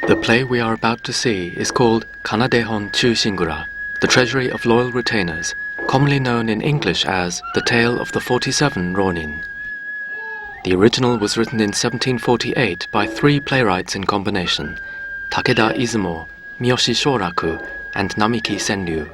The play we are about to see is called Kanadehon Chushingura, the Treasury of Loyal Retainers, commonly known in English as The Tale of the 47 Ronin. The original was written in 1748 by 3 playwrights in combination, Takeda Izumo, Miyoshi Shoraku, and Namiki Senryu.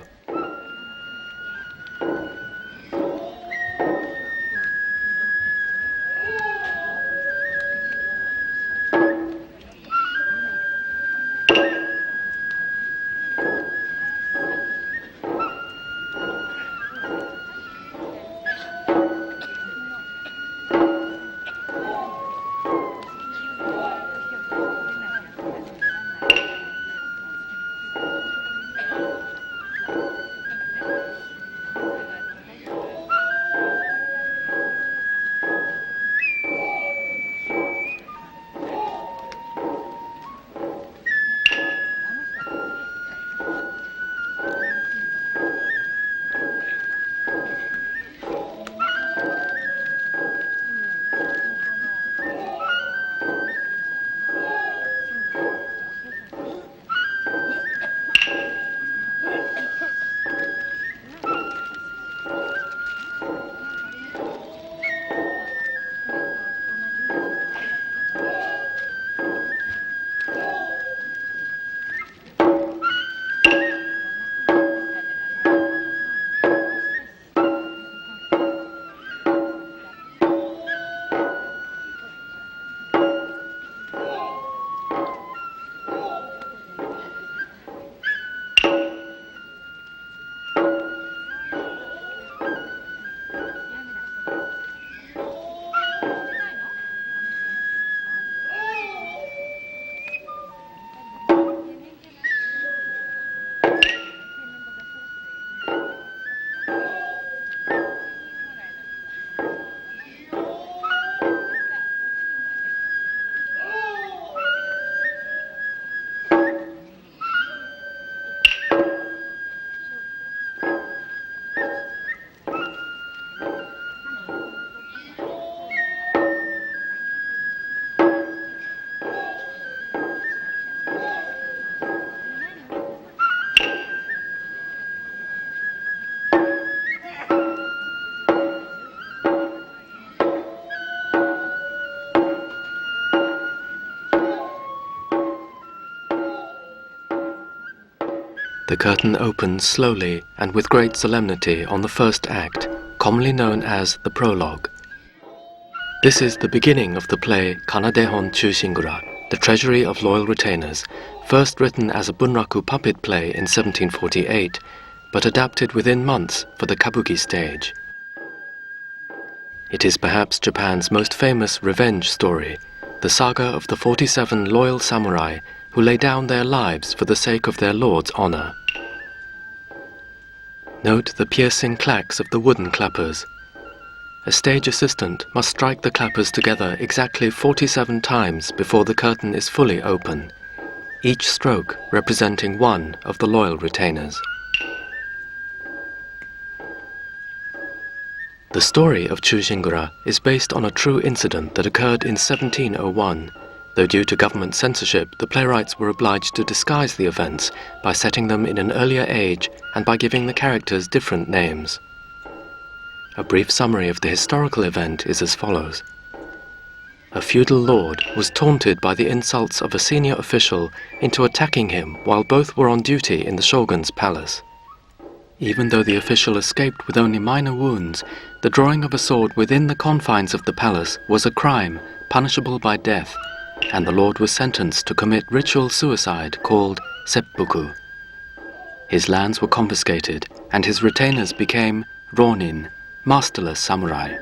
The curtain opens slowly and with great solemnity on the first act, commonly known as the Prologue. This is the beginning of the play Kanadehon Chushingura, the Treasury of Loyal Retainers, first written as a bunraku puppet play in 1748, but adapted within months for the Kabuki stage. It is perhaps Japan's most famous revenge story, the saga of the 47 loyal samurai who lay down their lives for the sake of their lord's honor. Note the piercing clacks of the wooden clappers. A stage assistant must strike the clappers together exactly 47 times before the curtain is fully open, each stroke representing one of the loyal retainers. The story of Chushingura is based on a true incident that occurred in 1701, though due to government censorship, the playwrights were obliged to disguise the events by setting them in an earlier age and by giving the characters different names. A brief summary of the historical event is as follows. A feudal lord was taunted by the insults of a senior official into attacking him while both were on duty in the shogun's palace. Even though the official escaped with only minor wounds, the drawing of a sword within the confines of the palace was a crime punishable by death, and the lord was sentenced to commit ritual suicide called Seppuku. His lands were confiscated, and his retainers became Ronin, masterless samurai.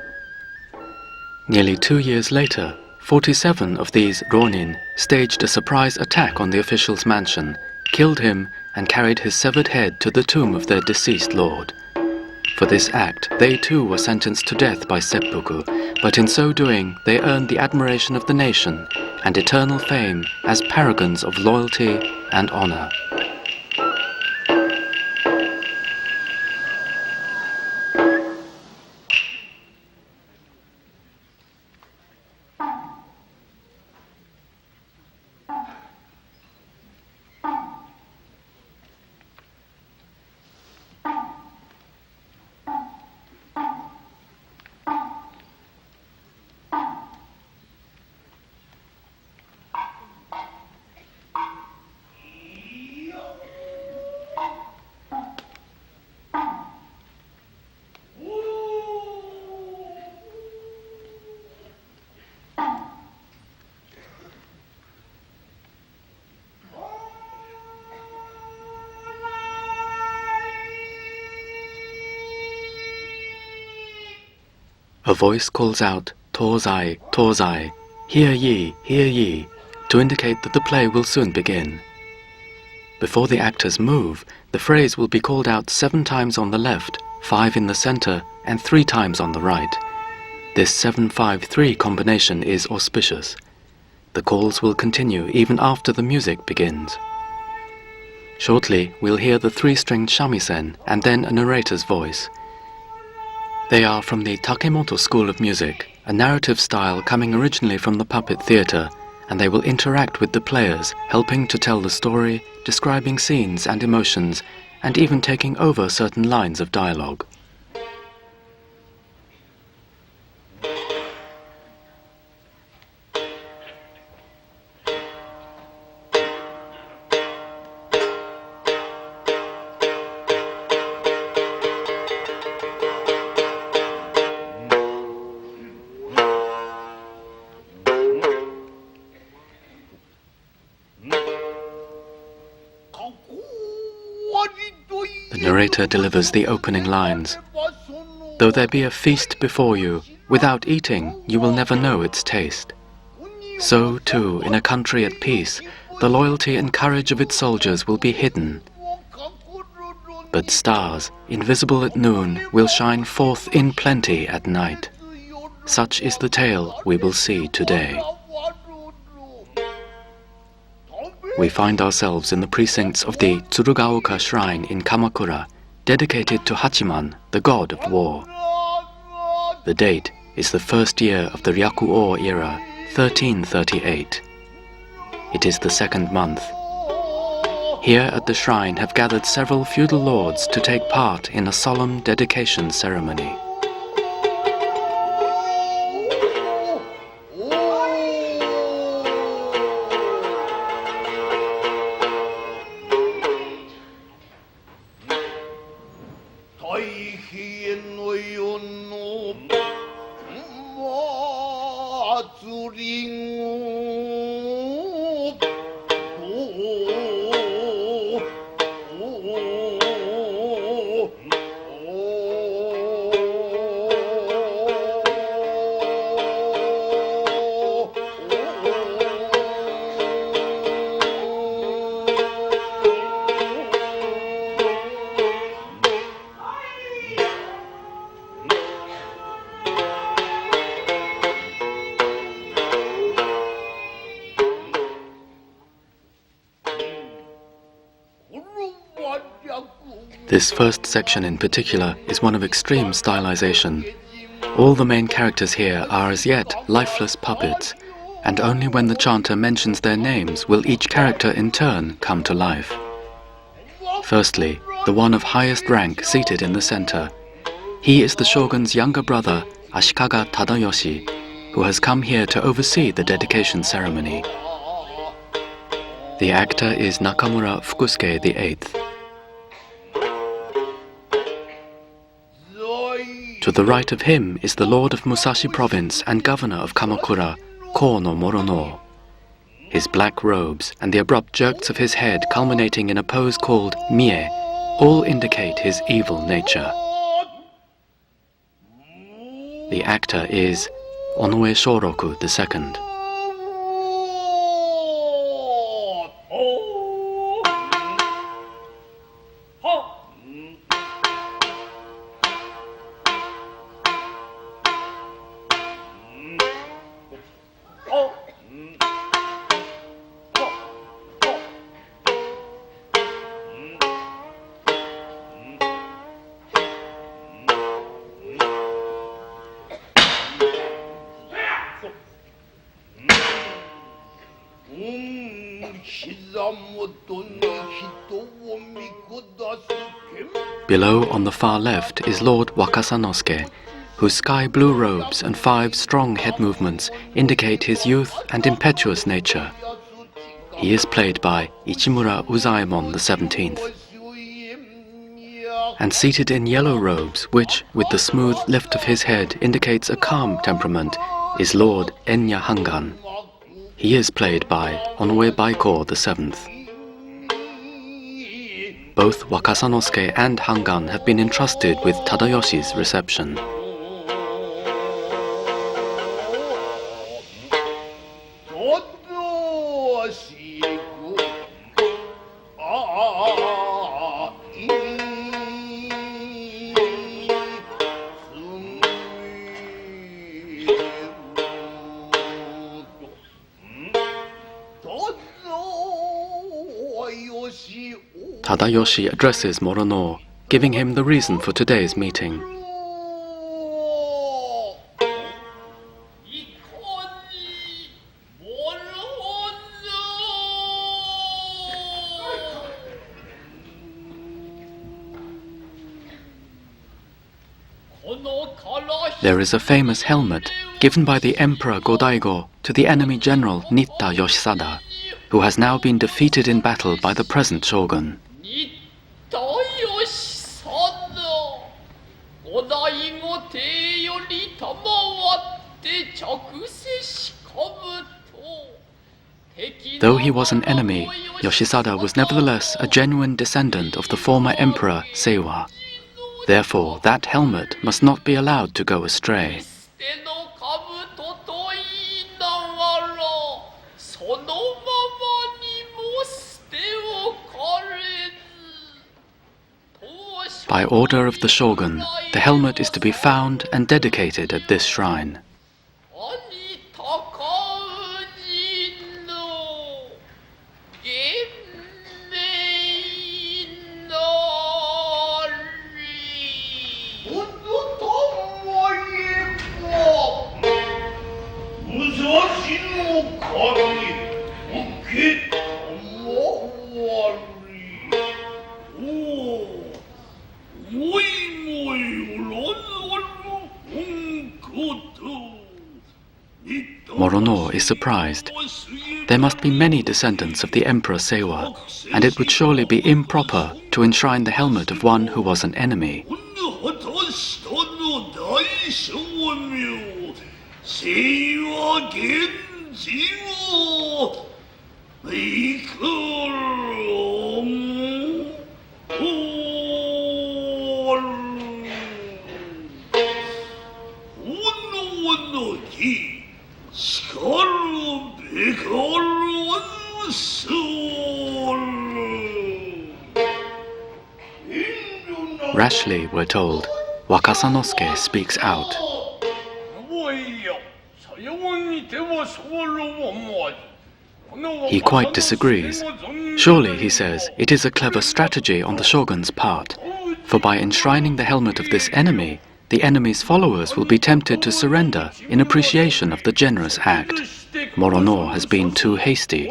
Nearly 2 years later, 47 of these Ronin staged a surprise attack on the official's mansion, killed him, and carried his severed head to the tomb of their deceased lord. For this act, they too were sentenced to death by Seppuku, but in so doing, they earned the admiration of the nation and eternal fame as paragons of loyalty and honor. A voice calls out, "Tozai, Tozai, hear ye," to indicate that the play will soon begin. Before the actors move, the phrase will be called out 7 times on the left, 5 in the center, and 3 times on the right. This 7-5-3 combination is auspicious. The calls will continue even after the music begins. Shortly, we'll hear the 3-stringed shamisen and then a narrator's voice. They are from the Takemoto school of music, a narrative style coming originally from the puppet theater, and they will interact with the players, helping to tell the story, describing scenes and emotions, and even taking over certain lines of dialogue. The narrator delivers the opening lines. Though there be a feast before you, without eating you will never know its taste. So, too, in a country at peace, the loyalty and courage of its soldiers will be hidden. But stars, invisible at noon, will shine forth in plenty at night. Such is the tale we will see today. We find ourselves in the precincts of the Tsurugaoka Shrine in Kamakura, dedicated to Hachiman, the god of war. The date is the first year of the Ryaku-O era, 1338. It is the 2nd month. Here at the shrine have gathered several feudal lords to take part in a solemn dedication ceremony. This first section in particular is one of extreme stylization. All the main characters here are as yet lifeless puppets, and only when the chanter mentions their names will each character in turn come to life. Firstly, the one of highest rank seated in the center. He is the shogun's younger brother, Ashikaga Tadayoshi, who has come here to oversee the dedication ceremony. The actor is Nakamura Fukusuke VIII. To the right of him is the Lord of Musashi Province and Governor of Kamakura, Kono Morono. His black robes and the abrupt jerks of his head culminating in a pose called Mie all indicate his evil nature. The actor is Onoe Shoroku II. Below on the far left is Lord Wakasanosuke, whose sky-blue robes and 5 strong head movements indicate his youth and impetuous nature. He is played by Ichimura Uzaemon XVII. And seated in yellow robes, which, with the smooth lift of his head, indicates a calm temperament, is Lord Enya Hangan. He is played by Onoe Baiko VII. Both Wakasanosuke and Hangan have been entrusted with Tadayoshi's reception. Tadayoshi addresses Morono, giving him the reason for today's meeting. There is a famous helmet given by the Emperor Godaigo to the enemy general Nitta Yoshisada, who has now been defeated in battle by the present shogun. Though he was an enemy, Yoshisada was nevertheless a genuine descendant of the former emperor Seiwa. Therefore, that helmet must not be allowed to go astray. By order of the shogun, the helmet is to be found and dedicated at this shrine. Morono is surprised. There must be many descendants of the Emperor Seiwa, and it would surely be improper to enshrine the helmet of one who was an enemy. Rashly, we're told, Wakasanosuke speaks out. He quite disagrees. Surely, he says, it is a clever strategy on the shogun's part, for by enshrining the helmet of this enemy, the enemy's followers will be tempted to surrender in appreciation of the generous act. Morono has been too hasty.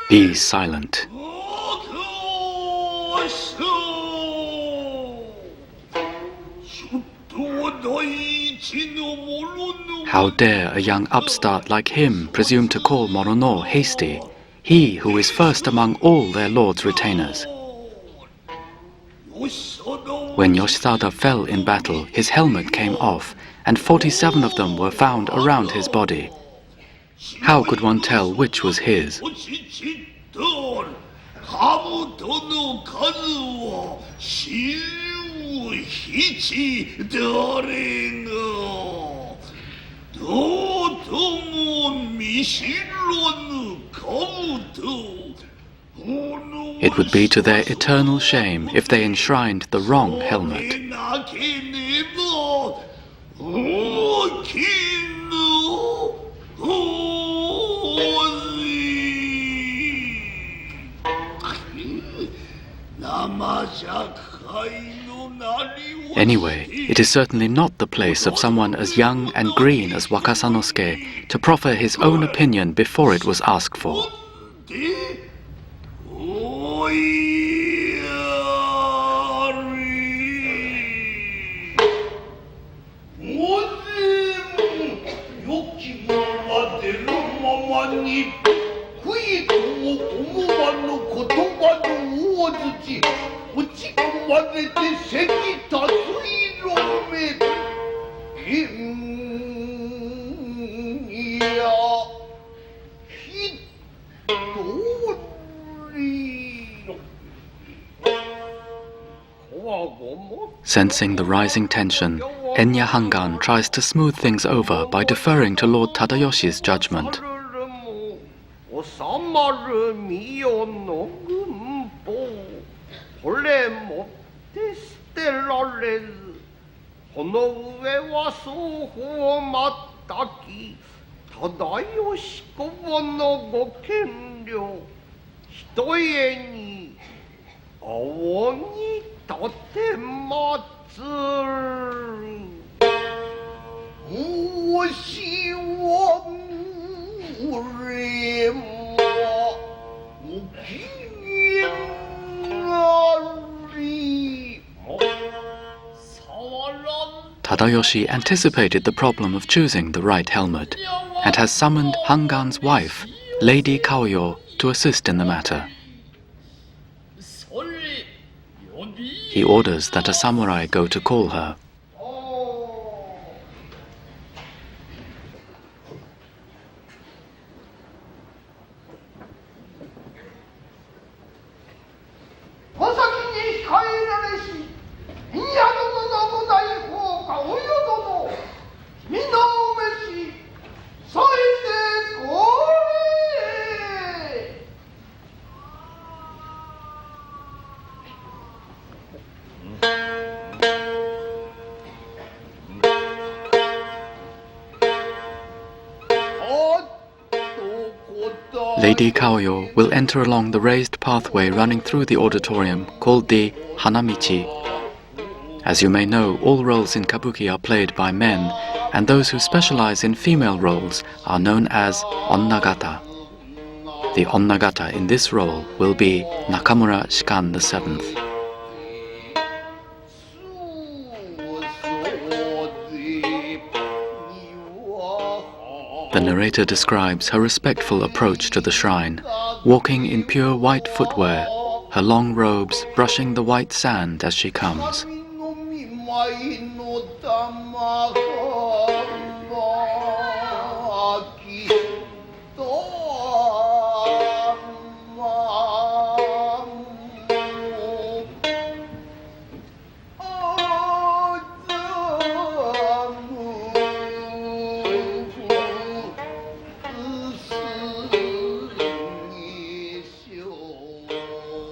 Be silent. How dare a young upstart like him presume to call Morono hasty, he who is first among all their lord's retainers? When Yoshisada fell in battle, his helmet came off, and 47 of them were found around his body. How could one tell which was his? It would be to their eternal shame if they enshrined the wrong helmet. Anyway, it is certainly not the place of someone as young and green as Wakasanosuke to proffer his own opinion before it was asked for. Sensing the rising tension, Enya Hangan tries to smooth things over by deferring to Lord Tadayoshi's judgment. 収まる身よの軍法これもって捨てられずこの上は双方全き忠義公のご権量ひとえに青に立てまつる申しは無礼もご機嫌ありも Tadayoshi anticipated the problem of choosing the right helmet and has summoned Hangan's wife, Lady Kaoyo, to assist in the matter. He orders that a samurai go to call her. Lady Kaoyo will enter along the raised pathway running through the auditorium called the Hanamichi. As you may know, all roles in Kabuki are played by men, and those who specialize in female roles are known as onnagata. The onnagata in this role will be Nakamura Shikan VII. The narrator describes her respectful approach to the shrine, walking in pure white footwear, her long robes brushing the white sand as she comes.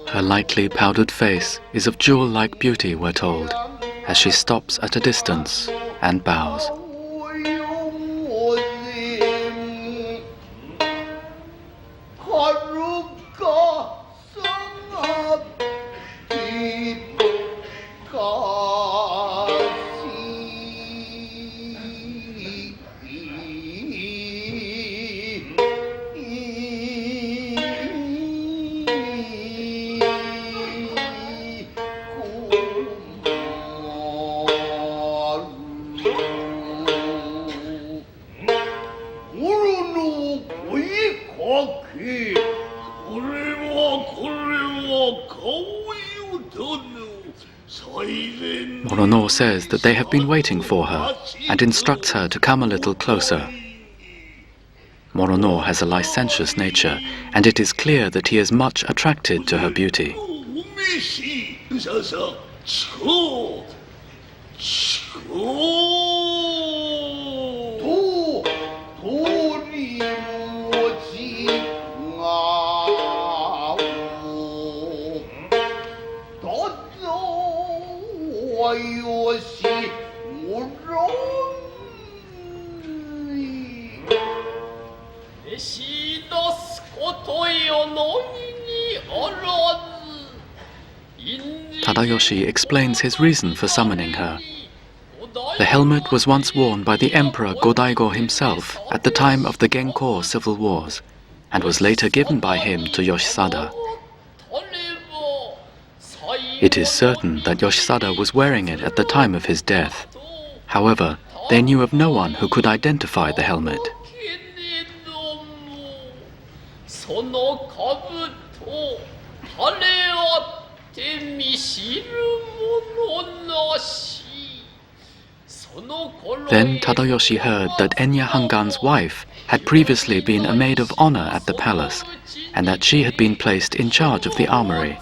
Her lightly powdered face is of jewel-like beauty, we're told, as she stops at a distance and bows. Morono says that they have been waiting for her and instructs her to come a little closer. Morono has a licentious nature, and it is clear that he is much attracted to her beauty. Tadayoshi explains his reason for summoning her. The helmet was once worn by the Emperor Go-Daigo himself at the time of the Genko civil wars, and was later given by him to Yoshisada. It is certain that Yoshisada was wearing it at the time of his death. However, they knew of no one who could identify the helmet. Then Tadayoshi heard that Enya Hangan's wife had previously been a maid of honor at the palace, and that she had been placed in charge of the armory.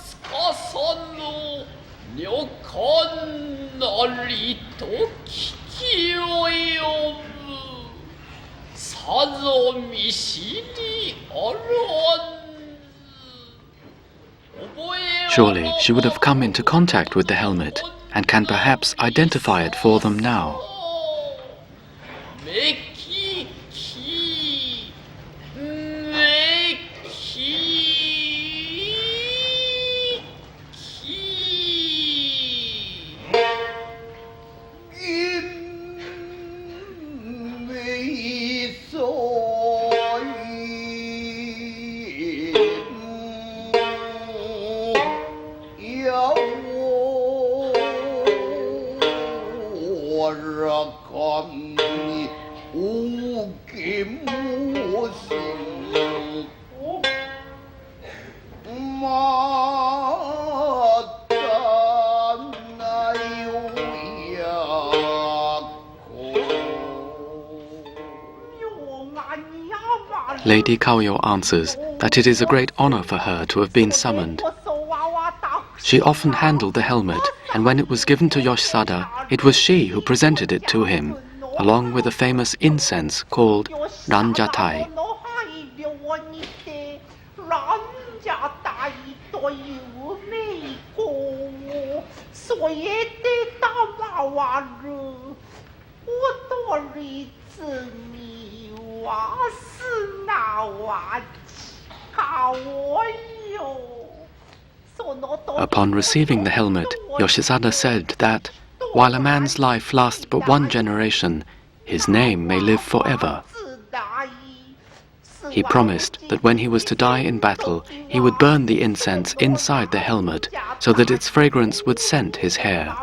Surely she would have come into contact with the helmet and can perhaps identify it for them now. Lady Kaoyo answers that it is a great honor for her to have been summoned. She often handled the helmet, and when it was given to Yoshisada, it was she who presented it to him, along with a famous incense called Ranjatai. Upon receiving the helmet, Yoshisada said that, while a man's life lasts but one generation, his name may live forever. He promised that when he was to die in battle, he would burn the incense inside the helmet so that its fragrance would scent his hair.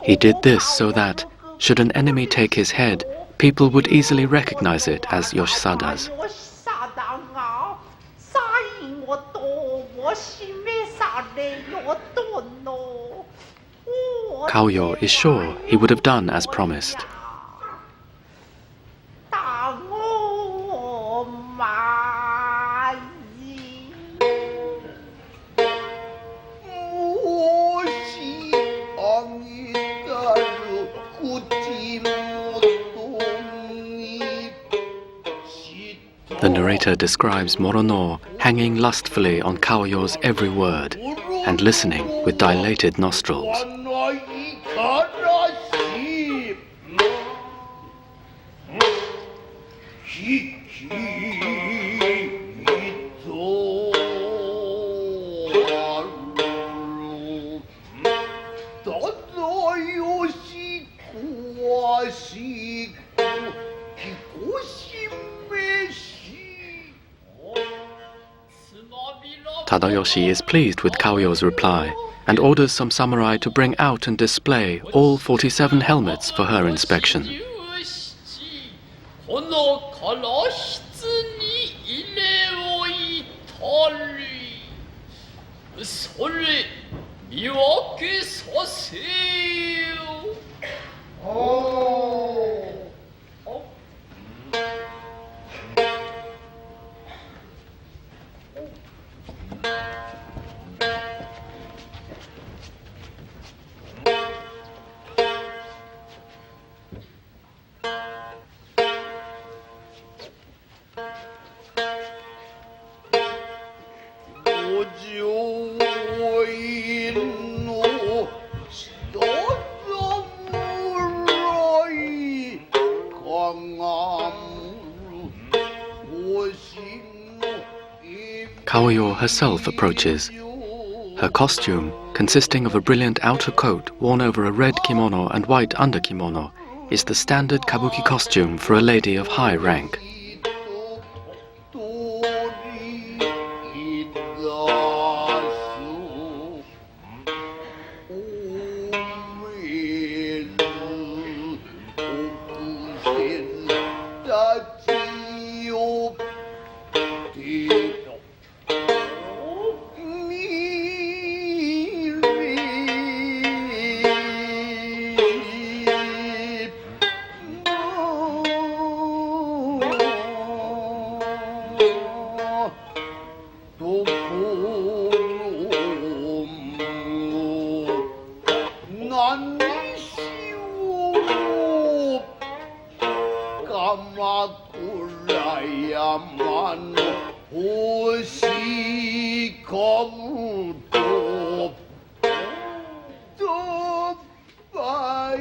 He did this so that, should an enemy take his head, people would easily recognize it as Yoshisada's. Kaoyo is sure he would have done as promised. The narrator describes Morono hanging lustfully on Kaoyo's every word and listening with dilated nostrils. Tadayoshi is pleased with Kaoyo's reply and orders some samurai to bring out and display all 47 helmets for her inspection. Kaoyo herself approaches. Her costume, consisting of a brilliant outer coat worn over a red kimono and white underkimono, is the standard Kabuki costume for a lady of high rank.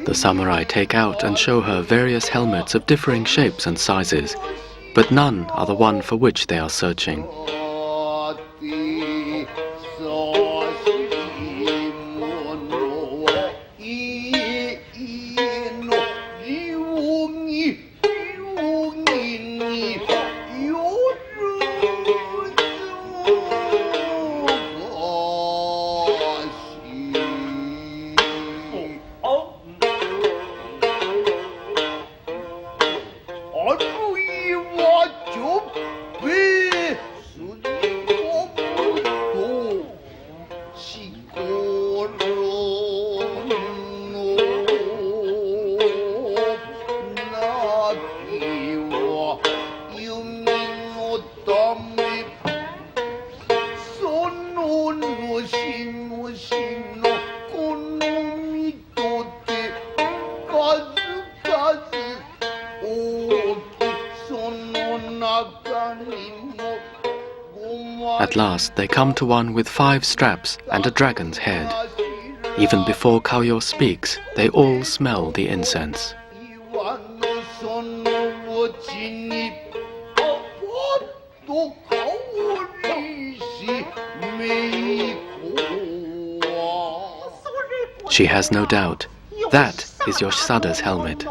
The samurai take out and show her various helmets of differing shapes and sizes, but none are the one for which they are searching. At last they come to one with 5 straps and a dragon's head. Even before Kaoyo speaks, they all smell the incense. She has no doubt. That is Yoshizada's helmet.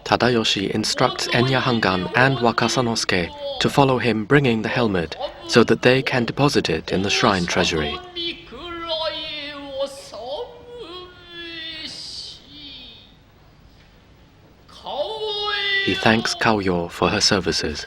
Tadayoshi instructs Enya Hangan and Wakasanosuke to follow him bringing the helmet so that they can deposit it in the shrine treasury. He thanks Kaoyo for her services.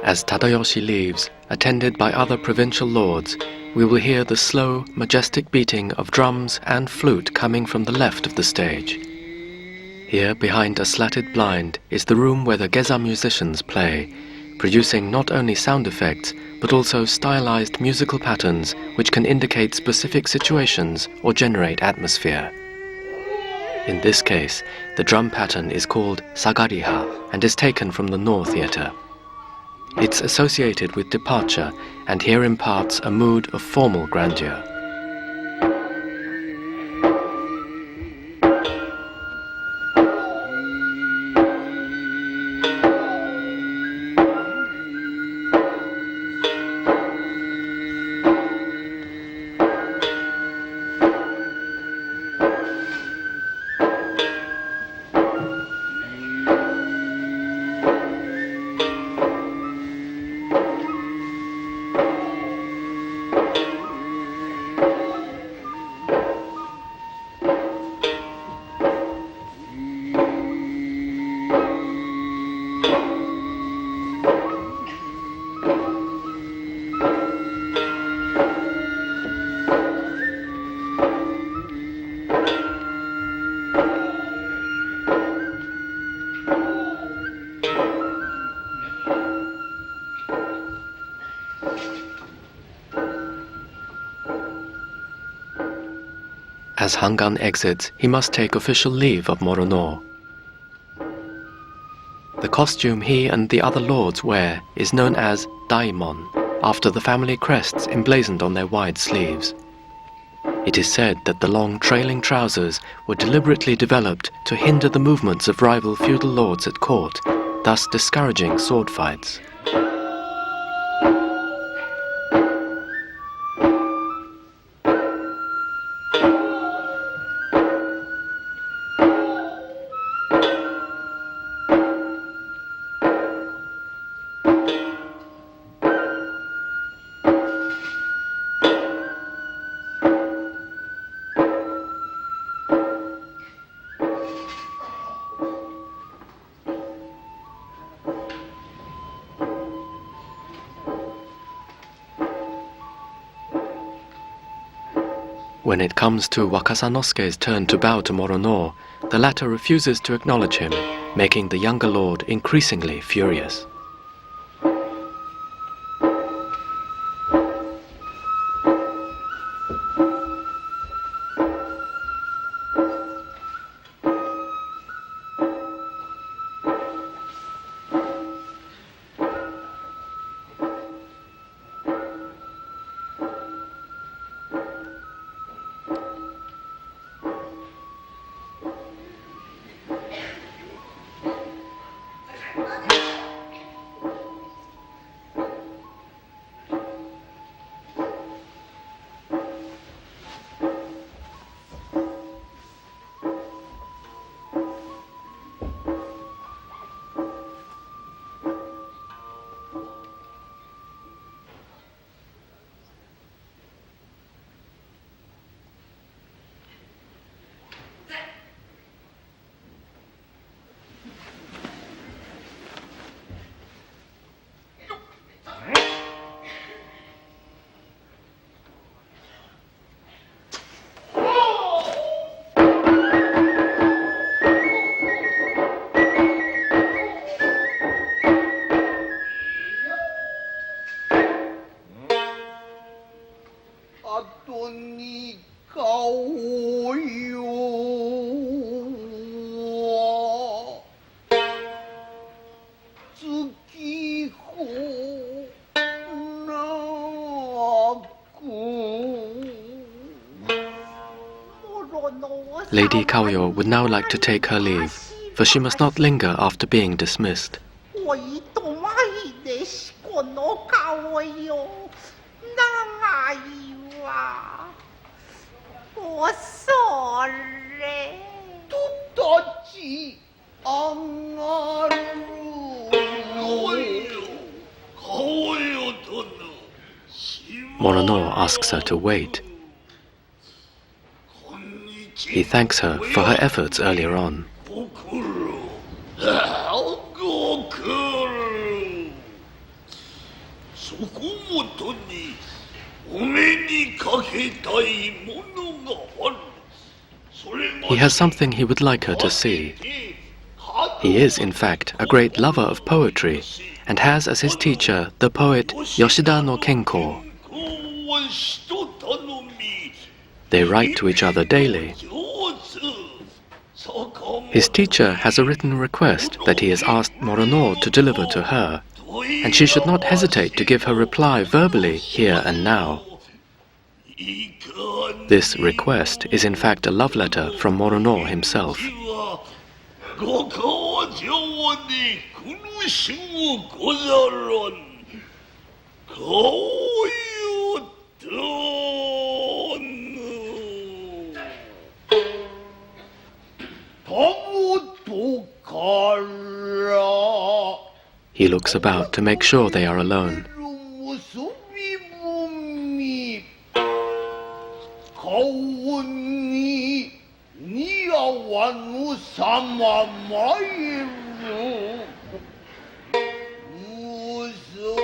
As Tadayoshi leaves, attended by other provincial lords, we will hear the slow, majestic beating of drums and flute coming from the left of the stage. Here, behind a slatted blind, is the room where the Geza musicians play, producing not only sound effects, but also stylized musical patterns which can indicate specific situations or generate atmosphere. In this case, the drum pattern is called Sagariha and is taken from the Noh theatre. It's associated with departure and here imparts a mood of formal grandeur. As Hangan exits, he must take official leave of Morono. The costume he and the other lords wear is known as daimon, after the family crests emblazoned on their wide sleeves. It is said that the long trailing trousers were deliberately developed to hinder the movements of rival feudal lords at court, thus discouraging sword fights. When it comes to Wakasanosuke's turn to bow to Morono, the latter refuses to acknowledge him, making the younger lord increasingly furious. Lady Kaoyo would now like to take her leave, for she must not linger after being dismissed. Morono asks her to wait. He thanks her for her efforts earlier on. He has something he would like her to see. He is, in fact, a great lover of poetry, and has as his teacher the poet Yoshida no Kenko. They write to each other daily. His teacher has a written request that he has asked Morono to deliver to her, and she should not hesitate to give her reply verbally here and now. This request is in fact a love letter from Morono himself. He looks about to make sure they are alone.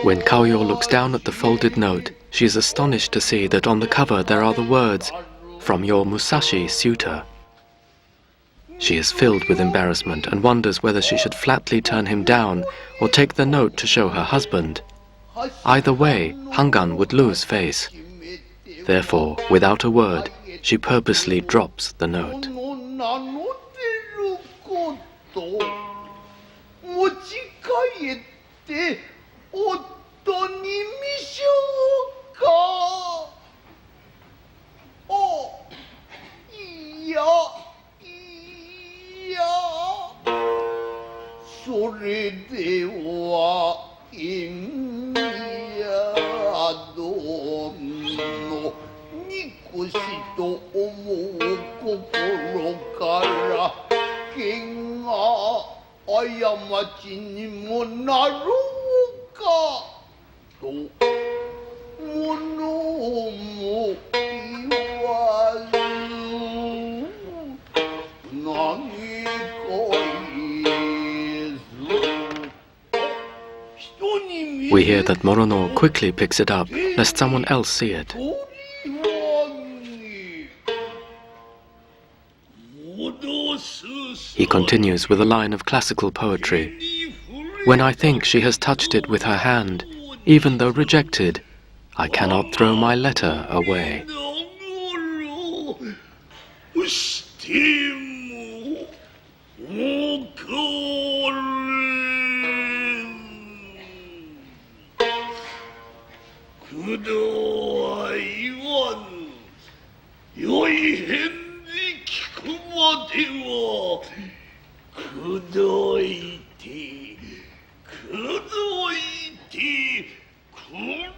When Kaoyo looks down at the folded note, she is astonished to see that on the cover there are the words, "From your Musashi suitor." She is filled with embarrassment and wonders whether she should flatly turn him down or take the note to show her husband. Either way, Hangan would lose face. Therefore, without a word, she purposely drops the note. We hear that Morono quickly picks it up, lest someone else see it. He continues with a line of classical poetry. When I think she has touched it with her hand, even though rejected, I cannot throw my letter away.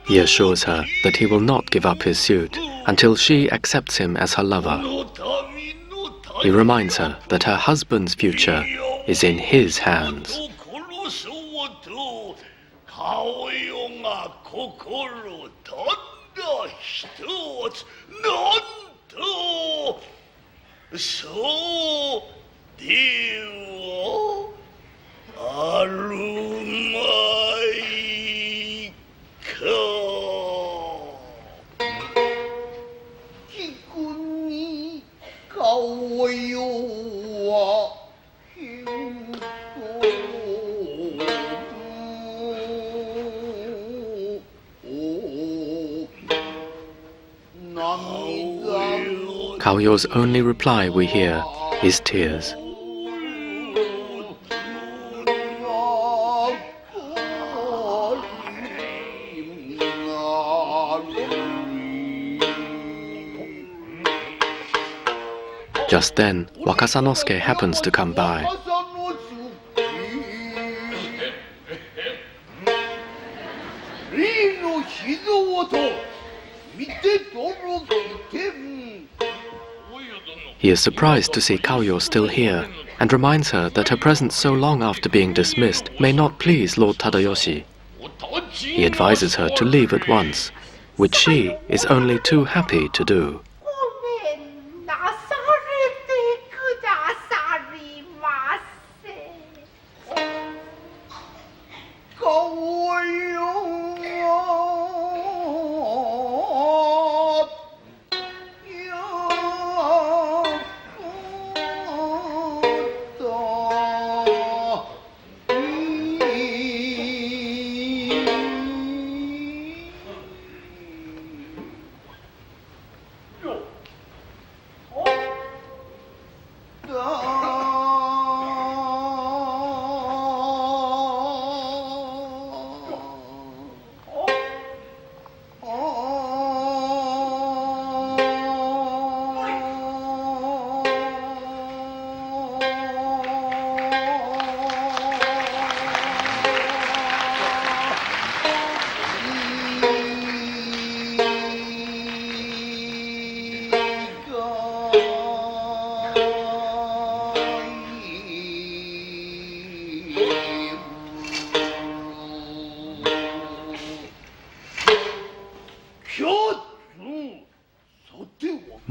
He assures her that he will not give up his suit until she accepts him as her lover. He reminds her that her husband's future is in his hands. Kaoyo's only reply we hear is tears. Just then, Wakasanosuke happens to come by. He is surprised to see Kaoyo still here, and reminds her that her presence so long after being dismissed may not please Lord Tadayoshi. He advises her to leave at once, which she is only too happy to do.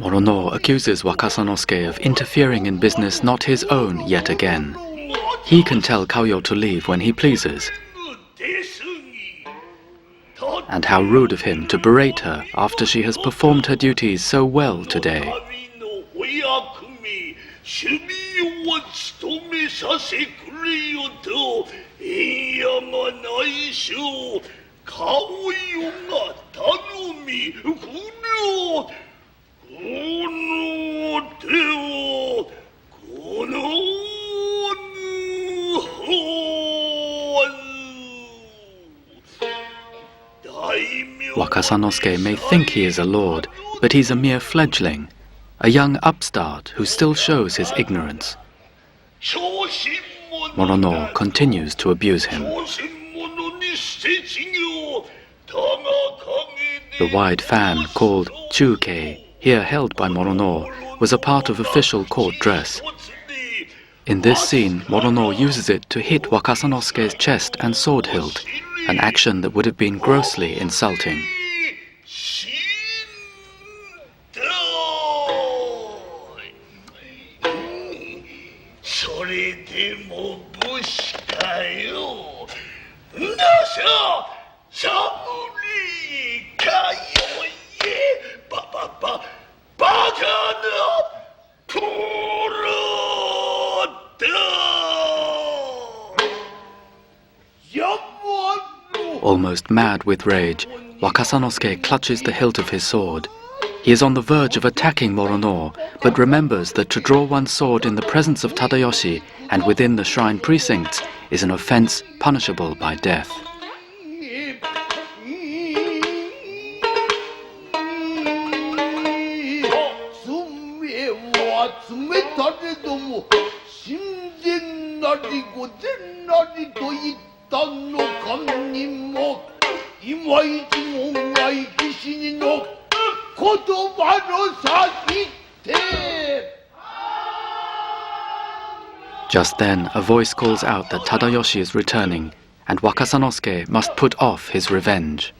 Morono accuses Wakasanosuke of interfering in business not his own yet again. He can tell Kaoyo to leave when he pleases. And how rude of him to berate her after she has performed her duties so well today. Wakasanosuke may think he is a lord, but he's a mere fledgling, a young upstart who still shows his ignorance. Morono continues to abuse him. The wide fan, called Chukei, here held by Morono, was a part of official court dress. In this scene, Morono uses it to hit Wakasanosuke's chest and sword hilt, an action that would have been grossly insulting. Almost mad with rage, Wakasanosuke clutches the hilt of his sword. He is on the verge of attacking Morono, but remembers that to draw one's sword in the presence of Tadayoshi and within the shrine precincts is an offense punishable by death. Just then, a voice calls out that Tadayoshi is returning, and Wakasanosuke must put off his revenge.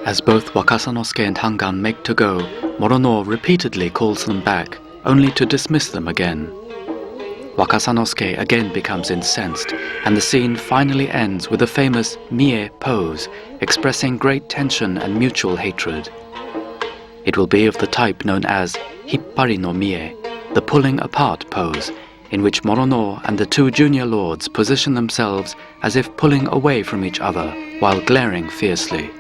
As both Wakasanosuke and Hangan make to go, Morono repeatedly calls them back, only to dismiss them again. Wakasanosuke again becomes incensed, and the scene finally ends with a famous mie pose, expressing great tension and mutual hatred. It will be of the type known as hippari no mie, the pulling apart pose, in which Morono and the two junior lords position themselves as if pulling away from each other while glaring fiercely.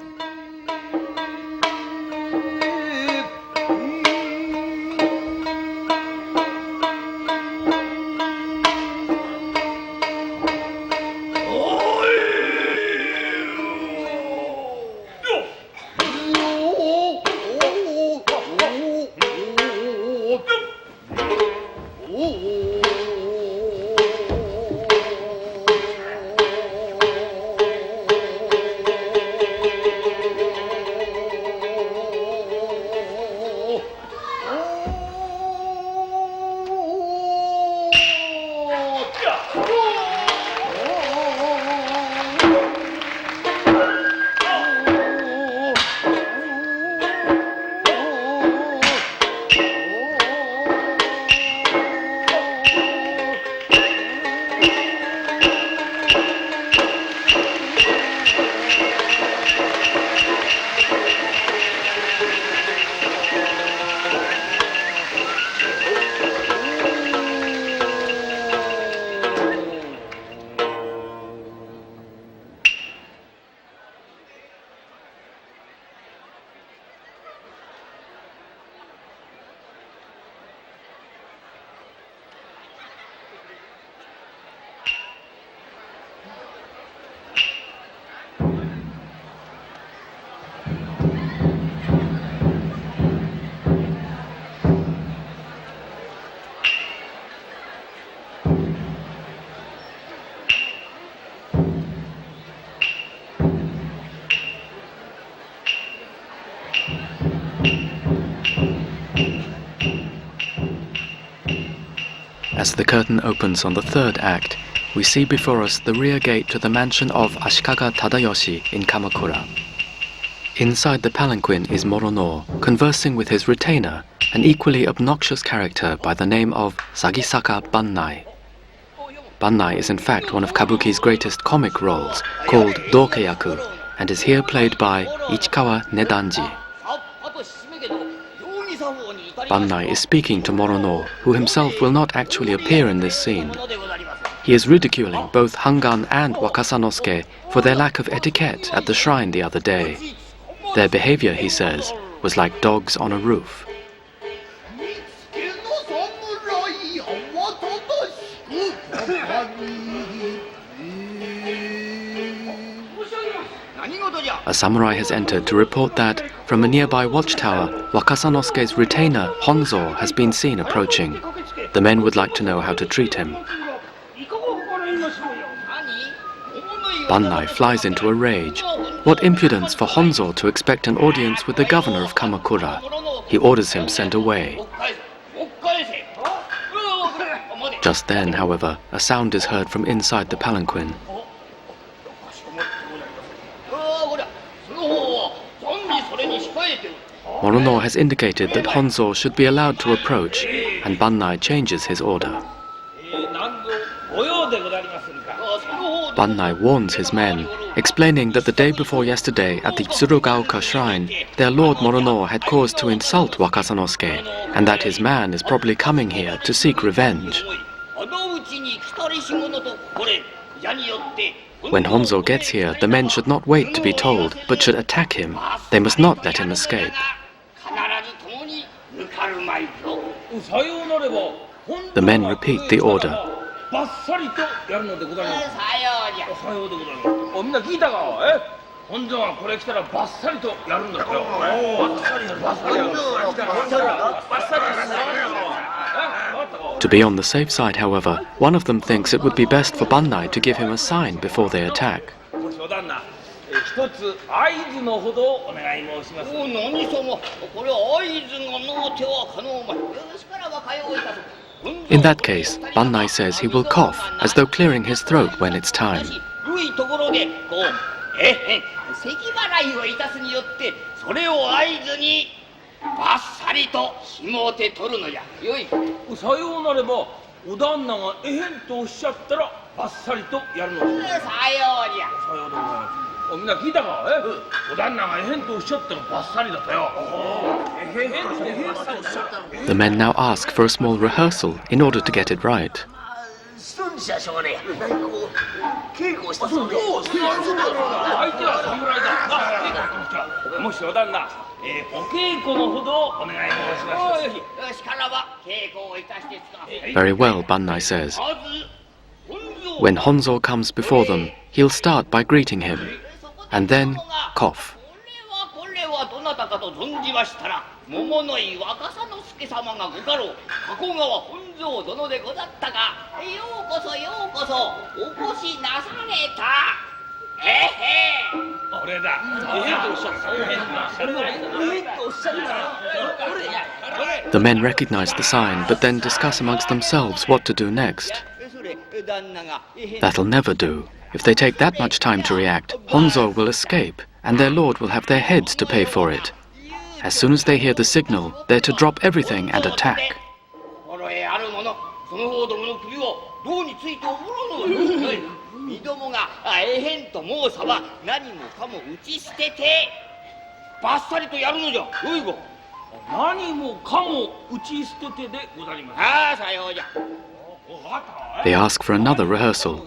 As the curtain opens on the third act, we see before us the rear gate to the mansion of Ashikaga Tadayoshi in Kamakura. Inside the palanquin is Morono, conversing with his retainer, an equally obnoxious character by the name of Sagisaka Bannai. Bannai is in fact one of Kabuki's greatest comic roles, called Dokeyaku, and is here played by Ichikawa Nedanji. Bannai is speaking to Morono, who himself will not actually appear in this scene. He is ridiculing both Hangan and Wakasanosuke for their lack of etiquette at the shrine the other day. Their behavior, he says, was like dogs on a roof. A samurai has entered to report that, from a nearby watchtower, Wakasanosuke's retainer, Honzo, has been seen approaching. The men would like to know how to treat him. Bannai flies into a rage. What impudence for Honzo to expect an audience with the governor of Kamakura. He orders him sent away. Just then, however, a sound is heard from inside the palanquin. Morono has indicated that Honzo should be allowed to approach, and Bannai changes his order. Bannai warns his men, explaining that the day before yesterday at the Tsurugaoka shrine, their lord Morono had cause to insult Wakasanosuke, and that his man is probably coming here to seek revenge. When Honzo gets here, the men should not wait to be told, but should attack him. They must not let him escape. The men repeat the order. To be on the safe side, however, one of them thinks it would be best for Bannai to give him a sign before they attack. In that case, Bannai says he will cough, as though clearing his throat when it's time. 咳払いをいたすによって、それを合図にバッサリとひもて取るのじゃ。よい。さようなれば、お旦那がえへんとおっしゃったらバッサリとやるのです。さようじゃ。さようでございます。みんな聞いたか？お旦那がえへんとおっしゃったらバッサリだとよ。The men now ask for a small rehearsal in order to get it right. 相少年、稽古したそうで。相手は侍だ。もしお旦那、お稽古のほどお願い申します。よしからば稽古をいたしてつか。Very well, Bannai says. When Honzo comes before them, he'll start by greeting him, and then cough. これはどなたかと存じましたら、桃の井若狭之助様がご家老、加古川本蔵殿でござったが、ようこそようこそお越しなされた。俺だ。The men recognize the sign, but then discuss amongst themselves what to do next. That'll never do. If they take that much time to react, Honzo will escape, and their lord will have their heads to pay for it. As soon as they hear the signal, they're to drop everything and attack. They ask for another rehearsal.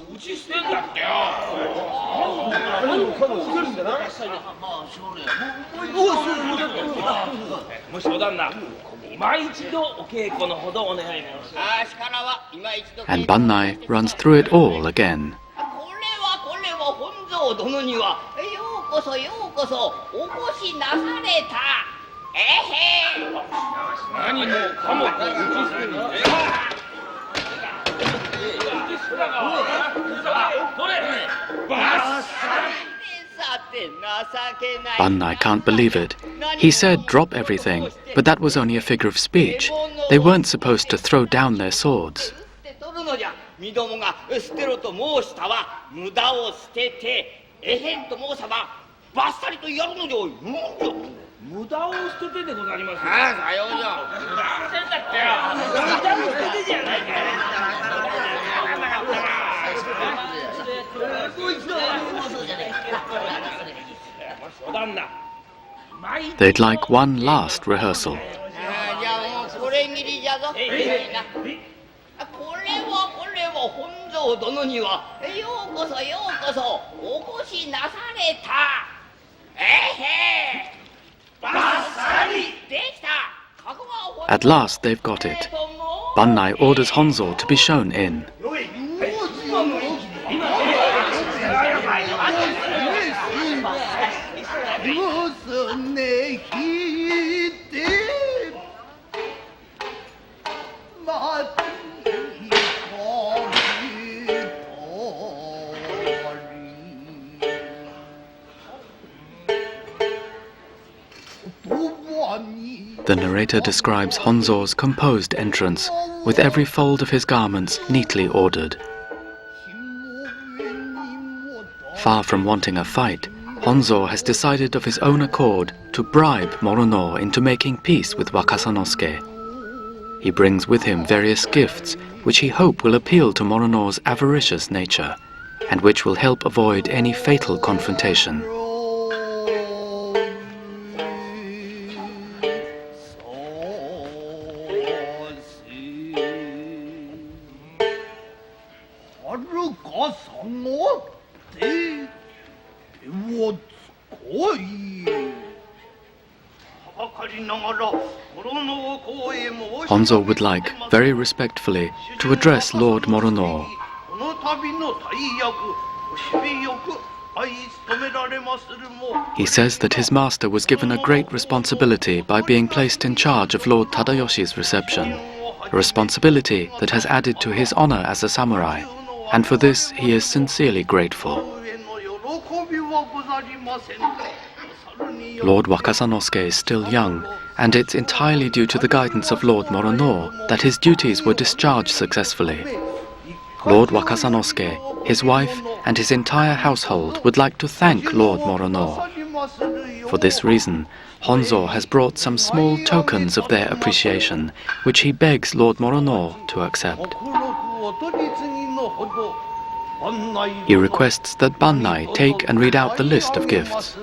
And Bannai runs through it all again. Bannai can't believe it. He said drop everything, but that was only a figure of speech. They weren't supposed to throw down their swords. They'd like one last rehearsal. At last they've got it. Bannai orders Honzo to be shown in. The narrator describes Honzo's composed entrance, with every fold of his garments neatly ordered. Far from wanting a fight, Honzo has decided of his own accord to bribe Morono into making peace with Wakasanosuke. He brings with him various gifts which he hopes will appeal to Morono's avaricious nature, and which will help avoid any fatal confrontation. Honzo would like, very respectfully, to address Lord Morono. He says that his master was given a great responsibility by being placed in charge of Lord Tadayoshi's reception, a responsibility that has added to his honor as a samurai, and for this he is sincerely grateful. Lord Wakasanosuke is still young, and it's entirely due to the guidance of Lord Morono that his duties were discharged successfully. Lord Wakasanosuke, his wife, and his entire household would like to thank Lord Morono. For this reason, Honzo has brought some small tokens of their appreciation, which he begs Lord Morono to accept. He requests that Bannai take and read out the list of gifts.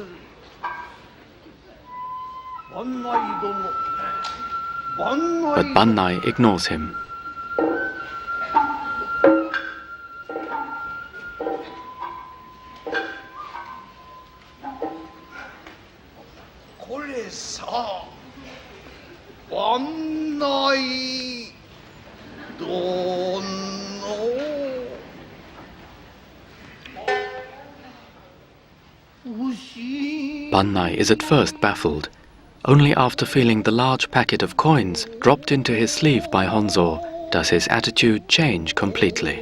But Bannai ignores him. Bannai is at first baffled. Only after feeling the large packet of coins dropped into his sleeve by Honzo does his attitude change completely.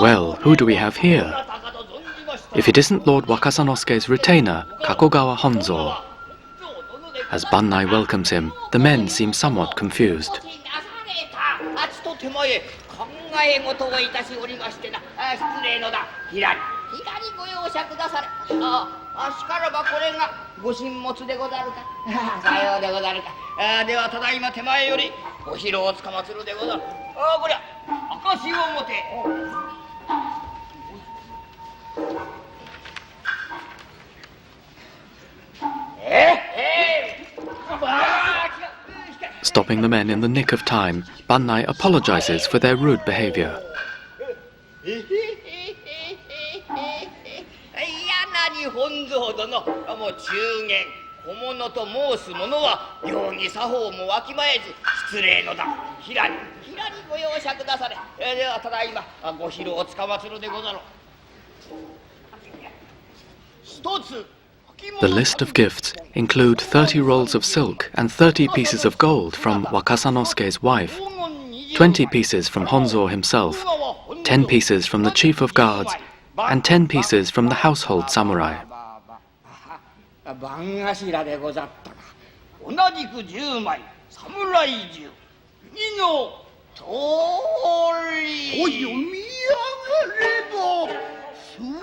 Well, who do we have here? If it isn't Lord Wakasanosuke's retainer, Kakogawa Honzo. As Bannai welcomes him, the men seem somewhat confused. Stopping the men in the nick of time, Bannai apologizes for their rude behavior. The list of gifts include 30 rolls of silk and 30 pieces of gold from Wakasanosuke's wife, 20 pieces from Honzo himself, 10 pieces from the chief of guards, and 10 pieces from the household samurai.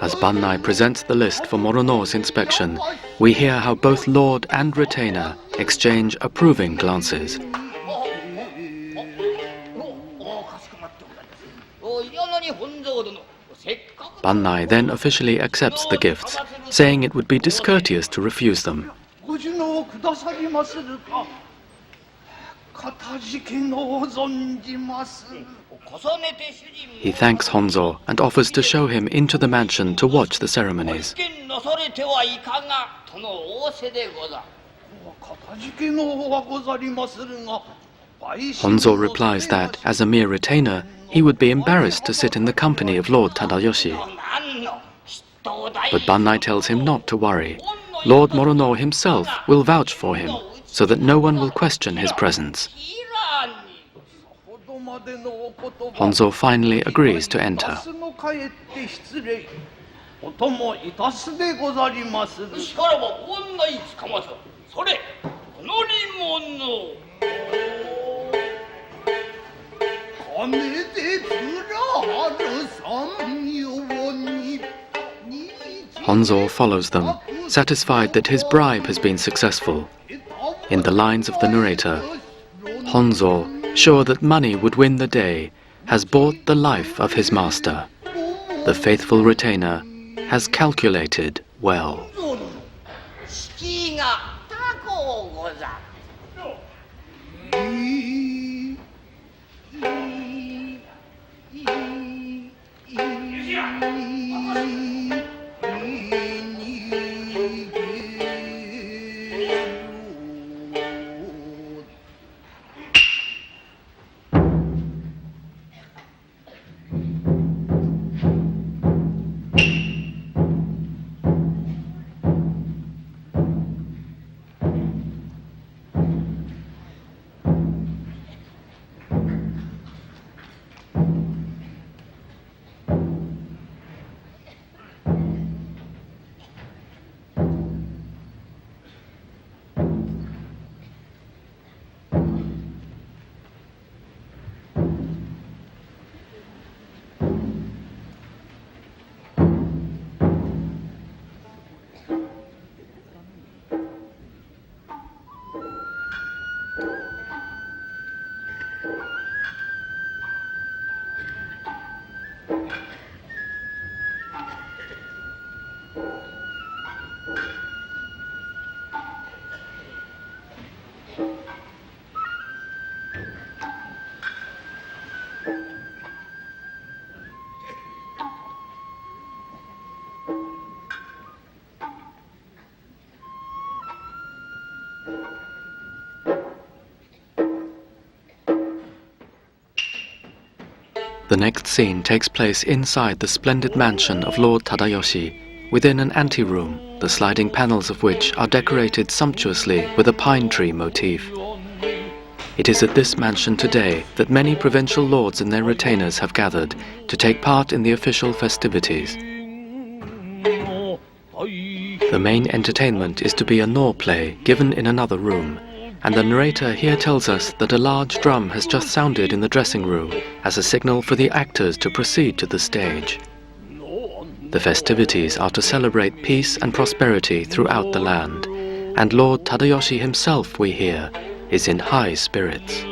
As Bannai presents the list for Morono's inspection, we hear how both Lord and Retainer exchange approving glances. Bannai then officially accepts the gifts, saying it would be discourteous to refuse them. He thanks Honzo and offers to show him into the mansion to watch the ceremonies. Honzo replies that, as a mere retainer, he would be embarrassed to sit in the company of Lord Tadayoshi. But Bannai tells him not to worry. Lord Morono himself will vouch for him, so that no one will question his presence. Honzo finally agrees to enter. Honzo follows them, satisfied that his bribe has been successful. In the lines of the narrator, Honzo, sure that money would win the day, has bought the life of his master. The faithful retainer has calculated well. The next scene takes place inside the splendid mansion of Lord Tadayoshi, within an anteroom, the sliding panels of which are decorated sumptuously with a pine tree motif. It is at this mansion today that many provincial lords and their retainers have gathered to take part in the official festivities. The main entertainment is to be a Noh play given in another room, and the narrator here tells us that a large drum has just sounded in the dressing room as a signal for the actors to proceed to the stage. The festivities are to celebrate peace and prosperity throughout the land, and Lord Tadayoshi himself, we hear, is in high spirits.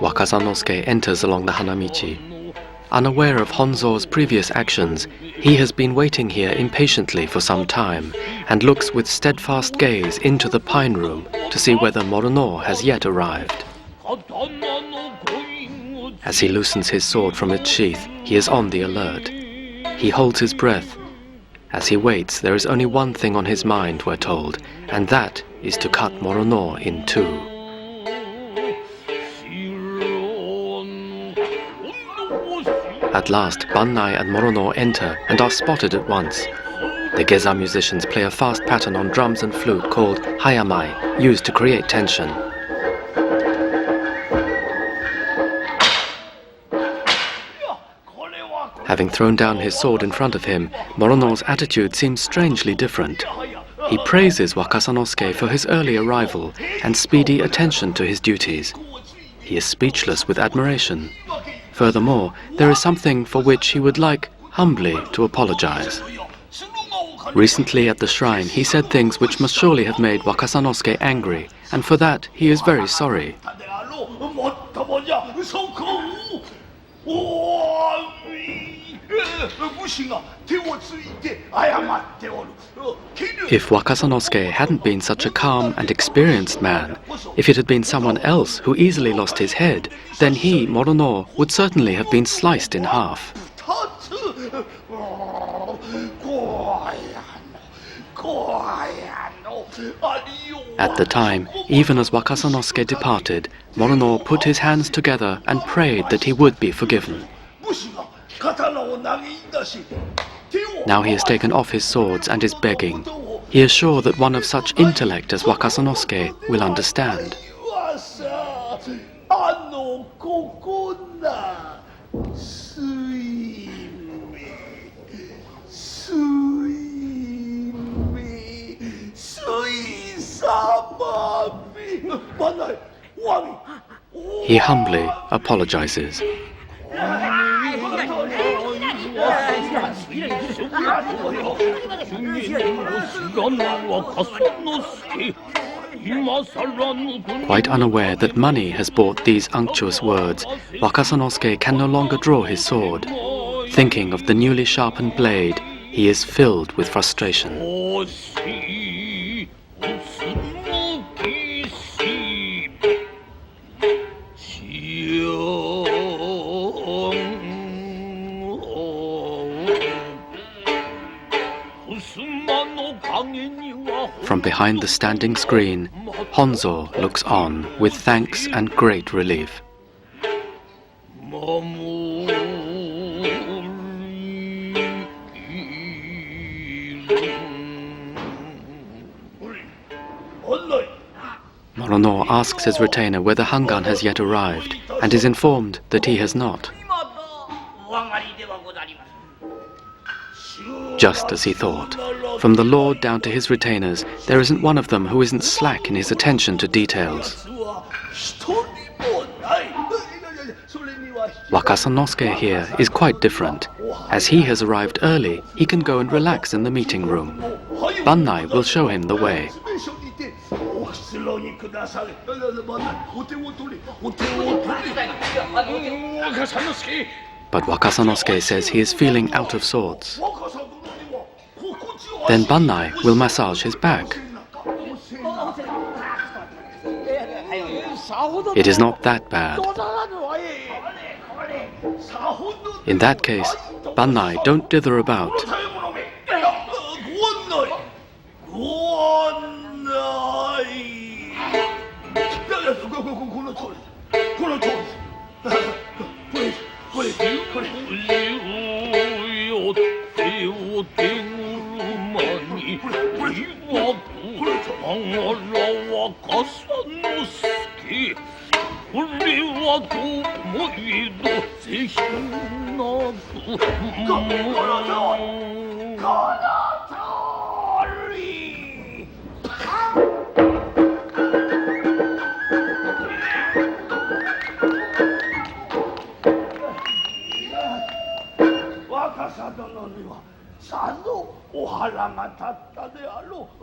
Wakasanosuke enters along the Hanamichi. Unaware of Honzo's previous actions, he has been waiting here impatiently for some time and looks with steadfast gaze into the pine room to see whether Morono has yet arrived. As he loosens his sword from its sheath, he is on the alert. He holds his breath. As he waits, there is only one thing on his mind, we're told, and that is to cut Morono in two. At last, Bannai and Morono enter and are spotted at once. The Geza musicians play a fast pattern on drums and flute called hayamai, used to create tension. Having thrown down his sword in front of him, Morono's attitude seems strangely different. He praises Wakasanosuke for his early arrival and speedy attention to his duties. He is speechless with admiration. Furthermore, there is something for which he would like, humbly, to apologize. Recently at the shrine, he said things which must surely have made Wakasanosuke angry, and for that he is very sorry. If Wakasanosuke hadn't been such a calm and experienced man, if it had been someone else who easily lost his head, then he, Morono, would certainly have been sliced in half. At the time, even as Wakasanosuke departed, Morono put his hands together and prayed that he would be forgiven. Now he has taken off his swords and is begging. He is sure that one of such intellect as Wakasanosuke will understand. He humbly apologizes. Quite unaware that money has bought these unctuous words, Wakasanosuke can no longer draw his sword. Thinking of the newly sharpened blade, he is filled with frustration. From behind the standing screen, Honzo looks on with thanks and great relief. Morono asks his retainer whether Hangan has yet arrived, and is informed that he has not. Just as he thought. From the lord down to his retainers, there isn't one of them who isn't slack in his attention to details. Wakasanosuke here is quite different. As he has arrived early, he can go and relax in the meeting room. Bannai will show him the way. But Wakasanosuke says he is feeling out of sorts. Then Bannai will massage his back. It is not that bad. In that case, Bannai, don't dither about.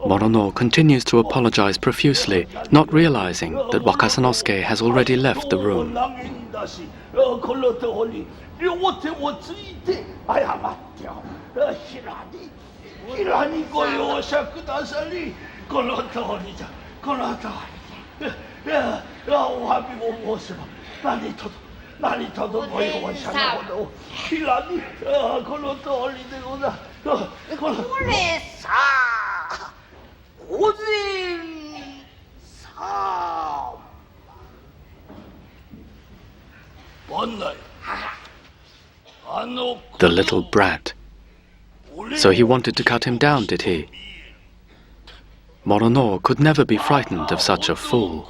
Morono continues to apologize profusely, not realizing that Wakasanosuke has already left the room. The little brat. So he wanted to cut him down, did he? Morono could never be frightened of such a fool.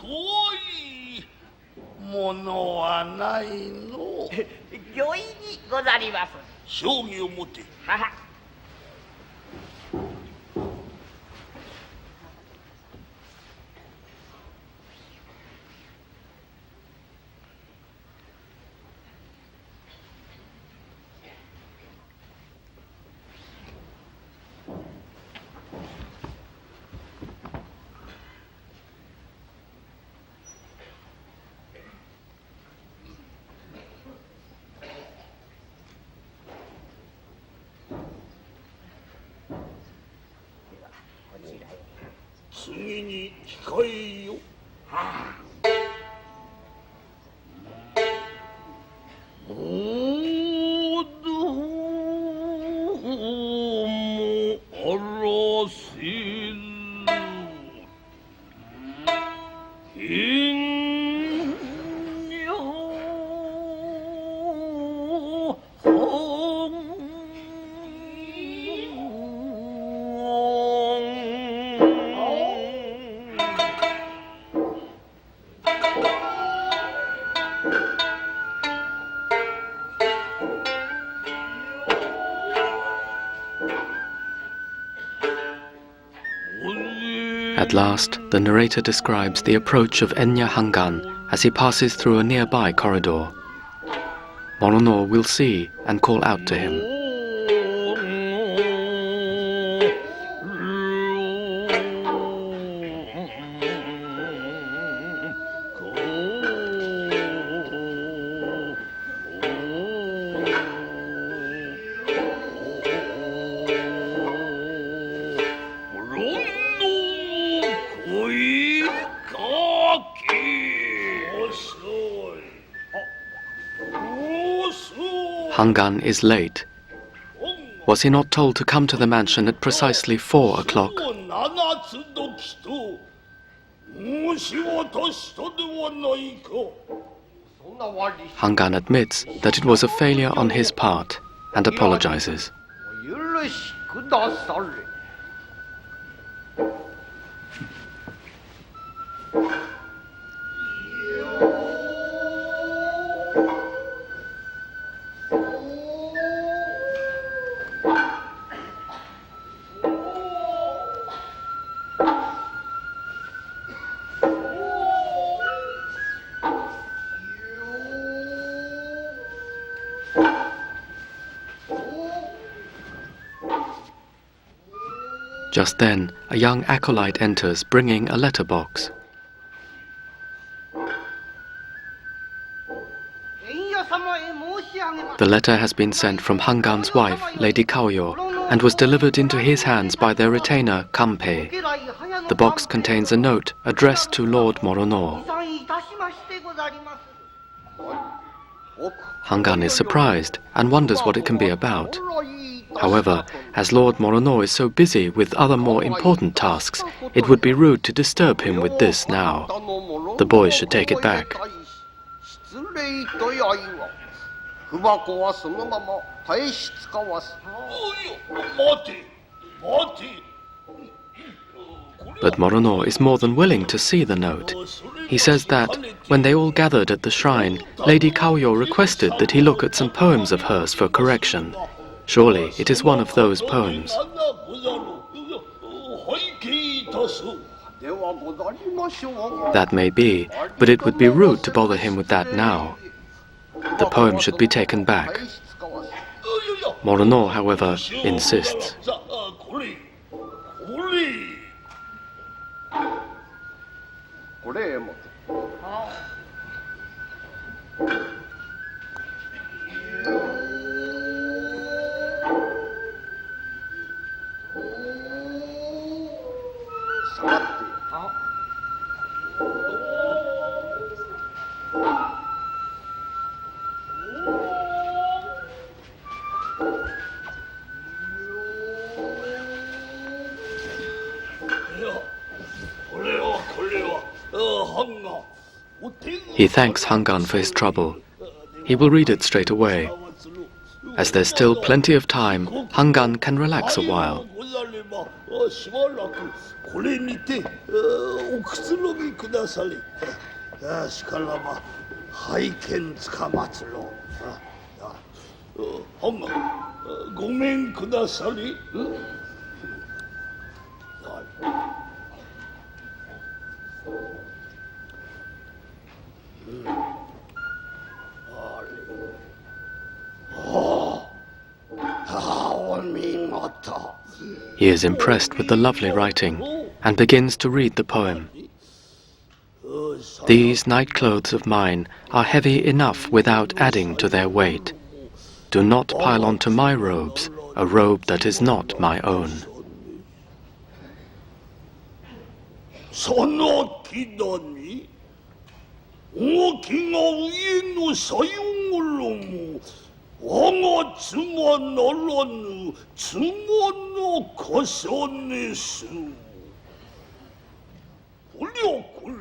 At last, the narrator describes the approach of Enya Hangan as he passes through a nearby corridor. Morono will see and call out to him. Hangan is late. Was he not told to come to the mansion at precisely 4 o'clock? Hangan admits that it was a failure on his part and apologizes. Just then, a young acolyte enters, bringing a letterbox. The letter has been sent from Hangan's wife, Lady Kaoyo, and was delivered into his hands by their retainer, Kanpei. The box contains a note addressed to Lord Morono. Hangan is surprised and wonders what it can be about. However, as Lord Morono is so busy with other more important tasks, it would be rude to disturb him with this now. The boys should take it back. But Morono is more than willing to see the note. He says that, when they all gathered at the shrine, Lady Kaoyo requested that he look at some poems of hers for correction. Surely it is one of those poems. That may be, but it would be rude to bother him with that now. The poem should be taken back. Morono, however, insists. He thanks Hangan for his trouble. He will read it straight away. As there's still plenty of time, Hangan can relax a while. He is impressed with the lovely writing and begins to read the poem. These night clothes of mine are heavy enough without adding to their weight. Do not pile onto my robes a robe that is not my own.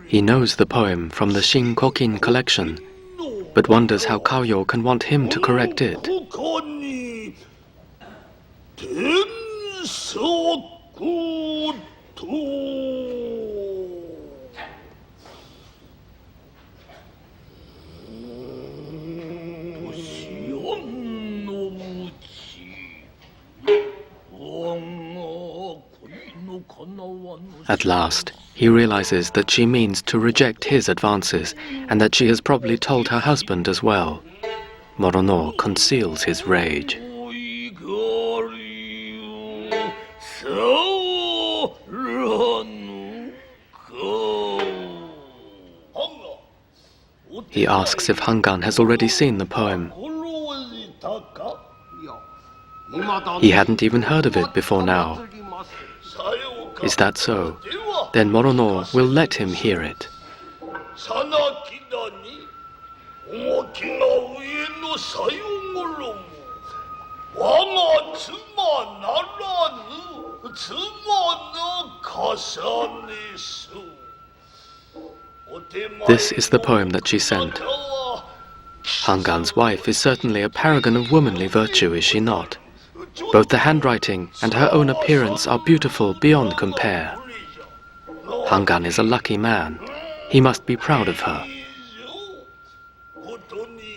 He knows the poem from the Shinkokin collection, but wonders how Kaoyo can want him to correct it. At last, he realizes that she means to reject his advances and that she has probably told her husband as well. Morono conceals his rage. He asks if Hangan has already seen the poem. He hadn't even heard of it before now. Is that so? Then Morono will let him hear it. This is the poem that she sent. Hangan's wife is certainly a paragon of womanly virtue, is she not? Both the handwriting and her own appearance are beautiful beyond compare. Hangan is a lucky man. He must be proud of her.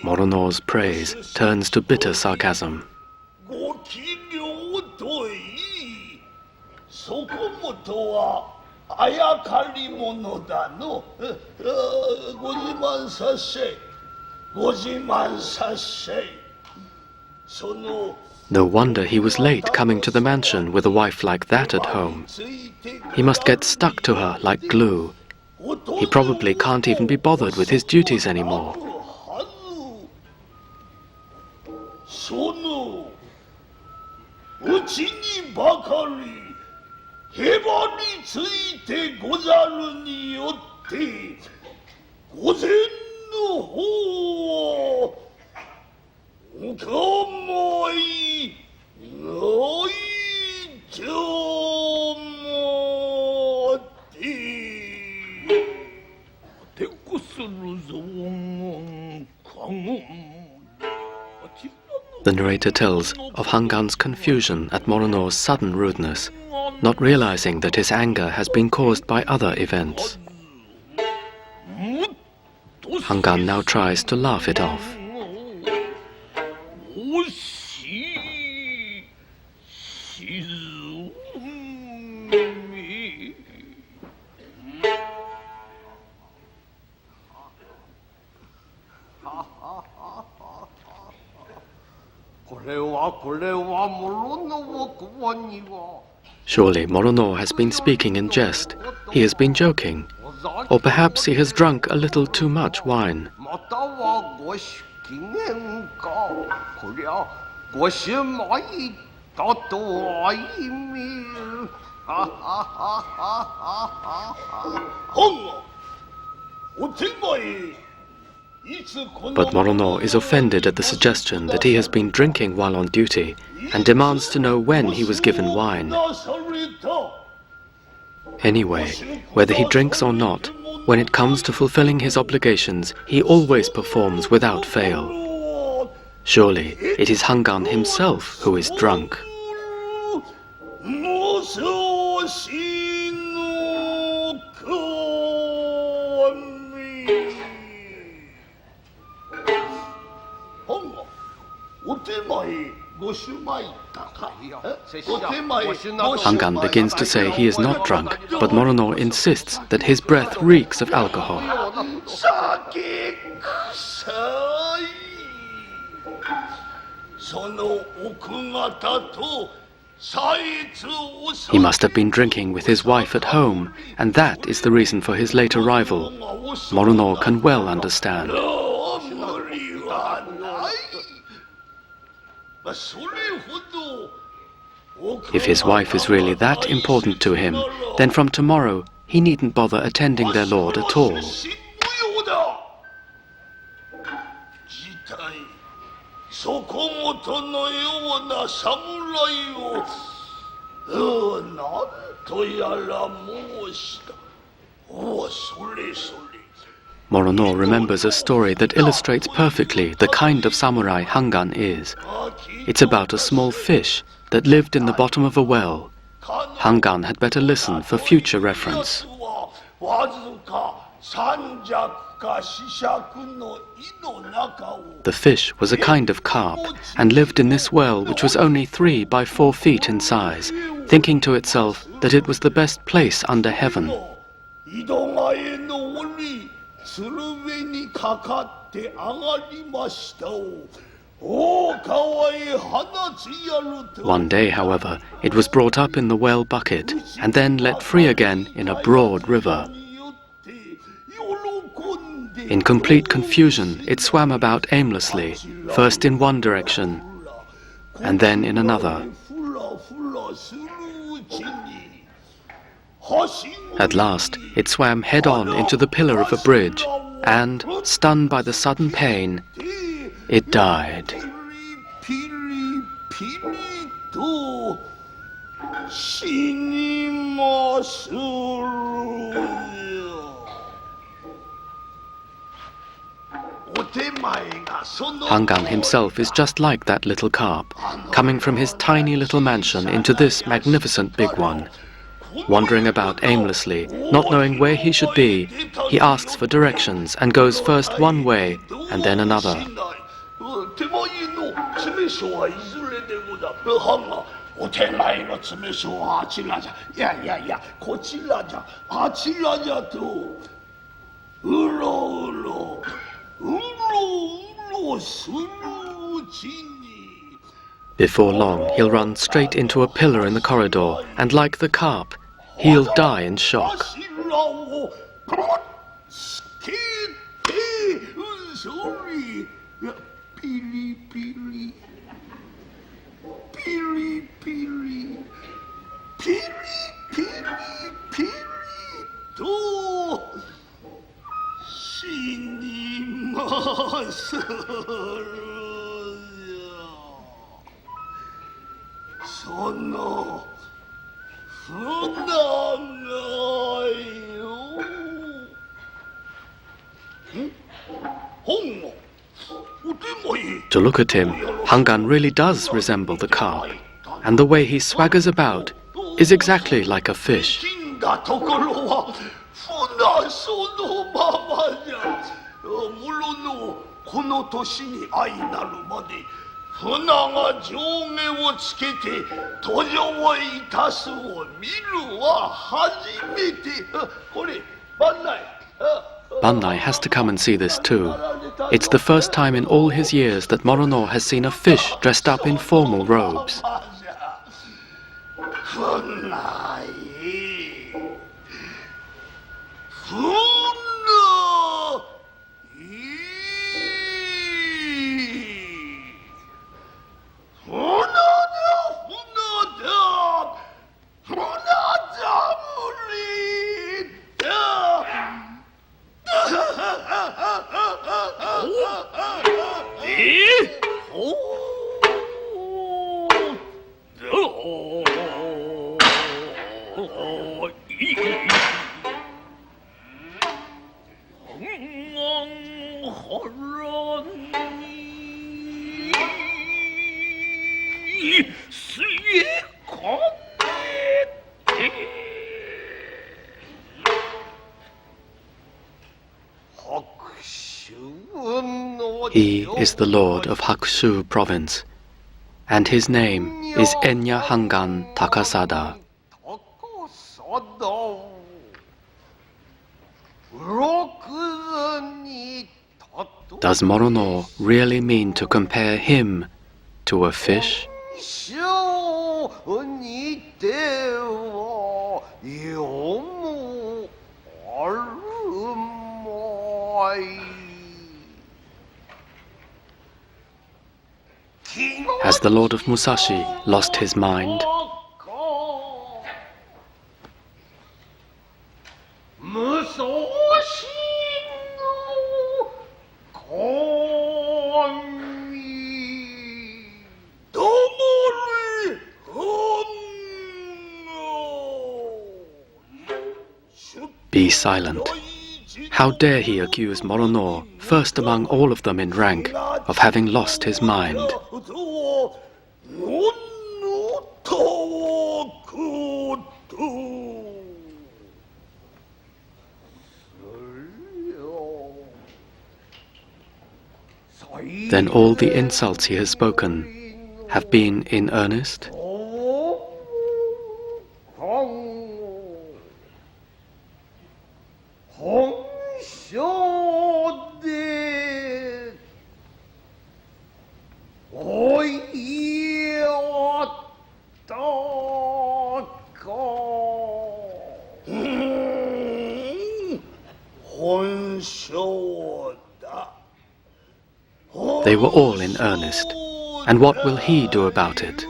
Morono's praise turns to bitter sarcasm. No wonder he was late coming to the mansion with a wife like that at home. He must get stuck to her like glue. He probably can't even be bothered with his duties anymore. The narrator tells of Hangan's confusion at Morono's sudden rudeness, not realizing that his anger has been caused by other events. Hangan now tries to laugh it off. Surely Morono has been speaking in jest. He has been joking. Or perhaps he has drunk a little too much wine. But Morono is offended at the suggestion that he has been drinking while on duty and demands to know when he was given wine. Anyway, whether he drinks or not, when it comes to fulfilling his obligations, he always performs without fail. Surely it is Hangan himself who is drunk. Hangan begins to say he is not drunk, but Morono insists that his breath reeks of alcohol. He must have been drinking with his wife at home, and that is the reason for his late arrival. Morono can well understand. If his wife is really that important to him, then from tomorrow he needn't bother attending their lord at all. Morono remembers a story that illustrates perfectly the kind of samurai Hangan is. It's about a small fish that lived in the bottom of a well. Hangan had better listen for future reference. The fish was a kind of carp and lived in this well, which was only 3 by 4 feet in size, thinking to itself that it was the best place under heaven. One day, however, it was brought up in the well bucket and then let free again in a broad river. In complete confusion, it swam about aimlessly, first in one direction and then in another. At last, it swam head-on into the pillar of a bridge, and, stunned by the sudden pain, it died. Hangan himself is just like that little carp, coming from his tiny little mansion into this magnificent big one. Wandering about aimlessly, not knowing where he should be, he asks for directions and goes first one way and then another. Before long, he'll run straight into a pillar in the corridor, and like the carp, he'll die in shock. Sorry. Piri, piri. Piri, piri. Piri, piri, piri. To. Shinimasu. Sono. Funagayo. To look at him, Hangan really does resemble the carp, and the way he swaggers about is exactly like a fish. Bandai has to come and see this too. It's the first time in all his years that Morono has seen a fish dressed up in formal robes. He is the lord of Hakushu province, and his name is Enya Hangan Takasada. Does Morono really mean to compare him to a fish? Has the Lord of Musashi lost his mind? Be silent. How dare he accuse Morono, first among all of them in rank, of having lost his mind? Then all the insults he has spoken have been in earnest? They were all in earnest, and what will he do about it?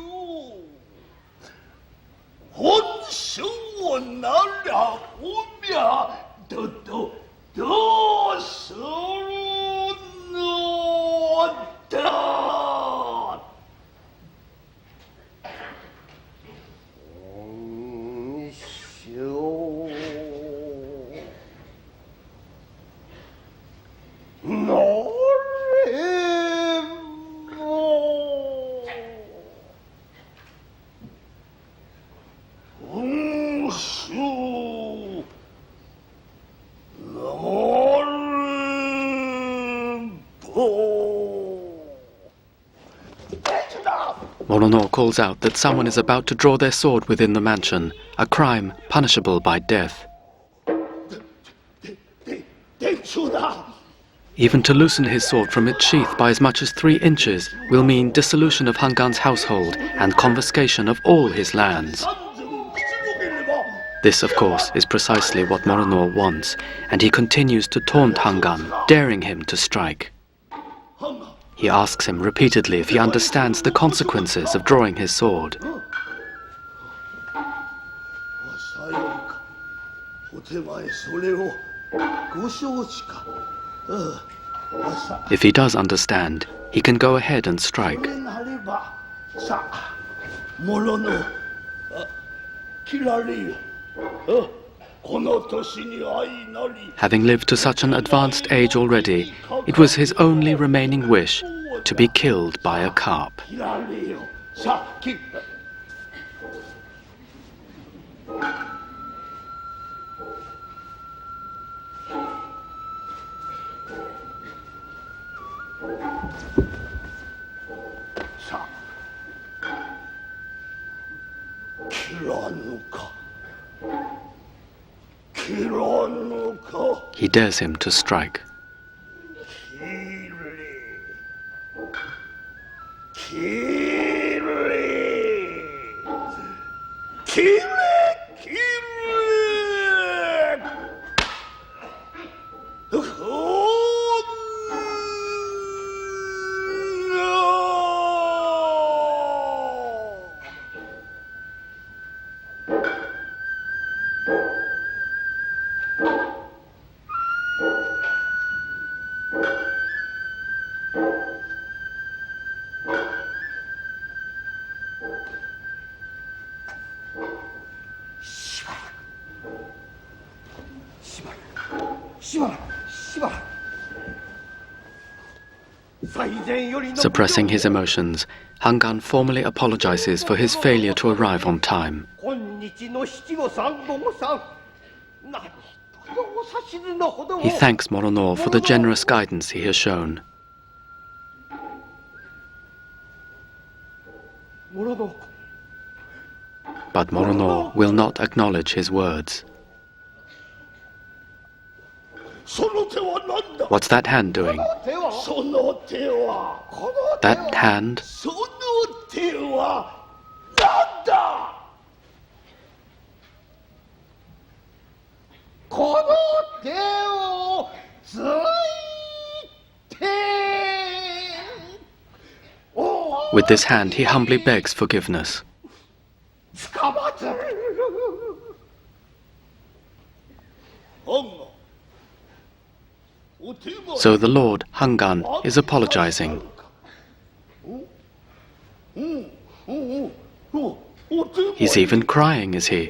Morono calls out that someone is about to draw their sword within the mansion, a crime punishable by death. Even to loosen his sword from its sheath by as much as 3 inches will mean dissolution of Hangan's household and confiscation of all his lands. This, of course, is precisely what Morono wants, and he continues to taunt Hangan, daring him to strike. He asks him repeatedly if he understands the consequences of drawing his sword. If he does understand, he can go ahead and strike. Having lived to such an advanced age already, it was his only remaining wish to be killed by a carp. He dares him to strike. Suppressing his emotions, Hangan formally apologizes for his failure to arrive on time. He thanks Morono for the generous guidance he has shown. But Morono will not acknowledge his words. What's that hand doing? That hand? With this hand, he humbly begs forgiveness. So the Lord, Hangan, is apologizing. He's even crying, is he?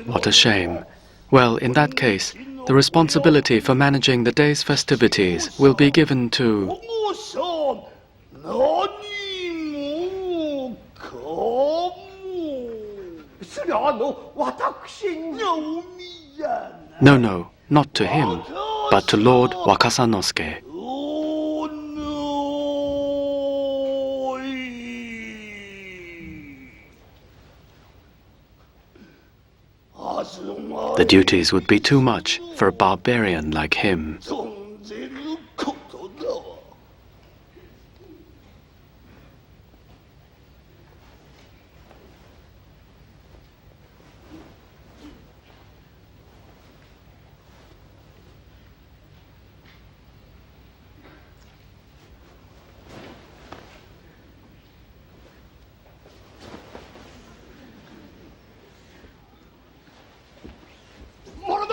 What a shame. Well, in that case, the responsibility for managing the day's festivities will be given to... No, not to him, but to Lord Wakasanosuke. The duties would be too much for a barbarian like him.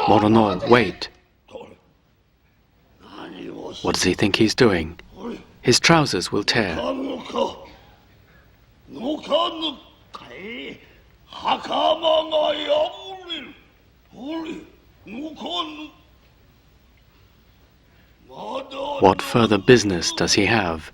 Morono, wait. What does he think he's doing? His trousers will tear. What further business does he have?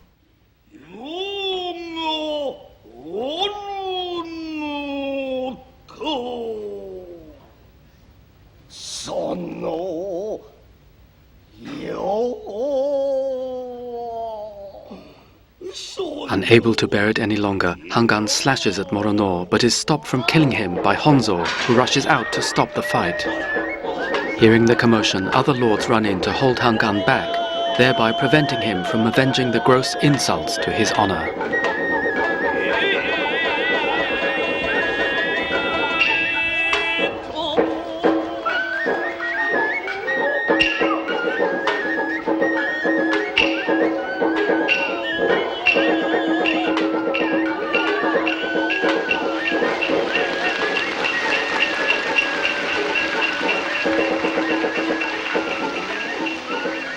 Unable to bear it any longer, Hangan slashes at Morono but is stopped from killing him by Honzo, who rushes out to stop the fight. Hearing the commotion, other lords run in to hold Hangan back, thereby preventing him from avenging the gross insults to his honor.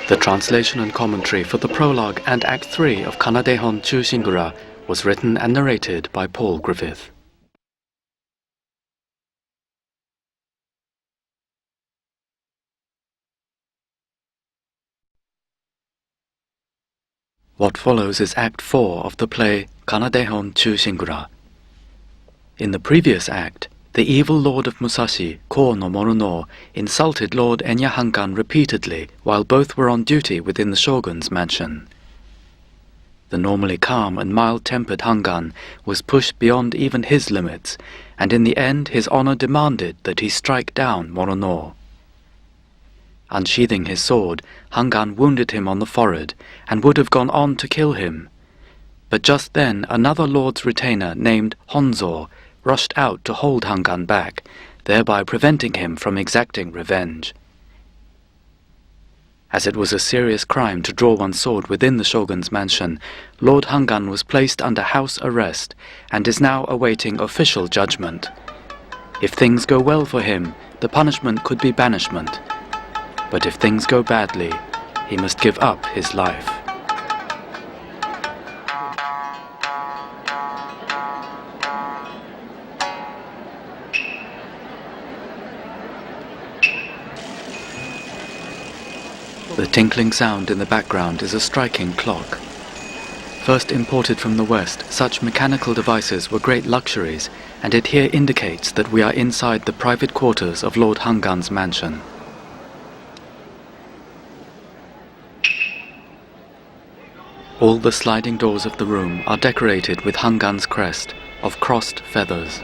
The translation and commentary for the prologue and Act 3 of Kanadehon Chushingura was written and narrated by Paul Griffith. What follows is Act 4 of the play Kanadehon Chushingura. In the previous act, the evil lord of Musashi, Ko no Morono, insulted Lord Enya Hangan repeatedly while both were on duty within the shogun's mansion. The normally calm and mild-tempered Hangan was pushed beyond even his limits, and in the end his honor demanded that he strike down Morono. Unsheathing his sword, Hangan wounded him on the forehead and would have gone on to kill him. But just then another lord's retainer named Honzo rushed out to hold Hangan back, thereby preventing him from exacting revenge. As it was a serious crime to draw one's sword within the shogun's mansion, Lord Hangan was placed under house arrest and is now awaiting official judgment. If things go well for him, the punishment could be banishment. But if things go badly, he must give up his life. The tinkling sound in the background is a striking clock. First imported from the West, such mechanical devices were great luxuries, and it here indicates that we are inside the private quarters of Lord Hangan's mansion. All the sliding doors of the room are decorated with Hangan's crest of crossed feathers.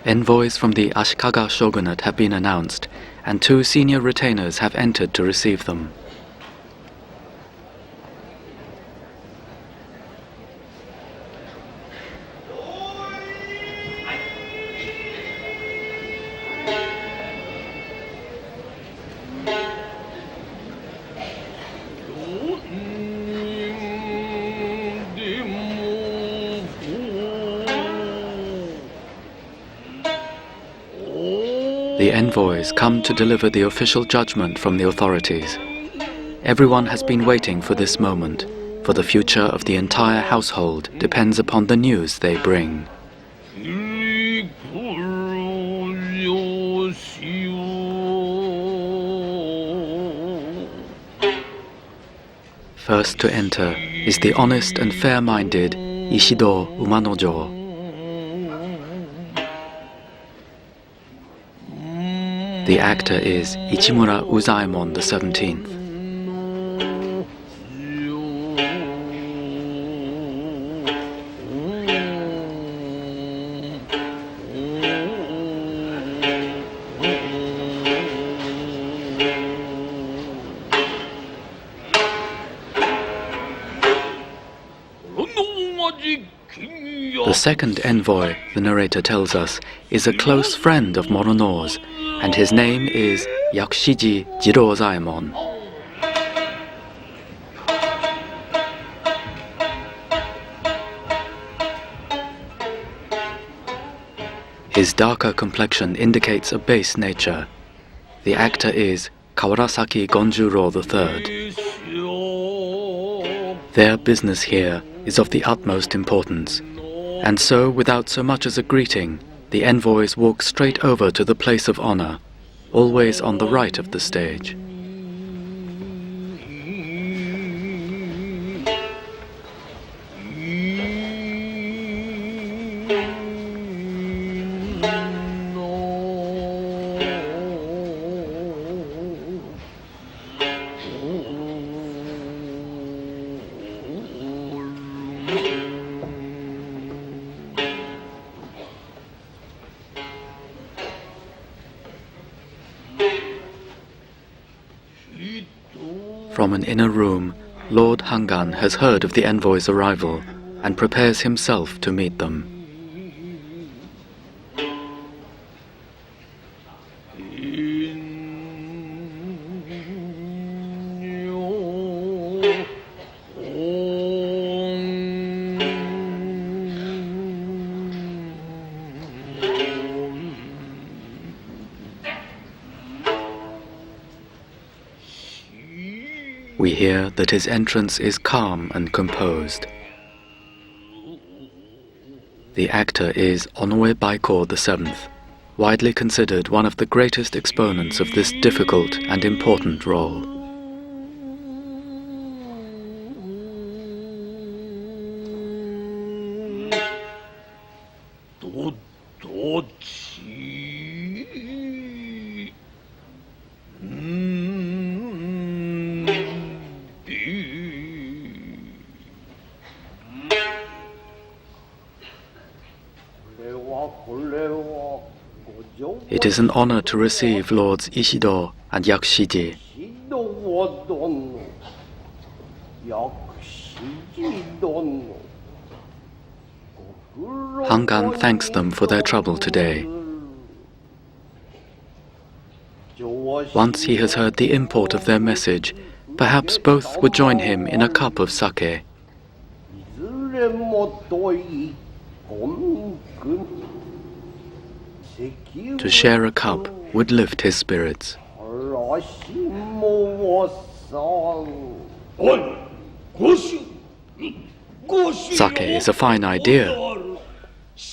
Envoys from the Ashikaga shogunate have been announced, and 2 senior retainers have entered to receive them. The envoys come to deliver the official judgment from the authorities. Everyone has been waiting for this moment, for the future of the entire household depends upon the news they bring. First to enter is the honest and fair-minded Ishido Umanojo. The actor is Ichimura Uzaemon the 17th. The second envoy, the narrator tells us, is a close friend of Morono's, and his name is Yakushiji Jirozaemon. His darker complexion indicates a base nature. The actor is Kawarasaki Gonjuro III. Their business here is of the utmost importance, and so, without so much as a greeting, the envoys walk straight over to the place of honor, always on the right of the stage. From an inner room, Lord Hangan has heard of the envoy's arrival and prepares himself to meet them. We hear that his entrance is calm and composed. The actor is Onoe Baiko VII, widely considered one of the greatest exponents of this difficult and important role. It is an honor to receive Lords Ishido and Yakushiji. Hangan thanks them for their trouble today. Once he has heard the import of their message, perhaps both would join him in a cup of sake. To share a cup would lift his spirits. Sake is a fine idea,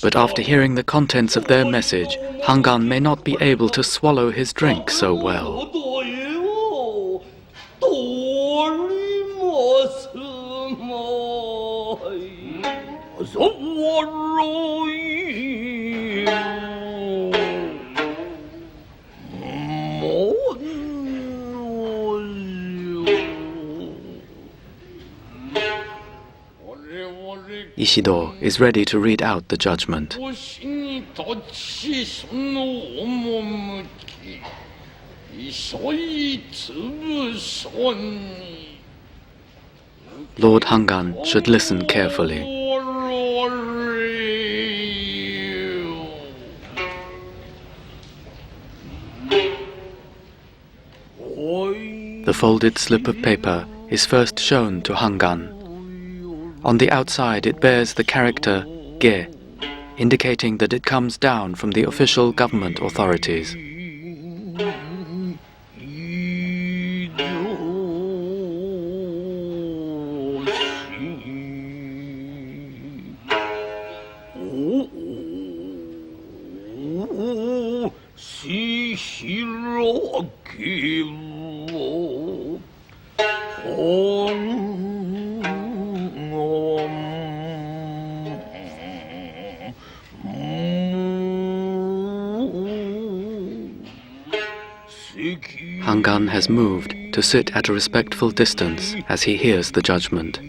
but after hearing the contents of their message, Hangan may not be able to swallow his drink so well. Ishido is ready to read out the judgment. Lord Hangan should listen carefully. The folded slip of paper is first shown to Hangan. On the outside it bears the character Ge, indicating that it comes down from the official government authorities. Hangan has moved to sit at a respectful distance as he hears the judgment.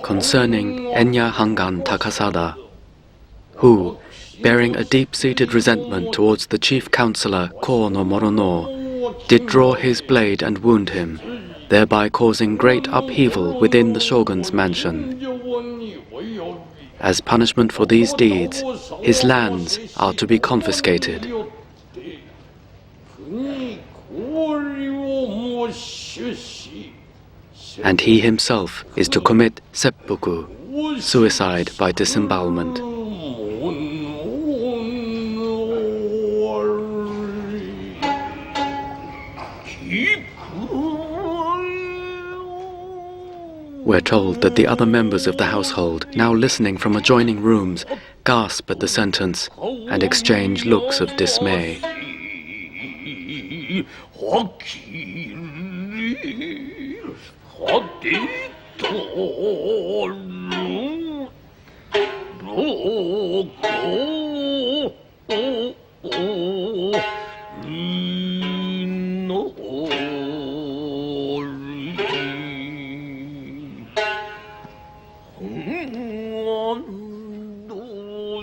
Concerning Enya Hangan Takasada, who, bearing a deep-seated resentment towards the chief councillor Ko no Morono, did draw his blade and wound him, thereby causing great upheaval within the shogun's mansion. As punishment for these deeds, his lands are to be confiscated. And he himself is to commit seppuku, suicide by disembowelment. We're told that the other members of the household, now listening from adjoining rooms, gasp at the sentence and exchange looks of dismay.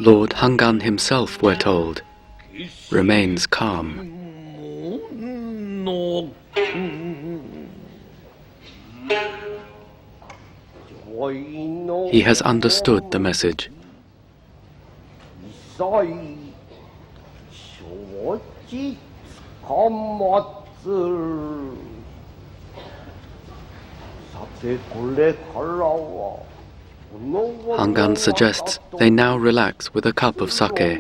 Lord Hangan himself, we're told, remains calm. He has understood the message. Hangan suggests they now relax with a cup of sake.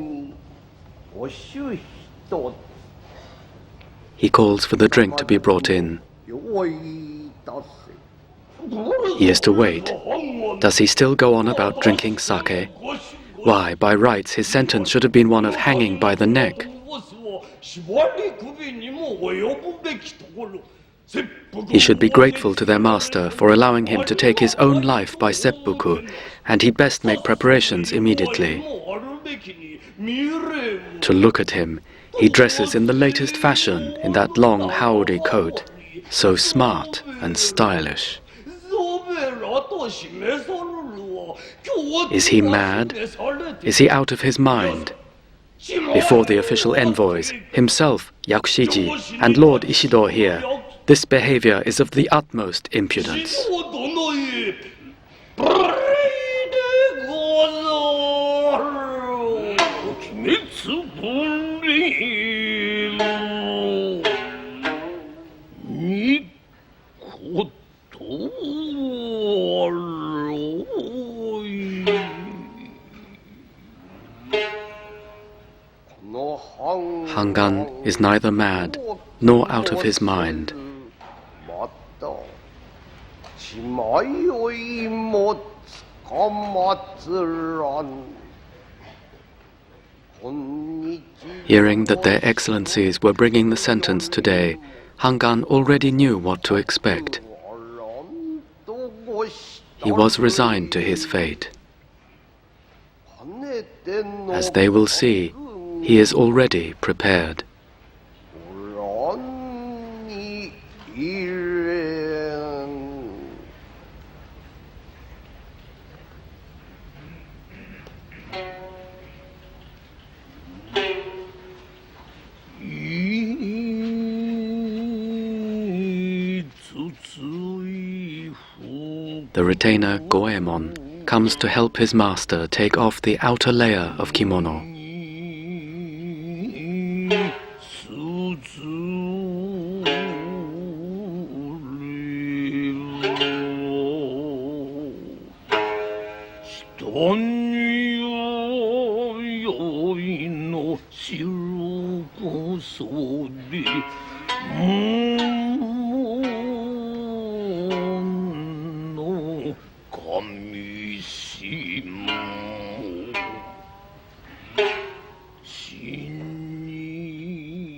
He calls for the drink to be brought in. He is to wait. Does he still go on about drinking sake? Why, by rights, his sentence should have been one of hanging by the neck. He should be grateful to their master for allowing him to take his own life by seppuku, and he'd best make preparations immediately. To look at him, he dresses in the latest fashion in that long haori coat, so smart and stylish. Is he mad? Is he out of his mind? Before the official envoys, himself, Yakushiji, and Lord Ishido here, this behavior is of the utmost impudence. Hangan is neither mad nor out of his mind. Hearing that their excellencies were bringing the sentence today, Hangan already knew what to expect. He was resigned to his fate. As they will see, he is already prepared. The retainer Goemon comes to help his master take off the outer layer of kimono.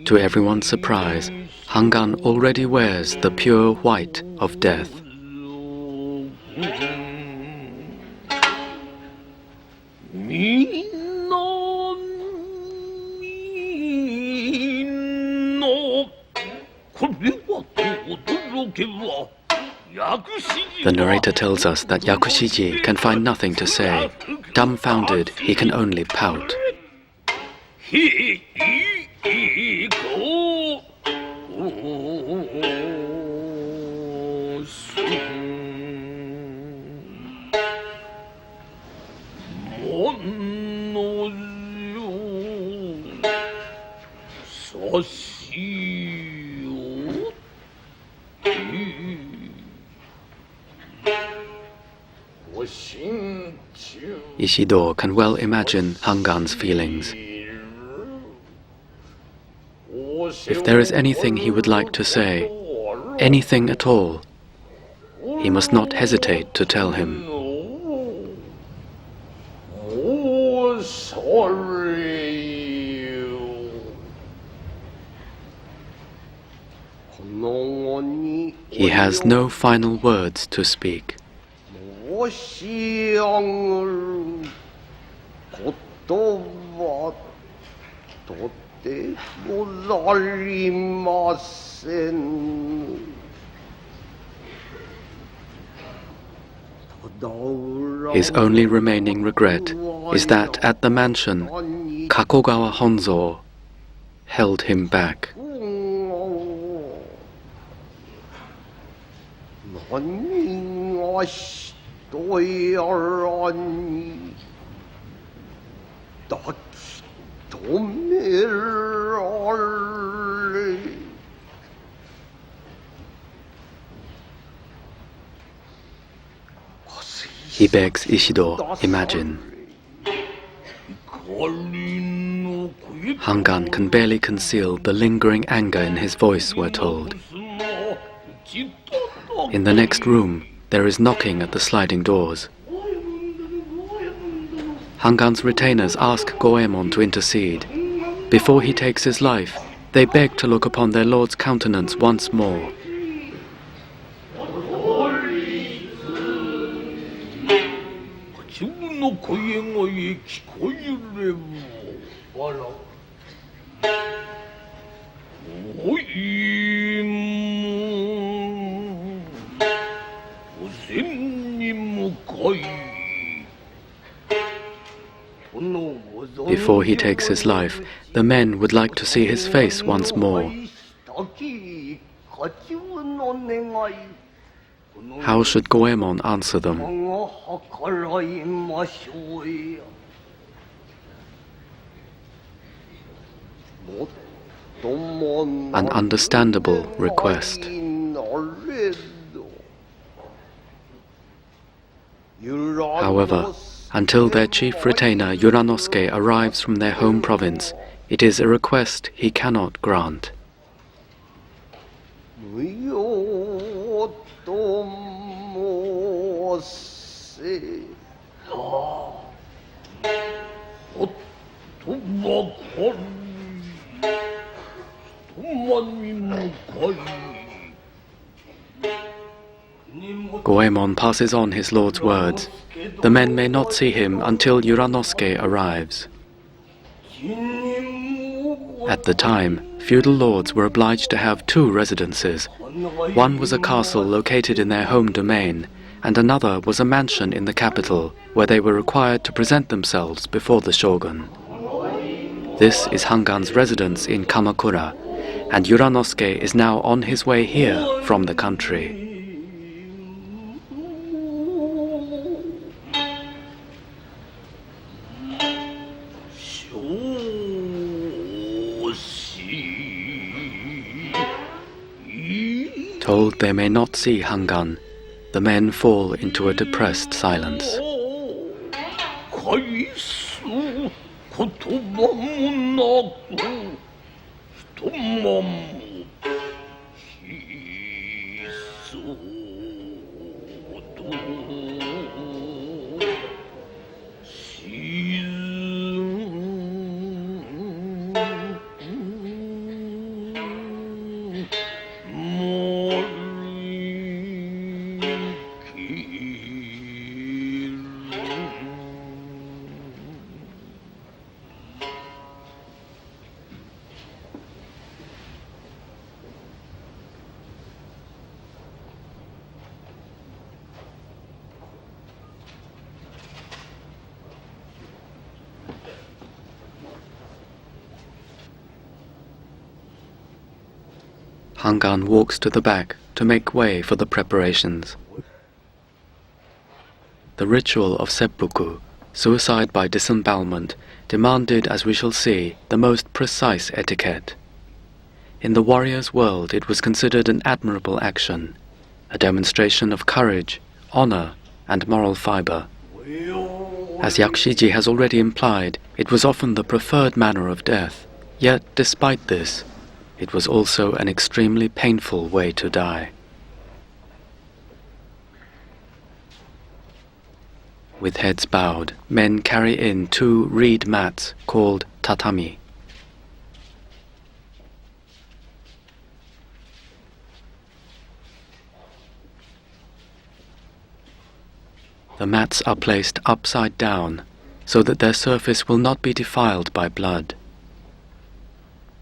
To everyone's surprise, Hangan already wears the pure white of death. The narrator tells us that Yakushiji can find nothing to say. Dumbfounded, he can only pout. Ishido can well imagine Hangan's feelings. If there is anything he would like to say, anything at all, he must not hesitate to tell him. He has no final words to speak. His only remaining regret is that at the mansion, Kakogawa Honzo held him back. He begs Ishido, imagine. Hangan can barely conceal the lingering anger in his voice, we're told. In the next room, there is knocking at the sliding doors. Hangan's retainers ask Goemon to intercede. Before he takes his life, they beg to look upon their lord's countenance once more. Before he takes his life, the men would like to see his face once more. How should Goemon answer them? An understandable request. However, until their chief retainer Yuranosuke arrives from their home province, it is a request he cannot grant. Goemon passes on his lord's words. The men may not see him until Yuranosuke arrives. At the time, feudal lords were obliged to have two residences. One was a castle located in their home domain, and another was a mansion in the capital, where they were required to present themselves before the shogun. This is Hangan's residence in Kamakura, and Yuranosuke is now on his way here from the country. Told they may not see Hangan, the men fall into a depressed silence. Hangan walks to the back to make way for the preparations. The ritual of Seppuku, suicide by disembowelment, demanded, as we shall see, the most precise etiquette. In the warrior's world it was considered an admirable action, a demonstration of courage, honor, and moral fiber. As Yakushiji has already implied, it was often the preferred manner of death. Yet, despite this, it was also an extremely painful way to die. With heads bowed, men carry in two reed mats called tatami. The mats are placed upside down, so that their surface will not be defiled by blood.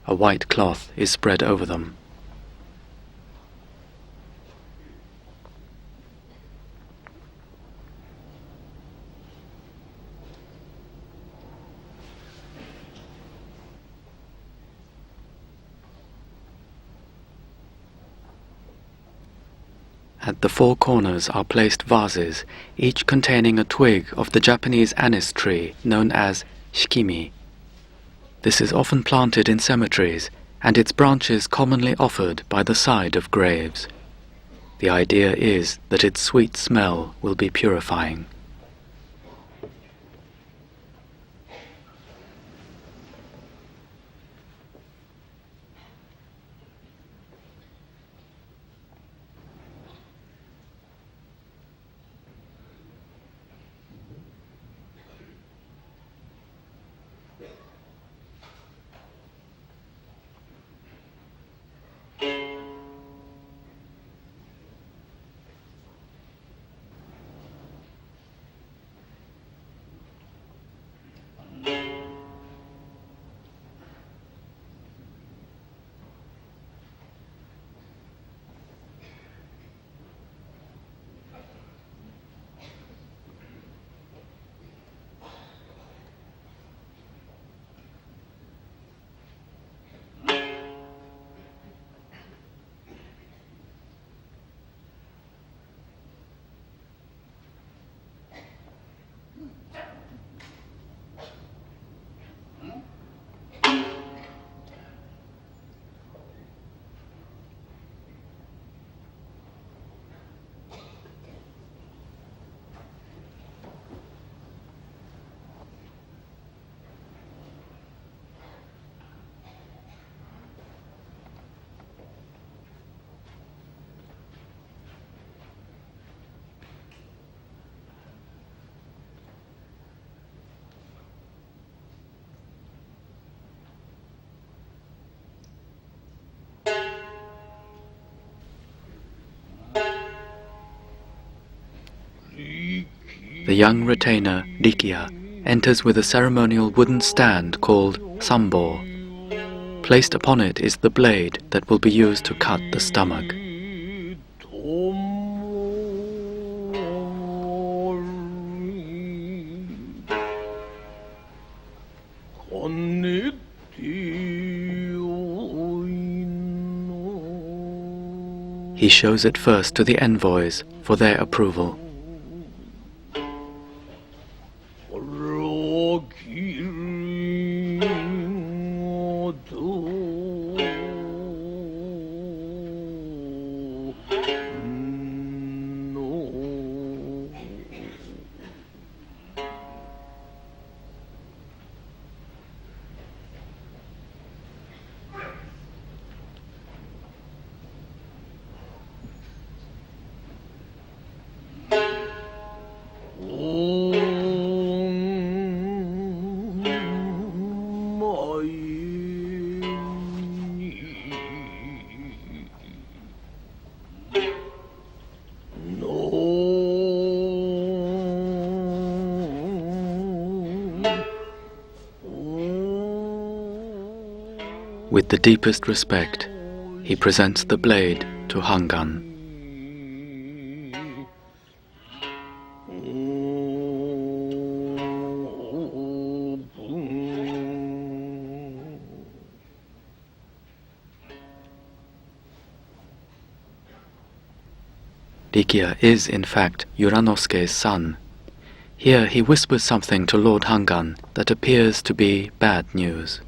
A white cloth is spread over them. At the four corners are placed vases, each containing a twig of the Japanese anise tree known as shikimi. This is often planted in cemeteries, and its branches commonly offered by the side of graves. The idea is that its sweet smell will be purifying. The young retainer, Rikia, enters with a ceremonial wooden stand called sambo. Placed upon it is the blade that will be used to cut the stomach. He shows it first to the envoys for their approval. With the deepest respect, he presents the blade to Hangan. Rikia is, in fact, Uranosuke's son. Here he whispers something to Lord Hangan that appears to be bad news.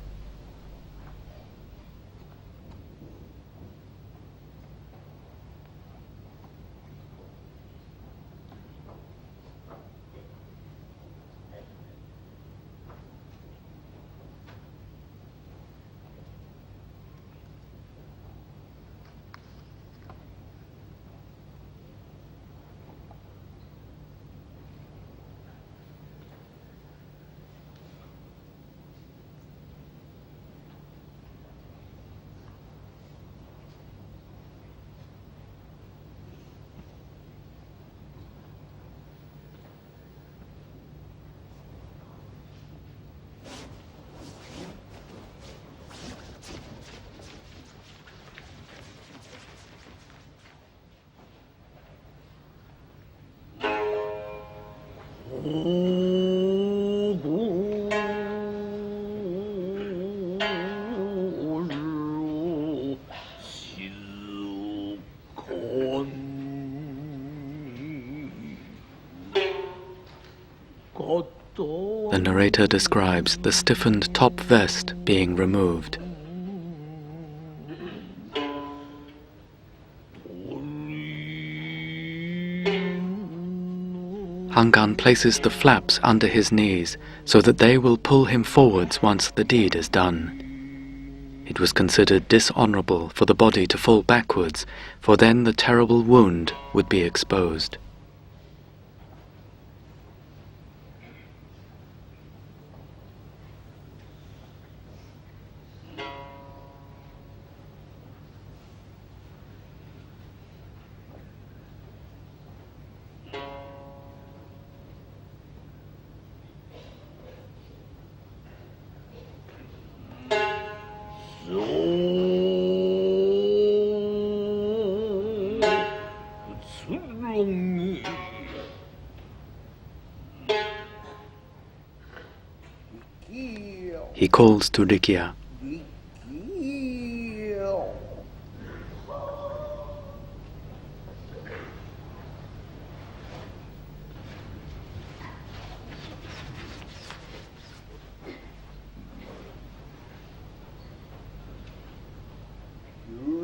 The narrator describes the stiffened top vest being removed. Hangan places the flaps under his knees so that they will pull him forwards once the deed is done. It was considered dishonorable for the body to fall backwards, for then the terrible wound would be exposed. He calls to Rikia.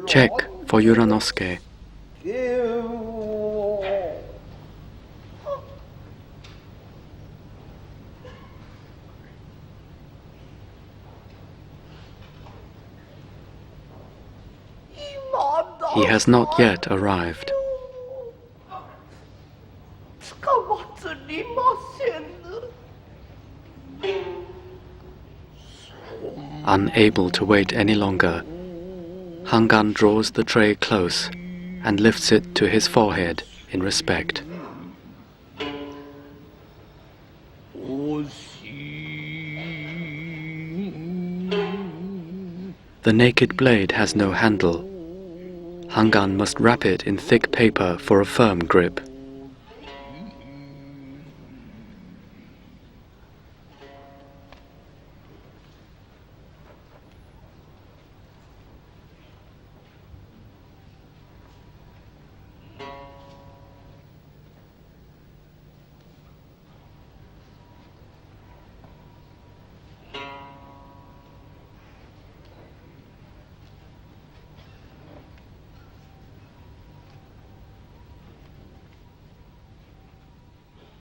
Check for Uranosuke. He has not yet arrived. Unable to wait any longer, Hangan draws the tray close and lifts it to his forehead in respect. The naked blade has no handle. Hangan must wrap it in thick paper for a firm grip.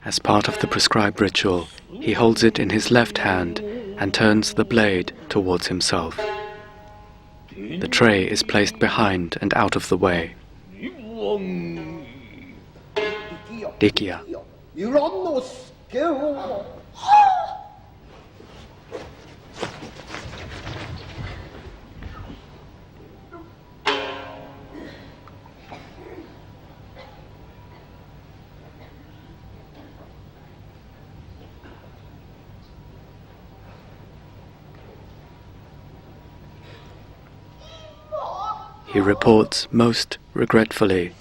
As part of the prescribed ritual, he holds it in his left hand and turns the blade towards himself. The tray is placed behind and out of the way. Rikia. He reports most regretfully.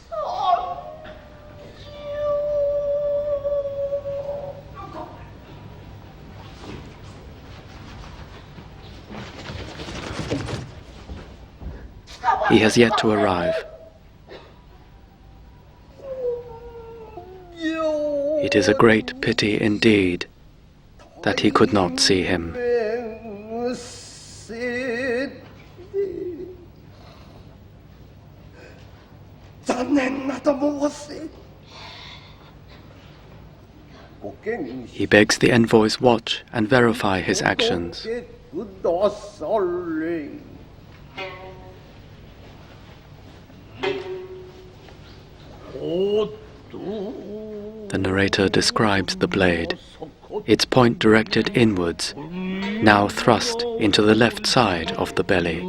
He has yet to arrive. It is a great pity indeed that he could not see him. He begs the envoys watch and verify his actions. The narrator describes the blade, its point directed inwards, now thrust into the left side of the belly.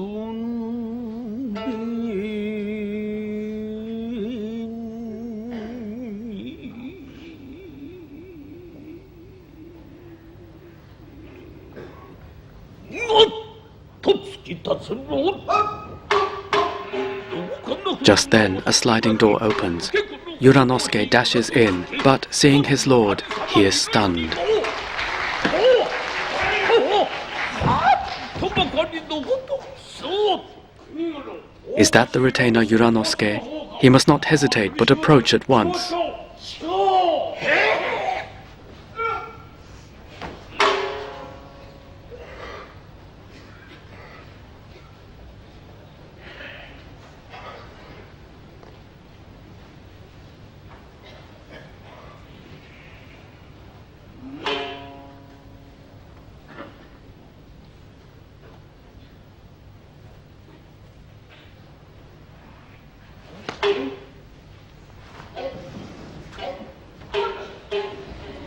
Just then, a sliding door opens. Uranosuke dashes in, but seeing his lord, he is stunned. Is that the retainer Uranosuke? He must not hesitate, but approach at once.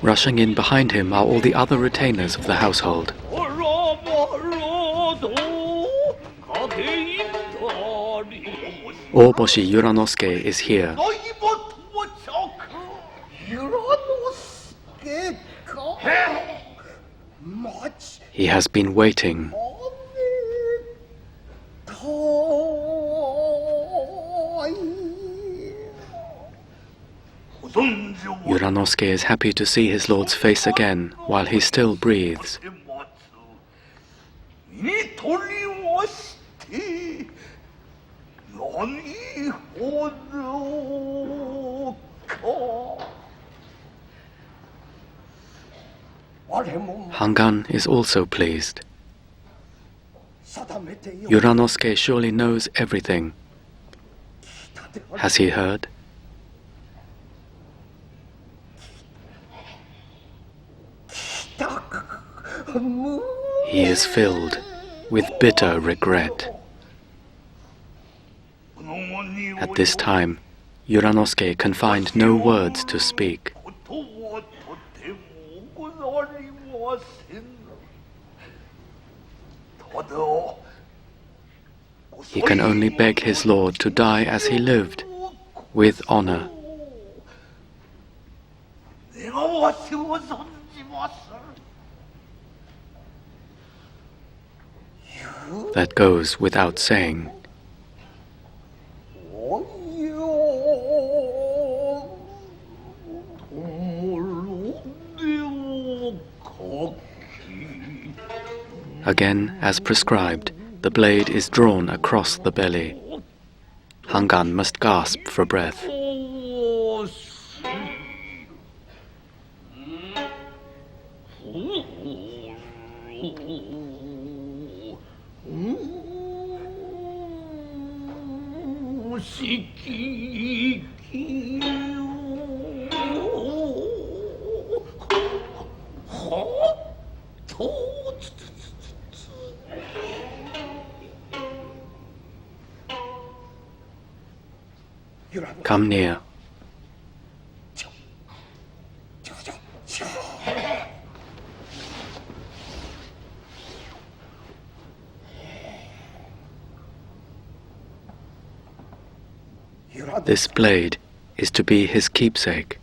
Rushing in behind him are all the other retainers of the household. Oboshi Uranosuke is here. He has been waiting. Uranosuke is happy to see his lord's face again while he still breathes. Hangan is also pleased. Uranosuke surely knows everything. Has he heard? He is filled with bitter regret. At this time, Uranosuke can find no words to speak. He can only beg his lord to die as he lived, with honor. That goes without saying. Again, as prescribed, the blade is drawn across the belly. Hangan must gasp for breath. Come near. This blade is to be his keepsake.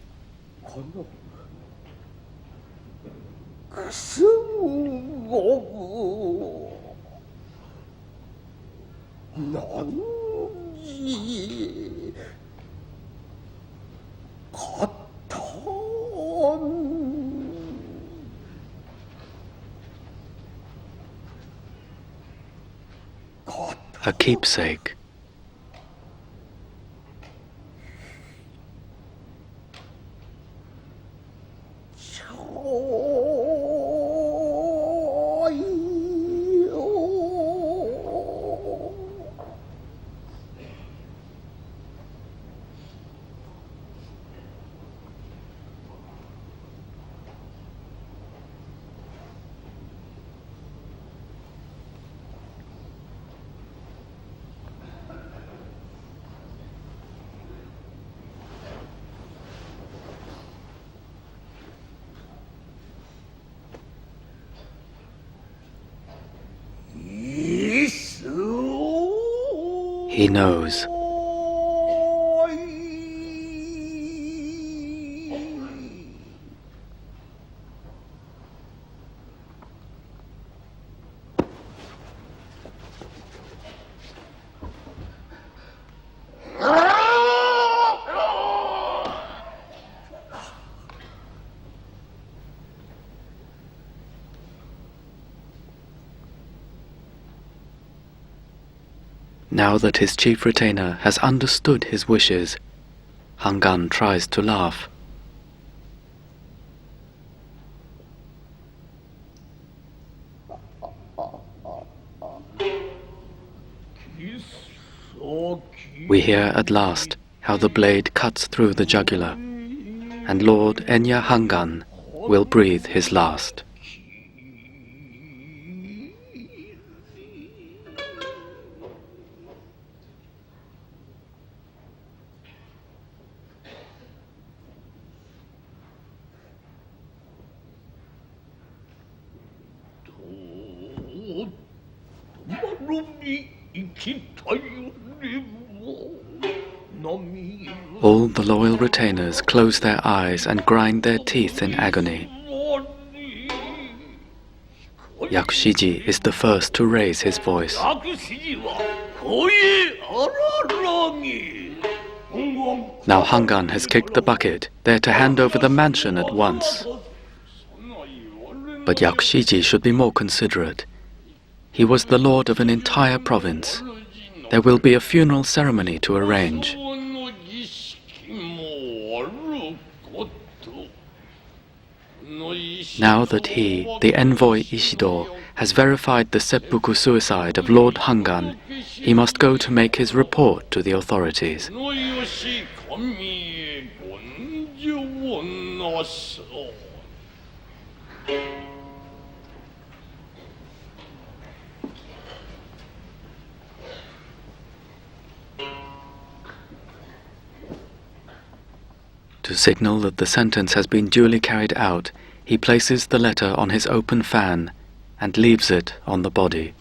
A keepsake. He knows. Now that his chief retainer has understood his wishes, Hangan tries to laugh. We hear at last how the blade cuts through the jugular, and Lord Enya Hangan will breathe his last. All the loyal retainers close their eyes and grind their teeth in agony. Yakushiji is the first to raise his voice. Now Hangan has kicked the bucket. They're to hand over the mansion at once. But Yakushiji should be more considerate. He was the lord of an entire province. There will be a funeral ceremony to arrange. Now that he, the envoy Ishidor, has verified the seppuku suicide of Lord Hangan, he must go to make his report to the authorities. To signal that the sentence has been duly carried out, he places the letter on his open fan and leaves it on the body.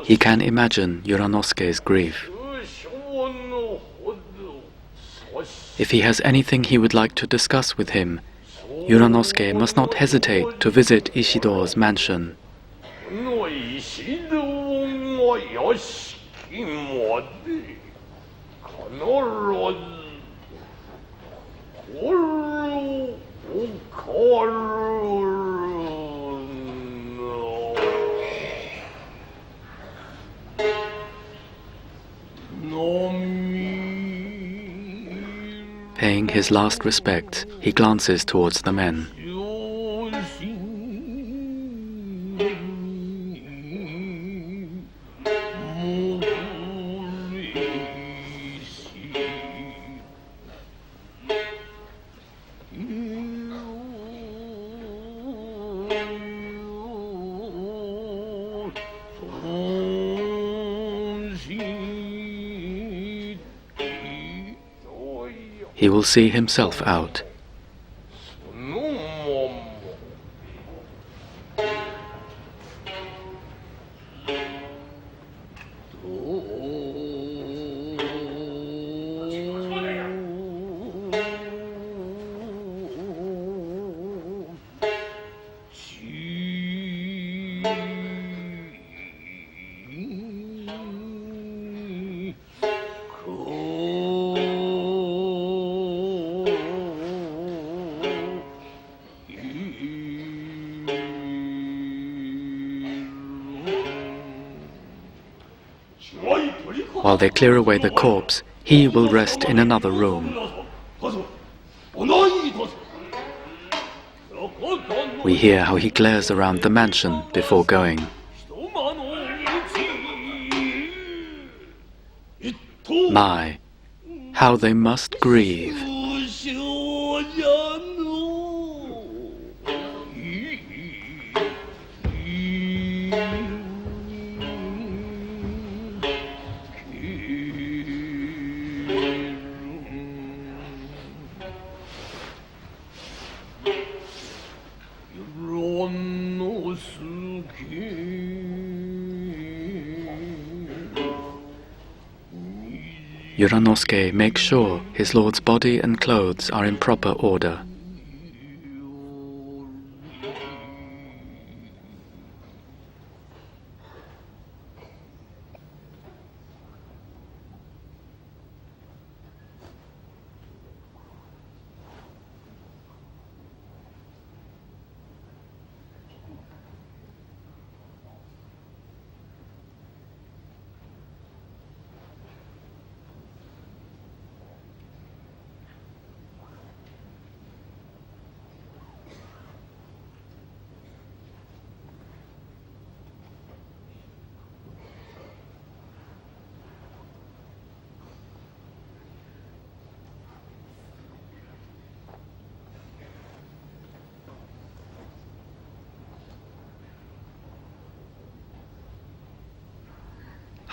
He can imagine Uranosuke's grief. If he has anything he would like to discuss with him, Uranosuke must not hesitate to visit Ishidor's mansion. Paying his last respects, he glances towards the men. He will see himself out. While they clear away the corpse, he will rest in another room. We hear how he glares around the mansion before going. My, how they must grieve. Uranosuke makes sure his lord's body and clothes are in proper order.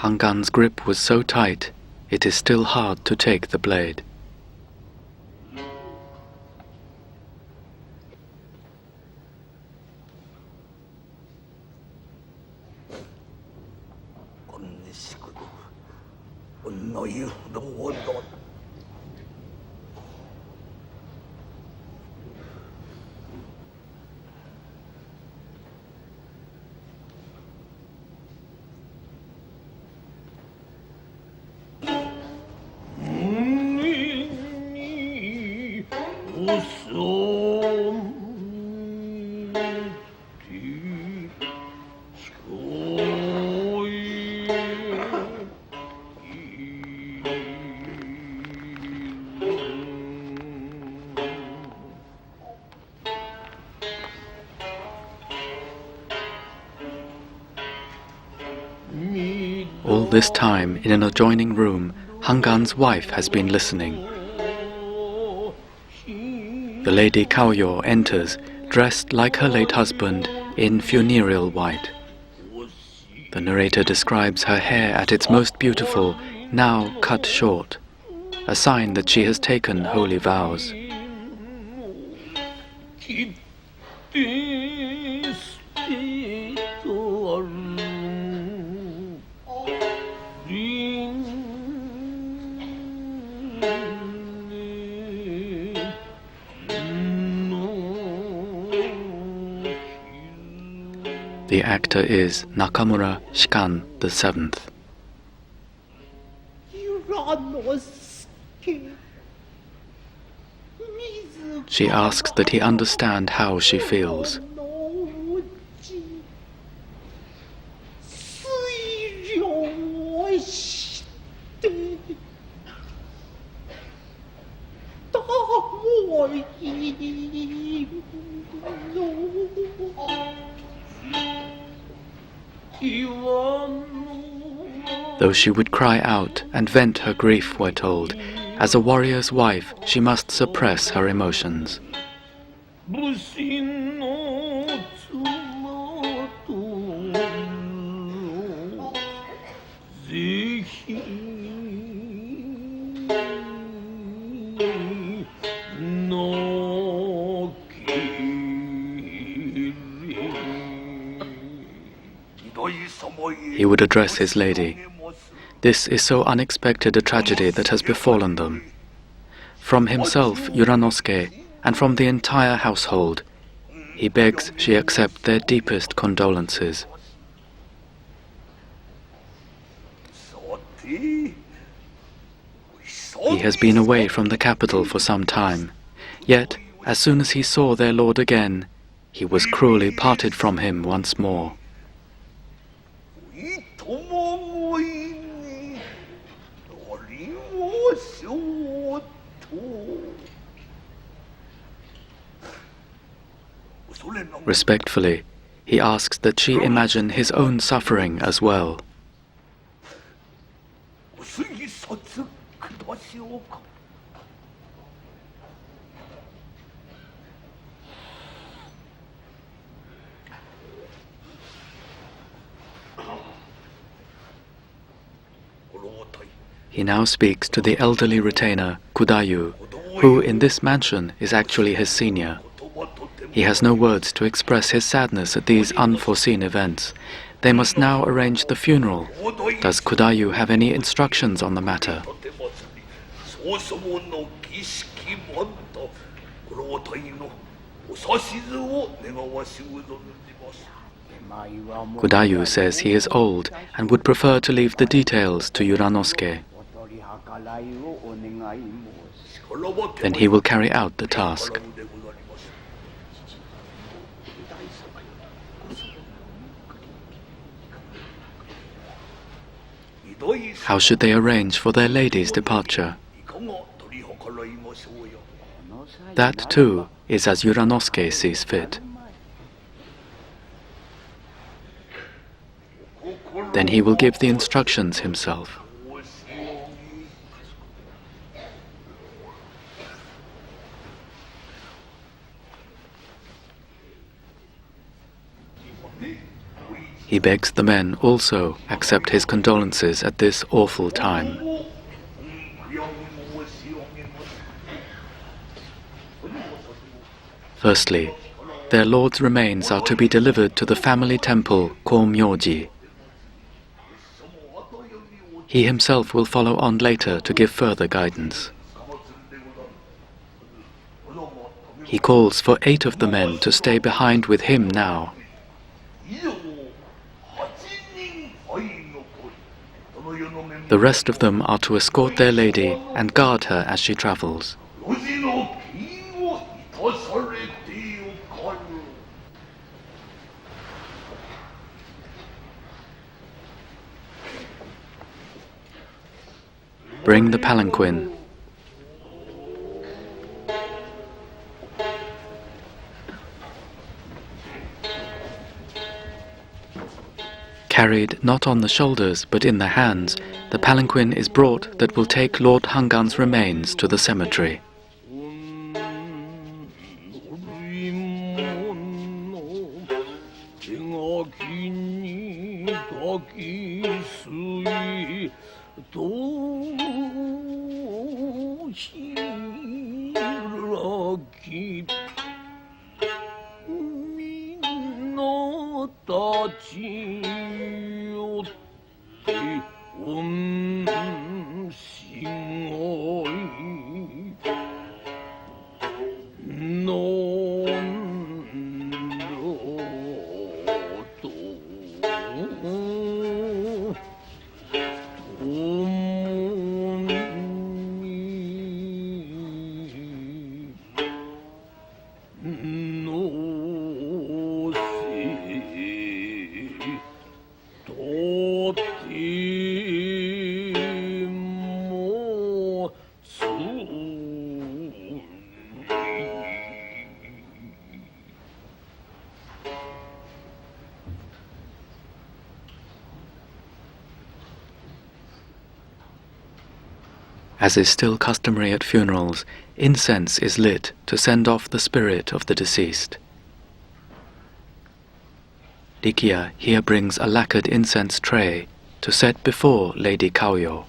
Hangan's grip was so tight, it is still hard to take the blade. All this time, in an adjoining room, Hangan's wife has been listening. The Lady Kaoyo enters, dressed like her late husband, in funereal white. The narrator describes her hair at its most beautiful, now cut short, a sign that she has taken holy vows. The actor is Nakamura Shikan VII. She asks that he understand how she feels. Though she would cry out and vent her grief, we're told, as a warrior's wife she must suppress her emotions. He would address his lady. This is so unexpected a tragedy that has befallen them. From himself, Uranosuke, and from the entire household, he begs she accept their deepest condolences. He has been away from the capital for some time, yet, as soon as he saw their lord again, he was cruelly parted from him once more. Respectfully, he asks that she imagine his own suffering as well. He now speaks to the elderly retainer, Kudayu, who in this mansion is actually his senior. He has no words to express his sadness at these unforeseen events. They must now arrange the funeral. Does Kudayu have any instructions on the matter? Kudayu says he is old and would prefer to leave the details to Uranosuke. Then he will carry out the task. How should they arrange for their lady's departure? That, too, is as Uranosuke sees fit. Then he will give the instructions himself. He begs the men also accept his condolences at this awful time. Firstly, their lord's remains are to be delivered to the family temple Komyoji. He himself will follow on later to give further guidance. He calls for 8 of the men to stay behind with him now. The rest of them are to escort their lady and guard her as she travels. Bring the palanquin. Carried not on the shoulders but in the hands, the palanquin is brought that will take Lord Hangan's remains to the cemetery. As is still customary at funerals, incense is lit to send off the spirit of the deceased. Rikiya here brings a lacquered incense tray to set before Lady Kaoyo.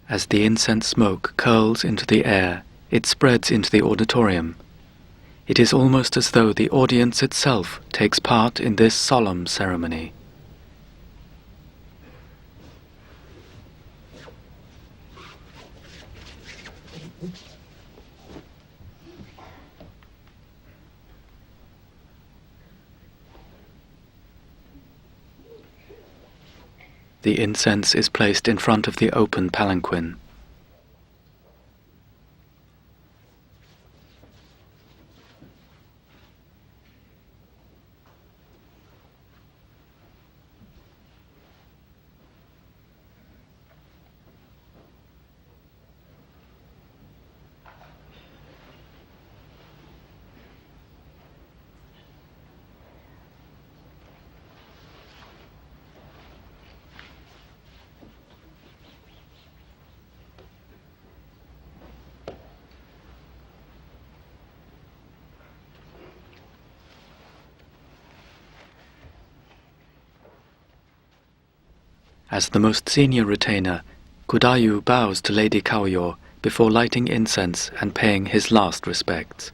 As the incense smoke curls into the air, it spreads into the auditorium. It is almost as though the audience itself takes part in this solemn ceremony. The incense is placed in front of the open palanquin. As the most senior retainer, Kudayu bows to Lady Kaoyo before lighting incense and paying his last respects.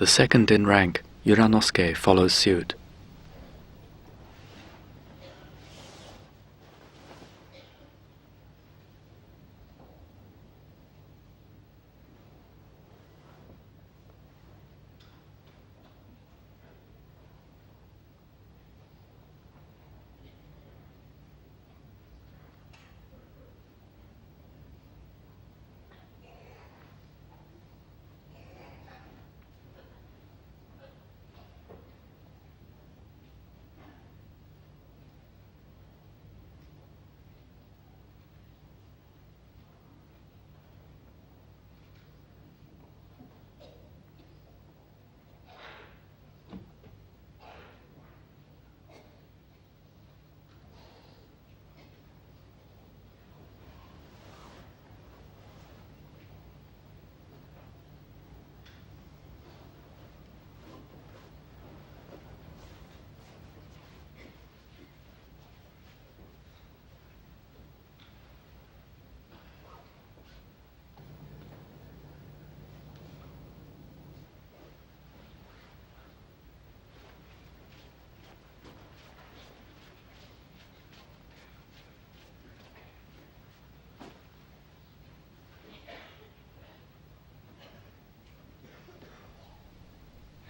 The second in rank, Uranosuke, follows suit.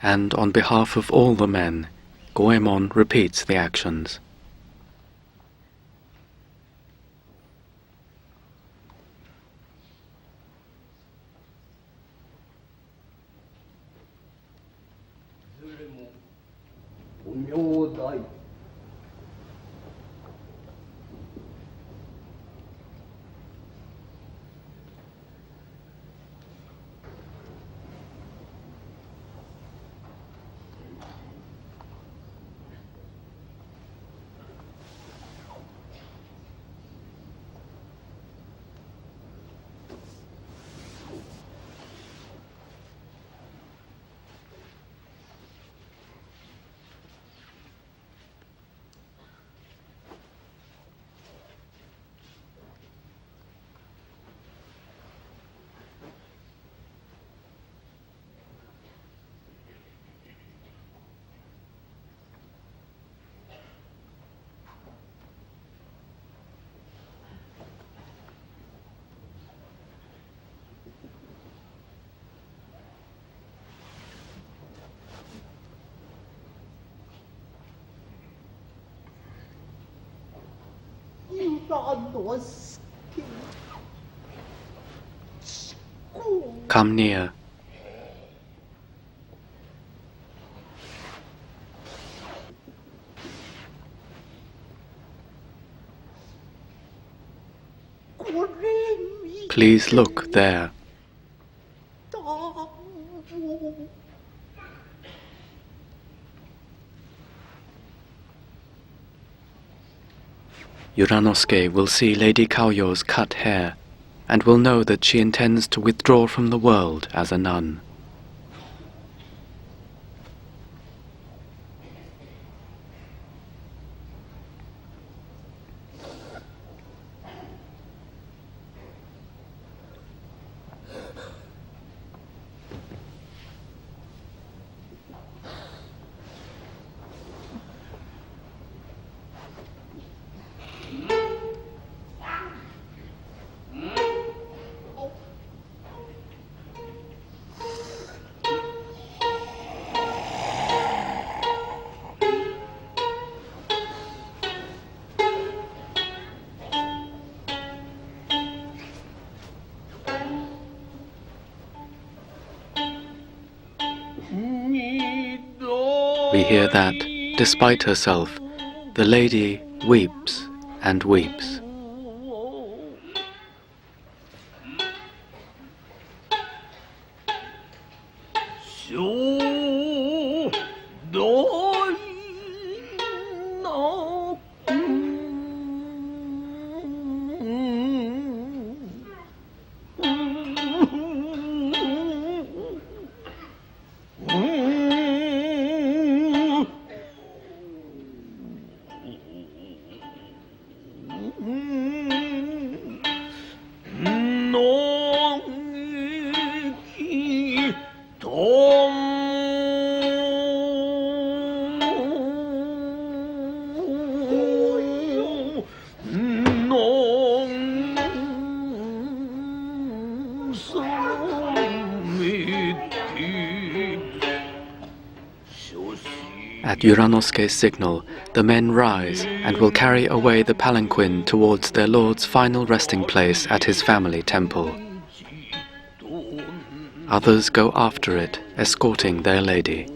And on behalf of all the men, Goemon repeats the actions. Come near. Please look there. Uranosuke will see Lady Kaoyo's cut hair, and will know that she intends to withdraw from the world as a nun. we hear that, despite herself, the lady weeps and weeps. At Uranosuke's signal, the men rise and will carry away the palanquin towards their lord's final resting place at his family temple. Others go after it, escorting their lady.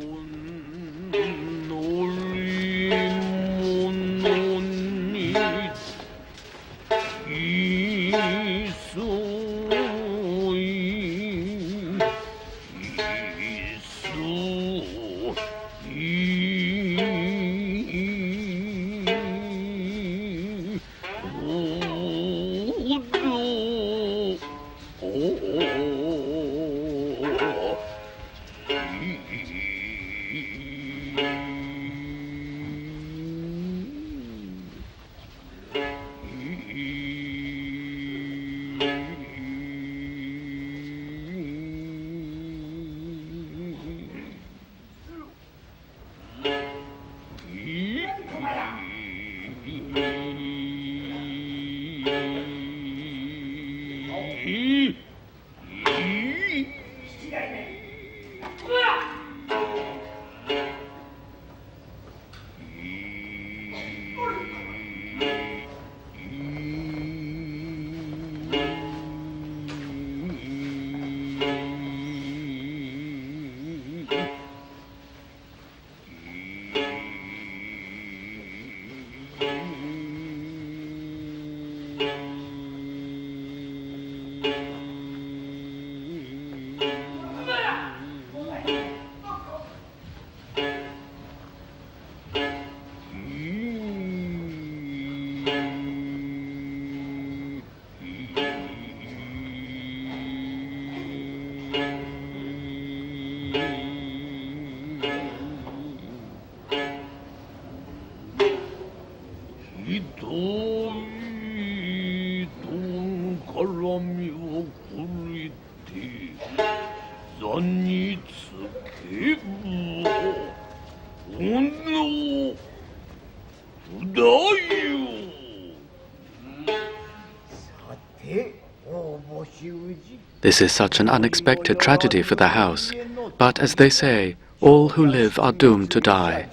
This is such an unexpected tragedy for the house, but as they say, all who live are doomed to die.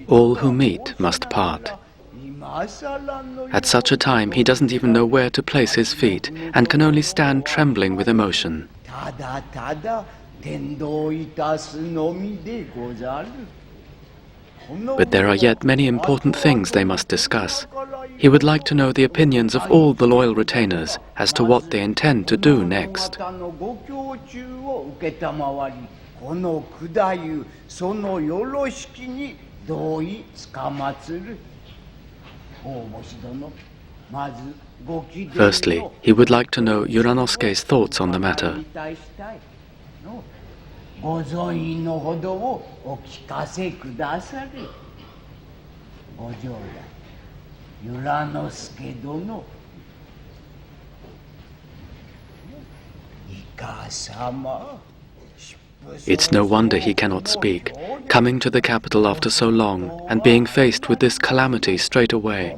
All who meet must part. At such a time, he doesn't even know where to place his feet and can only stand trembling with emotion. But there are yet many important things they must discuss. He would like to know the opinions of all the loyal retainers as to what they intend to do next. Firstly, he would like to know Uranosuke's thoughts on the matter. It's no wonder he cannot speak, coming to the capital after so long and being faced with this calamity straight away.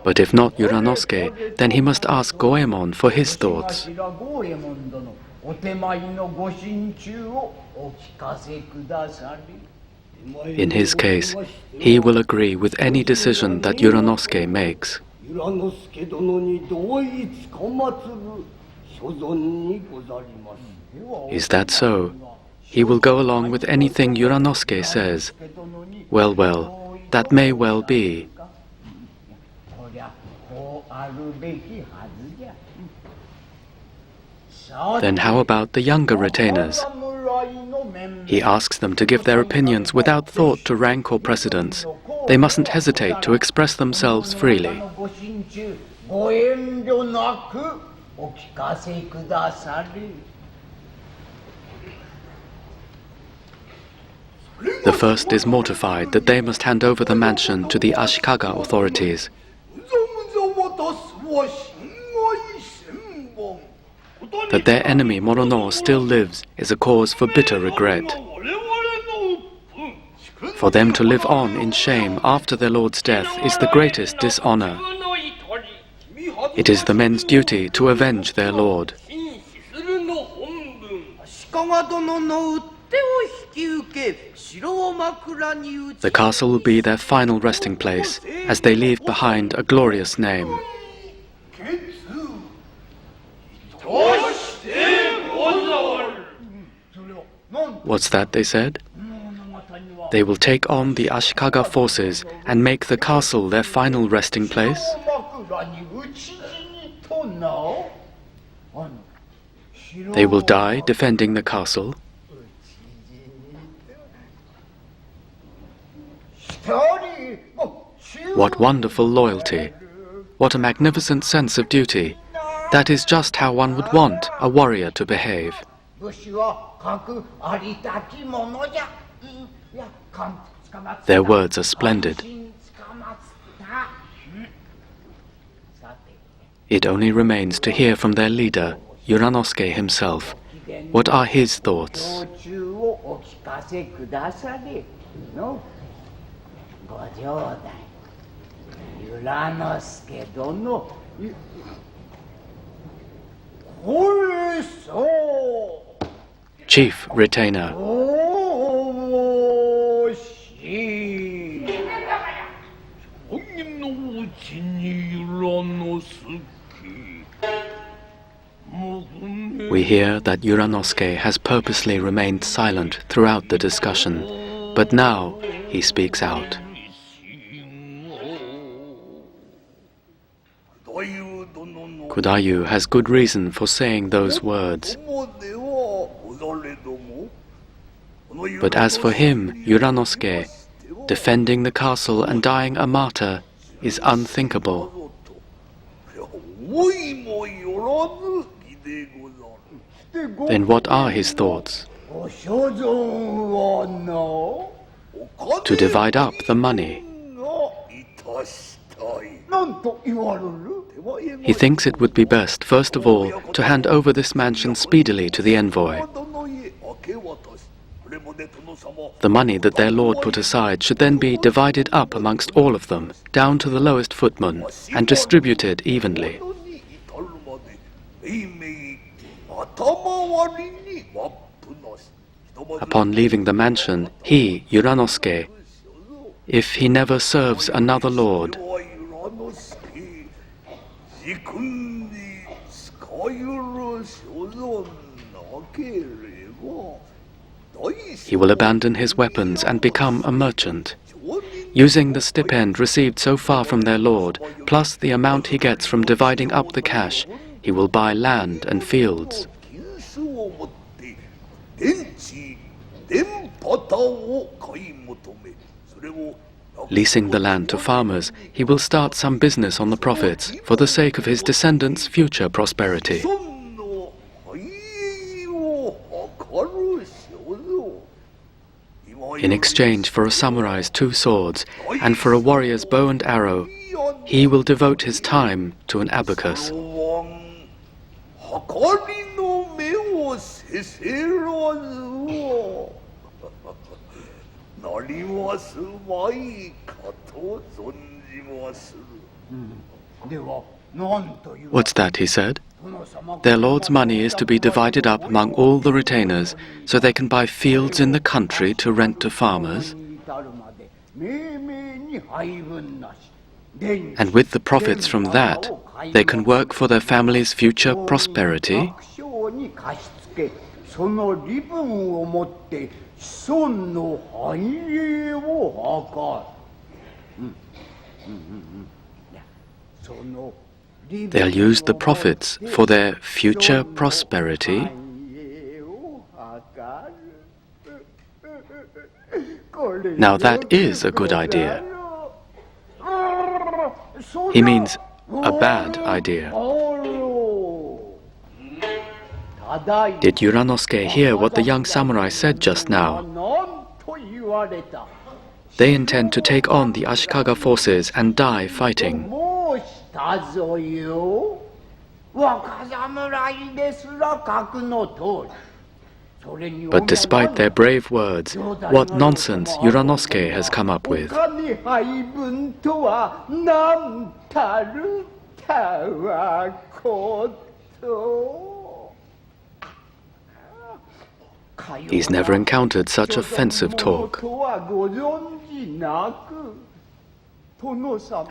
But if not Uranosuke, then he must ask Goemon for his thoughts. In his case, he will agree with any decision that Uranosuke makes. Is that so? He will go along with anything Yuranosuke says. Well, well, that may well be. Then how about the younger retainers? He asks them to give their opinions without thought to rank or precedence. They mustn't hesitate to express themselves freely. The first is mortified that they must hand over the mansion to the Ashikaga authorities. That their enemy Morono still lives is a cause for bitter regret. For them to live on in shame after their lord's death is the greatest dishonor. It is the men's duty to avenge their lord. The castle will be their final resting place, as they leave behind a glorious name. What's that they said? They will take on the Ashikaga forces and make the castle their final resting place? They will die defending the castle? What wonderful loyalty! What a magnificent sense of duty! That is just how one would want a warrior to behave. Their words are splendid. It only remains to hear from their leader, Yuranosuke himself. What are his thoughts? Chief Retainer. We hear that Yuranosuke has purposely remained silent throughout the discussion, but now he speaks out. Kudayu has good reason for saying those words. But as for him, Yuranosuke, defending the castle and dying a martyr is unthinkable. Then what are his thoughts? To divide up the money. He thinks it would be best, first of all, to hand over this mansion speedily to the envoy. The money that their lord put aside should then be divided up amongst all of them, down to the lowest footman, and distributed evenly. Upon leaving the mansion, he, Yuranosuke, if he never serves another lord, he will abandon his weapons and become a merchant. Using the stipend received so far from their lord, plus the amount he gets from dividing up the cash, he will buy land and fields. Leasing the land to farmers, he will start some business on the profits for the sake of his descendants' future prosperity. In exchange for a samurai's 2 swords and for a warrior's bow and arrow, he will devote his time to an abacus. What's that, he said? Their lord's money is to be divided up among all the retainers, so they can buy fields in the country to rent to farmers? And with the profits from that, they can work for their family's future prosperity? They'll use the profits for their future prosperity? Now that is a good idea. He means a bad idea. Did Yuranosuke hear what the young samurai said just now? They intend to take on the Ashikaga forces and die fighting. But despite their brave words, what nonsense Yuranosuke has come up with. He's never encountered such offensive talk.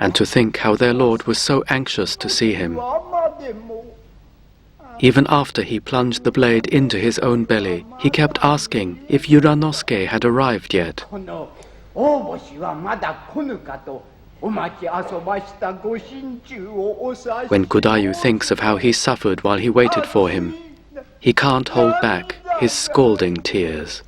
And to think how their lord was so anxious to see him. Even after he plunged the blade into his own belly, he kept asking if Yuranosuke had arrived yet. When Kudayu thinks of how he suffered while he waited for him, he can't hold back his scalding tears.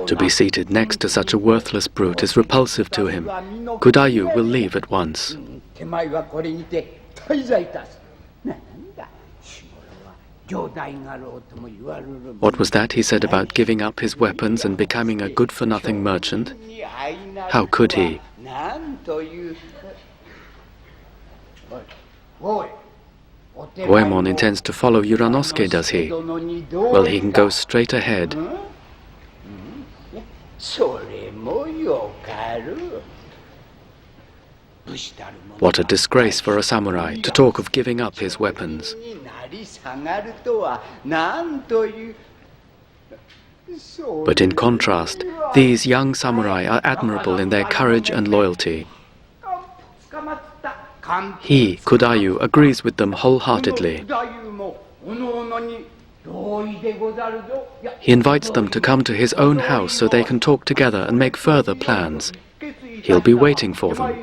To be seated next to such a worthless brute is repulsive to him. Kudayu will leave at once. What was that he said about giving up his weapons and becoming a good-for-nothing merchant? How could he? Goemon intends to follow Yuranosuke, does he? Well, he can go straight ahead. What a disgrace for a samurai to talk of giving up his weapons. But in contrast, these young samurai are admirable in their courage and loyalty. He, Kudayu, agrees with them wholeheartedly. He invites them to come to his own house so they can talk together and make further plans. He'll be waiting for them.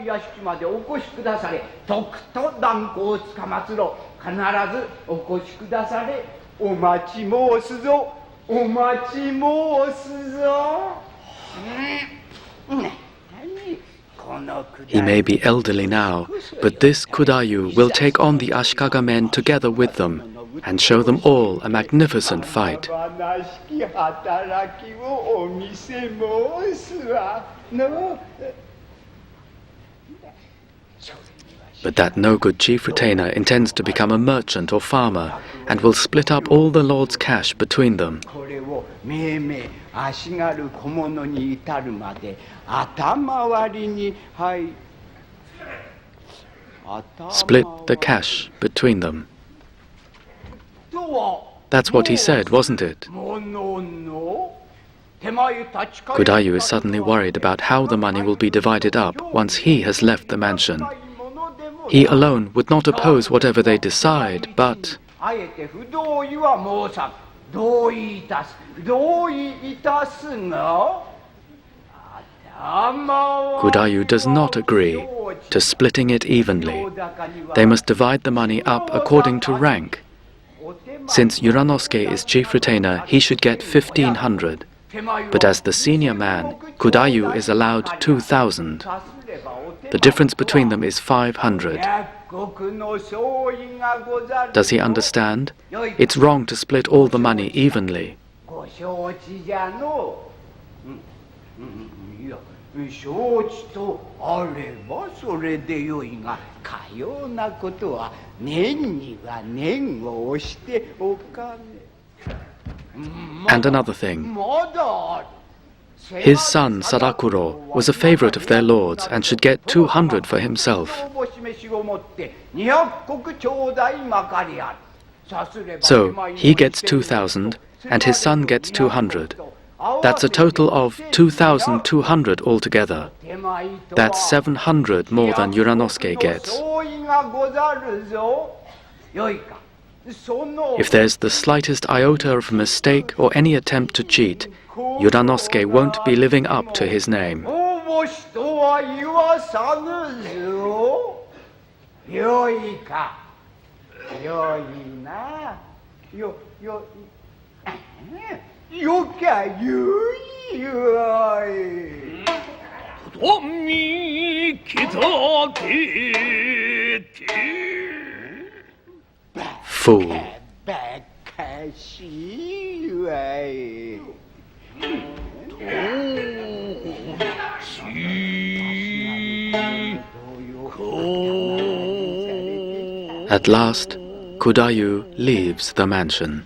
He may be elderly now, but this Kudayu will take on the Ashikaga men together with them and show them all a magnificent fight. But that no-good chief retainer intends to become a merchant or farmer and will split up all the lord's cash between them. Split the cash between them. That's what he said, wasn't it? Kudayu is suddenly worried about how the money will be divided up once he has left the mansion. He alone would not oppose whatever they decide, but... Kudayu does not agree to splitting it evenly. They must divide the money up according to rank. Since Yuranosuke is chief retainer, he should get 1,500. But as the senior man, Kudayu is allowed 2,000. The difference between them is 500. Does he understand? It's wrong to split all the money evenly. かようなことは念には念を押しておかね。 And another thing. まだある。 His son Sadakuro was a favorite of their lords and should get 200 for himself. So he gets 2,000 and his son gets 200. That's a total of 2,200 altogether. That's 700 more than Yuranosuke gets. If there's the slightest iota of a mistake or any attempt to cheat, Yuranosuke won't be living up to his name. Fool. At last, Kudayu leaves the mansion.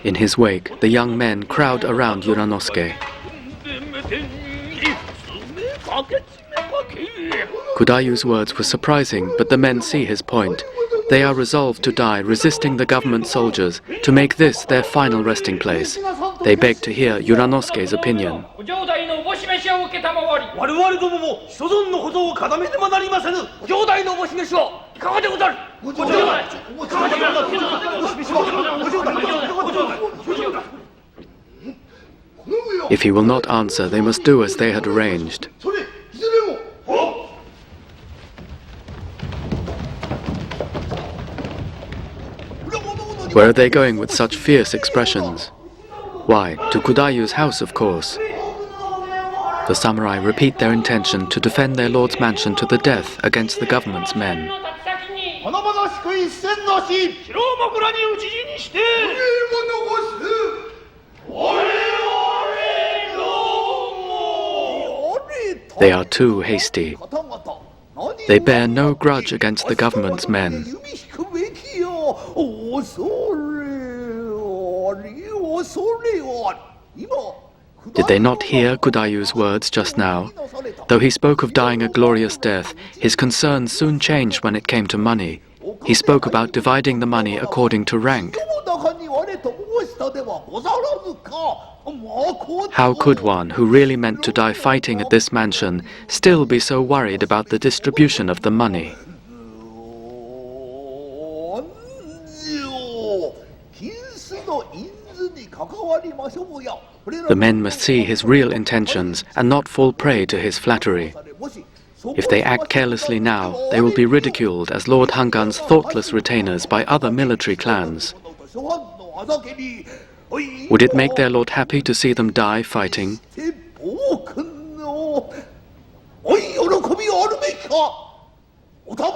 In his wake, the young men crowd around Yuranosuke. Kudayu's words were surprising, but the men see his point. They are resolved to die resisting the government soldiers, to make this their final resting place. They beg to hear Yuranosuke's opinion. If he will not answer, they must do as they had arranged. Where are they going with such fierce expressions? Why, to Kudayu's house, of course. The samurai repeat their intention to defend their lord's mansion to the death against the government's men. They are too hasty. They bear no grudge against the government's men. Did they not hear Kudayu's words just now? Though he spoke of dying a glorious death, his concerns soon changed when it came to money. He spoke about dividing the money according to rank. How could one who really meant to die fighting at this mansion still be so worried about the distribution of the money? The men must see his real intentions and not fall prey to his flattery. If they act carelessly now, they will be ridiculed as Lord Hangan's thoughtless retainers by other military clans. Would it make their lord happy to see them die fighting?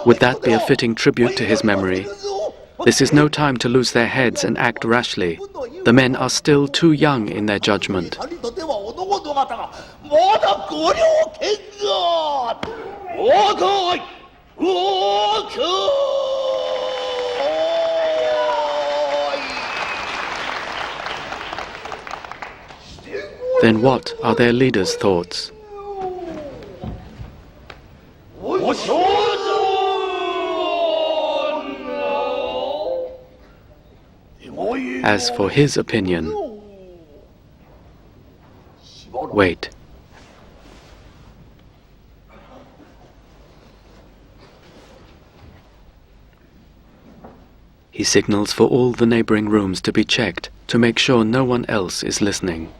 Would that be a fitting tribute to his memory? This is no time to lose their heads and act rashly. The men are still too young in their judgment. Then what are their leaders' thoughts? As for his opinion, wait. He signals for all the neighboring rooms to be checked to make sure no one else is listening.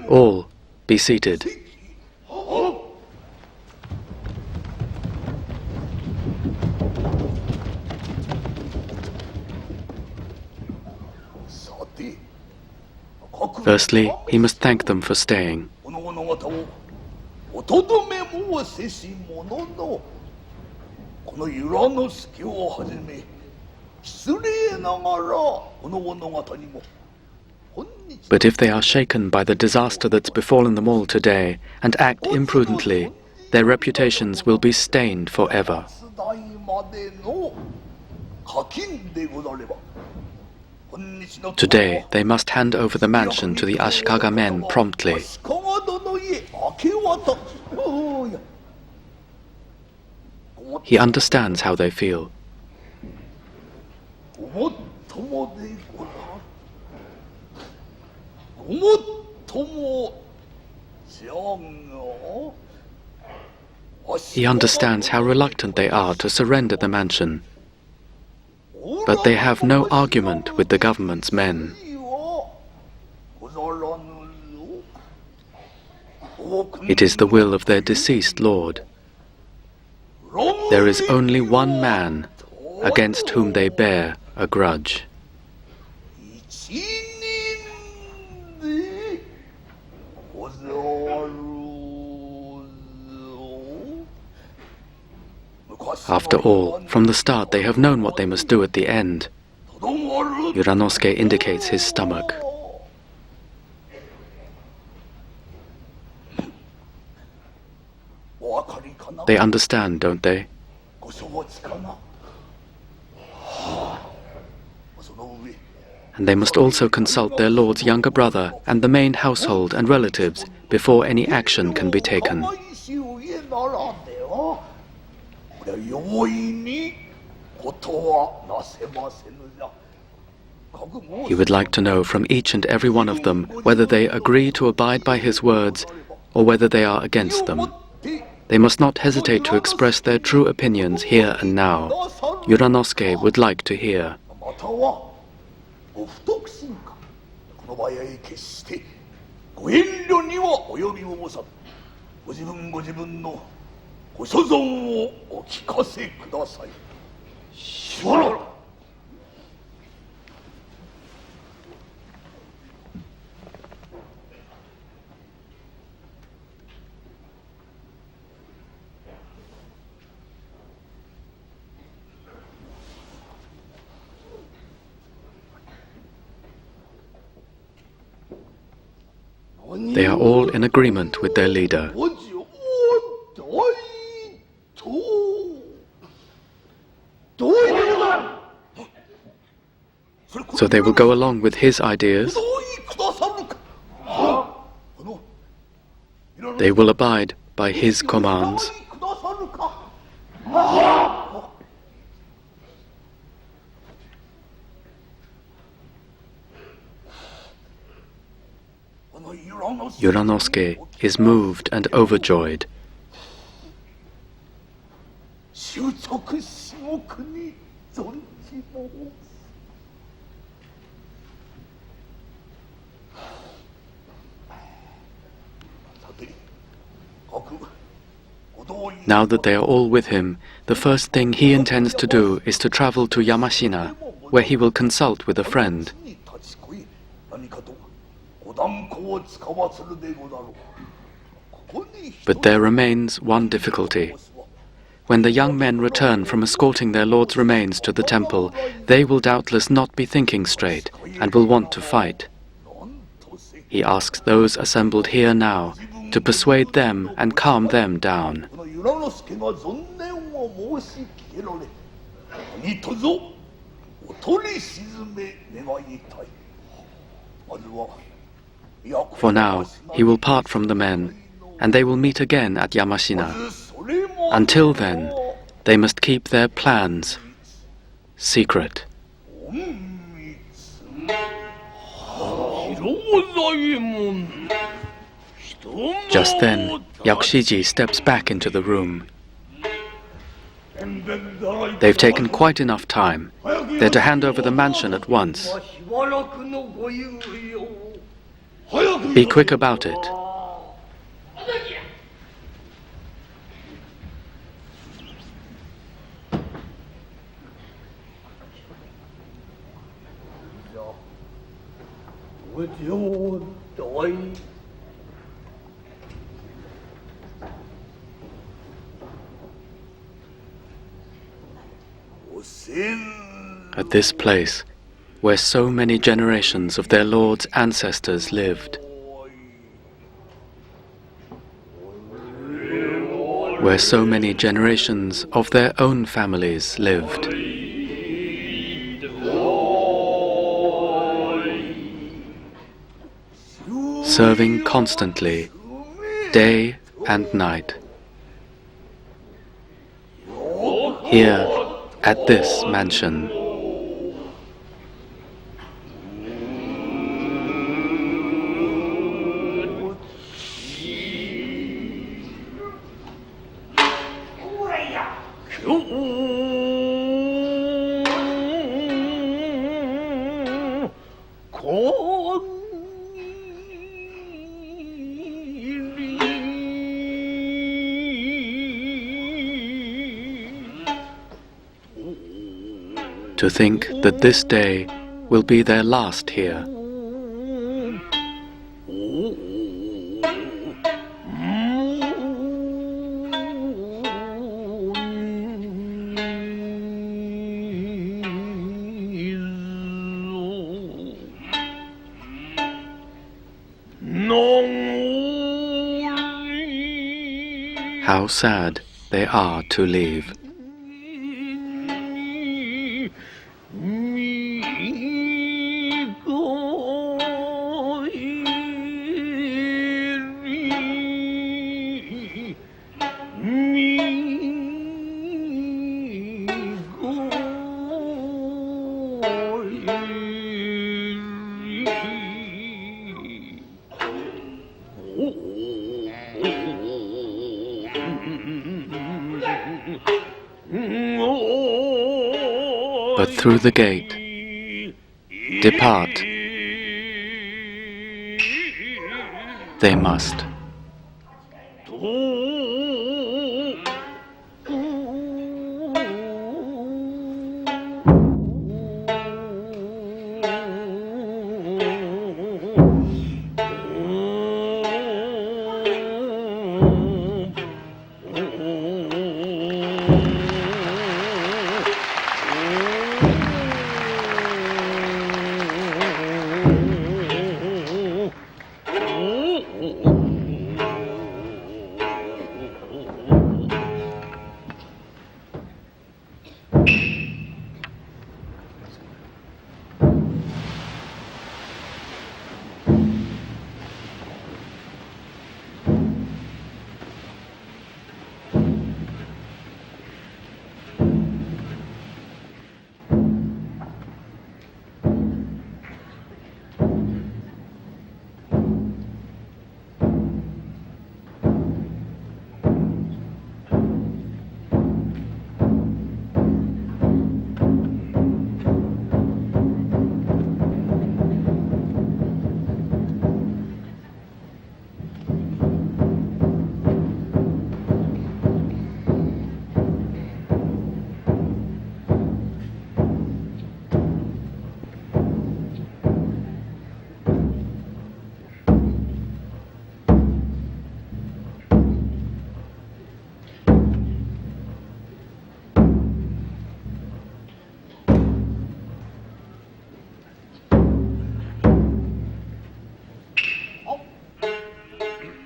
All be seated. Firstly, he must thank them for staying. But if they are shaken by the disaster that's befallen them all today and act imprudently, their reputations will be stained forever. Today, they must hand over the mansion to the Ashikaga men promptly. He understands how they feel. He understands how reluctant they are to surrender the mansion. But they have no argument with the government's men. It is the will of their deceased lord. There is only one man against whom they bear a grudge. After all, from the start they have known what they must do at the end. Yuranosuke indicates his stomach. They understand, don't they? And they must also consult their lord's younger brother and the main household and relatives before any action can be taken. He would like to know from each and every one of them whether they agree to abide by his words or whether they are against them. They must not hesitate to express their true opinions here and now. Yuranosuke would like to hear. They are all in agreement with their leader. So they will go along with his ideas. They will abide by his commands. Yuranosuke is moved and overjoyed. Now that they are all with him, the first thing he intends to do is to travel to Yamashina, where he will consult with a friend. But there remains one difficulty. When the young men return from escorting their lord's remains to the temple, they will doubtless not be thinking straight and will want to fight. He asks those assembled here now to persuade them and calm them down. For now, he will part from the men, and they will meet again at Yamashina. Until then, they must keep their plans secret. Just then, Yakushiji steps back into the room. They've taken quite enough time. They're to hand over the mansion at once. Be quick about it. At this place, where so many generations of their lord's ancestors lived, where so many generations of their own families lived, serving constantly, day and night. Here, at this mansion, to think that this day will be their last here. How sad they are to leave. But through the gate, depart they must.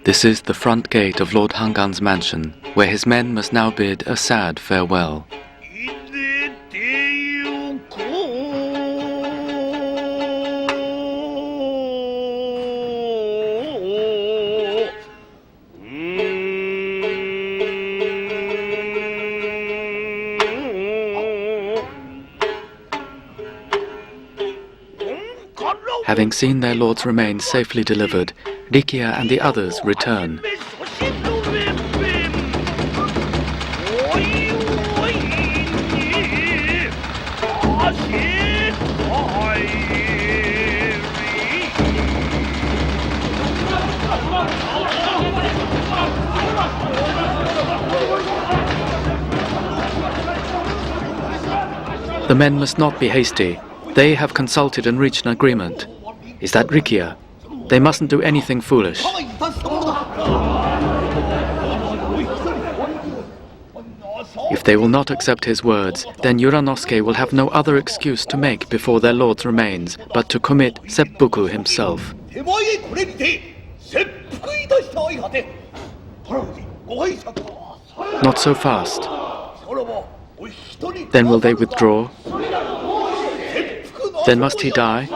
This is the front gate of Lord Hangan's mansion, where his men must now bid a sad farewell. Having seen their lord's remains safely delivered, Rikia and the others return. The men must not be hasty. They have consulted and reached an agreement. Is that Rikia? They mustn't do anything foolish. If they will not accept his words, then Yuranosuke will have no other excuse to make before their lord's remains but to commit seppuku himself. Not so fast. Then will they withdraw? Then must he die?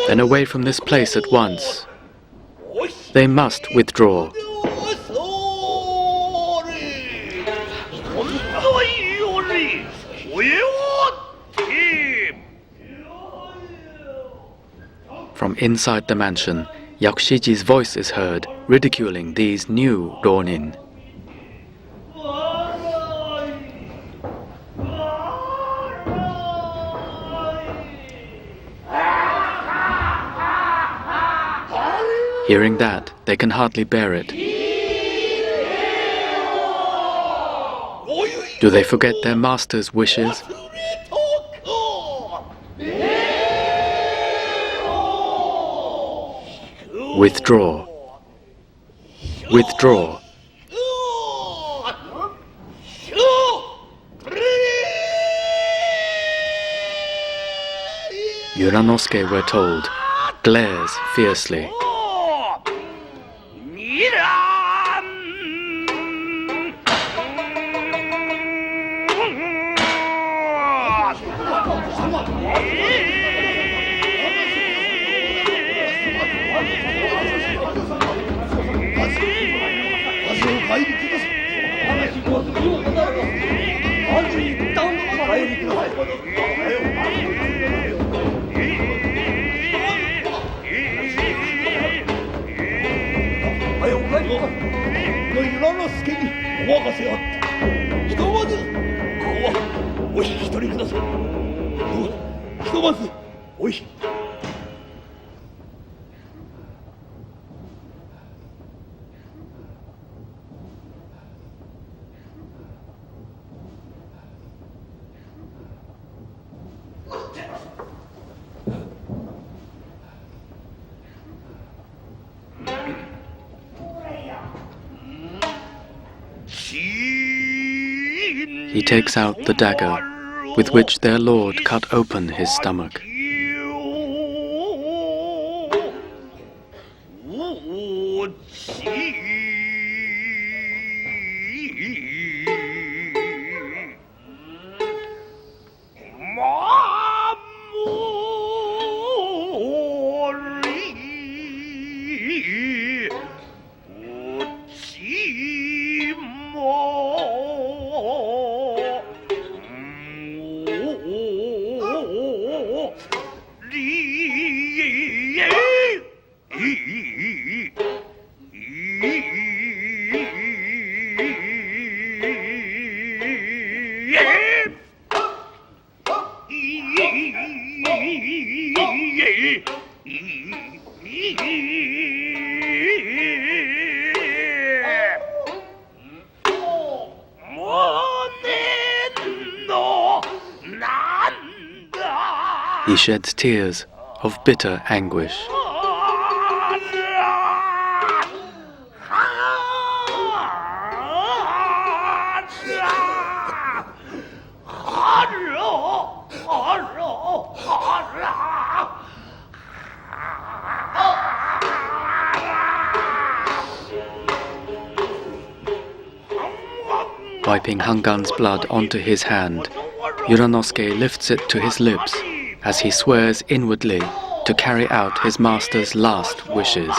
Then away from this place at once. They must withdraw. From inside the mansion, Yakushiji's voice is heard, ridiculing these new Ronin. Hearing that, they can hardly bear it. Do they forget their master's wishes? Withdraw. Withdraw. Yuranosuke, we're told, glares fiercely. He takes out the dagger with which their lord cut open his stomach. He sheds tears of bitter anguish. Wiping Hangan's blood onto his hand, Yuranosuke lifts it to his lips as he swears inwardly to carry out his master's last wishes.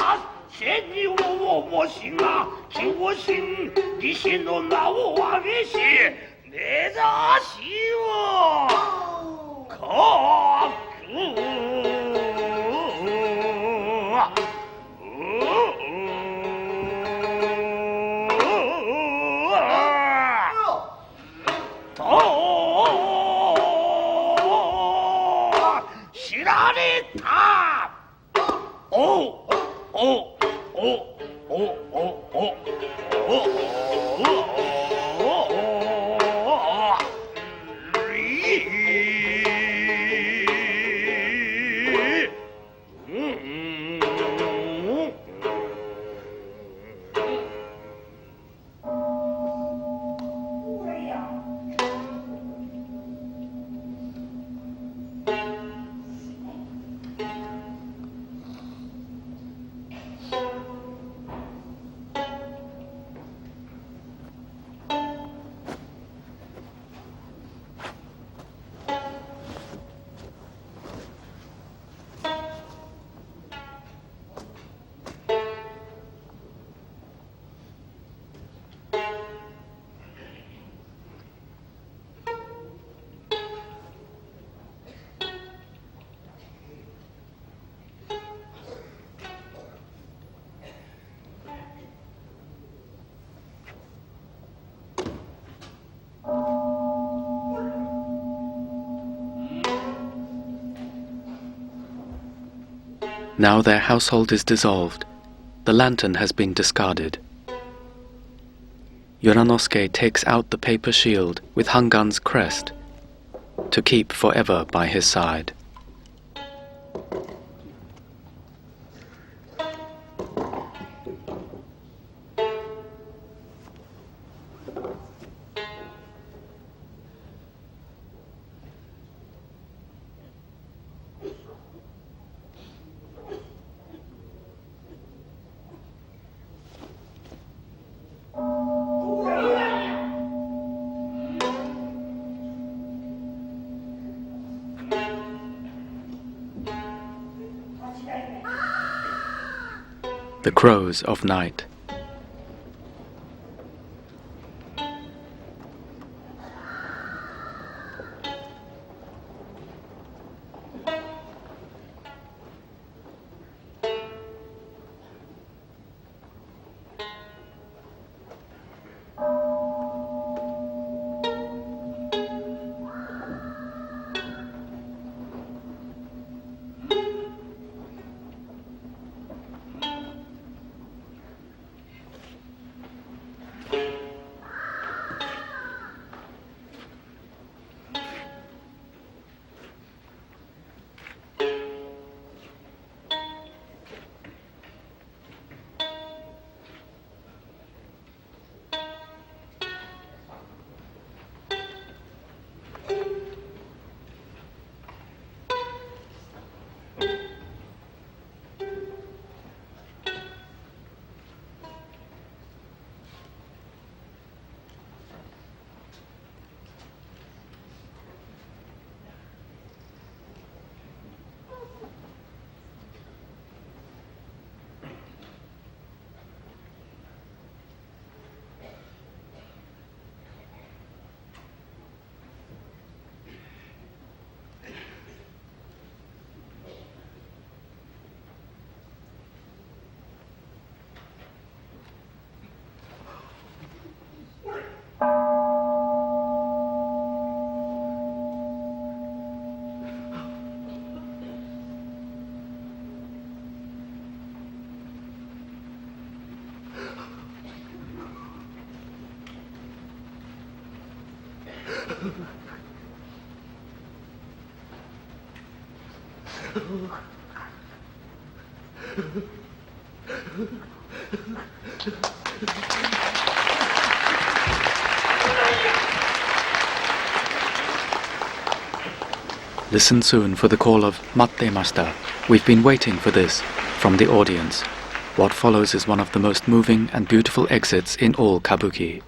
Now their household is dissolved. The lantern has been discarded. Yoranosuke takes out the paper shield with Hangan's crest to keep forever by his side. The crows of night. Listen soon for the call of "Mattemashita." We've been waiting for this from the audience. What follows is one of the most moving and beautiful exits in all Kabuki.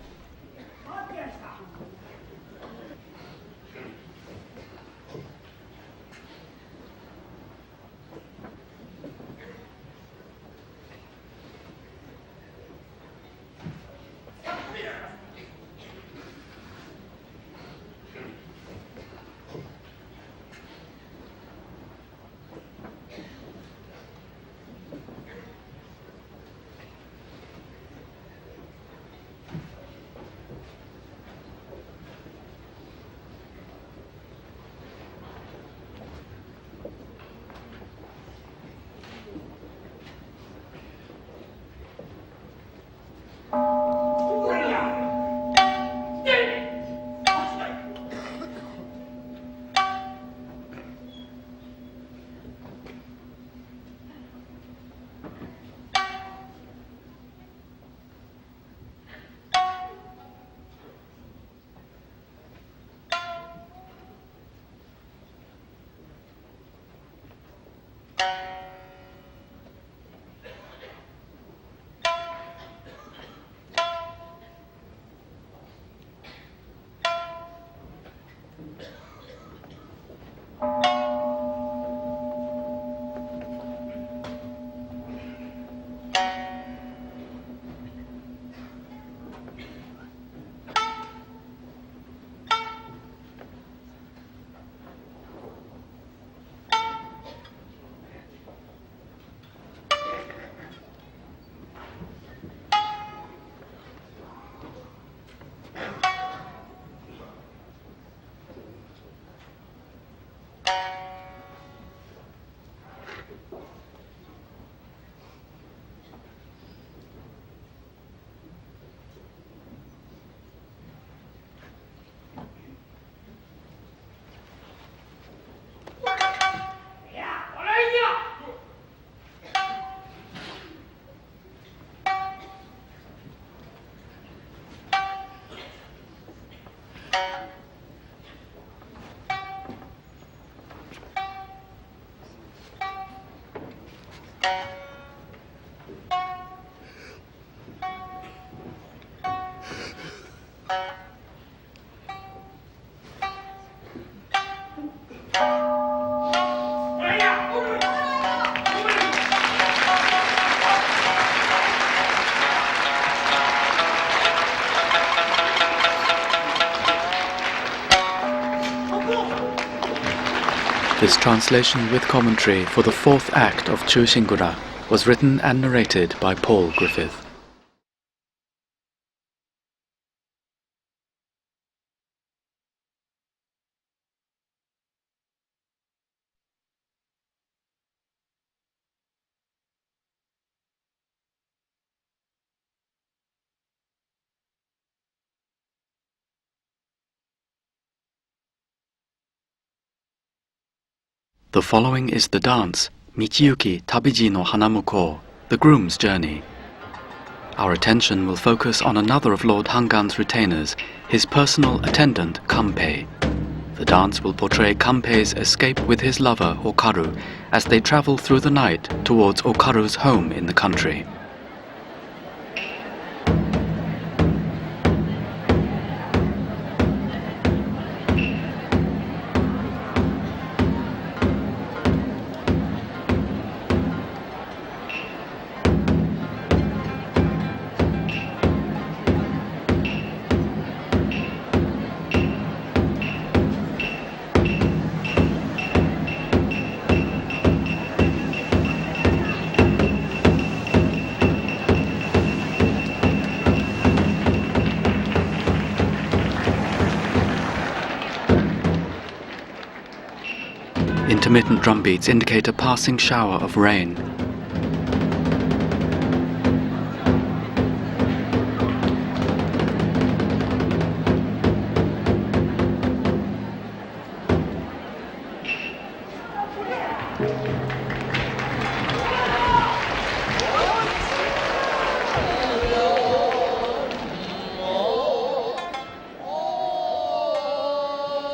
This translation with commentary for the fourth act of Chushingura was written and narrated by Paul Griffith. The following is the dance, Michiyuki Tabiji no Hanamuko, the groom's journey. Our attention will focus on another of Lord Hangan's retainers, his personal attendant Kanpei. The dance will portray Kanpei's escape with his lover Okaru as they travel through the night towards Okaru's home in the country. Intermittent drumbeats indicate a passing shower of rain.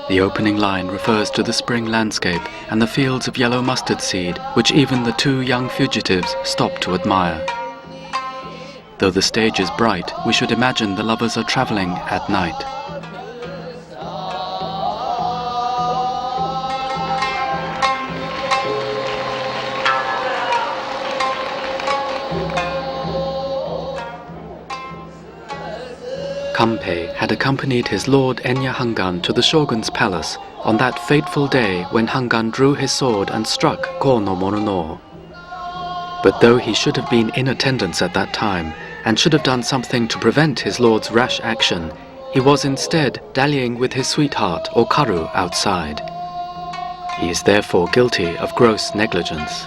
The opening line refers to the spring landscape and the fields of yellow mustard seed, which even the two young fugitives stop to admire. Though the stage is bright, we should imagine the lovers are traveling at night. Kanpei had accompanied his lord Enya Hangan to the shogun's palace on that fateful day when Hangan drew his sword and struck Ko no Monono. But though he should have been in attendance at that time and should have done something to prevent his lord's rash action, he was instead dallying with his sweetheart Okaru outside. He is therefore guilty of gross negligence.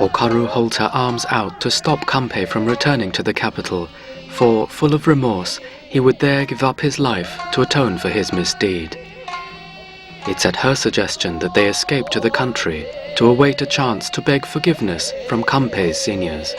Okaru holds her arms out to stop Kanpei from returning to the capital, for, full of remorse, he would there give up his life to atone for his misdeed. It's at her suggestion that they escape to the country to await a chance to beg forgiveness from Kanpei's seniors.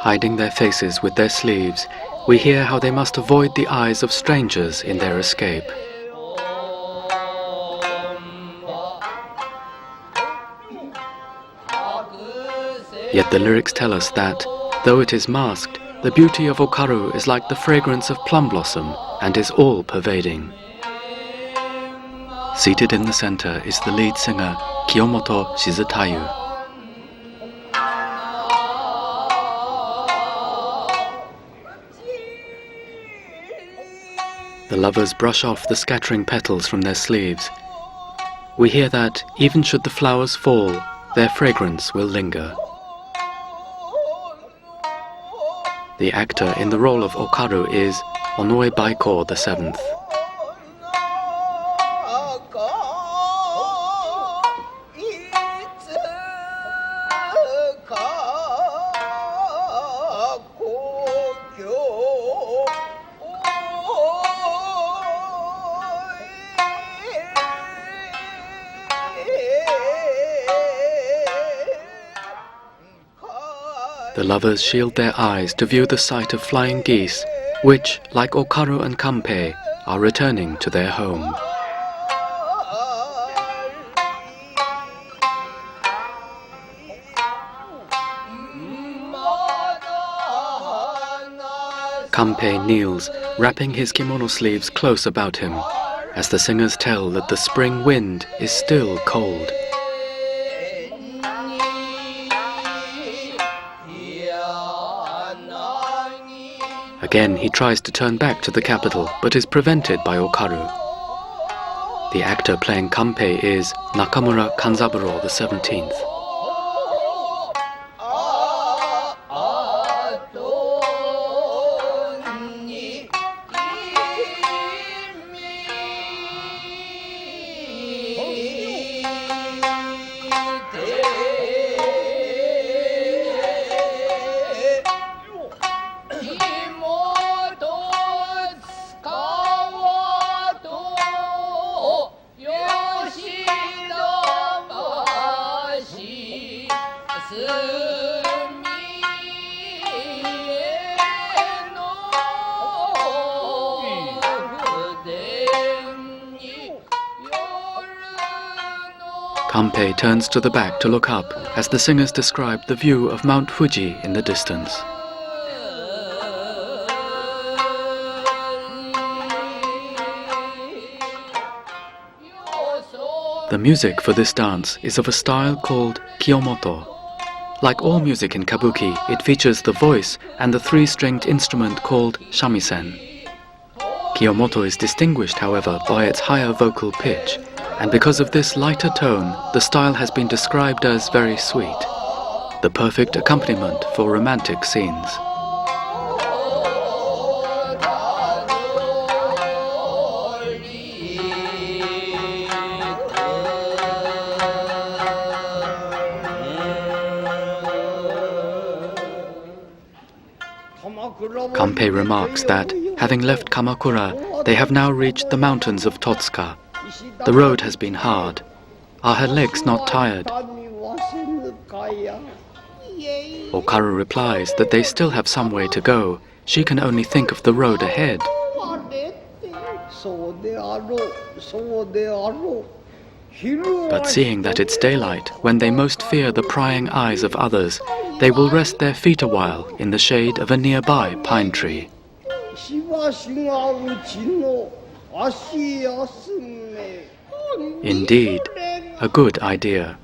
Hiding their faces with their sleeves, we hear how they must avoid the eyes of strangers in their escape. Yet the lyrics tell us that, though it is masked, the beauty of Okaru is like the fragrance of plum blossom and is all-pervading. Seated in the center is the lead singer, Kiyomoto Shizutayu. The lovers brush off the scattering petals from their sleeves. We hear that, even should the flowers fall, their fragrance will linger. The actor in the role of Okaru is Onoe Baiko VII. The lovers shield their eyes to view the sight of flying geese, which, like Okaru and Kanpei, are returning to their home. Kanpei kneels, wrapping his kimono sleeves close about him, as the singers tell that the spring wind is still cold. Again he tries to turn back to the capital, but is prevented by Okaru. The actor playing Kanpei is Nakamura Kanzaburo the 17th. Kanpei turns to the back to look up as the singers describe the view of Mount Fuji in the distance. The music for this dance is of a style called Kiyomoto. Like all music in Kabuki, it features the voice and the three-stringed instrument called shamisen. Kiyomoto is distinguished, however, by its higher vocal pitch, and because of this lighter tone, the style has been described as very sweet, the perfect accompaniment for romantic scenes. Kanpei remarks that, having left Kamakura, they have now reached the mountains of Totsuka. The road has been hard. Are her legs not tired? Okaru replies that they still have some way to go. She can only think of the road ahead. But seeing that it's daylight, when they most fear the prying eyes of others, they will rest their feet a while in the shade of a nearby pine tree. Indeed, a good idea.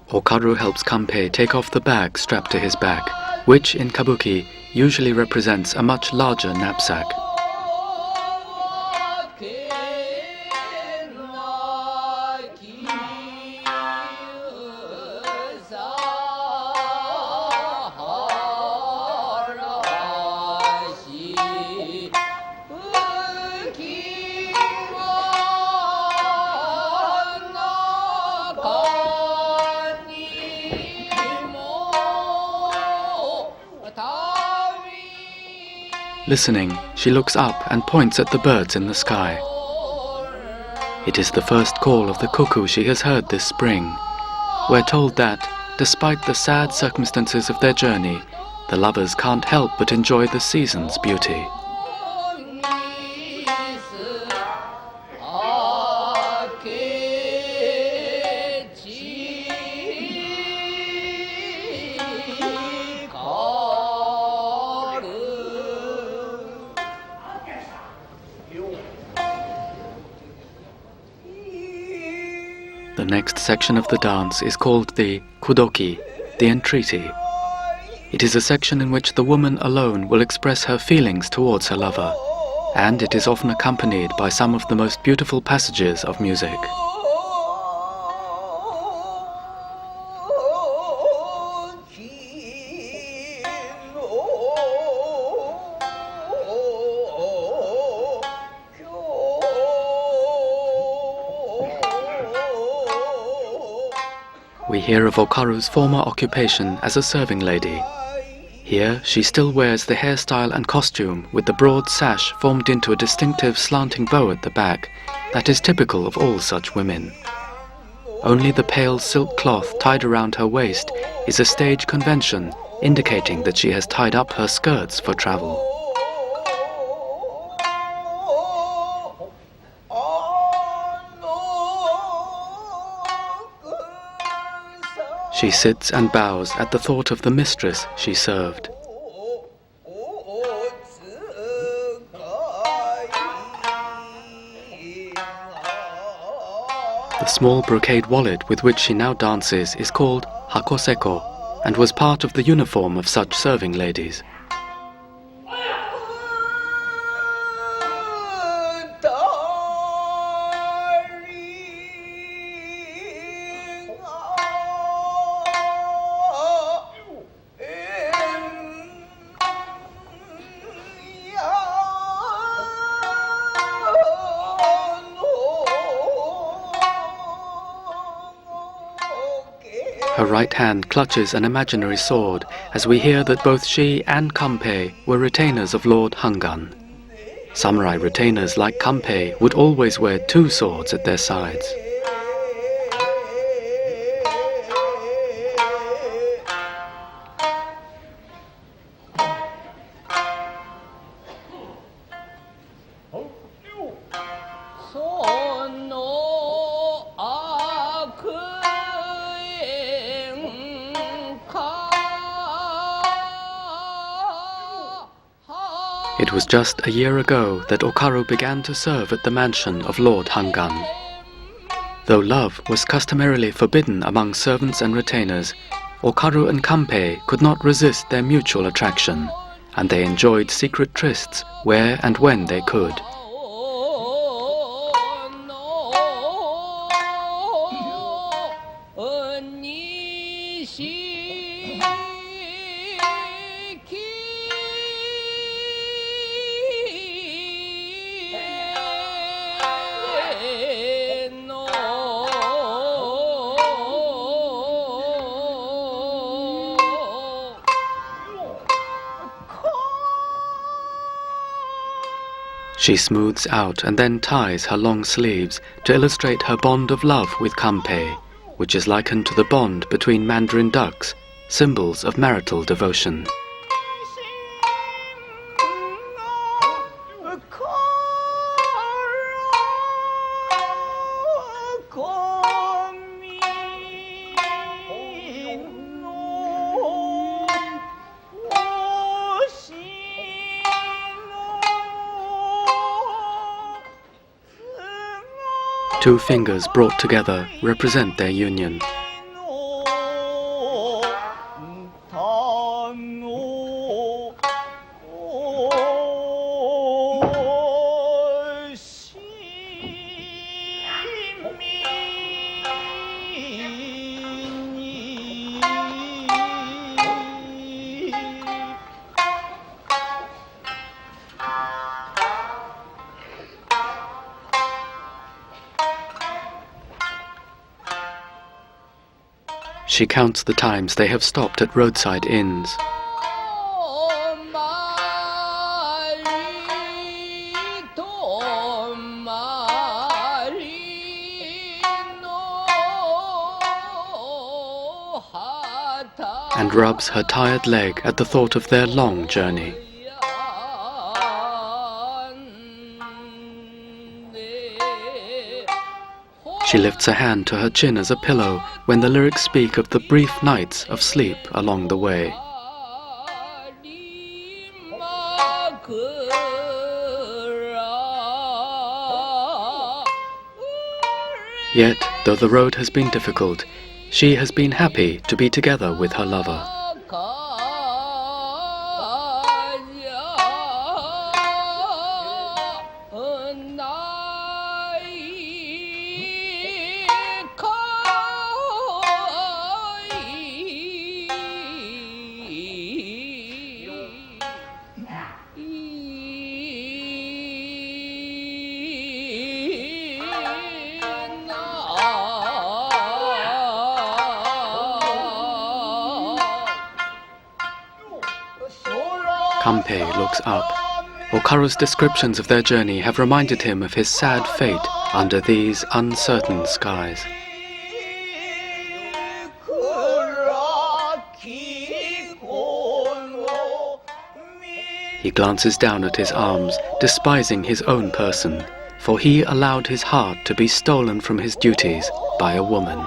Okaru helps Kanpei take off the bag strapped to his back, which in Kabuki usually represents a much larger knapsack. Listening, she looks up and points at the birds in the sky. It is the first call of the cuckoo she has heard this spring. We're told that, despite the sad circumstances of their journey, the lovers can't help but enjoy the season's beauty. The next section of the dance is called the kudoki, the entreaty. It is a section in which the woman alone will express her feelings towards her lover, and it is often accompanied by some of the most beautiful passages of music. We hear of Okaru's former occupation as a serving lady. Here, she still wears the hairstyle and costume with the broad sash formed into a distinctive slanting bow at the back, that is typical of all such women. Only the pale silk cloth tied around her waist is a stage convention indicating that she has tied up her skirts for travel. She sits and bows at the thought of the mistress she served. The small brocade wallet with which she now dances is called hakoseko and was part of the uniform of such serving ladies. Her right hand clutches an imaginary sword as we hear that both she and Kanpei were retainers of Lord Hangan. Samurai retainers like Kanpei would always wear two swords at their sides. It was just a year ago that Okaru began to serve at the mansion of Lord Hangan. Though love was customarily forbidden among servants and retainers, Okaru and Kanpei could not resist their mutual attraction, and they enjoyed secret trysts where and when they could. She smooths out and then ties her long sleeves to illustrate her bond of love with Kanpei, which is likened to the bond between mandarin ducks, symbols of marital devotion. Two fingers brought together represent their union. She counts the times they have stopped at roadside inns. And rubs her tired leg at the thought of their long journey. She lifts a hand to her chin as a pillow when the lyrics speak of the brief nights of sleep along the way. Yet, though the road has been difficult, she has been happy to be together with her lover. Kanpei looks up. Okaru's descriptions of their journey have reminded him of his sad fate under these uncertain skies. He glances down at his arms, despising his own person, for he allowed his heart to be stolen from his duties by a woman.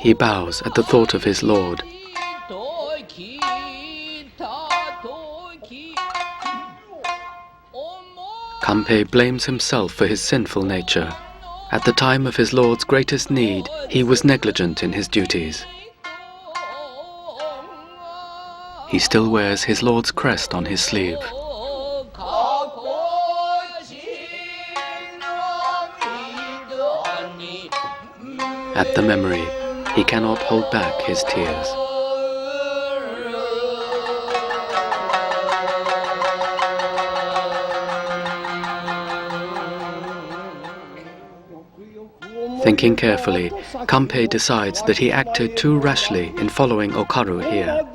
He bows at the thought of his lord. Kanpei blames himself for his sinful nature. At the time of his lord's greatest need, he was negligent in his duties. He still wears his lord's crest on his sleeve. At the memory, he cannot hold back his tears. Thinking carefully, Kanpei decides that he acted too rashly in following Okaru here.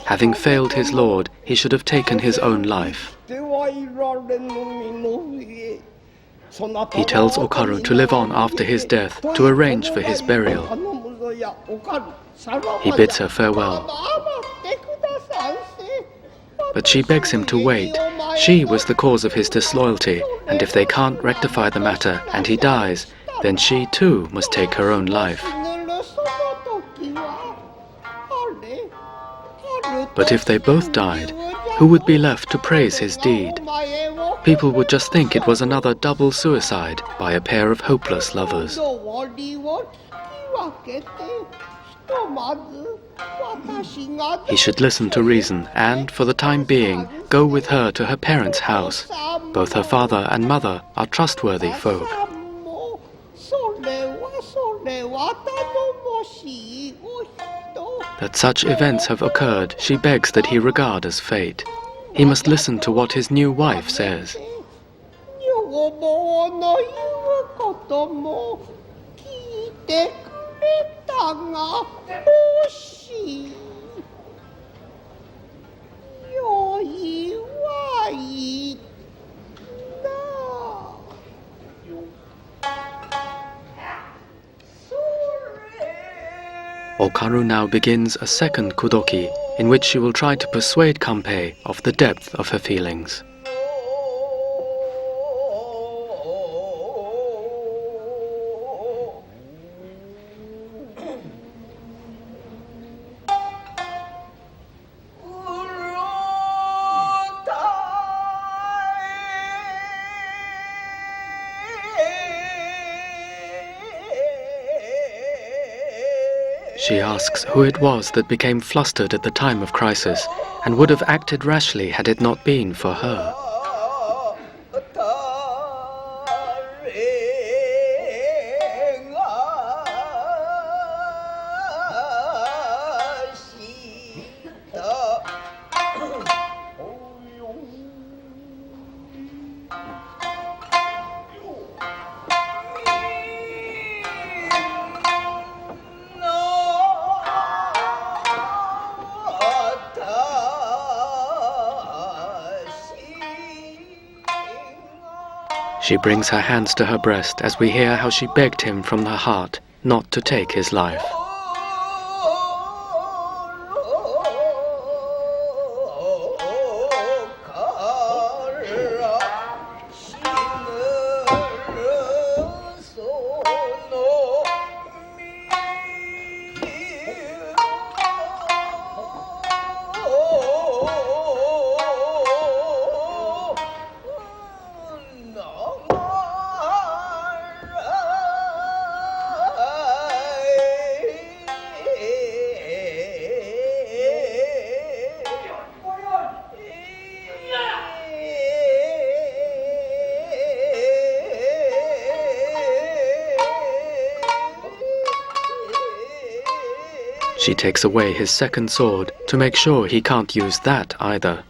Having failed his lord, he should have taken his own life. He tells Okaru to live on after his death to arrange for his burial. He bids her farewell. But she begs him to wait. She was the cause of his disloyalty, and if they can't rectify the matter and he dies, then she too must take her own life. But if they both died, who would be left to praise his deed? People would just think it was another double suicide by a pair of hopeless lovers. He should listen to reason and, for the time being, go with her to her parents' house. Both her father and mother are trustworthy folk. That such events have occurred, she begs that he regard as fate. He must listen to what his new wife says. Okaru now begins a second kudoki, in which she will try to persuade Kanpei of the depth of her feelings. She asks who it was that became flustered at the time of crisis and would have acted rashly had it not been for her. She brings her hands to her breast as we hear how she begged him from her heart not to take his life. She takes away his second sword to make sure he can't use that either.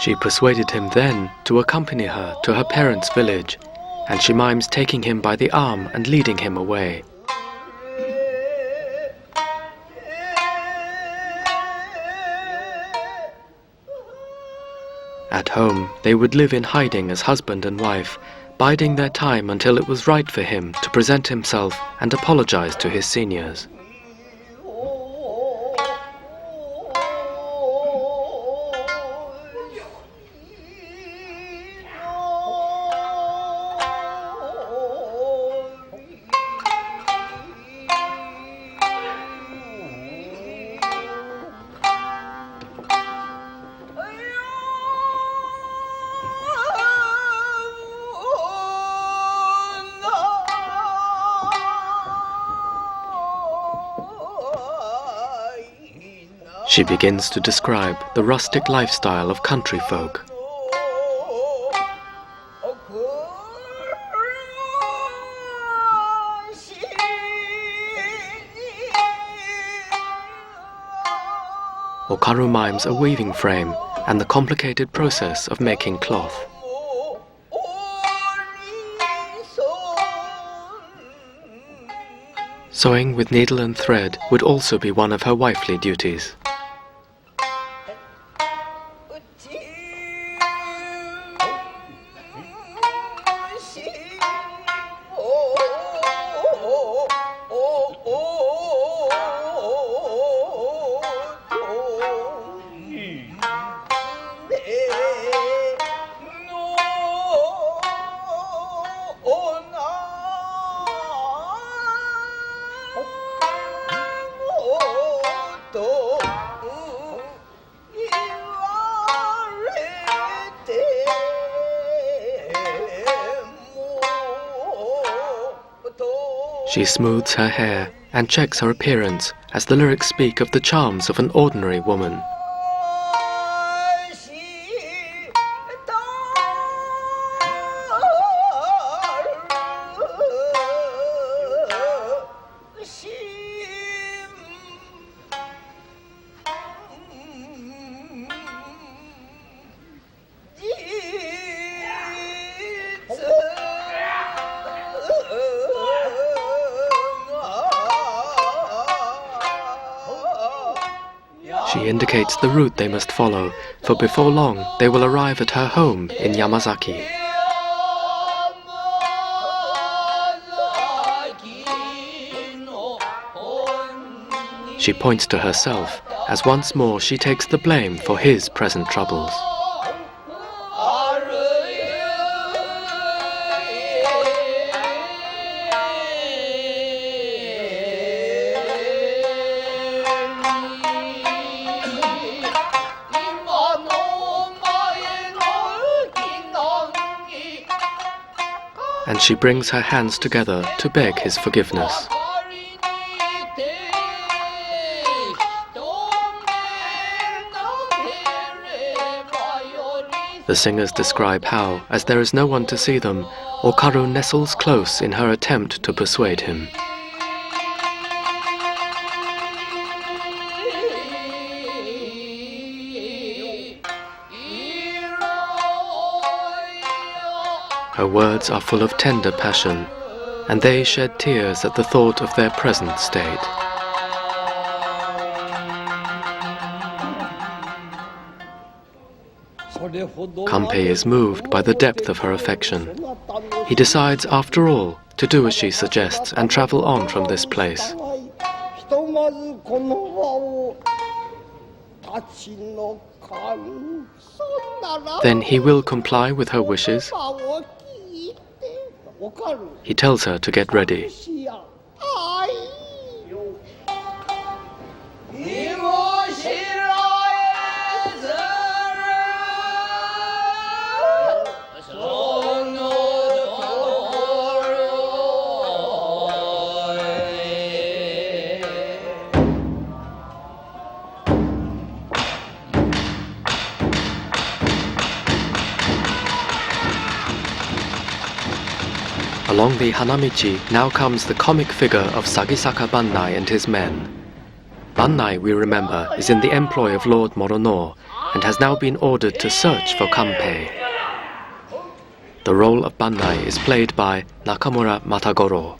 She persuaded him then to accompany her to her parents' village, and she mimes taking him by the arm and leading him away. At home, they would live in hiding as husband and wife, biding their time until it was right for him to present himself and apologize to his seniors. She begins to describe the rustic lifestyle of country folk. Okaru mimes a weaving frame and the complicated process of making cloth. Sewing with needle and thread would also be one of her wifely duties. She smooths her hair and checks her appearance as the lyrics speak of the charms of an ordinary woman. She indicates the route they must follow, for before long they will arrive at her home in Yamazaki. She points to herself, as once more she takes the blame for his present troubles. And she brings her hands together to beg his forgiveness. The singers describe how, as there is no one to see them, Okaru nestles close in her attempt to persuade him. Her words are full of tender passion, and they shed tears at the thought of their present state. Kanpei is moved by the depth of her affection. He decides, after all, to do as she suggests and travel on from this place. Then he will comply with her wishes. He tells her to get ready. Along the Hanamichi now comes the comic figure of Sagisaka Bannai and his men. Bannai, we remember, is in the employ of Lord Morono and has now been ordered to search for Kanpei. The role of Bannai is played by Nakamura Matagoro.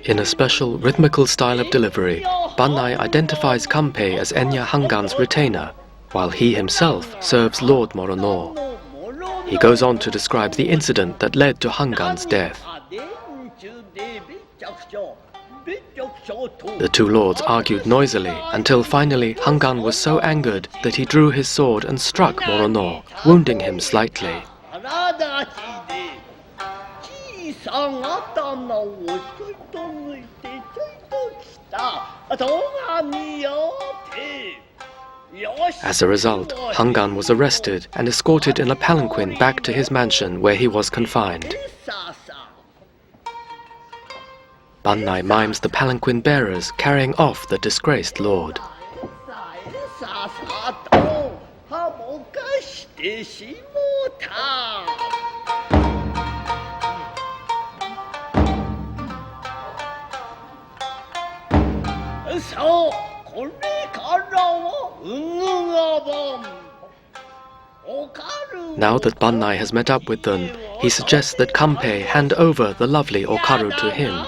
In a special rhythmical style of delivery, Bannai identifies Kanpei as Enya Hangan's retainer, while he himself serves Lord Morono. He goes on to describe the incident that led to Hangan's death. The two lords argued noisily until finally Hangan was so angered that he drew his sword and struck Morono, wounding him slightly. As a result, Hangan was arrested and escorted in a palanquin back to his mansion where he was confined. Bannai mimes the palanquin bearers carrying off the disgraced lord. Now that Bannai has met up with them, he suggests that Kanpei hand over the lovely Okaru to him.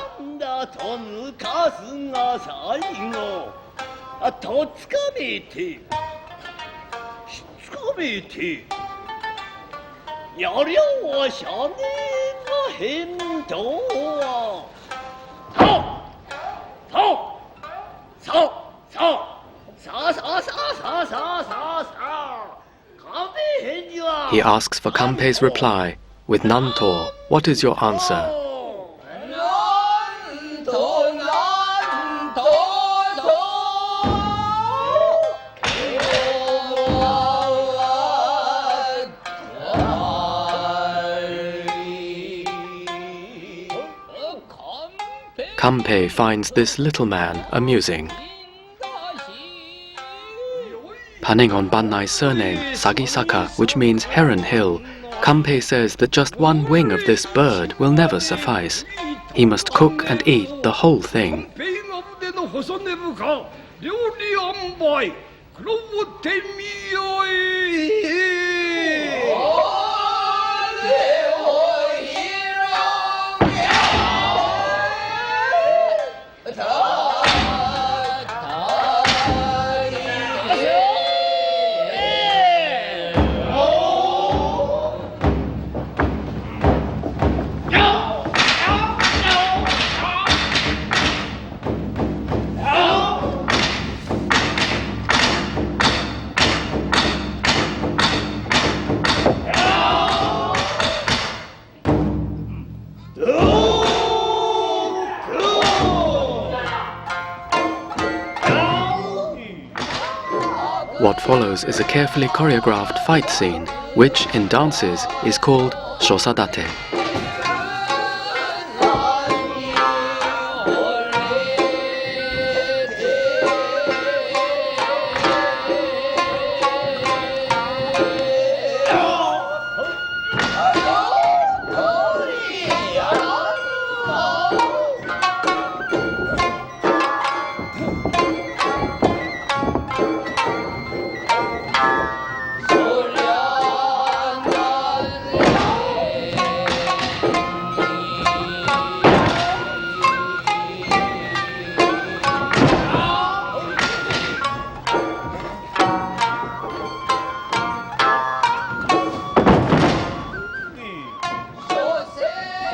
He asks for Kanpei's reply, with Nanto, what is your answer? Kanpei finds this little man amusing. Punning on Bannai's surname, Sagisaka, which means Heron Hill, Kanpei says that just one wing of this bird will never suffice. He must cook and eat the whole thing. What follows is a carefully choreographed fight scene, which, in dances, is called shosadate.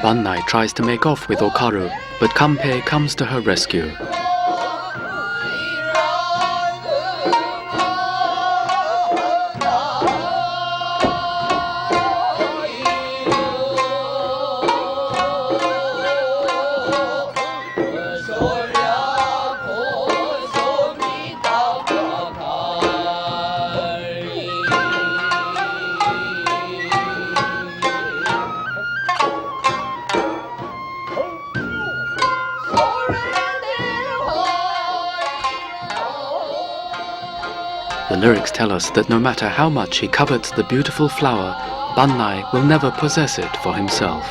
Bannai tries to make off with Okaru, but Kanpei comes to her rescue. The lyrics tell us that no matter how much he covets the beautiful flower, Bannai will never possess it for himself.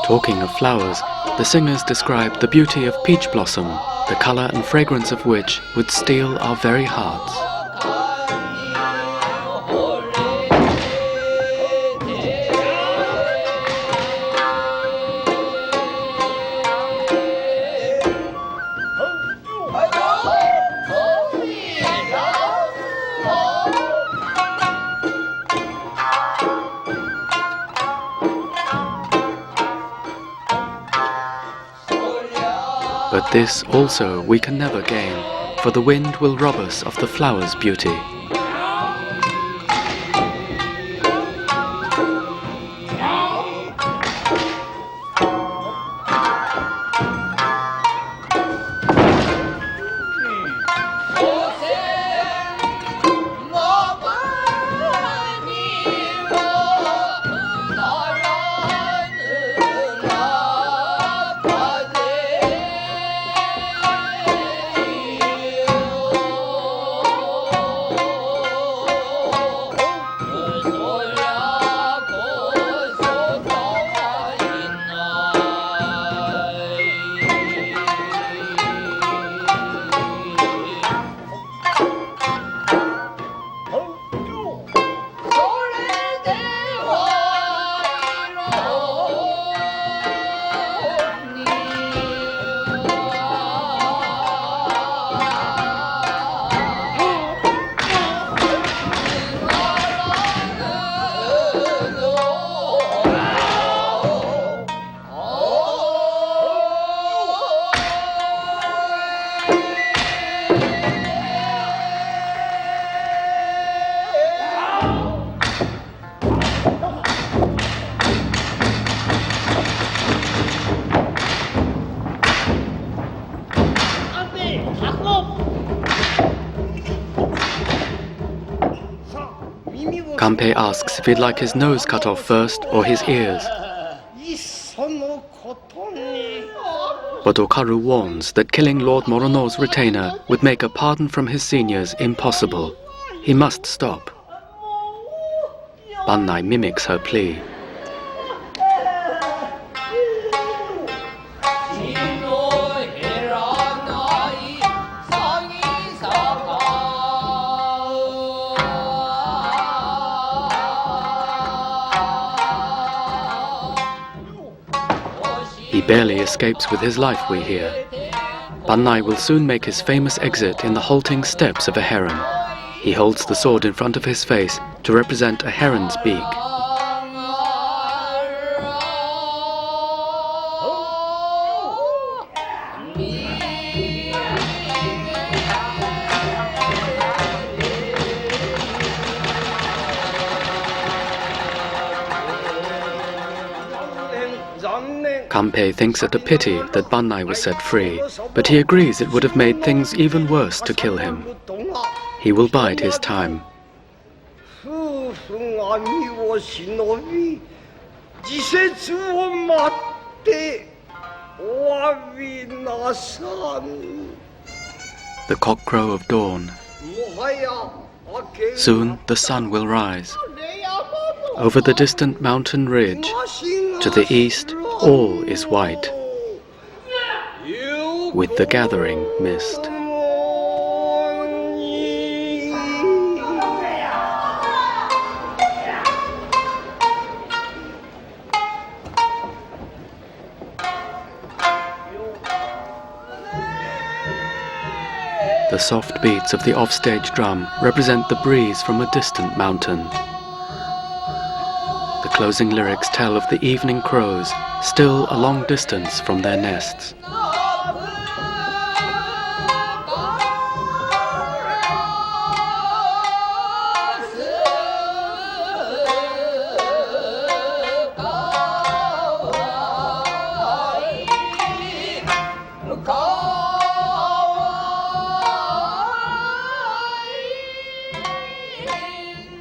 Talking of flowers, the singers describe the beauty of peach blossom, the color and fragrance of which would steal our very hearts. But this also we can never gain, for the wind will rob us of the flower's beauty. Kanpei asks if he'd like his nose cut off first or his ears. But Okaru warns that killing Lord Morono's retainer would make a pardon from his seniors impossible. He must stop. Bannai mimics her plea. He barely escapes with his life, we hear. Bannai will soon make his famous exit in the halting steps of a heron. He holds the sword in front of his face to represent a heron's beak. Kanpei thinks it a pity that Bannai was set free, but he agrees it would have made things even worse to kill him. He will bide his time. The cockcrow of dawn. Soon the sun will rise. Over the distant mountain ridge, to the east, all is white, with the gathering mist. The soft beats of the offstage drum represent the breeze from a distant mountain. The closing lyrics tell of the evening crows, still a long distance from their nests.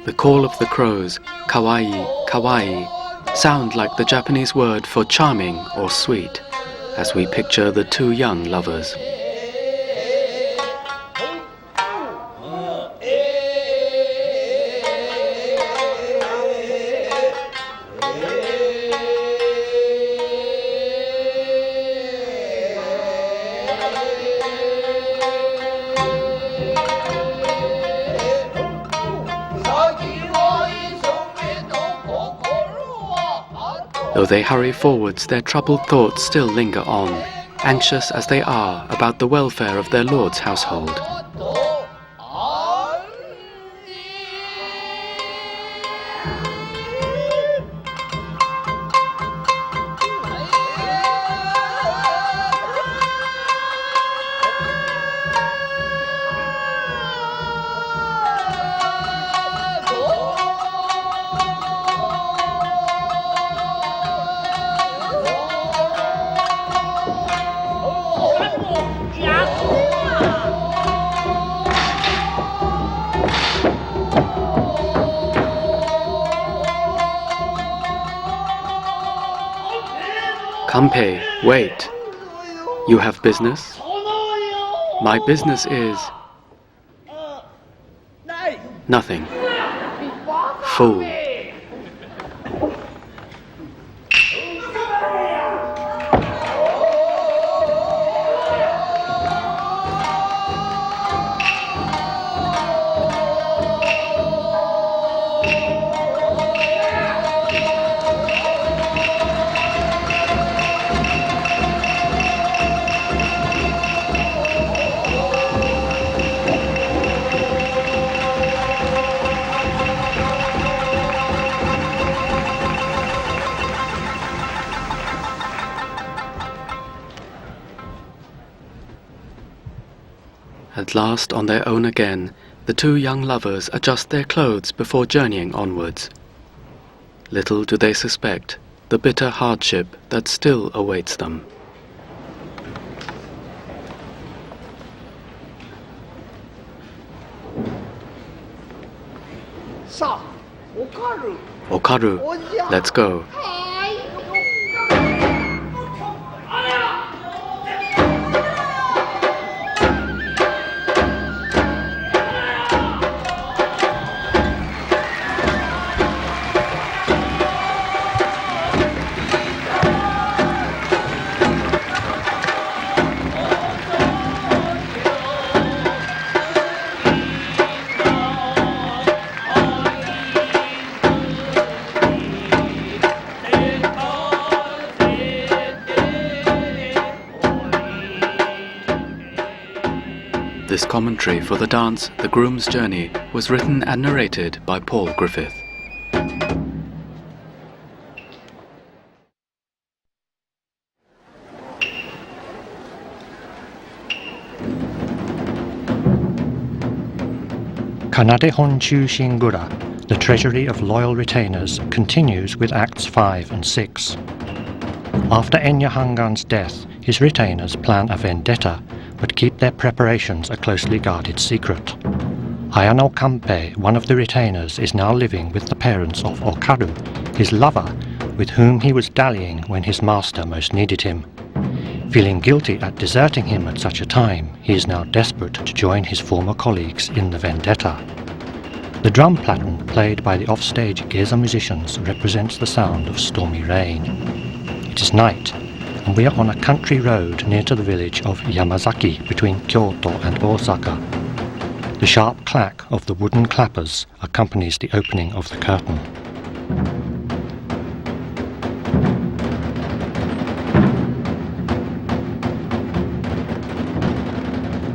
The call of the crows, kawaii, kawaii, sound like the Japanese word for charming or sweet, as we picture the two young lovers. Though they hurry forwards, their troubled thoughts still linger on, anxious as they are about the welfare of their lord's household. Kanpei, wait. You have business? My business is... nothing. Fool. At last on their own again, the two young lovers adjust their clothes before journeying onwards. Little do they suspect the bitter hardship that still awaits them. Okaru, let's go. This commentary for the dance The Groom's Journey was written and narrated by Paul Griffith. Kanadehon Chushingura, The Treasury of Loyal Retainers, continues with Acts 5 and 6. After Enya Hangan's death, his retainers plan a vendetta, but keep their preparations a closely guarded secret. Ayano Kanpei, one of the retainers, is now living with the parents of Okaru, his lover, with whom he was dallying when his master most needed him. Feeling guilty at deserting him at such a time, he is now desperate to join his former colleagues in the vendetta. The drum pattern played by the offstage Geza musicians represents the sound of stormy rain. It is night, and we are on a country road near to the village of Yamazaki between Kyoto and Osaka. The sharp clack of the wooden clappers accompanies the opening of the curtain.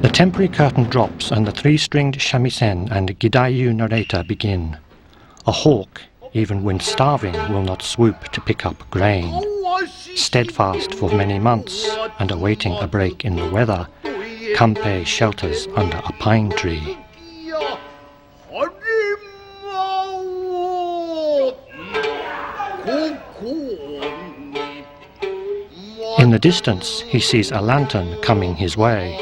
The temporary curtain drops and the three-stringed shamisen and gidayu narrator begin. A hawk, even when starving, will not swoop to pick up grain. Steadfast for many months and awaiting a break in the weather, Kanpei shelters under a pine tree. In the distance, he sees a lantern coming his way.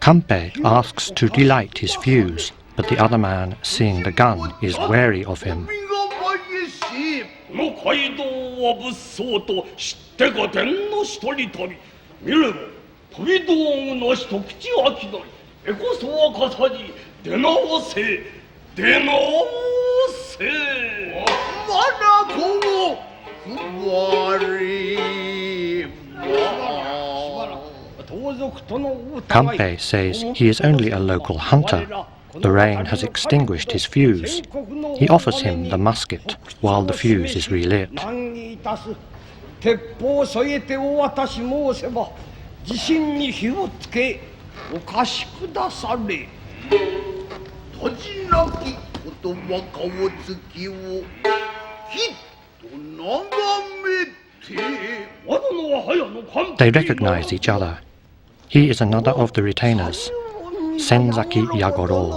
Kanpei asks to delight his views, but the other man, seeing the gun, is wary of him. この街道は物騒と知ってか天の一人旅見れば飛び道具の一口商いえこそはかさじ出直せ出直せわらこを配れば Kanpei says he is only a local hunter. The rain has extinguished his fuse. He offers him the musket while the fuse is relit. They recognize each other. He is another of the retainers, Senzaki Yagoro.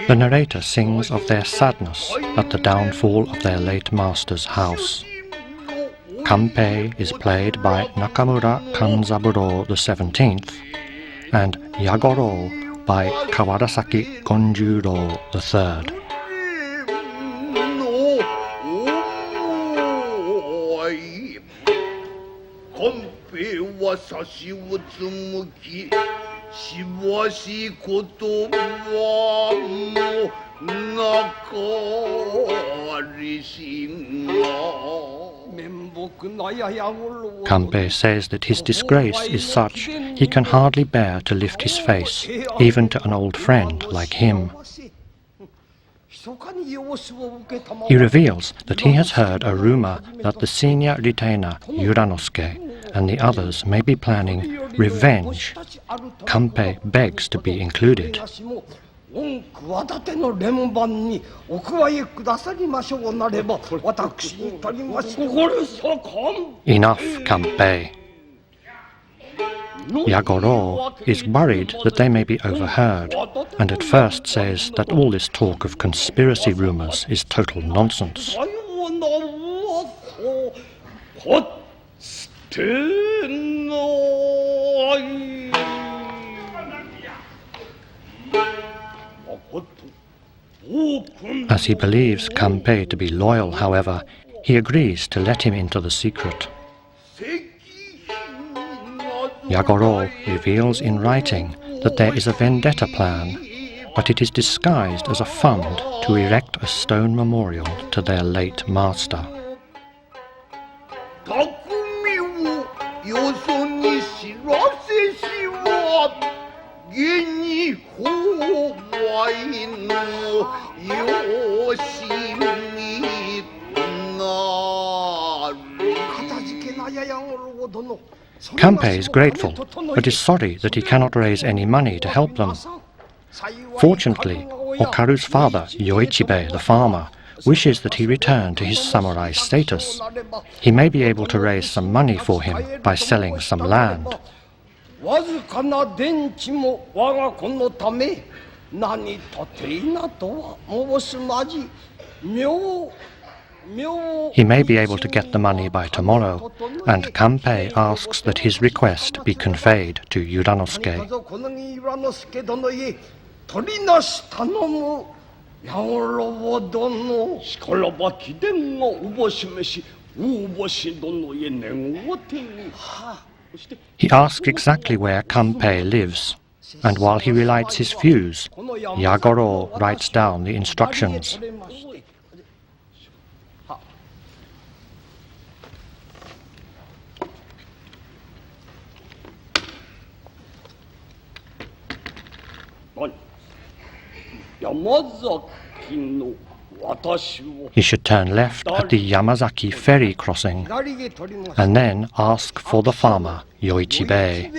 The narrator sings of their sadness at the downfall of their late master's house. Kanpei is played by Nakamura Kanzaburo XVII and Yagoro by Kawarasaki Gonjuro III. Kanpei says that his disgrace is such he can hardly bear to lift his face, even to an old friend like him. He reveals that he has heard a rumor that the senior retainer Yuranosuke and the others may be planning revenge. Kanpei begs to be included. Enough, Kanpei. Yagoro is worried that they may be overheard, and at first says that all this talk of conspiracy rumors is total nonsense. As he believes Kanpei to be loyal, however, he agrees to let him into the secret. Yagoro reveals in writing that there is a vendetta plan, but it is disguised as a fund to erect a stone memorial to their late master. Kanpei is grateful, but is sorry that he cannot raise any money to help them. Fortunately, Okaru's father, Yoichibei the farmer, wishes that he return to his samurai status. He may be able to raise some money for him by selling some land. He may be able to get the money by tomorrow, and Kanpei asks that his request be conveyed to Yuranosuke. He asks exactly where Kanpei lives, and while he relights his fuse, Yagoro writes down the instructions. He should turn left at the Yamazaki ferry crossing, and then ask for the farmer Yoichibei.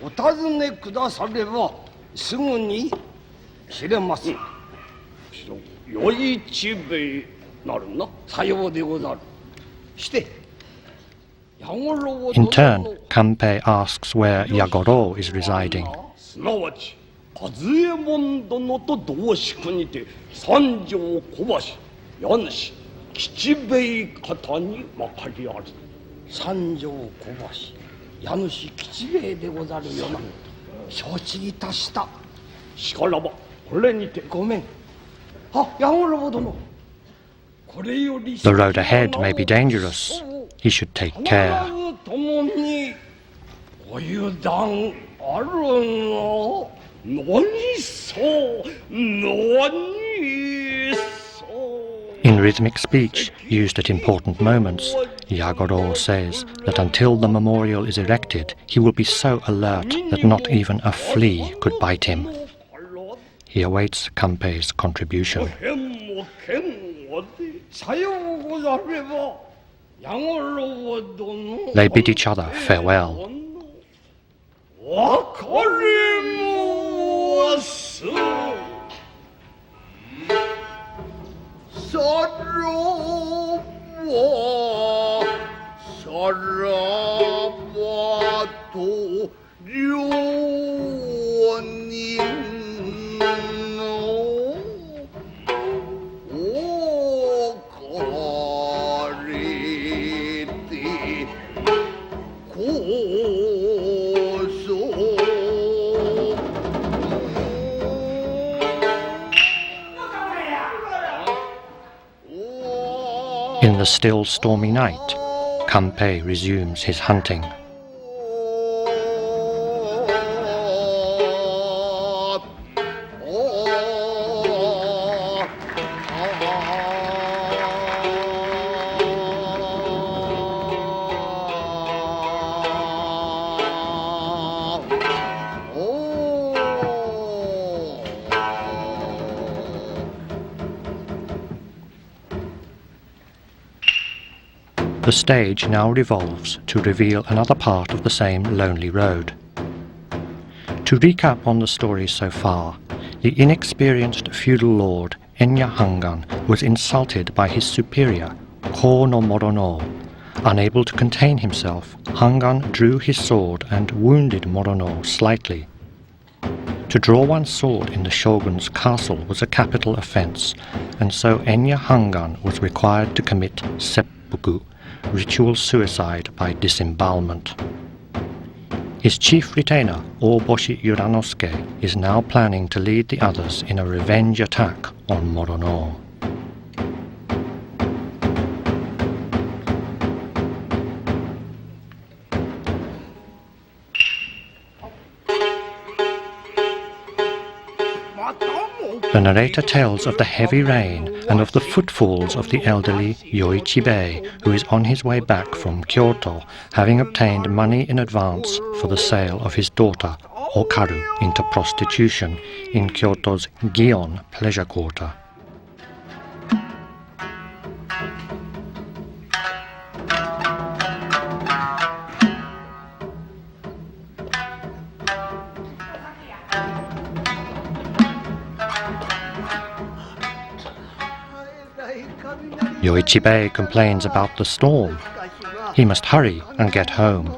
お尋ねくださればすぐに知れます。よいちべいなるな。さようでござる。して In turn, Kanpei asks where Yagoro is residing. すなわち和右衛門殿と同宿にて三条小橋家主吉兵衛方に分かりある。三条小橋家主吉兵衛でござるよな。承知いたした。しからばこれにて。ごめん。あ、八五郎殿。これより The road ahead may be dangerous. He should take care. ともにご油断あるの。何そう何そう。 In rhythmic speech, used at important moments, Yagoro says that until the memorial is erected, he will be so alert that not even a flea could bite him. He awaits Kanpei's contribution. They bid each other farewell. In the still stormy night, Kanpei resumes his hunting. The stage now revolves to reveal another part of the same lonely road. To recap on the story so far, the inexperienced feudal lord Enya Hangan was insulted by his superior, Ko no Morono. Unable to contain himself, Hangan drew his sword and wounded Morono slightly. To draw one's sword in the shogun's castle was a capital offence, and so Enya Hangan was required to commit Seppuku, ritual suicide by disembowelment. His chief retainer, Oboshi Uranosuke, is now planning to lead the others in a revenge attack on Morono. The narrator tells of the heavy rain and of the footfalls of the elderly Yoichibei, who is on his way back from Kyoto, having obtained money in advance for the sale of his daughter, Okaru, into prostitution in Kyoto's Gion pleasure quarter. Yoichibei complains about the storm. He must hurry and get home.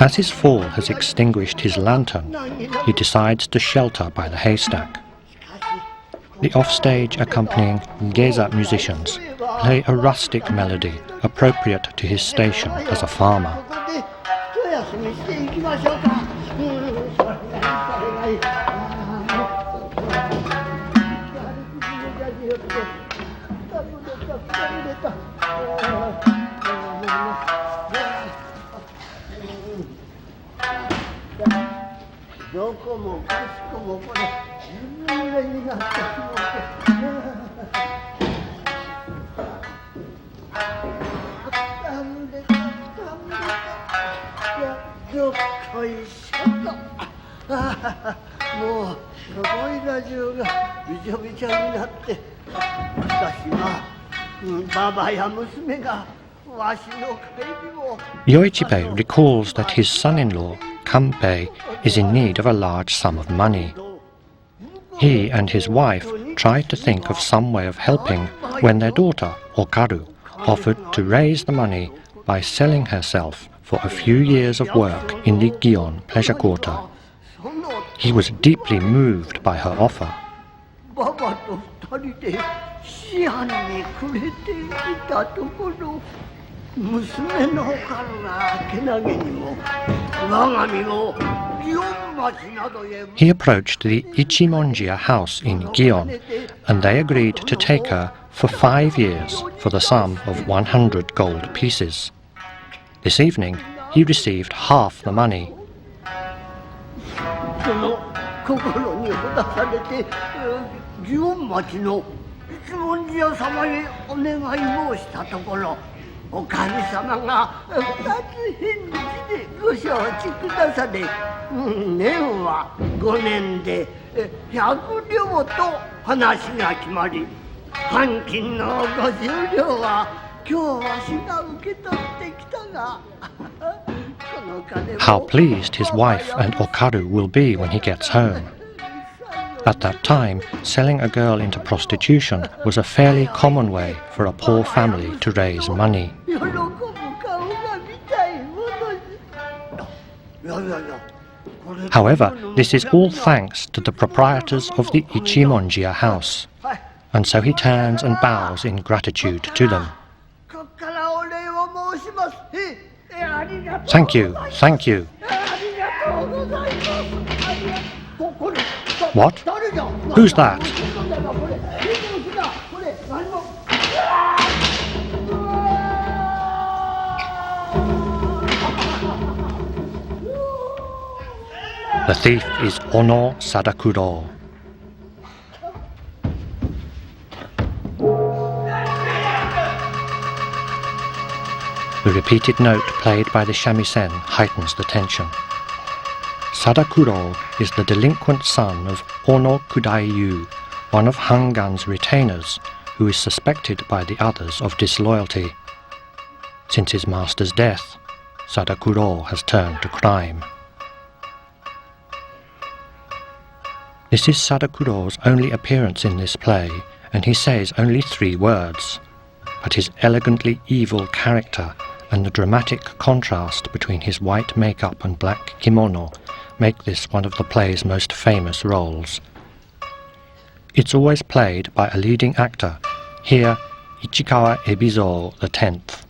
As his fall has extinguished his lantern, he decides to shelter by the haystack. The offstage accompanying geza musicians play a rustic melody appropriate to his station as a farmer. Yoichibei recalls that his son-in-law, Kanpei, is in need of a large sum of money. He and his wife tried to think of some way of helping when their daughter, Okaru, offered to raise the money by selling herself for a few years of work in the Gion pleasure quarter. He was deeply moved by her offer. He approached the Ichimonjia house in Gion, and they agreed to take her for 5 years for the sum of 100 gold pieces. This evening, he received half the money. How pleased his wife and Okaru will be when he gets home. At that time, selling a girl into prostitution was a fairly common way for a poor family to raise money. However, this is all thanks to the proprietors of the Ichimonjia house, and so he turns and bows in gratitude to them. Thank you, thank you. What? Who's that? The thief is Ono Sadakuro. The repeated note played by the shamisen heightens the tension. Sadakuro is the delinquent son of Ono Kudaiyu, one of Hangan's retainers, who is suspected by the others of disloyalty. Since his master's death, Sadakuro has turned to crime. This is Sadakuro's only appearance in this play, and he says only 3 words. But his elegantly evil character and the dramatic contrast between his white makeup and black kimono make this one of the play's most famous roles. It's always played by a leading actor, here Ichikawa Ebizo the 10th.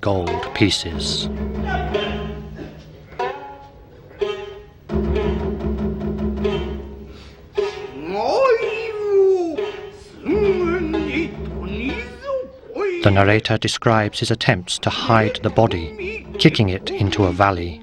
Gold pieces. The narrator describes his attempts to hide the body, kicking it into a valley.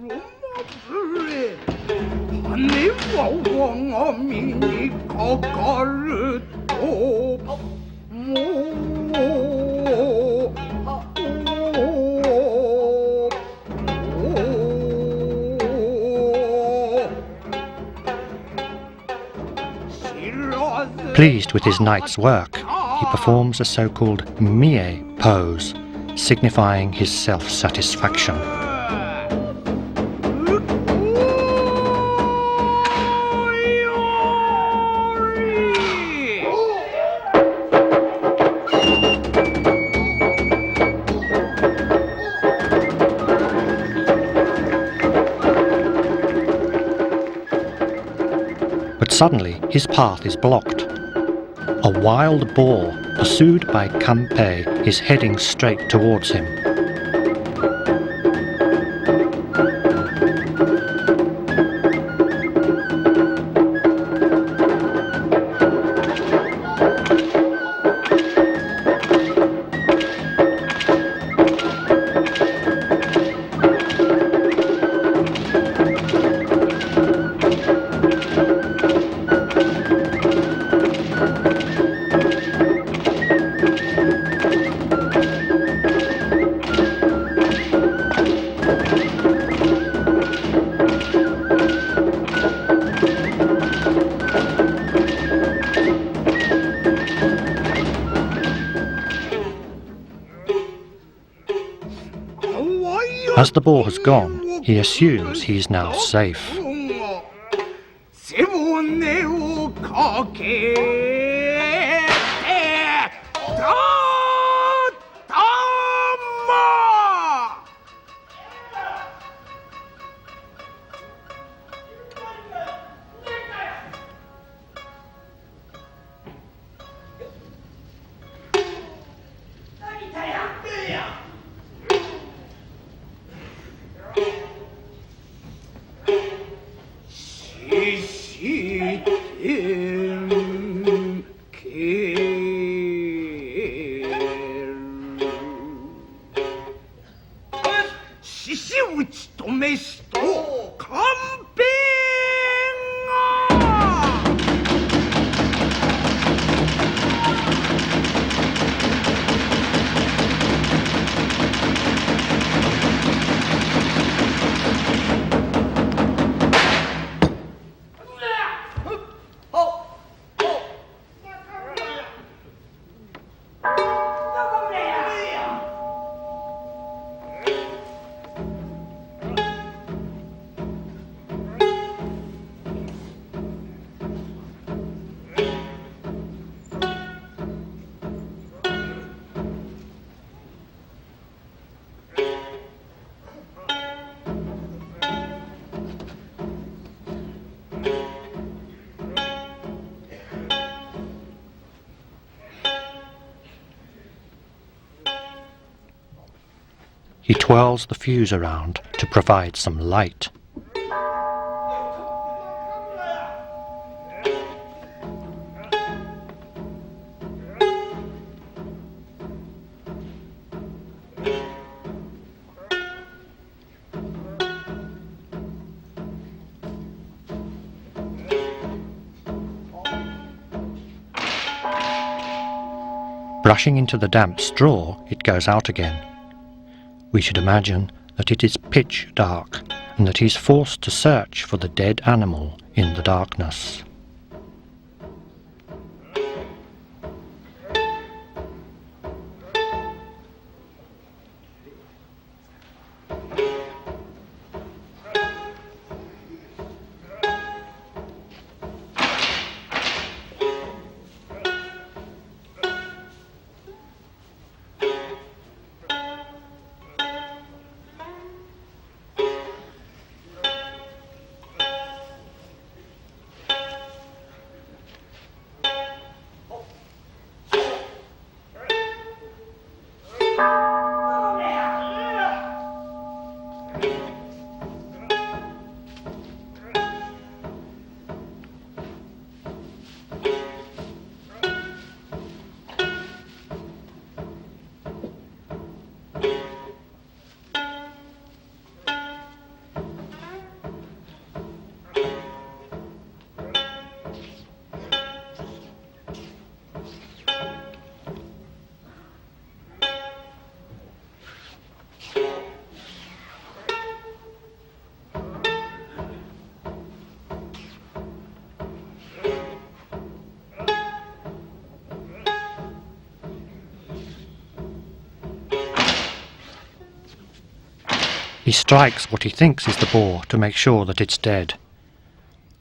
Pleased with his night's work, he performs a so-called mie pose, signifying his self-satisfaction. But suddenly his path is blocked. A wild boar, pursued by Kanpei, is heading straight towards him. As the boar has gone, he assumes he's now safe. He twirls the fuse around to provide some light. Brushing into the damp straw, it goes out again. We should imagine that it is pitch dark and that he's forced to search for the dead animal in the darkness. He strikes what he thinks is the boar to make sure that it's dead,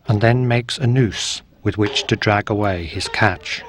and then makes a noose with which to drag away his catch.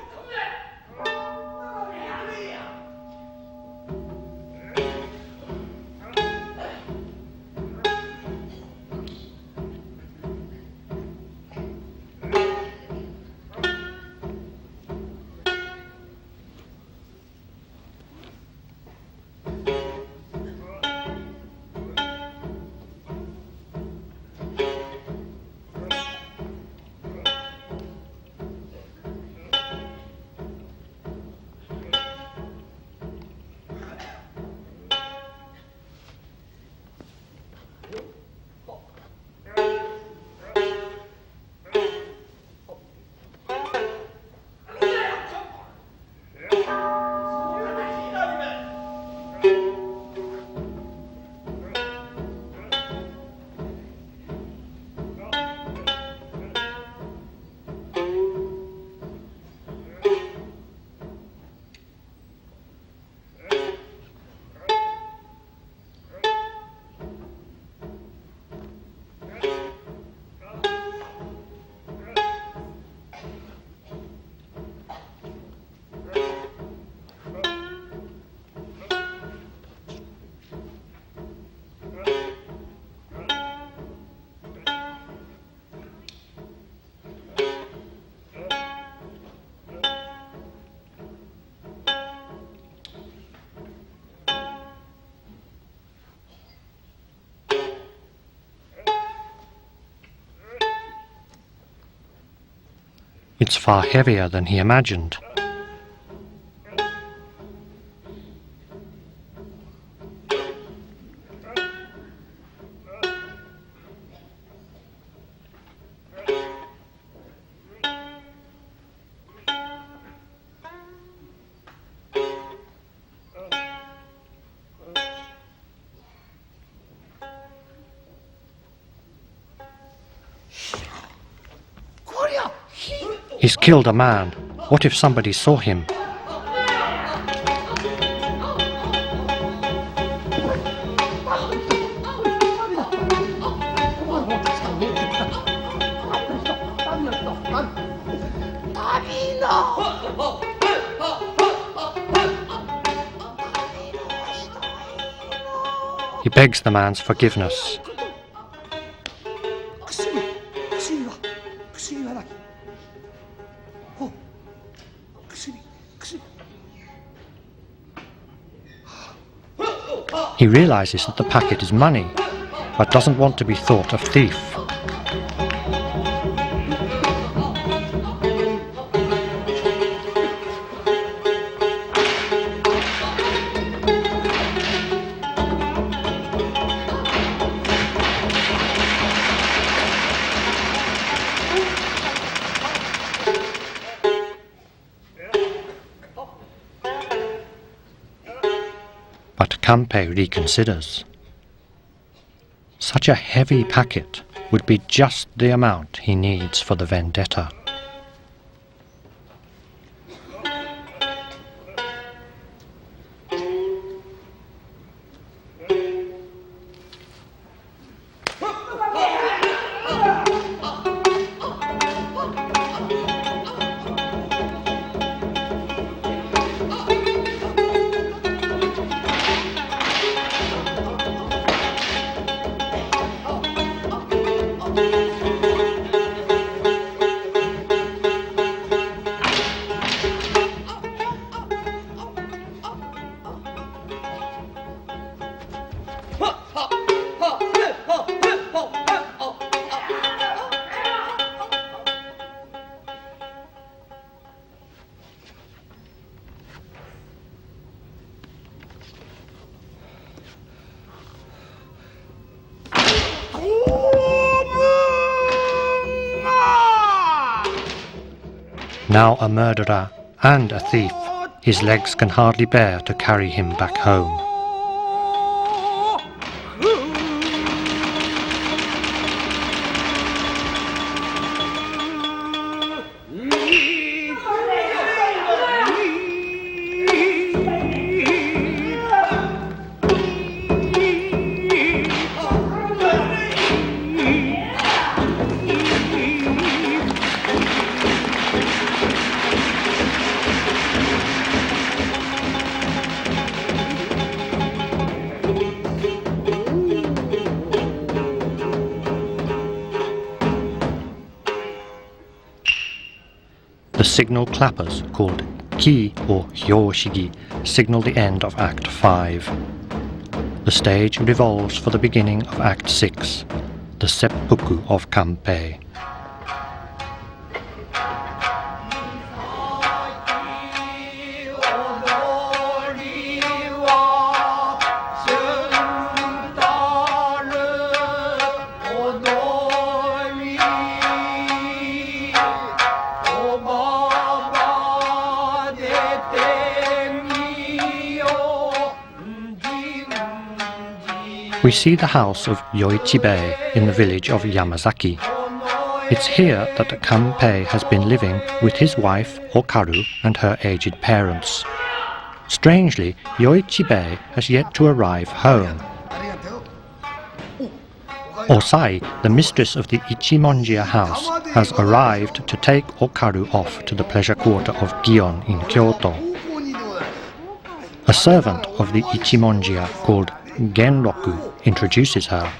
It's far heavier than he imagined. He's killed a man. What if somebody saw him? He begs the man's forgiveness. He realizes that the packet is money, but doesn't want to be thought a thief. But Kanpei reconsiders. Such a heavy packet would be just the amount he needs for the vendetta. Now a murderer and a thief, his legs can hardly bear to carry him back home. The signal clappers, called ki or hyoshigi, signal the end of Act 5. The stage revolves for the beginning of Act 6, the Seppuku of Kanpei. We see the house of Yoichibei in the village of Yamazaki. It's here that Kanpei has been living with his wife Okaru and her aged parents. Strangely, Yoichibei has yet to arrive home. Osai, the mistress of the Ichimonjiya house, has arrived to take Okaru off to the pleasure quarter of Gion in Kyoto. A servant of the Ichimonjiya called Genroku introduces her.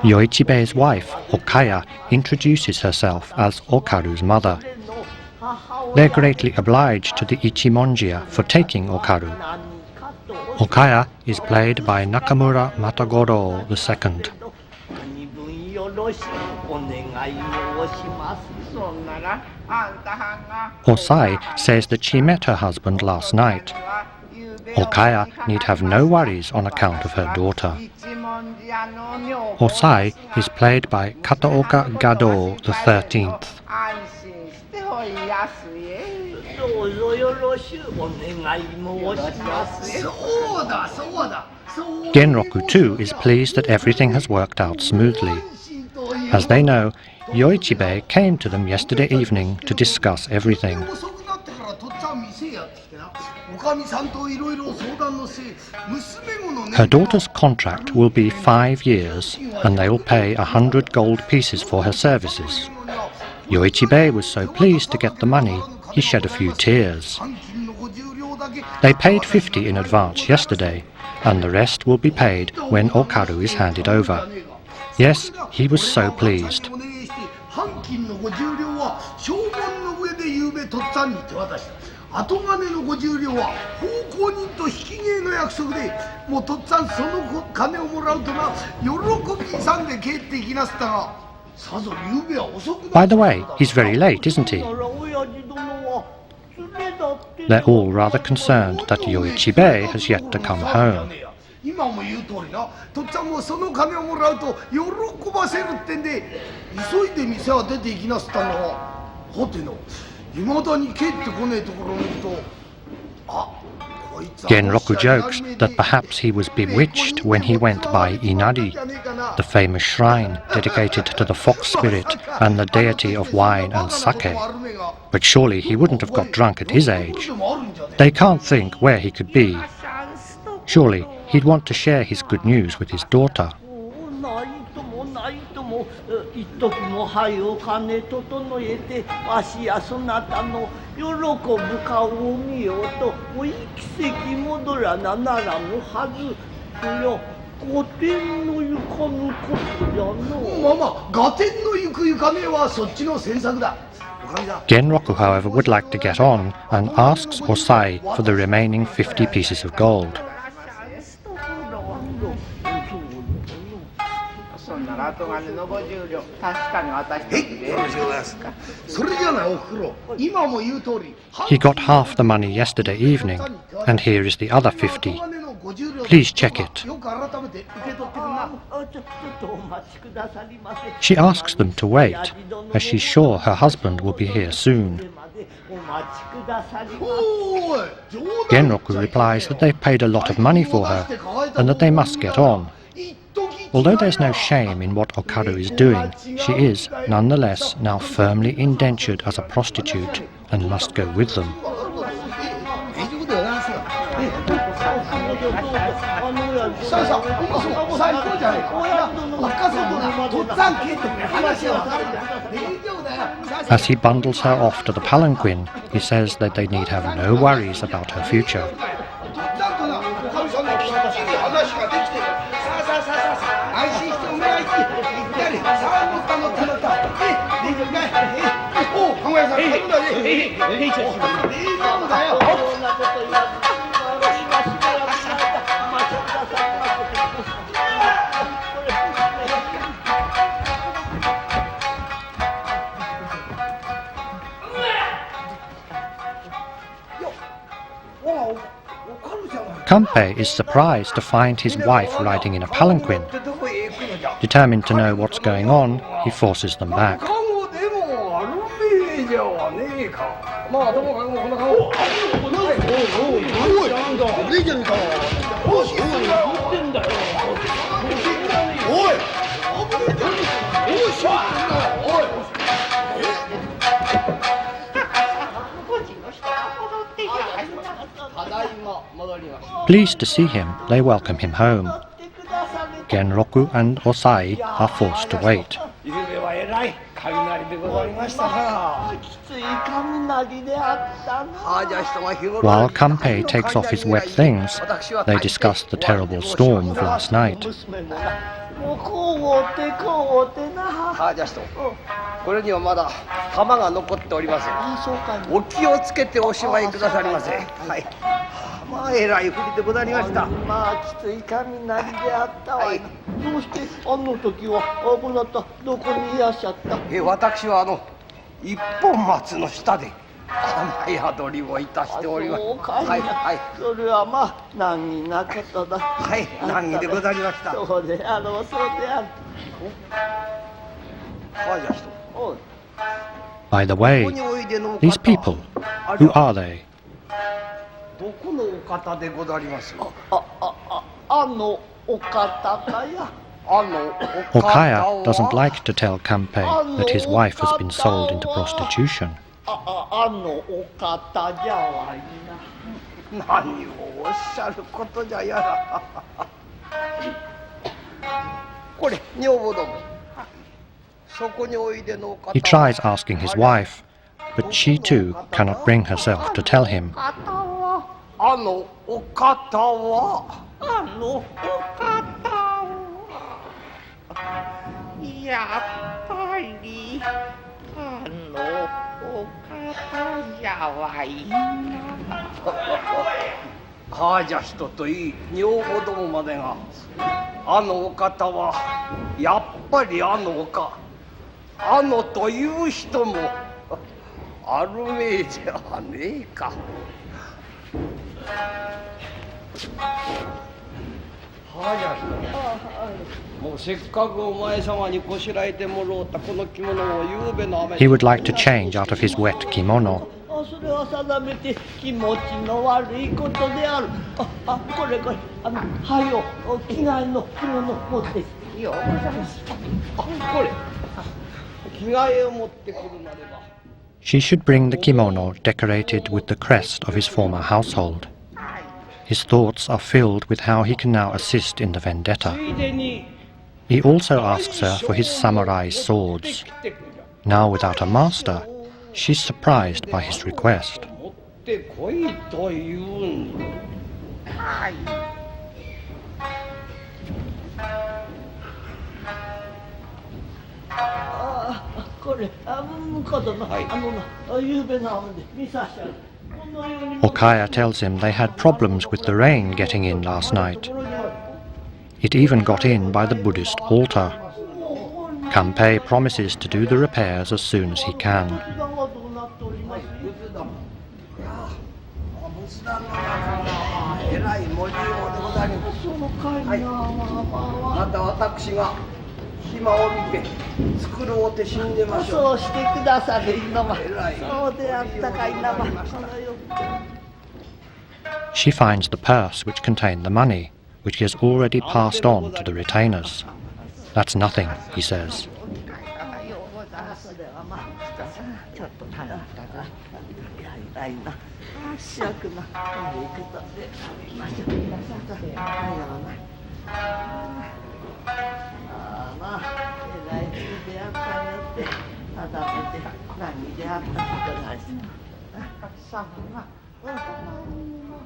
Yoichibei's wife, Okaya, introduces herself as Okaru's mother. They're greatly obliged to the Ichimonjiya for taking Okaru. Okaya is played by Nakamura Matagoro II. Osai says that she met her husband last night. Okaya need have no worries on account of her daughter. Osai is played by Kataoka Gado XIII. Genroku too is pleased that everything has worked out smoothly. As they know, Yoichibei came to them yesterday evening to discuss everything. Her daughter's contract will be 5 years, and they will pay 100 gold pieces for her services. Yoichibei was so pleased to get the money, he shed a few tears. They paid 50 in advance yesterday, and the rest will be paid when Okaru is handed over. Yes, he was so pleased. By the way, he's very late, isn't he? They're all rather concerned that Yoichibei has yet to come home. Genroku jokes that perhaps he was bewitched when he went by Inari, the famous shrine dedicated to the fox spirit and the deity of wine and sake. But surely he wouldn't have got drunk at his age. They can't think where he could be. Surely he'd want to share his good news with his daughter. Genroku, however, would like to get on and asks Osai for the remaining 50 pieces of gold. He got half the money yesterday evening, and here is the other 50. Please check it. She asks them to wait, as she's sure her husband will be here soon. Genroku replies that they've paid a lot of money for her, and that they must get on. Although there's no shame in what Okaru is doing, she is, nonetheless, now firmly indentured as a prostitute and must go with them. As he bundles her off to the palanquin, he says that they need have no worries about her future. Kanpei is surprised to find his wife riding in a palanquin. Determined to know what's going on, he forces them back. Pleased to see him, they welcome him home. Genroku and Osai are forced to wait. While Kanpei takes off his wet things, they discuss the terrible storm of last night. これにはまだ浜が残っておりません。お気をつけておしまいくださりませ。はい。まあえらい降りでございました。まあきつい雷であったわい。どうしてあの時はあなたどこにいらっしゃった？私は一本松の下で雨宿りをいたしております。はいはい。それはまあ難儀なことだ。はい難儀でございました。そうであろうそうである。By the way, these people, who are they? Okaya doesn't like to tell Kanpei that his wife has been sold into prostitution. He tries asking his wife, but she too cannot bring herself to tell him. He would like to change out of his wet kimono. She should bring the kimono decorated with the crest of his former household. His thoughts are filled with how he can now assist in the vendetta. He also asks her for his samurai swords. Now without a master, she's surprised by his request. Okaya tells him they had problems with the rain getting in last night. It even got in by the Buddhist altar. Kanpei promises to do the repairs as soon as he can. She finds the purse which contained the money, which he has already passed on to the retainers. That's nothing, he says.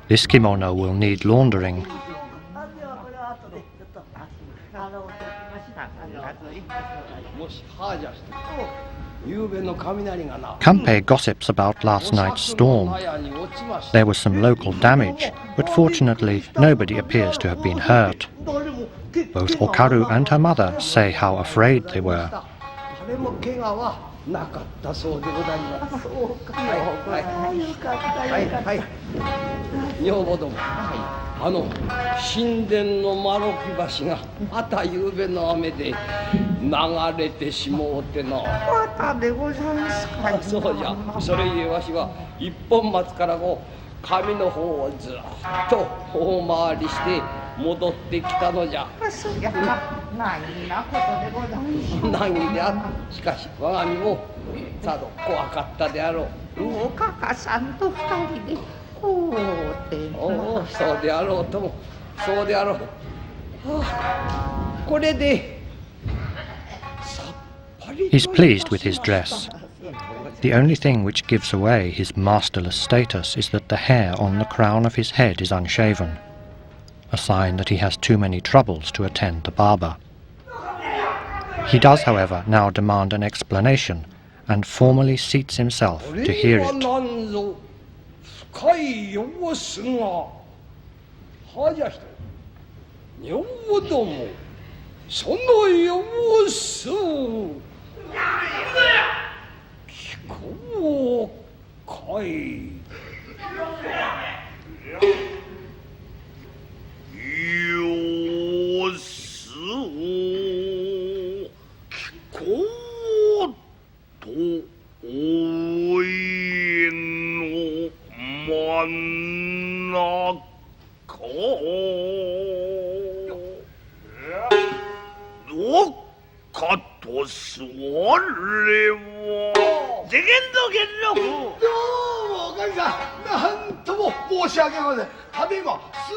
This kimono will need laundering. Kanpei gossips about last night's storm. There was some local damage, but fortunately nobody appears to have been hurt. Both Okaru and her mother say how afraid they were. He's pleased with his dress. The only thing which gives away his masterless status is that the hair on the crown of his head is unshaven, a sign that he has too many troubles to attend the barber. He does, however, now demand an explanation and formally seats himself to hear it.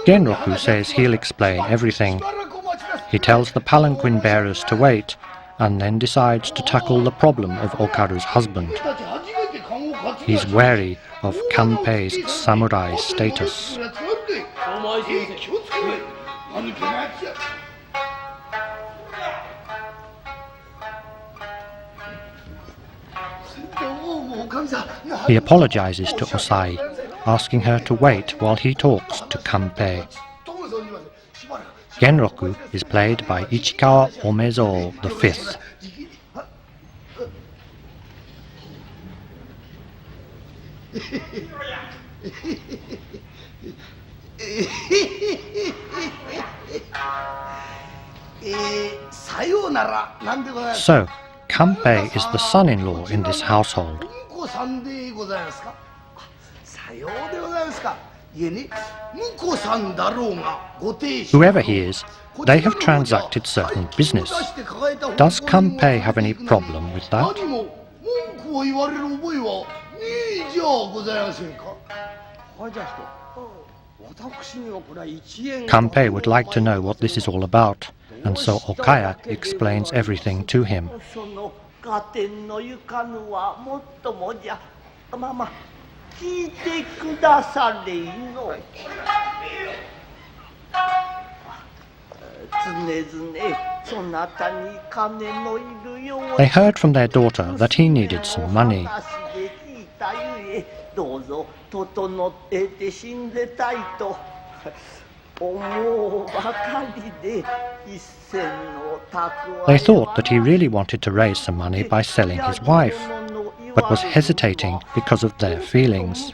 Genroku says he'll explain everything. He tells the palanquin bearers to wait, and then decides to tackle the problem of Okaru's husband. He's wary of Kanpei's samurai status. He apologizes to Osai, asking her to wait while he talks to Kanpei. Genroku is played by Ichikawa Omezo V. So, Kanpei is the son-in-law in this household. Whoever he is, they have transacted certain business. Does Kanpei have any problem with that? Kanpei would like to know what this is all about, and so Okaya explains everything to him. They heard from their daughter that he needed some money. They thought that he really wanted to raise some money by selling his wife, but was hesitating because of their feelings.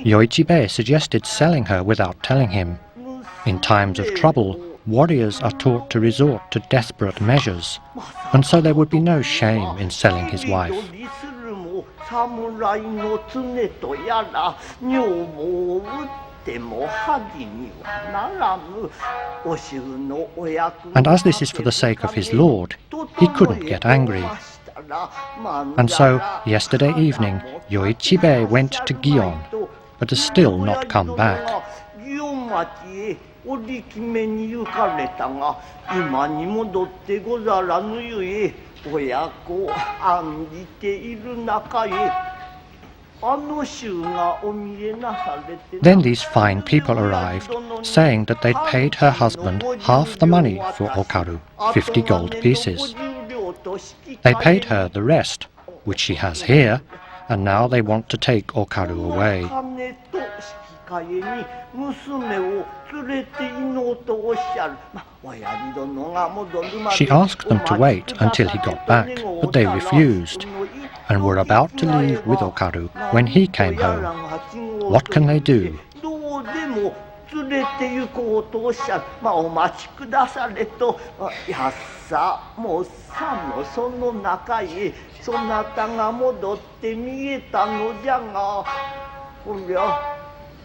Yoichibei suggested selling her without telling him. In times of trouble, warriors are taught to resort to desperate measures, and so there would be no shame in selling his wife. And as this is for the sake of his lord, he couldn't get angry. And so, yesterday evening, Yoichibei went to Gion, but has still not come back. 折決めに行かれたが今に戻ってござらぬゆえ親子案じている中へあの衆がお見えなされて Then these fine people arrived, saying that they'd paid her husband half the money for Okaru, 50 gold pieces. They paid her the rest, which she has here, and now they want to take Okaru away. She asked them to wait until he got back, but they refused, and were about to leave with Okaru when he came home. What can they do? 連れて行こうとおっしゃる。お待ちくだされと、やっさもっさのその中へそなたが戻って見えたのじゃが、こりゃ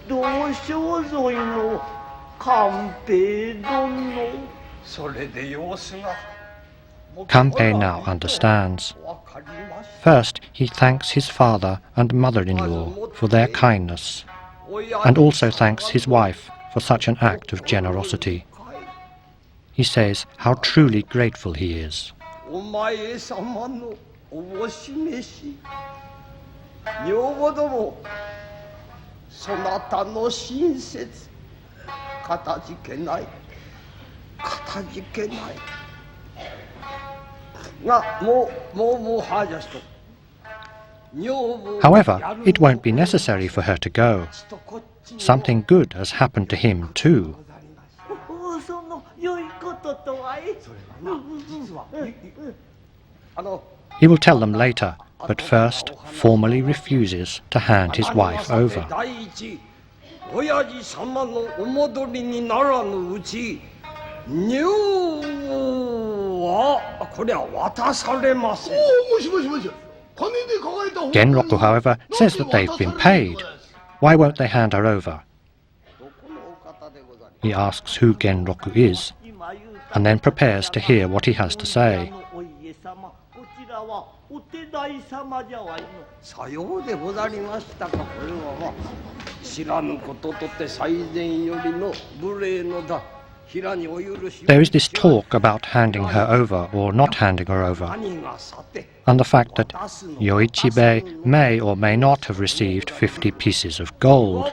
同省添いの寛平殿。それで様子が。Kanpei now understands. First, he thanks his father and mother-in-law for their kindness, and also thanks his wife for such an act of generosity. He says how truly grateful he is. However, it won't be necessary for her to go. Something good has happened to him too. He will tell them later, but first formally refuses to hand his wife over. Genroku, however, says that they've been paid. Why won't they hand her over? He asks who Genroku is, and then prepares to hear what he has to say. There is this talk about handing her over or not handing her over, and the fact that Yoichibei may or may not have received 50 pieces of gold.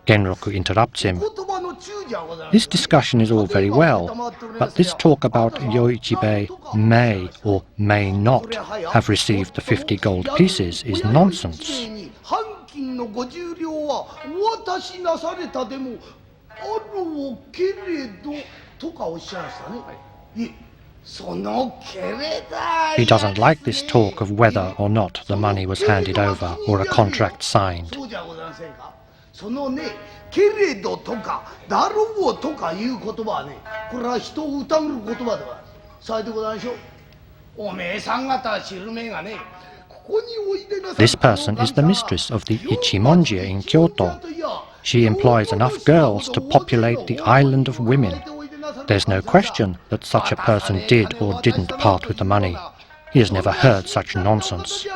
Genroku interrupts him. This discussion is all very well, but this talk about Yoichibei may or may not have received the 50 gold pieces is nonsense. He doesn't like this talk of whether or not the money was handed over or a contract signed. This person is the mistress of the Ichimonji in Kyoto. She employs enough girls to populate the island of women. There's no question that such a person did or didn't part with the money. He has never heard such nonsense.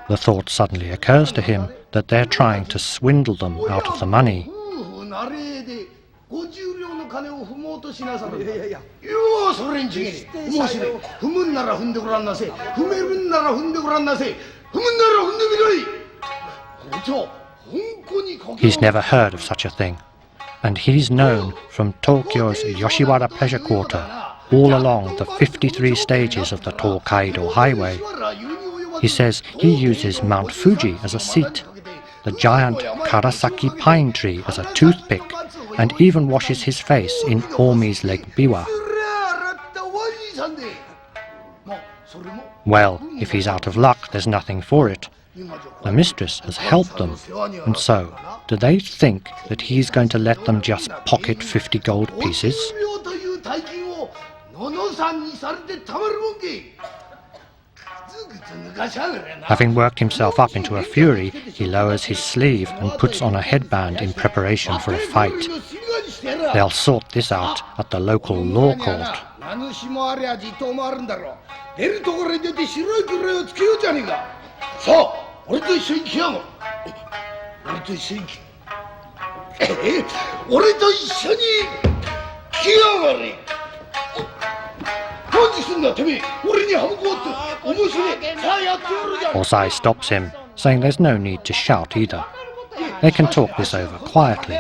The thought suddenly occurs to him that they're trying to swindle them out of the money. He's never heard of such a thing, and he's known from Tokyo's Yoshiwara Pleasure Quarter all along the 53 stages of the Tokaido Highway. He says he uses Mount Fuji as a seat, the giant Karasaki pine tree as a toothpick, and even washes his face in Omi's Lake Biwa. Well, if he's out of luck, there's nothing for it. The mistress has helped them, and so, do they think that he's going to let them just pocket 50 gold pieces? Having worked himself up into a fury, he lowers his sleeve and puts on a headband in preparation for a fight. They'll sort this out at the local law court. Osai stops him, saying there's no need to shout either. They can talk this over quietly.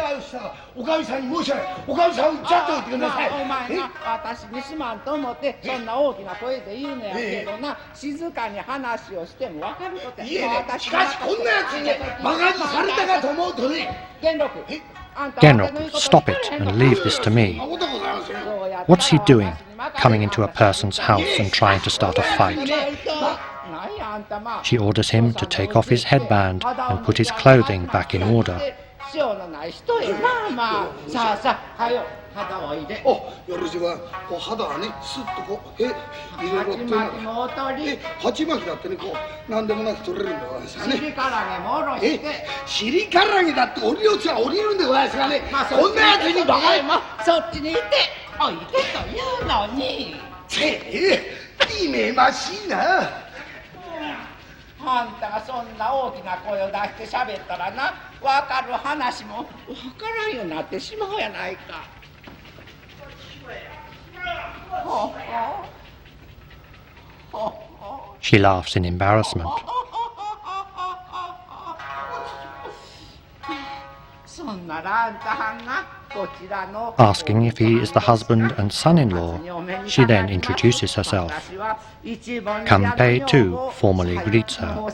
Genroku, stop it and leave this to me. What's he doing, coming into a person's house and trying to start a fight? She orders him to take off his headband and put his clothing back in order. She laughs in embarrassment. Asking if he is the husband and son-in-law, she then introduces herself. Kanpei too formally greets her.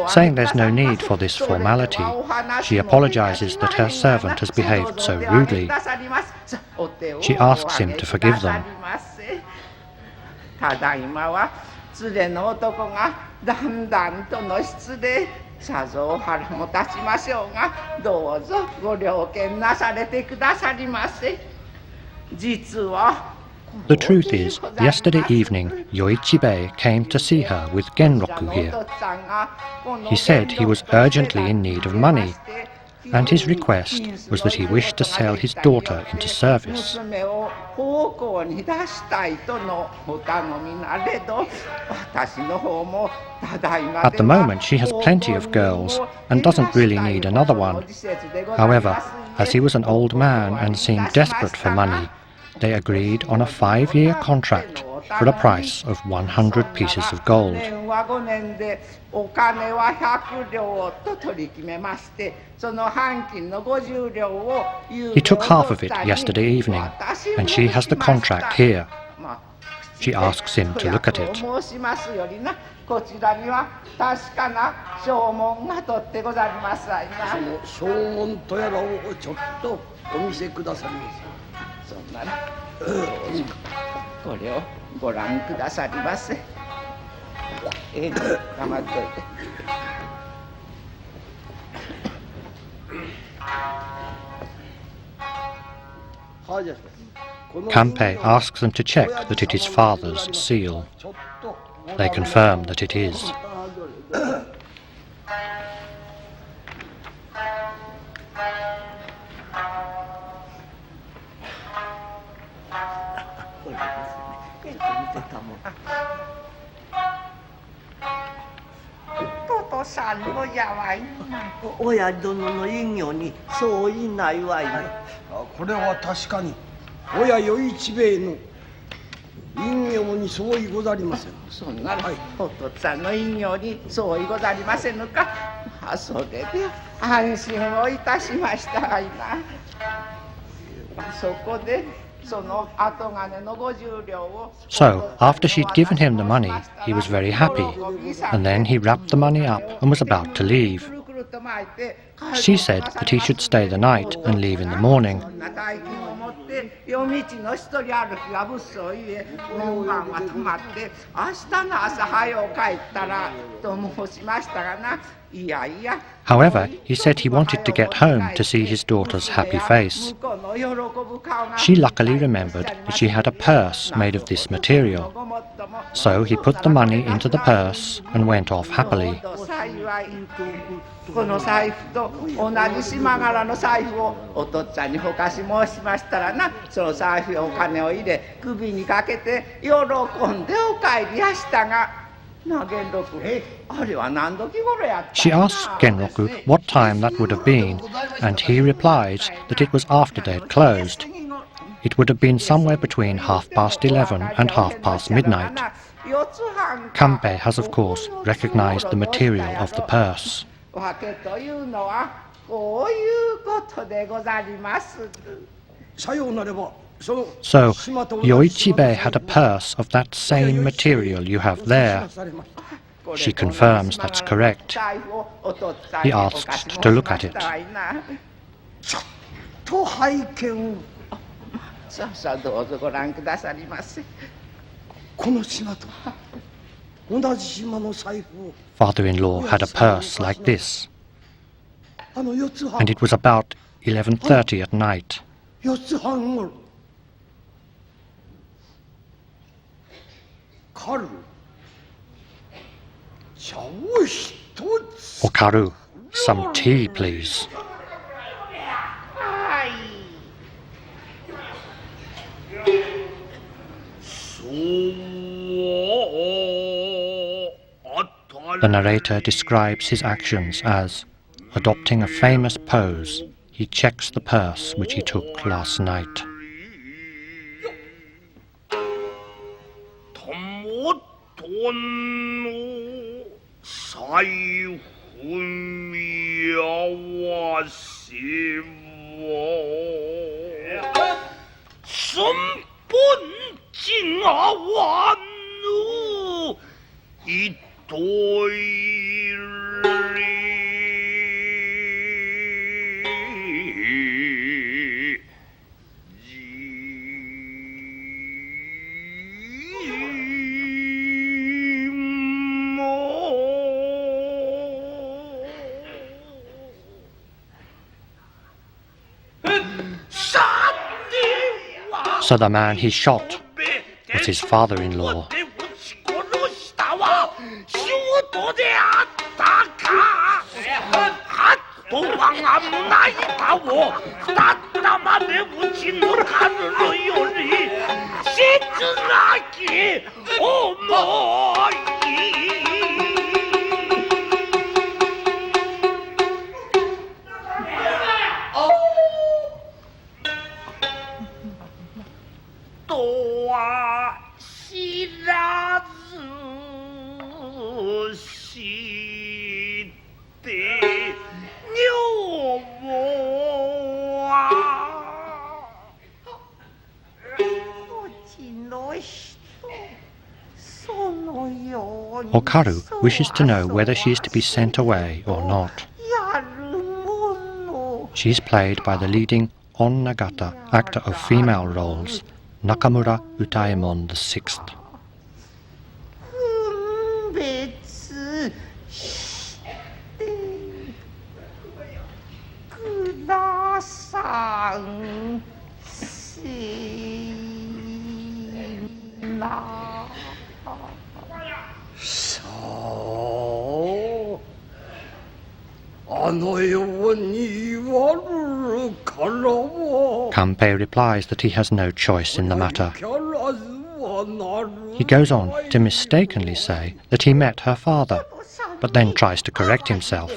Saying there's no need for this formality, she apologizes that her servant has behaved so rudely. She asks him to forgive them. The truth is, yesterday evening, Yoichi-bey came to see her with Genroku here. He said he was urgently in need of money, and his request was that he wished to sell his daughter into service. At the moment, she has plenty of girls and doesn't really need another one. However, as he was an old man and seemed desperate for money, they agreed on a 5-year contract for a price of 100 pieces of gold. He took half of it yesterday evening, and she has the contract here. She asks him to look at it. Kanpei asks them to check that it is father's seal. They confirm that it is. So, after she'd given him the money, he was very happy, and then he wrapped the money up and was about to leave. She said that he should stay the night and leave in the morning. However, he said he wanted to get home to see his daughter's happy face. She luckily remembered that she had a purse made of this material. So he put the money into the purse and went off happily. She asked Genroku what time that would have been, and he replies that it was after they had closed. It would have been somewhere between 11:30 and 11:30 midnight. Kanpei has, of course, recognized the material of the purse. So, Yoichibei had a purse of that same material you have there. She confirms that's correct. He asks to look at it. Father-in-law had a purse like this, and it was about 11:30 at night. Okaru, some tea, please. The narrator describes his actions as adopting a famous pose. He checks the purse which he took last night. So the man he shot was his father-in-law. Okaru wishes to know whether she is to be sent away or not. She is played by the leading Onnagata actor of female roles, Nakamura Utaemon VI. Kanpei replies that he has no choice in the matter. He goes on to mistakenly say that he met her father, but then tries to correct himself.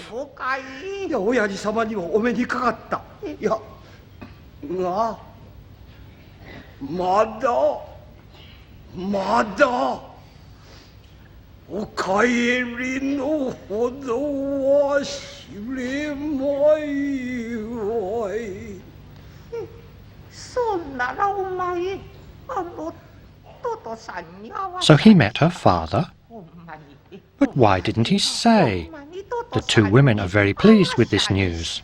So he met her father? But why didn't he say? The two women are very pleased with this news.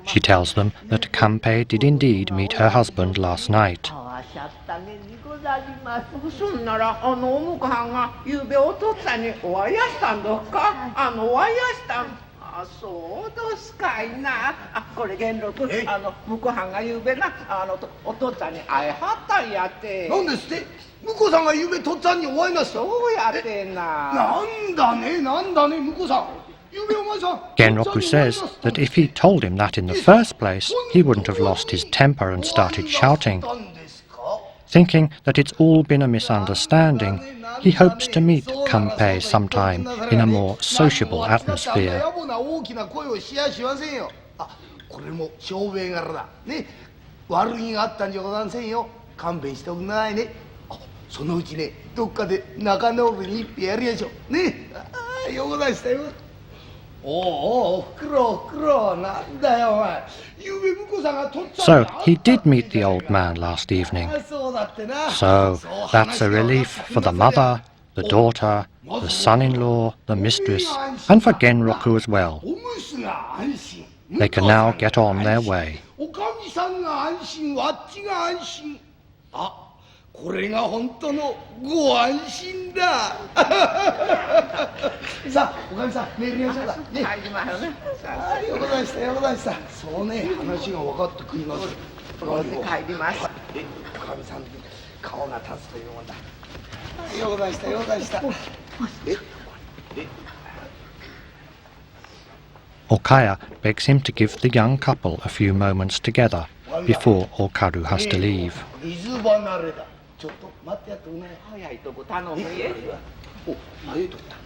She tells them that Kanpei did indeed meet her husband last night. Genroku says that if he told him that in the first place, he wouldn't have lost his temper and started shouting. Thinking that it's all been a misunderstanding, he hopes to meet Kanpei sometime in a more sociable atmosphere. So he did meet the old man last evening. So that's a relief for the mother, the daughter, the son-in-law, the mistress, and for Genroku as well. They can now get on their way. これが本当のご安心だ。さあ、おかみさん、メールやりましょうか。ね。入りますね。ありがとうございました。ようございました。そうね、話が分かってくります。どうせ帰ります。おかみさん、顔が立つというもんだ。ようございました。ようございました。Okaya begs him to give the young couple a few moments together before Okaru has to leave. ちょっと待ってやっておくね。早いとこ頼むよ。お、早いとこだね。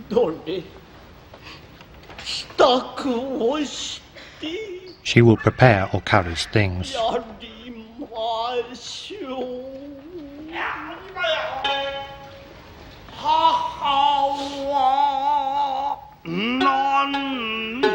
どれ支度をして。She will prepare Okaru's things. やりましょう。母は何度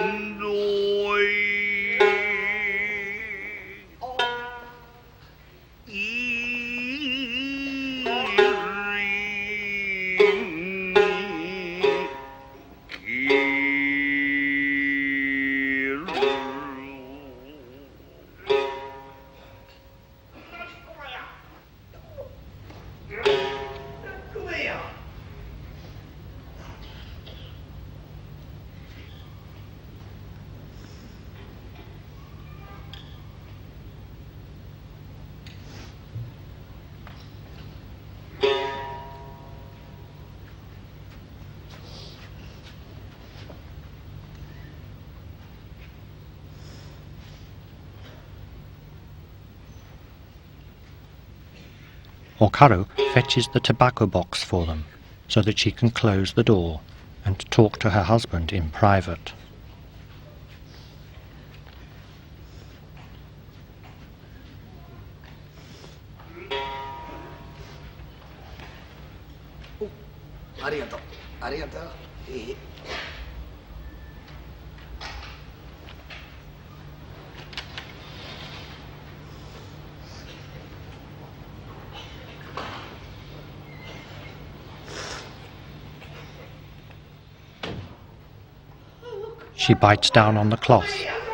Okaru fetches the tobacco box for them so that she can close the door and talk to her husband in private. She bites down on the cloth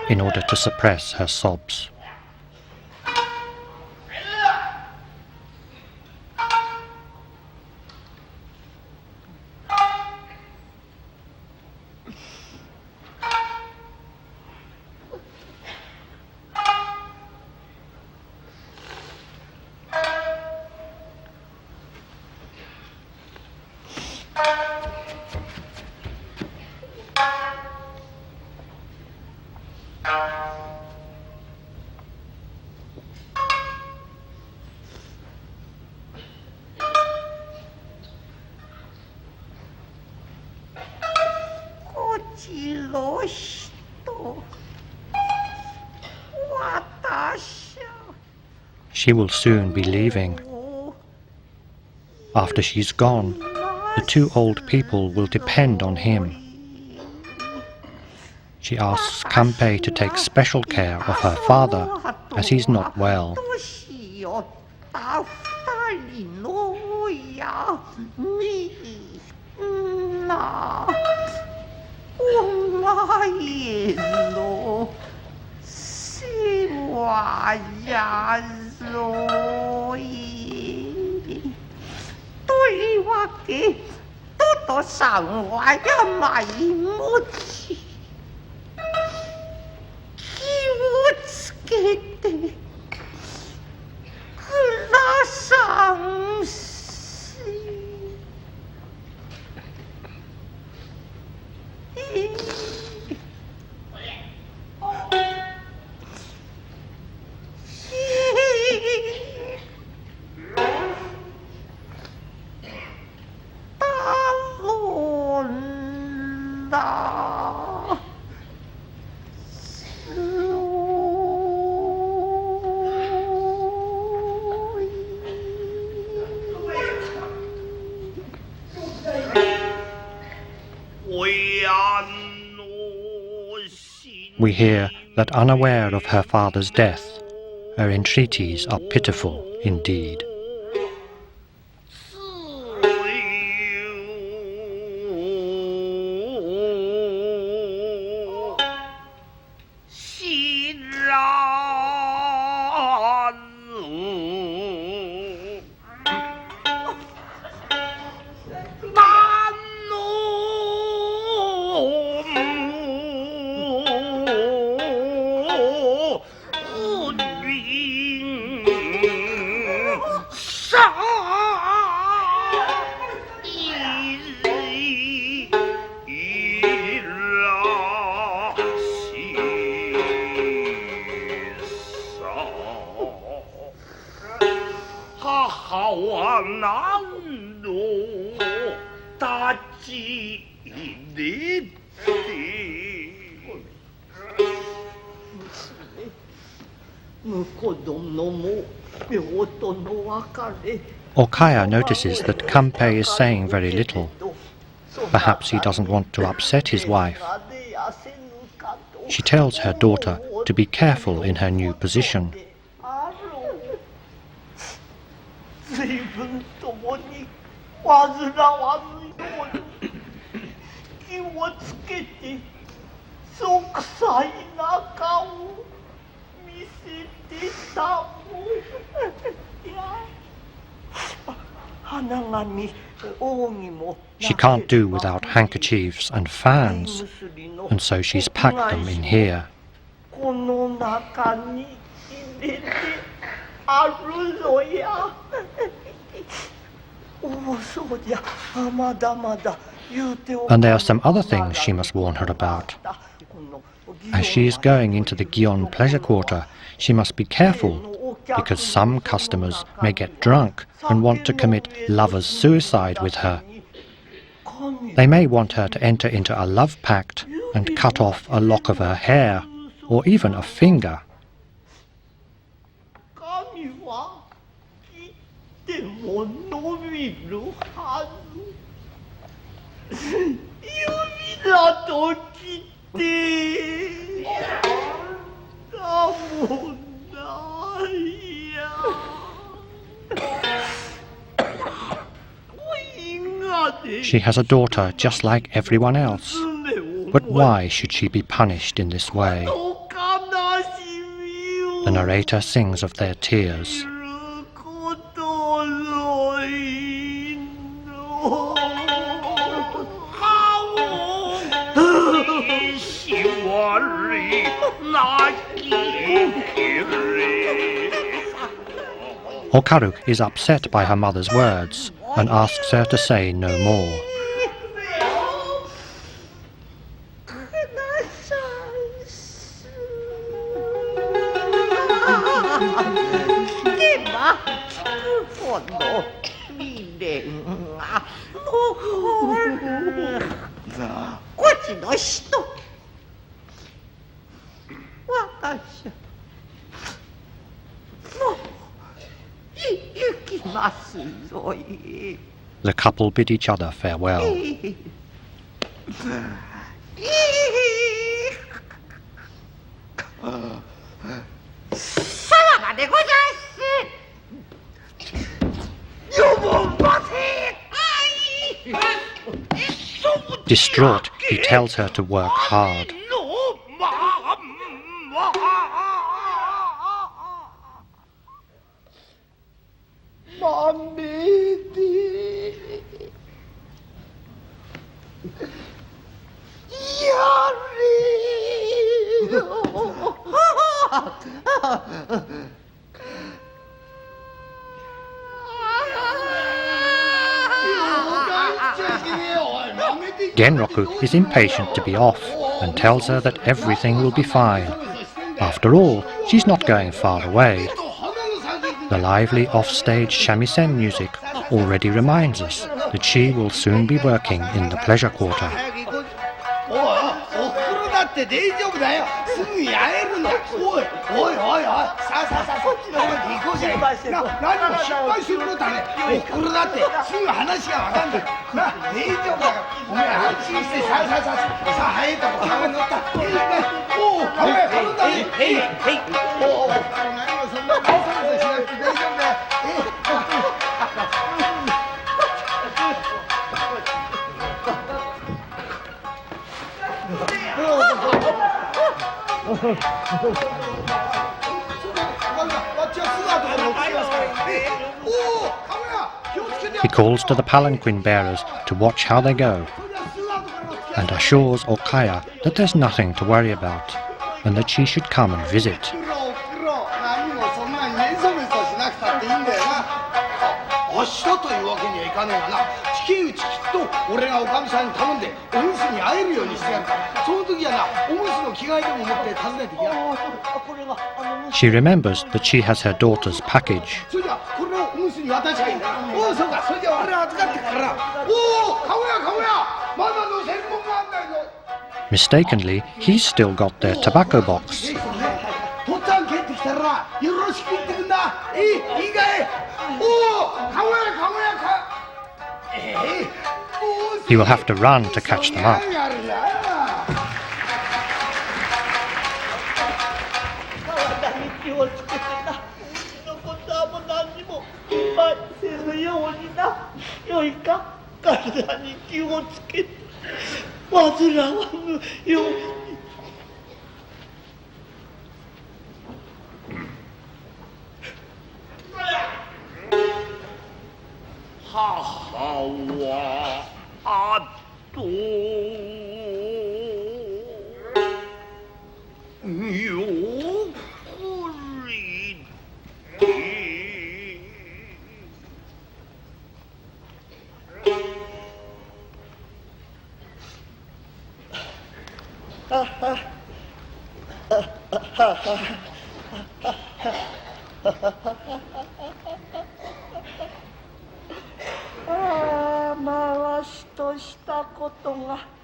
in order to suppress her sobs. She will soon be leaving. After she's gone, the two old people will depend on him. She asks Kanpei to take special care of her father, as he's not well. We hear that unaware of her father's death, her entreaties are pitiful indeed. Okaya notices that Kanpei is saying very little. Perhaps he doesn't want to upset his wife. She tells her daughter to be careful in her new position. She can't do without handkerchiefs and fans, and so she's packed them in here. And there are some other things she must warn her about. As she is going into the Gion pleasure quarter, she must be careful, because some customers may get drunk and want to commit lover's suicide with her. They may want her to enter into a love pact and cut off a lock of her hair, or even a finger. She has a daughter just like everyone else. But why should she be punished in this way? The narrator sings of their tears. Okaru is upset by her mother's words and asks her to say no more. つくほど未練が残る。こっちの人、私はもう行きますぞい。The couple bid each other farewell. さらばでございます。よぼんばせ。Distraught, he tells her to work hard. まめでやれよ。Genroku is impatient to be off and tells her that everything will be fine. After all, she's not going far away. The lively off-stage shamisen music already reminds us that she will soon be working in the pleasure quarter. 大丈夫だよ。すぐに会えるの。おいおいおいおい。さあさあさあ、こっちの方に行こうじゃないか。何も心配することはね。おふくろだってすぐ話がわかんない。な、大丈夫だよ。お前安心してさあさあさあさあ早いとこ川に乗った。おお、川へ頼んだね。おお、何もそんな大騒ぎしなくて大丈夫だよ。He calls to the palanquin bearers to watch how they go, and assures Okaya that there's nothing to worry about, and that she should come and visit. 明日というわけにはいかねえがな。近いうちきっと俺がおかみさんに頼んでおむすに会えるようにしてやるから、その時はな、おむすの着替えでも持って訪ねてきや。She remembers that she has her daughter's package. それじゃこれをおむすに渡しゃいいんだ。おお、そうか。それじゃ俺が預かってくから。おお、カモやカモや、まだ乗せるもんがあんだよ。 Mistakenly, he's still got their tobacco box. とっつぁん帰ってきたらよろしく言ってくんな。いいかい。おお、カモやカモやか。He will have to run to catch them up. 体に気をつけてな。のことはもう何にも心配せぬようにな。よいか。体に気をつけて煩わぬように。母はあとゆっくり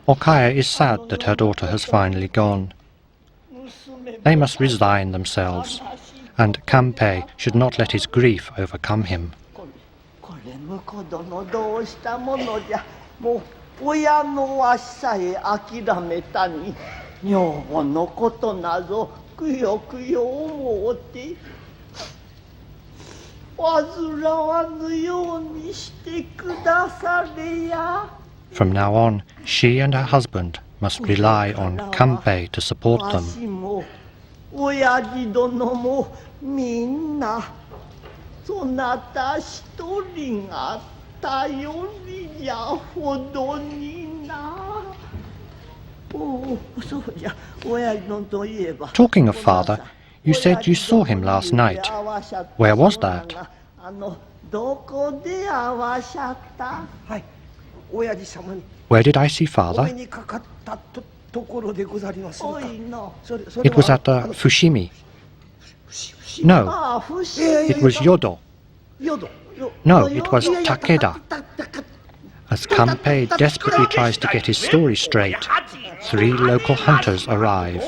Okaya is sad that her daughter has finally gone. They must resign themselves, and Kanpei should not let his grief overcome him. これ婿殿どうしたものじゃ。もう親の足さえ諦めたに、女房のことなどくよくよ思うて煩わぬようにしてくだされや。 From now on, she and her husband must rely on Kanpei to support them. 私も親父殿もみんなそなた一人が頼りじゃほどにな。おお、そうじゃ。親父のといえば。 Talking of father, you said you saw him last night. Where was that? どこで会わしゃった？はい。親父様に。 Where did I see お father? 目にかかったところでござりまするか。 It was at Fushimi. No, ああ、不思議。 it was Yodo. No, it was Takeda. As Kanpei desperately tries to get his story straight, 3 local hunters arrive.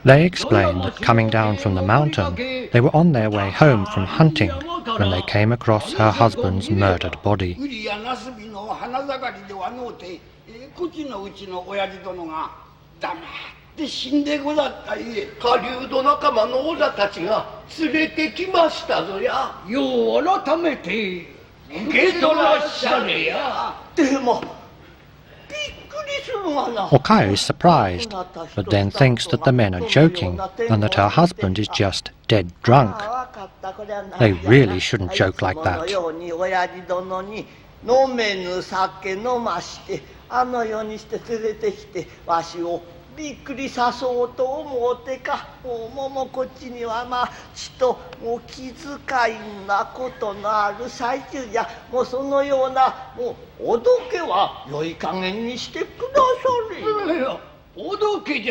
They explained that coming down from the mountain, they were on their way home from hunting when they came across her husband's murdered body. Okayo is surprised, but then thinks that the men are joking and that her husband is just dead drunk. They really shouldn't joke like that.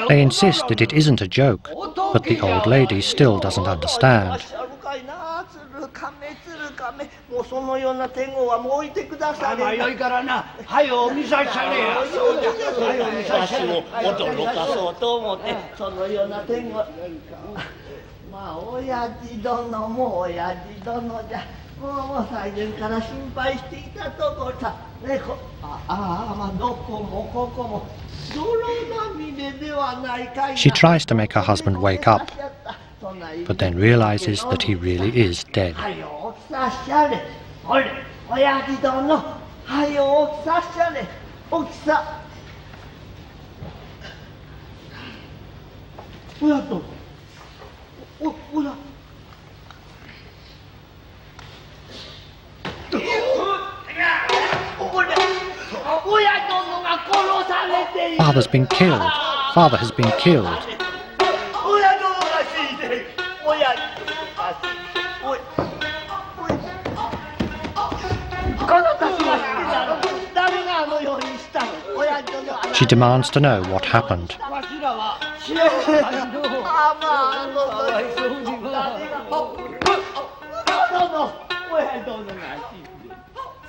They insist that it isn't a joke, but the old lady still doesn't understand. She tries to make her husband wake up, but then realizes that he really is dead. Father's been killed. Father has been killed. She demands to know what happened.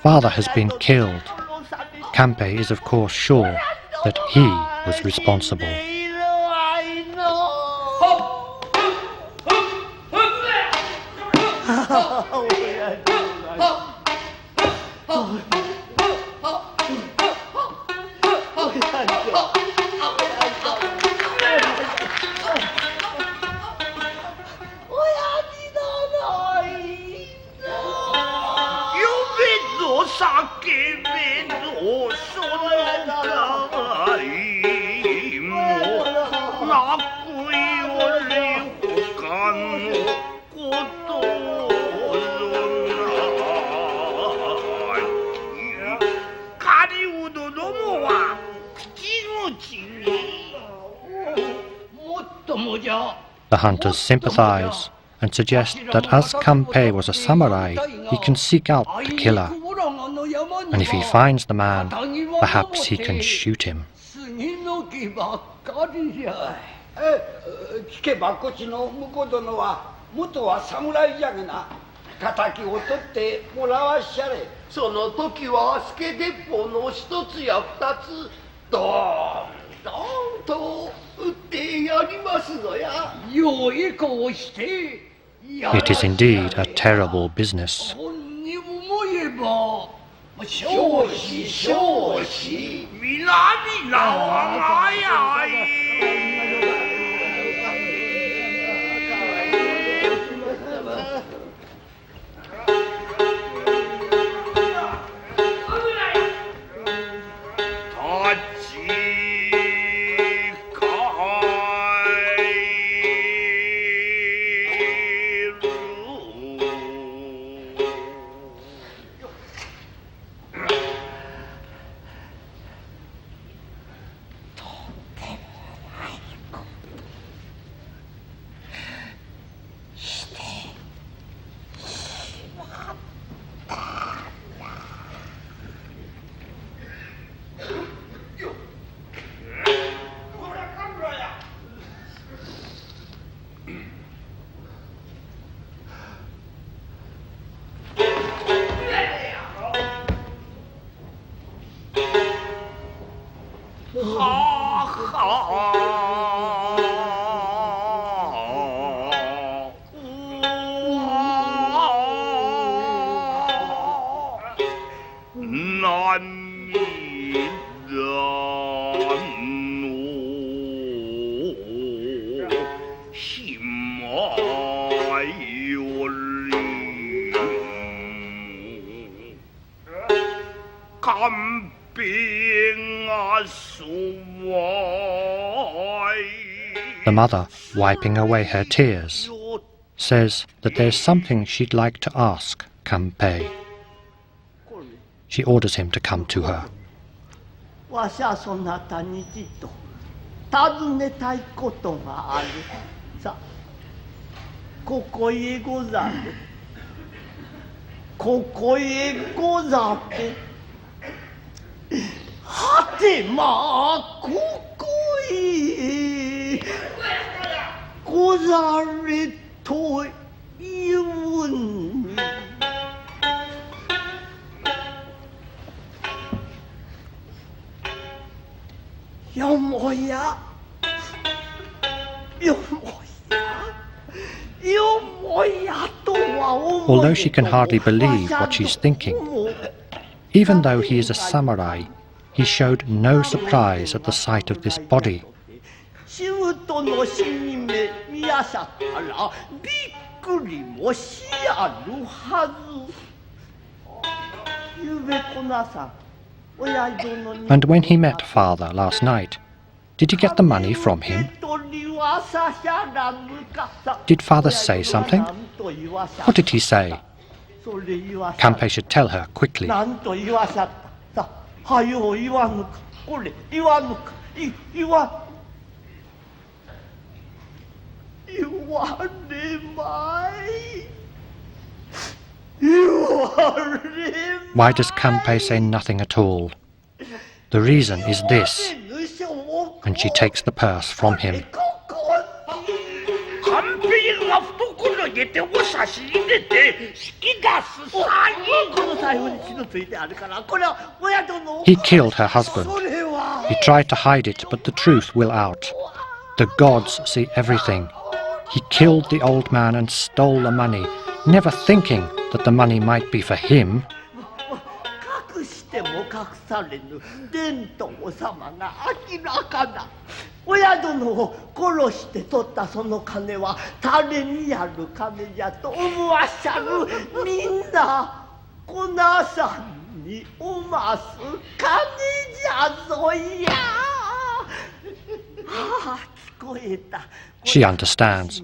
Father has been killed. Kanpei is of course sure that he was responsible. The hunters sympathize and suggest that as Kanpei was a samurai, he can seek out the killer. And if he finds the man, perhaps he can shoot him. It is indeed a terrible business. 少子少子皆々我がやい。The mother, wiping away her tears, says that there's something she'd like to ask Kanpei. She orders him to come to her. わしゃそなたにちと尋ねたいことがある。さ、ここへござる。ここへござる。はてまあここへござれというに。よもやよもやよもやとは思え。 Although she can hardly believe what she's thinking, even though he is a samurai, he showed no surprise at the sight of this body. シュートの死に目見やさったらびっくりもしやるはず。ゆべこなさん。 And when he met father last night, did he get the money from him? Did father say something? What did he say? Kanpei should tell her quickly. Why does Kanpei say nothing at all? The reason is this, and she takes the purse from him. He killed her husband. He tried to hide it, but the truth will out. The gods see everything. He killed the old man and stole the money, never thinking that the money might be for him. She understands.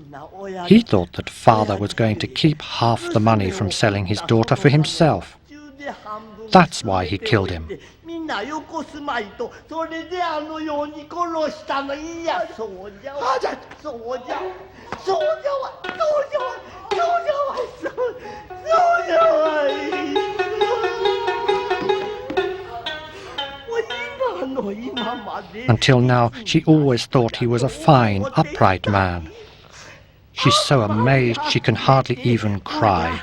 He thought that father was going to keep half the money from selling his daughter for himself. That's why he killed him. Until now, she always thought he was a fine, upright man. She's so amazed she can hardly even cry.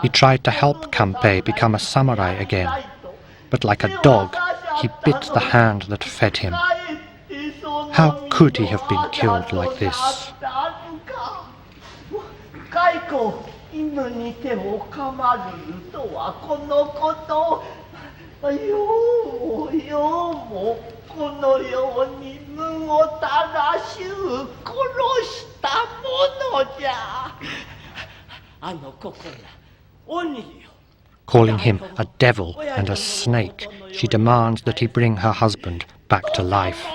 He tried to help Kanpei become a samurai again, but like a dog, he bit the hand that fed him. How could he have been killed like this? Calling him a devil and a snake, she demands that he bring her husband back to life.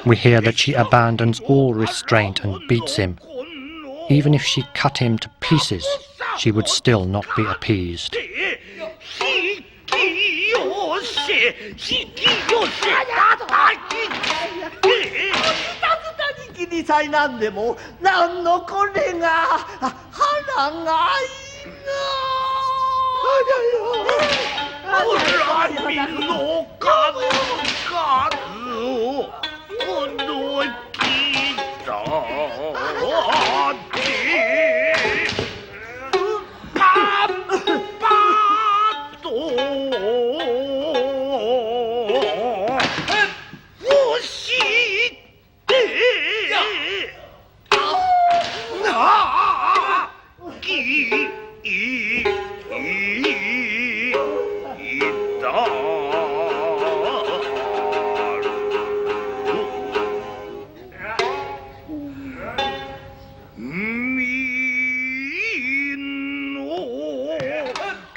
We hear that she abandons all restraint and beats him. Even if she cut him to pieces, she would still not be appeased.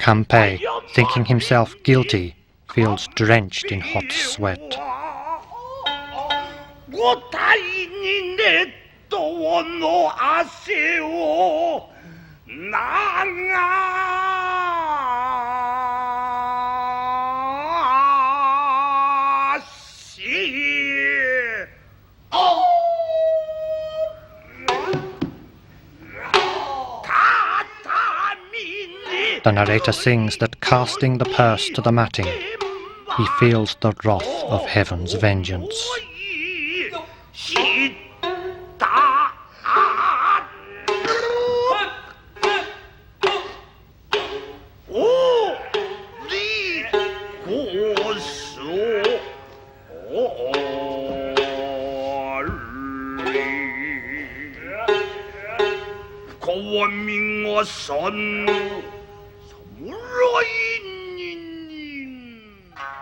Kanpei, thinking himself guilty, feels drenched in hot sweat. The narrator sings that casting the purse to the matting, he feels the wrath of heaven's vengeance.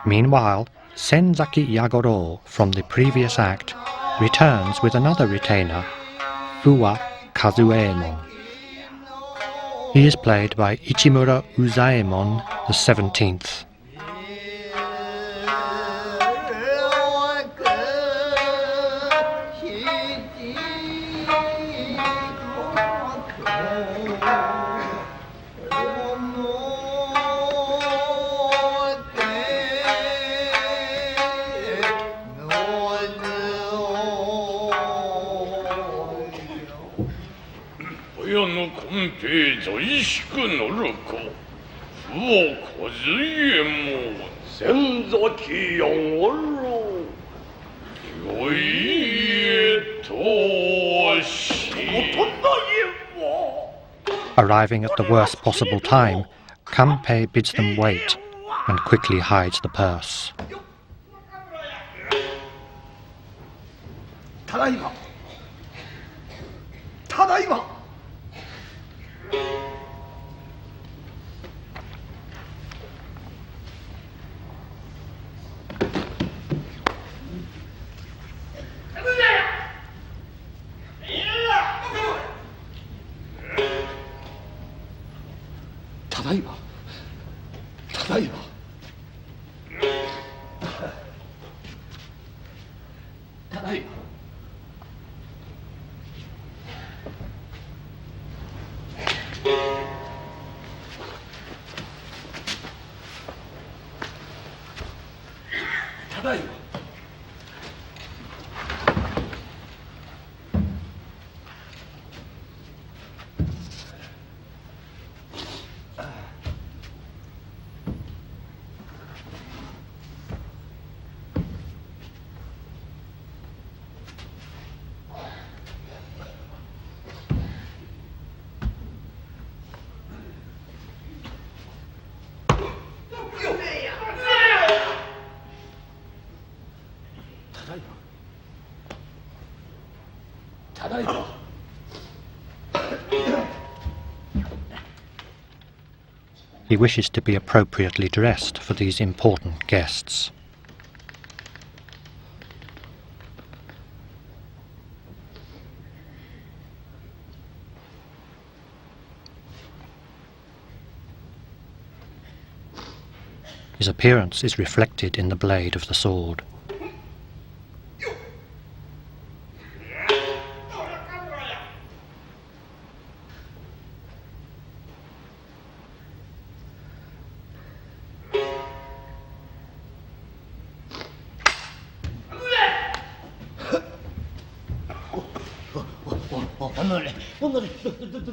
Meanwhile, Senzaki Yagoro from the previous act returns with another retainer, Fuwa Kazuemon. He is played by Ichimura Uzaemon the 17th. Arriving at the worst possible time, Kanpei bids them wait and quickly hides the purse. ただいま。He wishes to be appropriately dressed for these important guests. His appearance is reflected in the blade of the sword.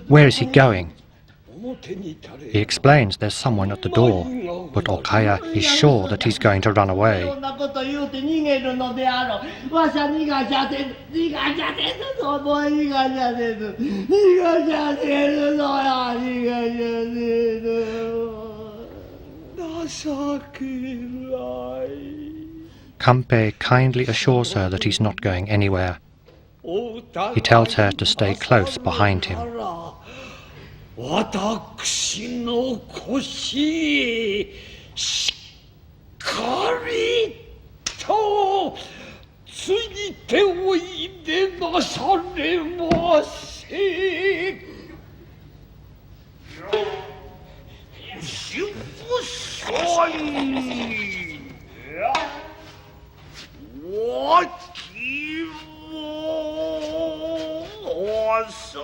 Where is he going? He explains there's someone at the door, but Okaya is sure that he's going to run away. Kanpei kindly assures her that he's not going anywhere. He tells her to stay close behind him. 私の腰へしっかりとついておいでなされませ。主さん、わきもさん。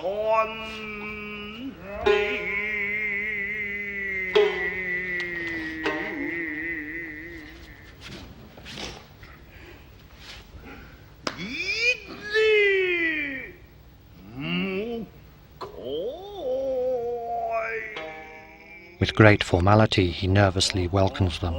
With great formality, he nervously welcomes them.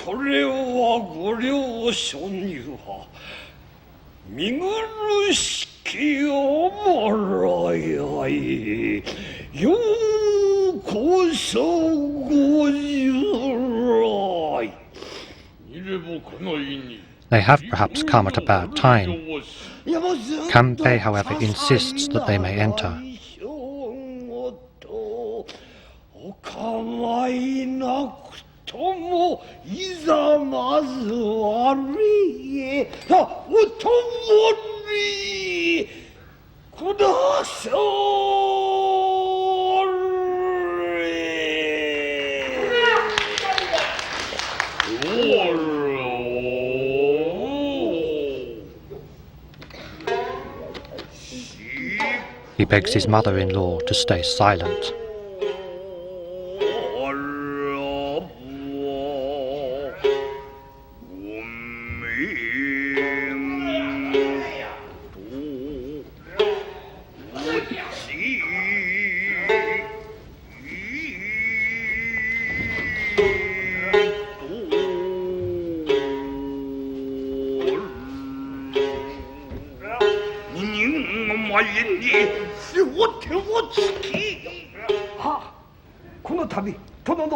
これはご了承には見苦しきおもらやい。ようこそご来。They have perhaps come at a bad time. Kanpei, however, insists that they may enter. お構いなくともいざまず我へおともにくだされ。He begs his mother-in-law to stay silent.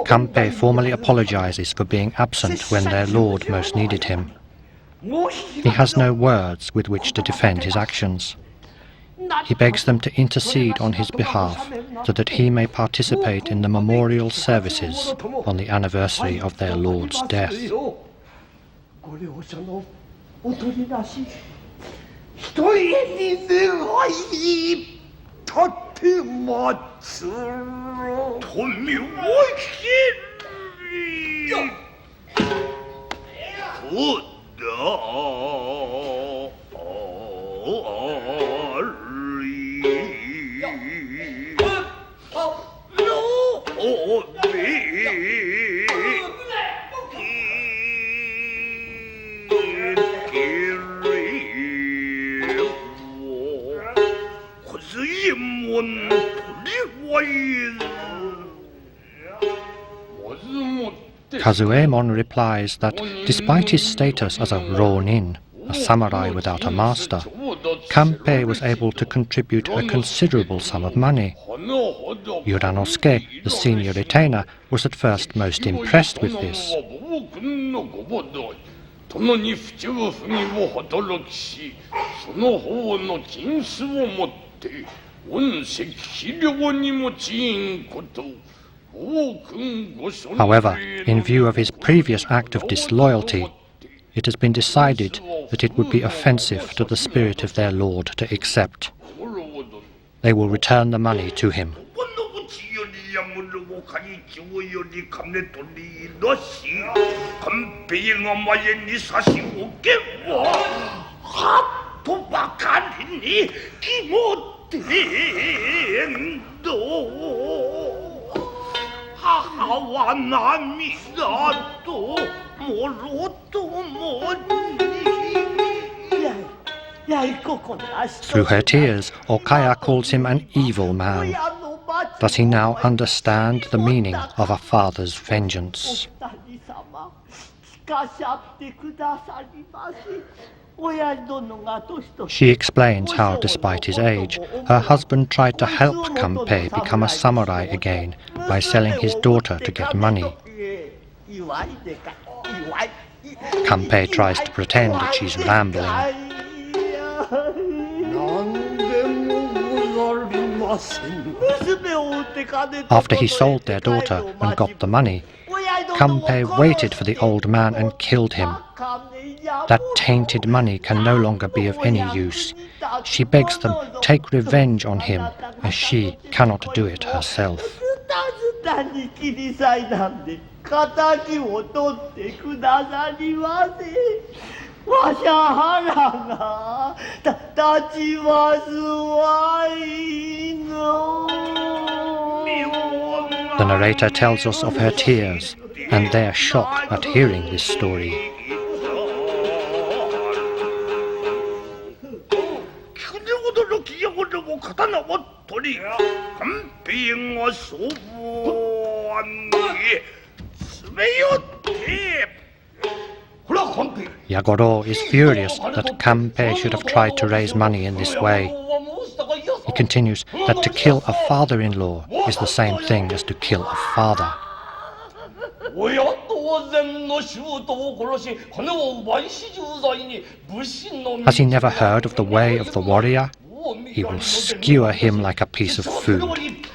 Kanpei formally apologizes for being absent when their lord most needed him. He has no words with which to defend his actions. He begs them to intercede on his behalf so that he may participate in the memorial services on the anniversary of their lord's death. 立てまつる富を切りこだり Kazuemon replies that despite his status as a ronin, a samurai without a master, Kanpei was able to contribute a considerable sum of money. Yuranosuke, the senior retainer, was at first most impressed with this. However, in view of his previous act of disloyalty, it has been decided that it would be offensive to the spirit of their lord to accept. They will return the money to him. Through her tears, Okaya calls him an evil man. Does he now understand the meaning of a father's vengeance? She explains how, despite his age, her husband tried to help Kanpei become a samurai again by selling his daughter to get money. Kanpei tries to pretend that she's rambling. After he sold their daughter and got the money, Kanpei waited for the old man and killed him. That tainted money can no longer be of any use. She begs them to take revenge on him, as she cannot do it herself. The narrator tells us of her tears and their shock at hearing this story. Yagoro is furious that Kanpei should have tried to raise money in this way. He continues that to kill a father-in-law is the same thing as to kill a father. Has he never heard of the way of the warrior? He will skewer him like a piece of food.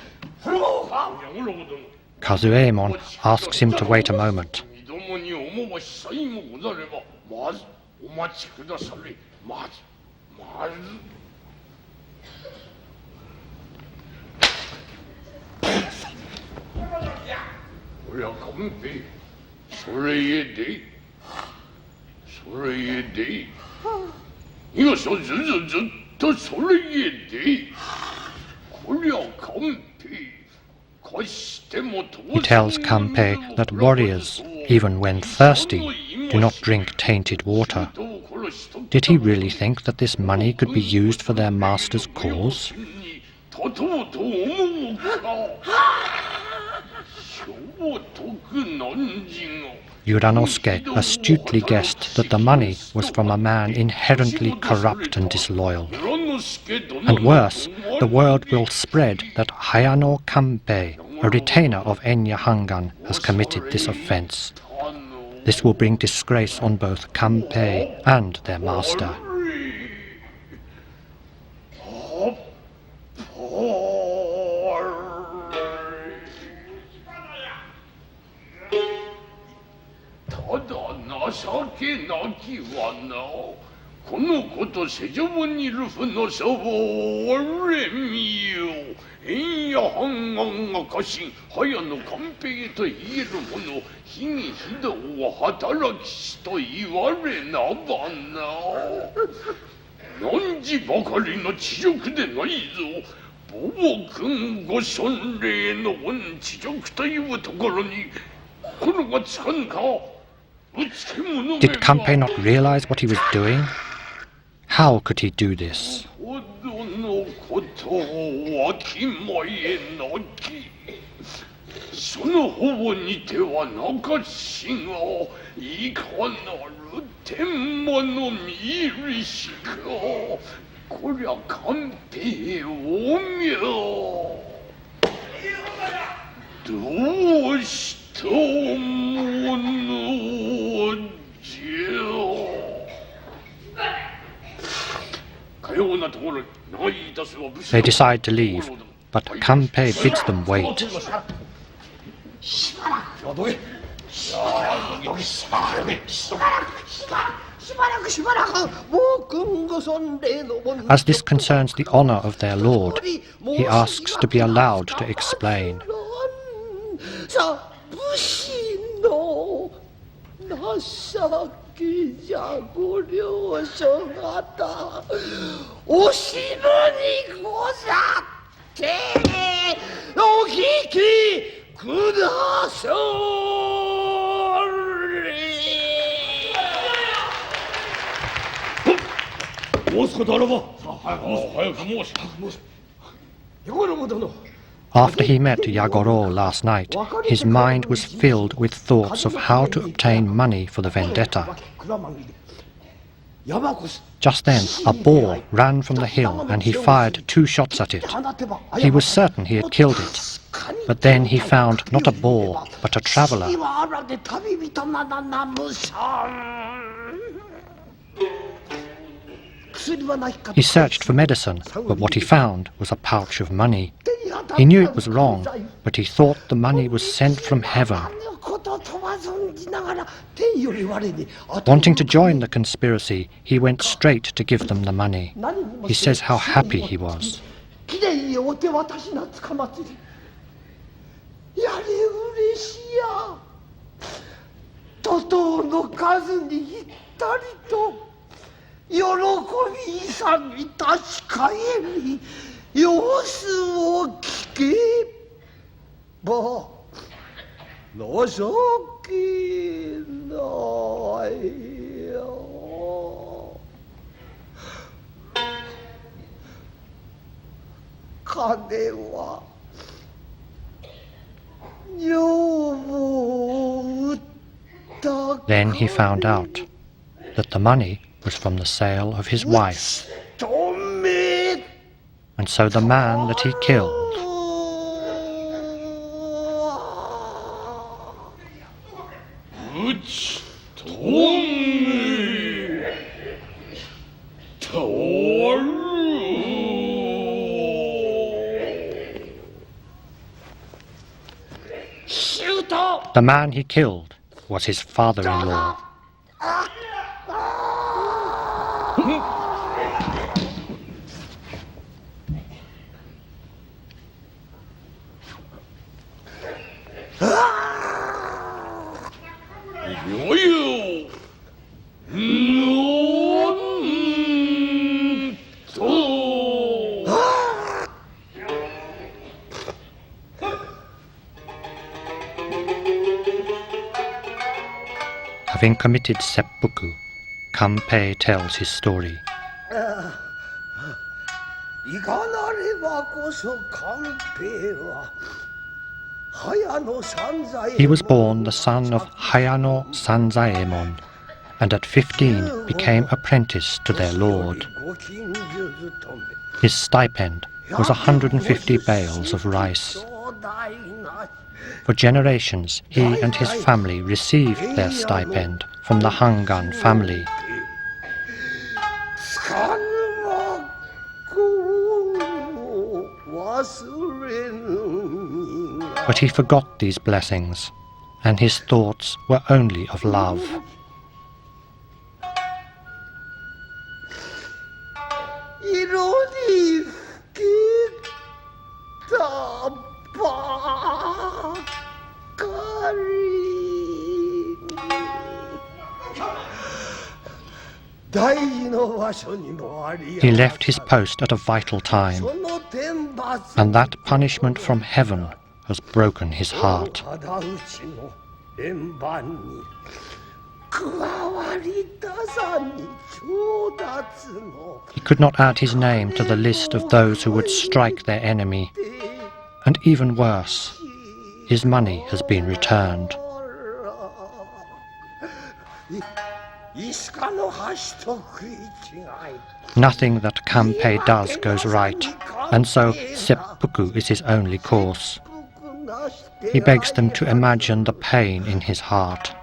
Kazuemon asks him to wait a moment. He tells Kanpei that warriors, even when thirsty, do not drink tainted water. Did he really think that this money could be used for their master's cause? Yuranosuke astutely guessed that the money was from a man inherently corrupt and disloyal. And worse, the word will spread that Hayano Kanpei, a retainer of Enya Hangan, has committed this offense. This will bring disgrace on both Kanpei and their master. 보복은 고선례에 놓은 지적というところにこれがつかんか Did Kanpei not realize what he was doing? How could he do this? They decide to leave, but Kanpei bids them wait. As this concerns the honor of their lord, he asks to be allowed to explain. After he met Yagoro last night, his mind was filled with thoughts of how to obtain money for the vendetta. Just then, a boar ran from the hill and he fired 2 shots at it. He was certain he had killed it, but then he found not a boar, but a traveller. He searched for medicine, but what he found was a pouch of money. He knew it was wrong, but he thought the money was sent from heaven. Wanting to join the conspiracy, he went straight to give them the money. He says how happy he was. Then he found out that the money was from the sale of his wife. And so the man that he killed the man he killed was his father-in-law. Having committed seppuku, Kanpei tells his story. He was born the son of Hayano Sanzaemon, and at 15 became apprentice to their lord. His stipend was 150 bales of rice. For generations, he and his family received their stipend from the Hangan family. But he forgot these blessings, and his thoughts were only of love. He left his post at a vital time, and that punishment from heaven has broken his heart. He could not add his name to the list of those who would strike their enemy, and even worse, his money has been returned. Nothing that Kanpei does goes right, and so Seppuku is his only course. He begs them to imagine the pain in his heart.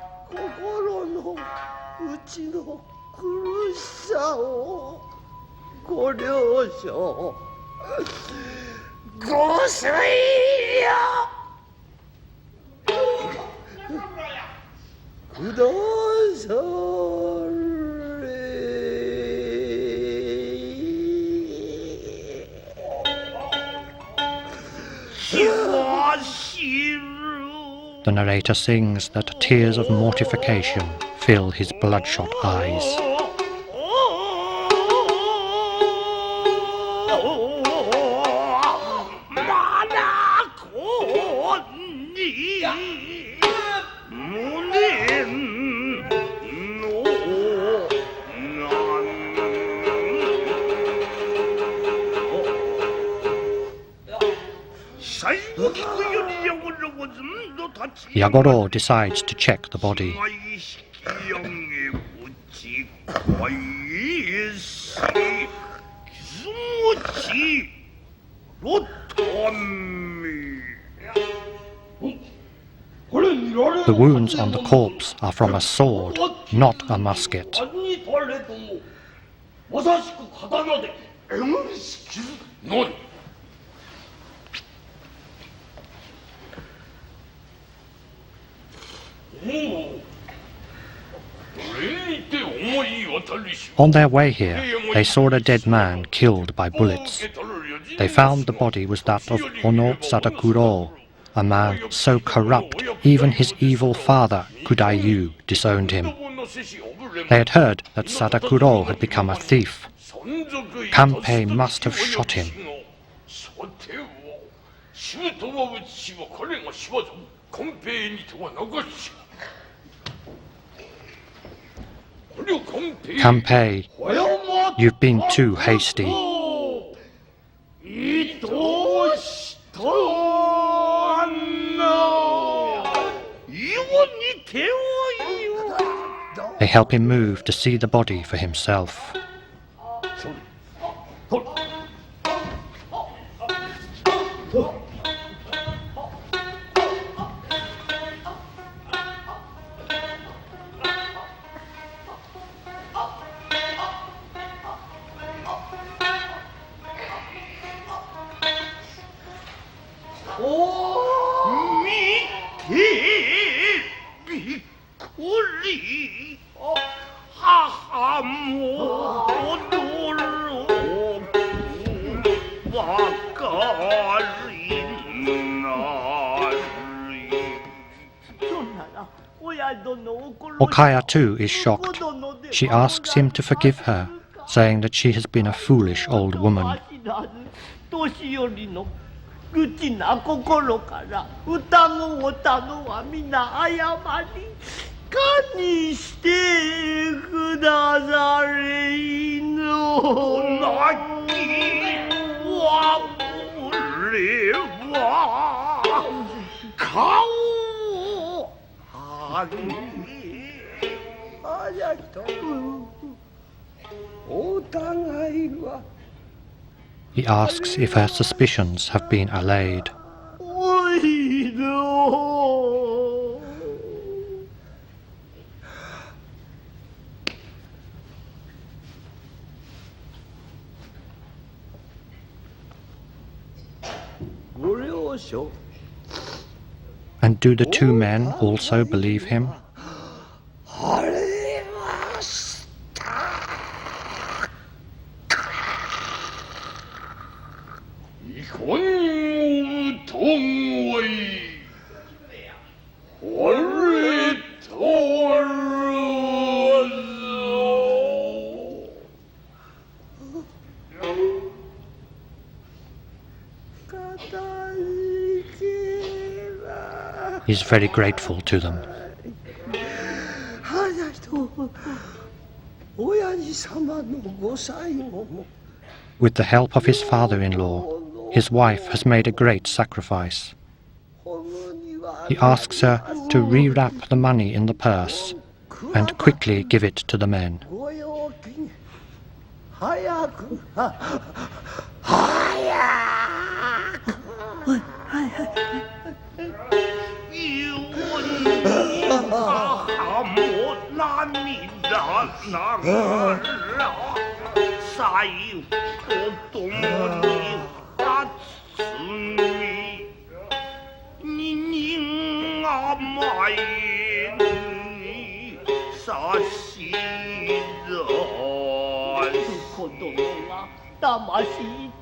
The narrator sings that tears of mortification fill his bloodshot eyes. Yagoro decides to check the body. The wounds on the corpse are from a sword, not a musket. On their way here, they saw a dead man killed by bullets. They found the body was that of Ono Sadakuro, a man so corrupt even his evil father, Kudayu, disowned him. They had heard that Sadakuro had become a thief. Kanpei must have shot him. Kanpei, you've been too hasty. They help him move to see the body for himself. Okaya too is shocked. She asks him to forgive her, saying that she has been a foolish old woman. He asks if her suspicions have been allayed. And do the two men also believe him? He's very grateful to them. With the help of his father-in-law, his wife has made a great sacrifice. He asks her to rewrap the money in the purse and quickly give it to the men.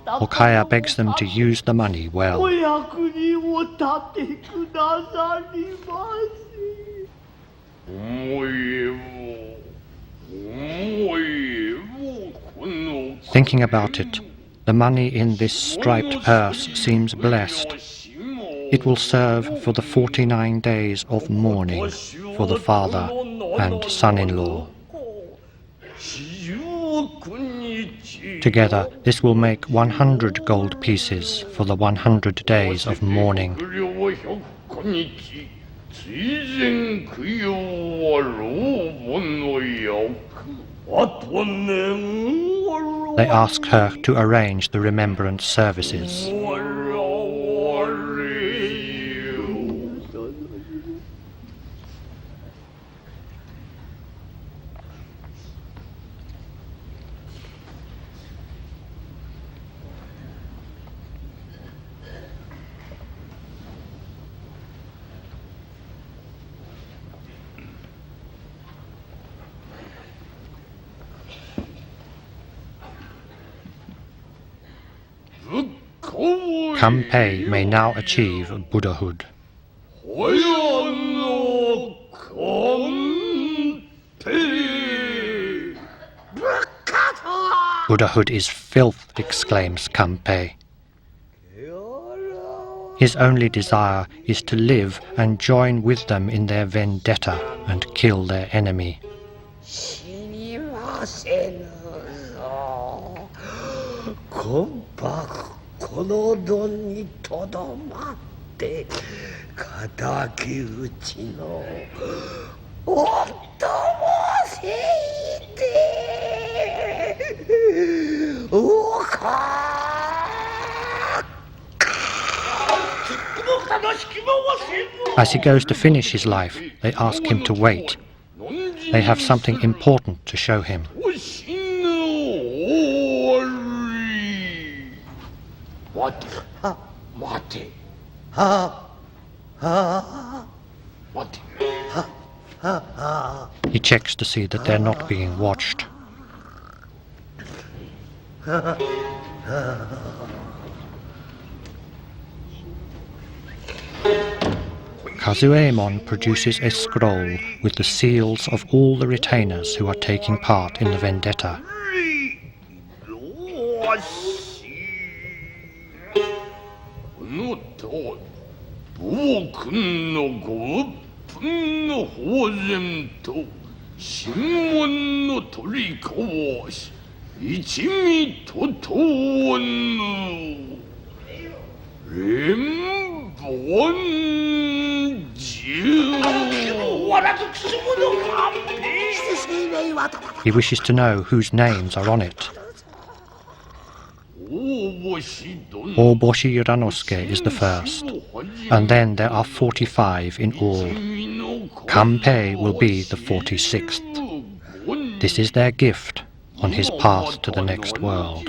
Okaya begs them to use the money well. Thinking about it, the money in this striped purse seems blessed. It will serve for the 49 days of mourning for the father and son-in-law. Together, this will make 100 gold pieces for the 100 days of mourning. They asked her to arrange the remembrance services. Kanpei may now achieve Buddhahood. Buddhahood is filth, exclaims Kanpei. His only desire is to live and join with them in their vendetta and kill their enemy. As he goes to finish his life, they ask him to wait. They have something important to show him. He checks to see that they're not being watched. Kazuemon produces a scroll with the seals of all the retainers who are taking part in the vendetta. He wishes to know whose names are on it. Oboshi Uranosuke is the first, and then there are 45 in all. Kanpei will be the 46th. This is their gift on his path to the next world.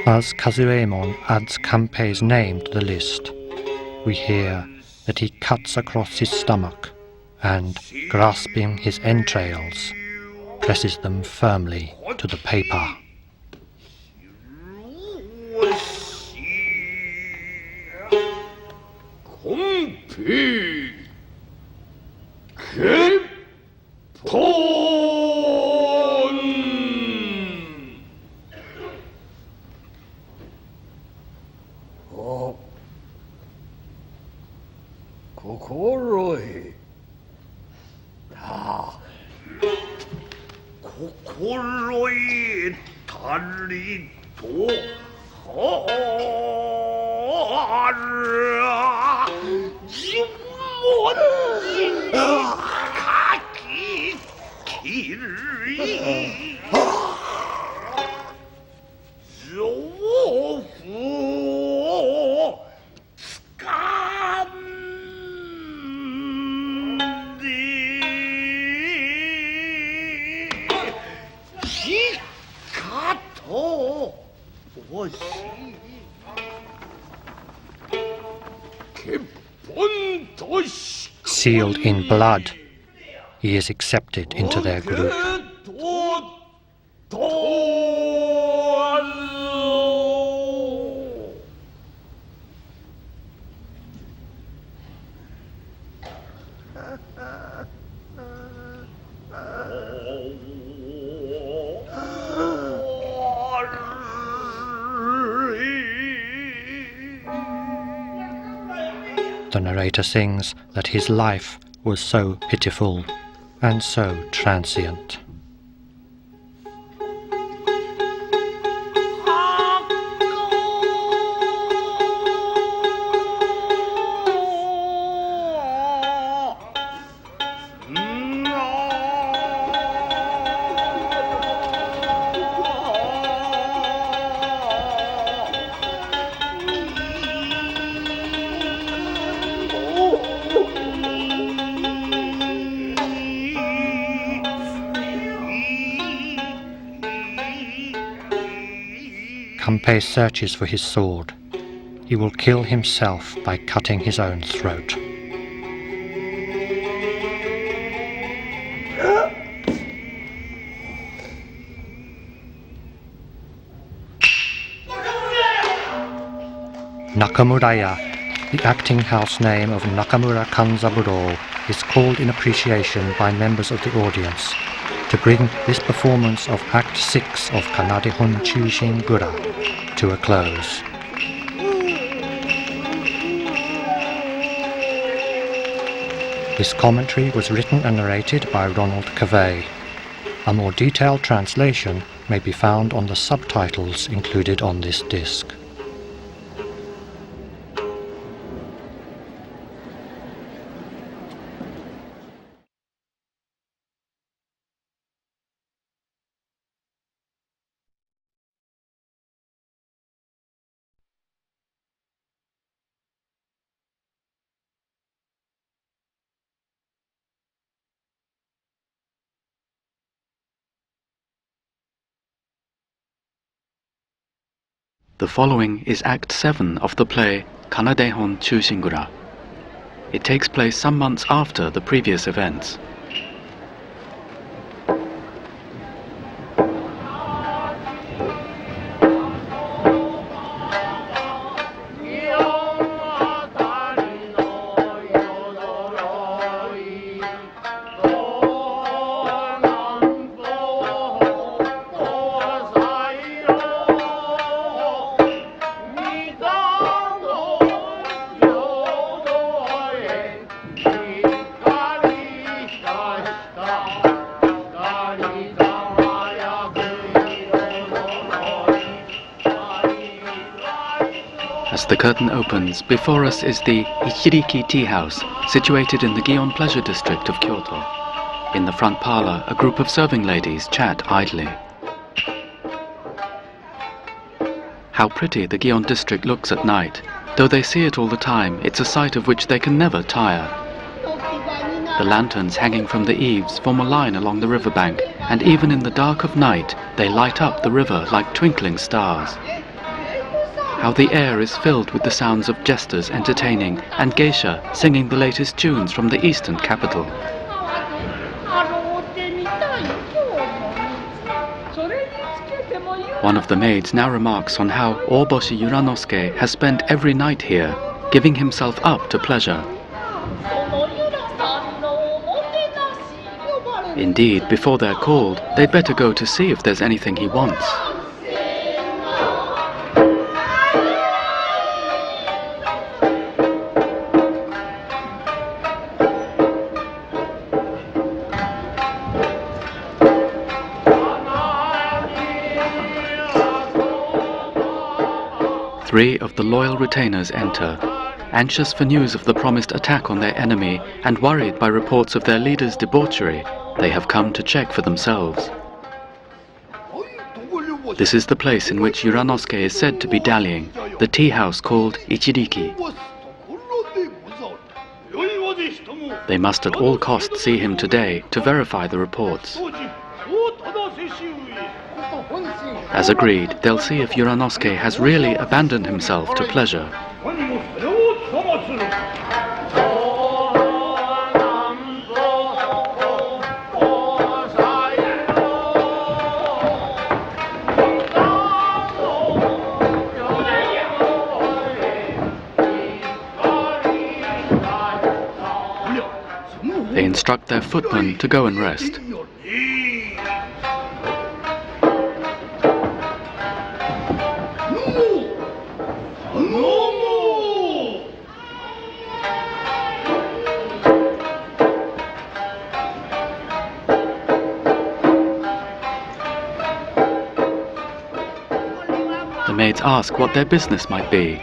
As Kazuemon adds Kanpei's name to the list, we hear that he cuts across his stomach and, grasping his entrails, presses them firmly to the paper. Kanpei,心得りとはら自問書ききり臓腑をつかんでしかとおし結本とし Sealed in blood, he is accepted into their group. The narrator sings that his life was so pitiful and so transient. Kanpei searches for his sword. He will kill himself by cutting his own throat. Nakamuraya, the acting house name of Nakamura Kanzaburo, is called in appreciation by members of the audience to bring this performance of Act 6 of Kanadehon Chushingura to a close. This commentary was written and narrated by Ronald Cavey. A more detailed translation may be found on the subtitles included on this disc. The following is Act 7 of the play Kanadehon Chushingura. It takes place some months after the previous events. As the curtain opens, before us is the Ichiriki Teahouse, situated in the Gion pleasure district of Kyoto. In the front parlour, a group of serving ladies chat idly. how pretty the Gion district looks at night. Though they see it all the time, it's a sight of which they can never tire. The lanterns hanging from the eaves form a line along the riverbank, and even in the dark of night, they light up the river like twinkling stars. How the air is filled with the sounds of jesters entertaining and geisha singing the latest tunes from the eastern capital. One of the maids now remarks on how Oboshi Yuranosuke has spent every night here, giving himself up to pleasure. Indeed, before they're called, they'd better go to see if there's anything he wants. Three of the loyal retainers enter, anxious for news of the promised attack on their enemy and worried by reports of their leader's debauchery. They have come to check for themselves. This is the place in which Yuranosuke is said to be dallying, the teahouse called Ichiriki. They must at all costs see him today to verify the reports. As agreed, they'll see if Yuranosuke has really abandoned himself to pleasure. They instruct their footman to go and rest. The maids ask what their business might be.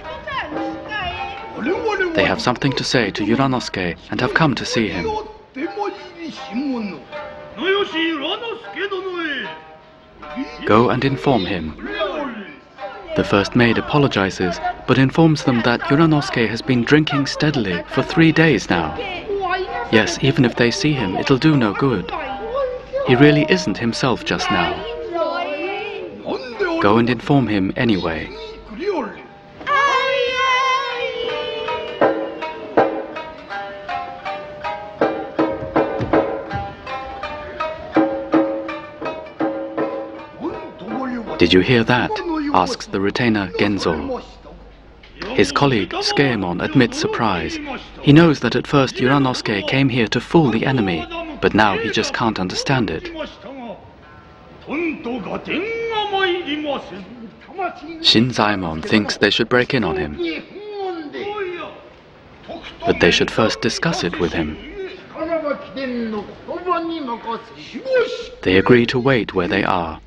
They have something to say to Yuranosuke and have come to see him. Go and inform him. The first maid apologizes, but informs them that Yuranosuke has been drinking steadily for 3 days now. Yes, even if they see him, it'll do no good. He really isn't himself just now. Go and inform him anyway. Did you hear that? Asks the retainer Genzo. His colleague Sukeemon admits surprise. He knows that at first Yuranosuke came here to fool the enemy, but now he just can't understand it. Shinzaemon thinks they should break in on him, but they should first discuss it with him. They agree to wait where they are.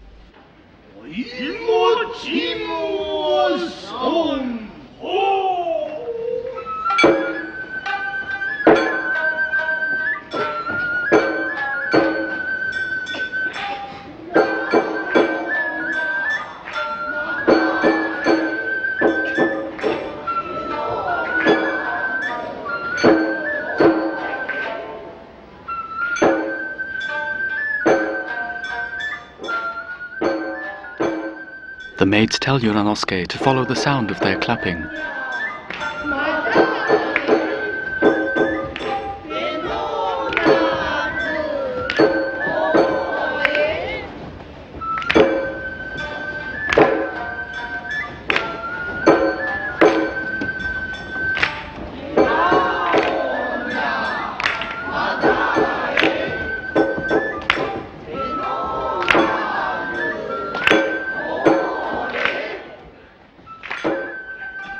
The maids tell Yuranosuke to follow the sound of their clapping.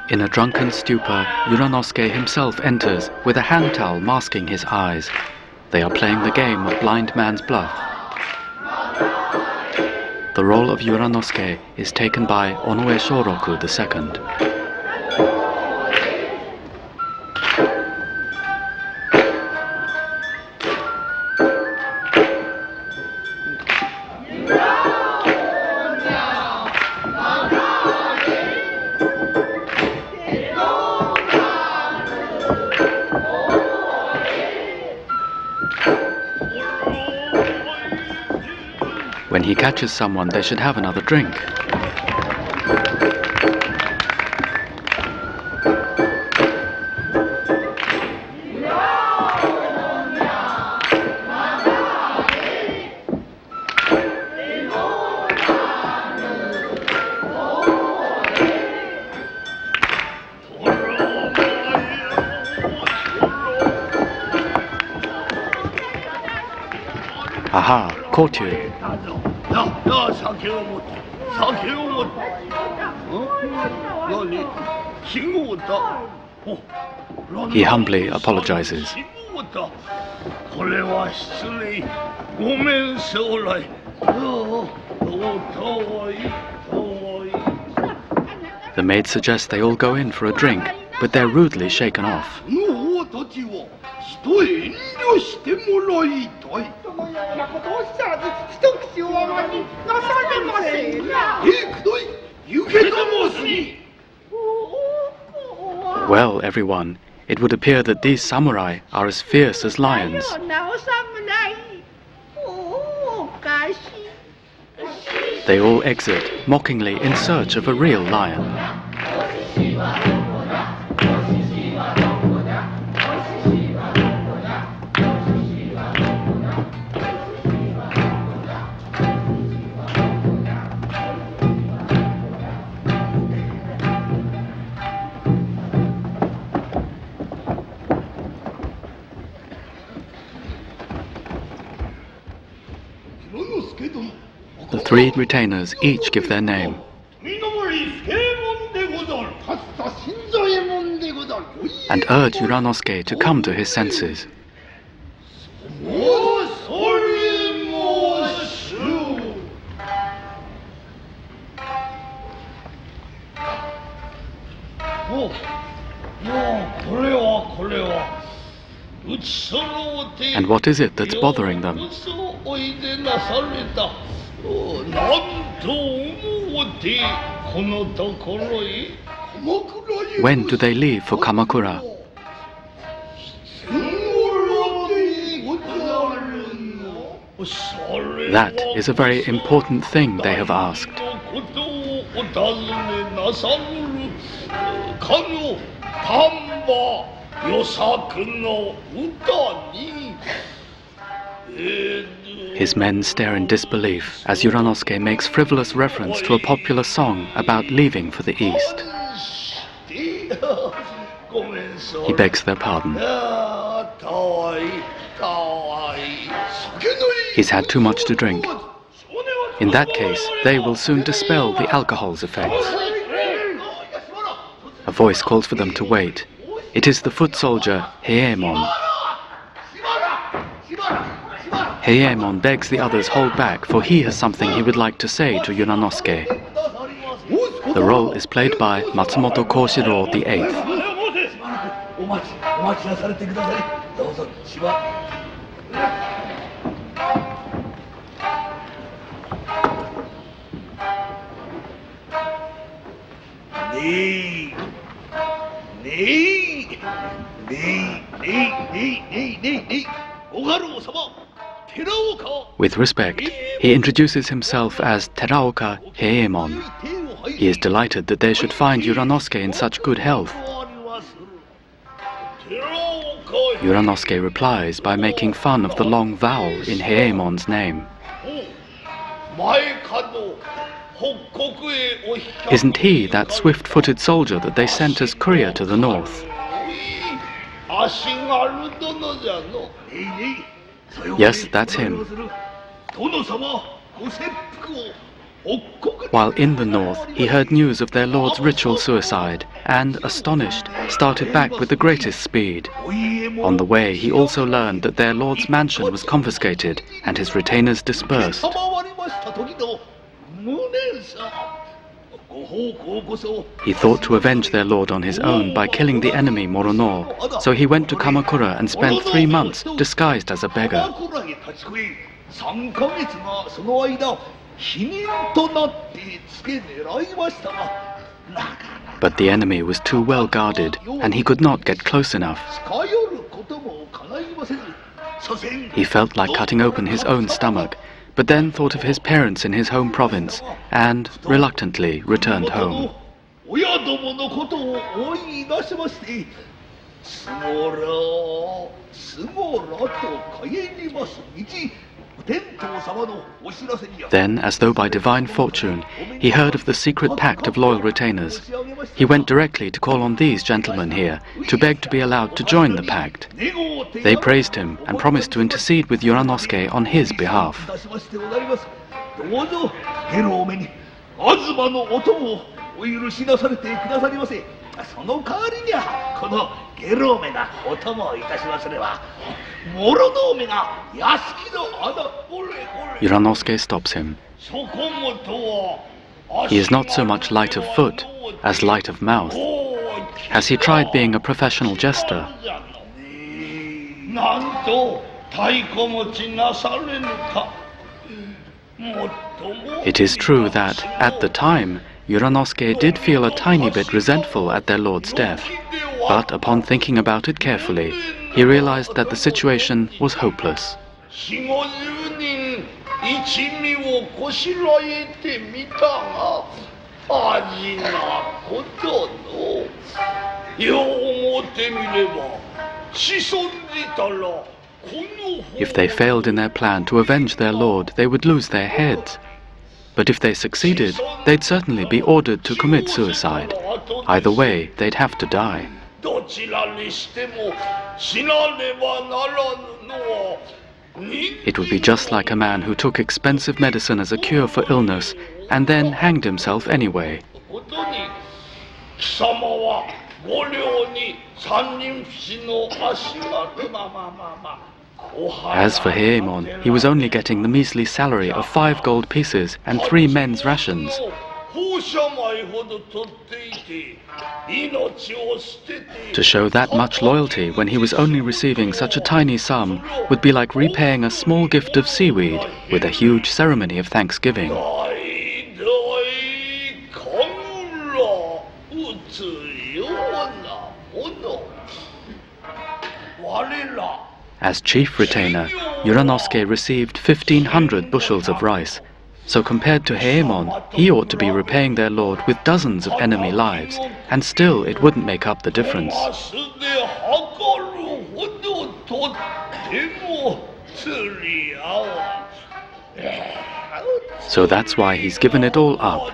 In a drunken stupor, Yuranosuke himself enters with a hand towel masking his eyes. They are playing the game of blind man's bluff. The role of Yuranosuke is taken by Onoe Shoroku II. When he catches someone, they should have another drink. Aha, caught you. He humbly apologizes. The maid suggests they all go in for a drink, but they're rudely shaken off. Well, everyone, it would appear that these samurai are as fierce as lions. They all exit, mockingly in search of a real lion. The three retainers each give their name. And urge Uranosuke to come to his senses. And what is it that's bothering them? When do they leave for Kamakura? That is a very important thing they have asked. His men stare in disbelief as Uranosuke makes frivolous reference to a popular song about leaving for the east. He begs their pardon. He's had too much to drink. In that case, they will soon dispel the alcohol's effects. A voice calls for them to wait. It is the foot soldier, Heiemon. Heiemon begs the others hold back, for he has something he would like to say to Uranosuke. The role is played by Matsumoto Koshiro VIII. With respect, he introduces himself as Teraoka Heiemon. He is delighted that they should find Uranosuke in such good health. Uranosuke replies by making fun of the long vowel in Heiemon's name. Isn't he that swift-footed soldier that they sent as courier to the north? Yes, that's him. While in the north, he heard news of their lord's ritual suicide and, astonished, started back with the greatest speed. On the way, he also learned that their lord's mansion was confiscated and his retainers dispersed. He thought to avenge their lord on his own by killing the enemy Morono, so he went to Kamakura and spent 3 months disguised as a beggar. But the enemy was too well guarded, and he could not get close enough. He felt like cutting open his own stomach, but then thought of his parents in his home province and, reluctantly, returned home. Then, as though by divine fortune, he heard of the secret pact of loyal retainers. He went directly to call on these gentlemen here to beg to be allowed to join the pact. They praised him and promised to intercede with Yuranosuke on his behalf. Yuranosuke stops him. He is not so much light of foot as light of mouth. Has he tried being a professional jester? It is true that, at the time, Yuranosuke did feel a tiny bit resentful at their lord's death, but upon thinking about it carefully, he realized that the situation was hopeless. If they failed in their plan to avenge their lord, they would lose their heads. But if they succeeded, they'd certainly be ordered to commit suicide. Either way, they'd have to die. It would be just like a man who took expensive medicine as a cure for illness and then hanged himself anyway. As for Heiemon, he was only getting the measly salary of 5 gold pieces and 3 men's rations. To show that much loyalty when he was only receiving such a tiny sum would be like repaying a small gift of seaweed with a huge ceremony of thanksgiving. As chief retainer, Yuranosuke received 1,500 bushels of rice, so compared to Heiemon, he ought to be repaying their lord with dozens of enemy lives, and still it wouldn't make up the difference. So that's why he's given it all up.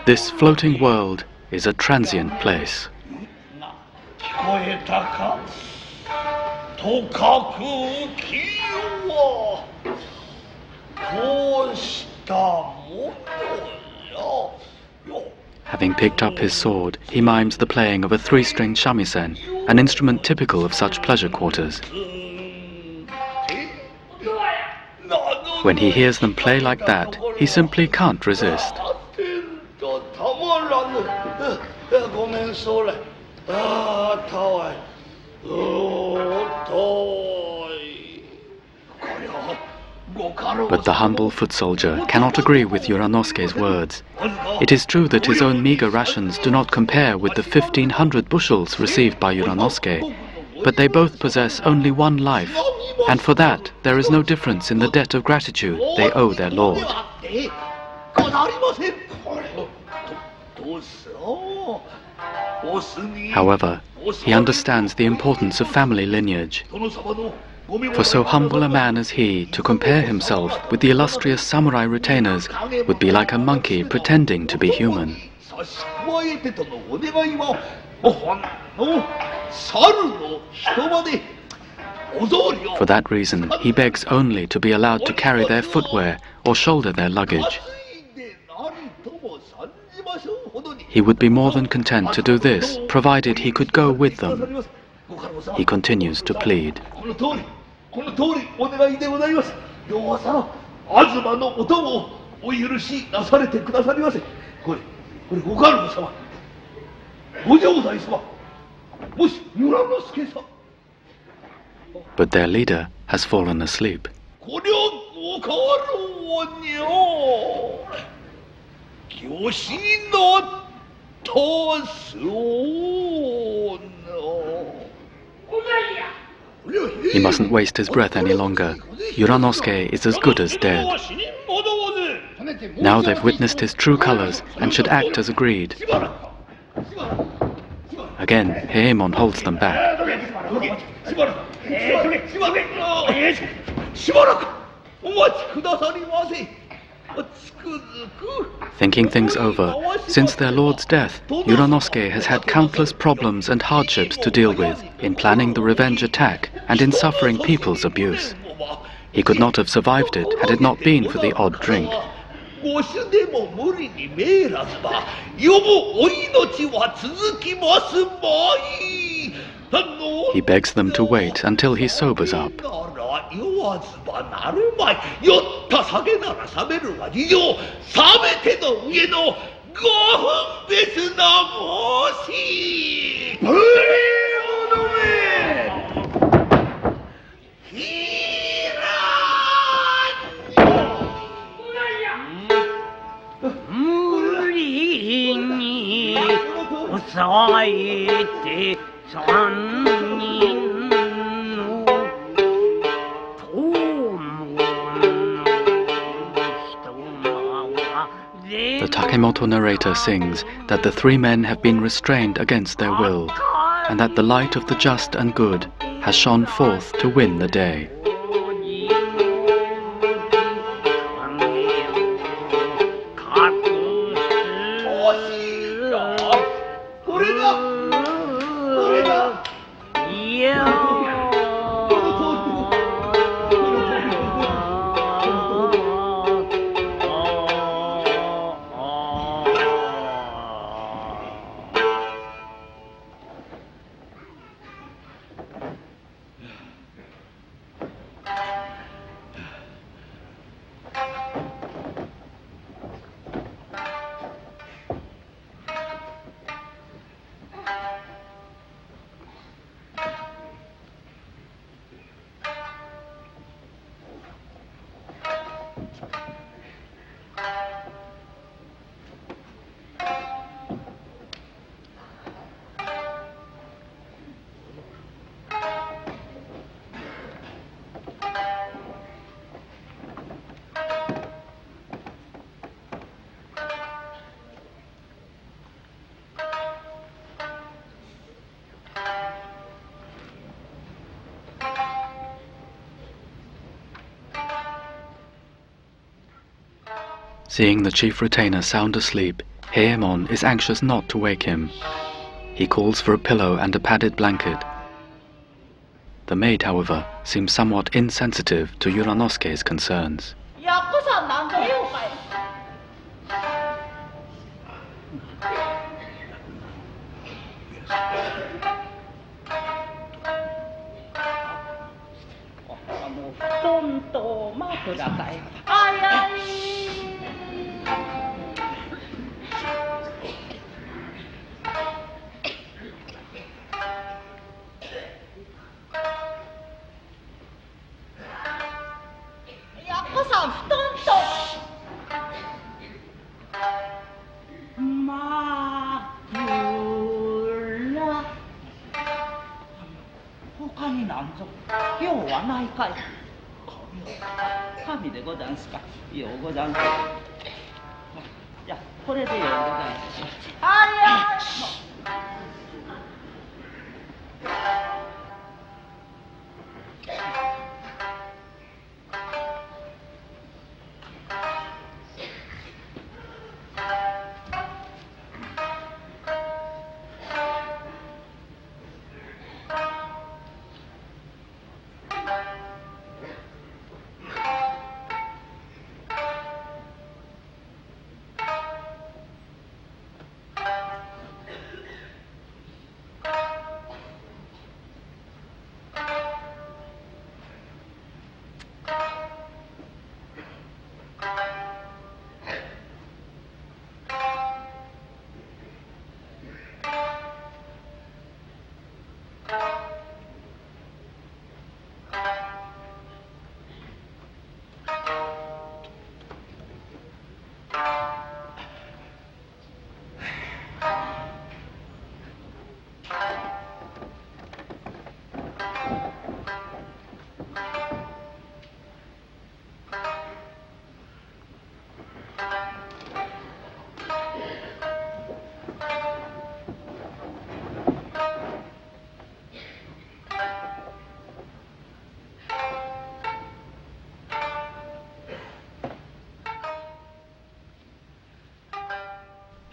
This floating world is a transient place. Having picked up his sword, he mimes the playing of a 3-stringed shamisen, an instrument typical of such pleasure quarters. When he hears them play like that, he simply can't resist. But the humble foot soldier cannot agree with Yuranosuke's words. It is true that his own meager rations do not compare with the 1,500 bushels received by Yuranosuke, but they both possess only one life, and for that there is no difference in the debt of gratitude they owe their lord. However, he understands the importance of family lineage. For so humble a man as he to compare himself with the illustrious samurai retainers would be like a monkey pretending to be human. For that reason, he begs only to be allowed to carry their footwear or shoulder their luggage. He would be more than content to do this, provided he could go with them. He continues to plead. But their leader has fallen asleep. He mustn't waste his breath any longer. Yuranosuke is as good as dead. Now they've witnessed his true colors and should act as agreed. Again, Heimon holds them back. Thinking things over, since their lord's death, Yuranosuke has had countless problems and hardships to deal with in planning the revenge attack and in suffering people's abuse. He could not have survived it had it not been for the odd drink. He begs them to wait until he sobers up. The Takemoto narrator sings that the three men have been restrained against their will, and that the light of the just and good has shone forth to win the day. Seeing the chief retainer sound asleep, Heimon is anxious not to wake him. He calls for a pillow and a padded blanket. The maid, however, seems somewhat insensitive to Yuranosuke's concerns.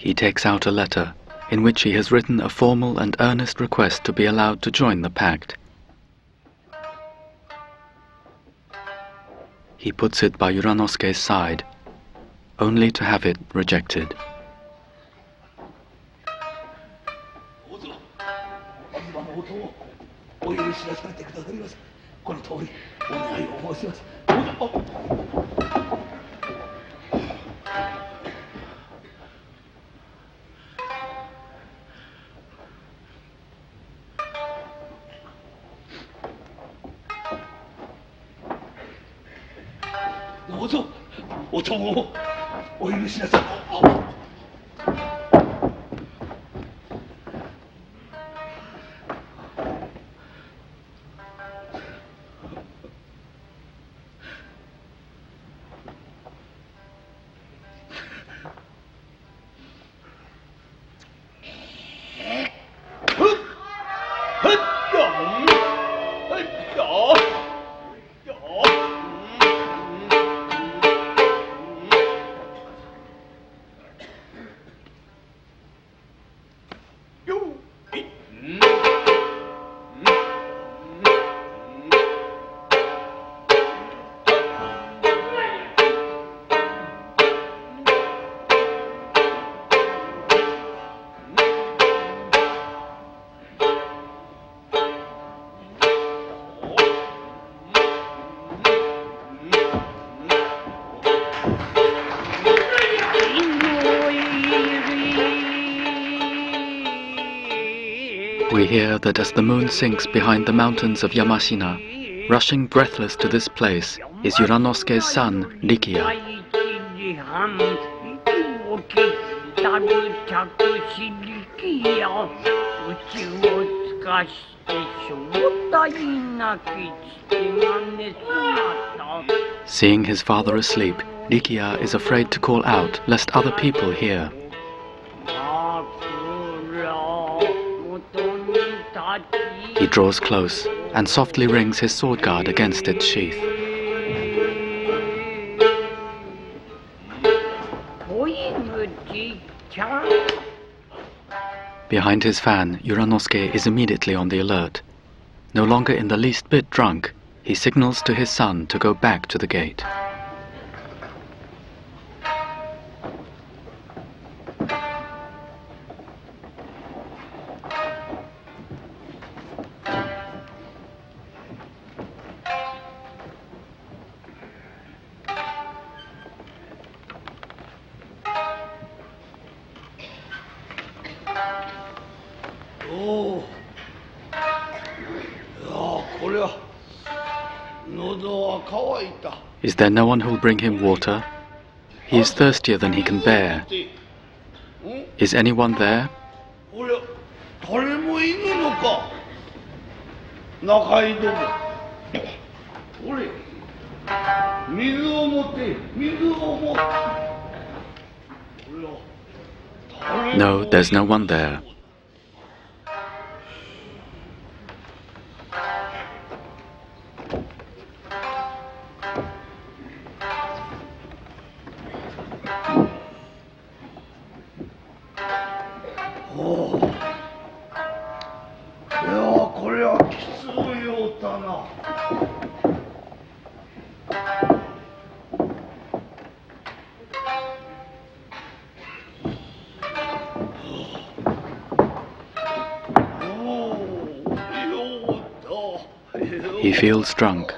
He takes out a letter, in which he has written a formal and earnest request to be allowed to join the pact. He puts it by Yuranosuke's side, only to have it rejected. We hear that as the moon sinks behind the mountains of Yamashina, rushing breathless to this place is Yuranosuke's son, Rikiya. Seeing his father asleep, Rikiya is afraid to call out lest other people hear. He draws close and softly rings his sword guard against its sheath. Behind his fan, Yuranosuke is immediately on the alert. No longer in the least bit drunk, he signals to his son to go back to the gate. Is there no one who'll bring him water? He is thirstier than he can bear. Is anyone there? No, there's no one there. He feels drunk.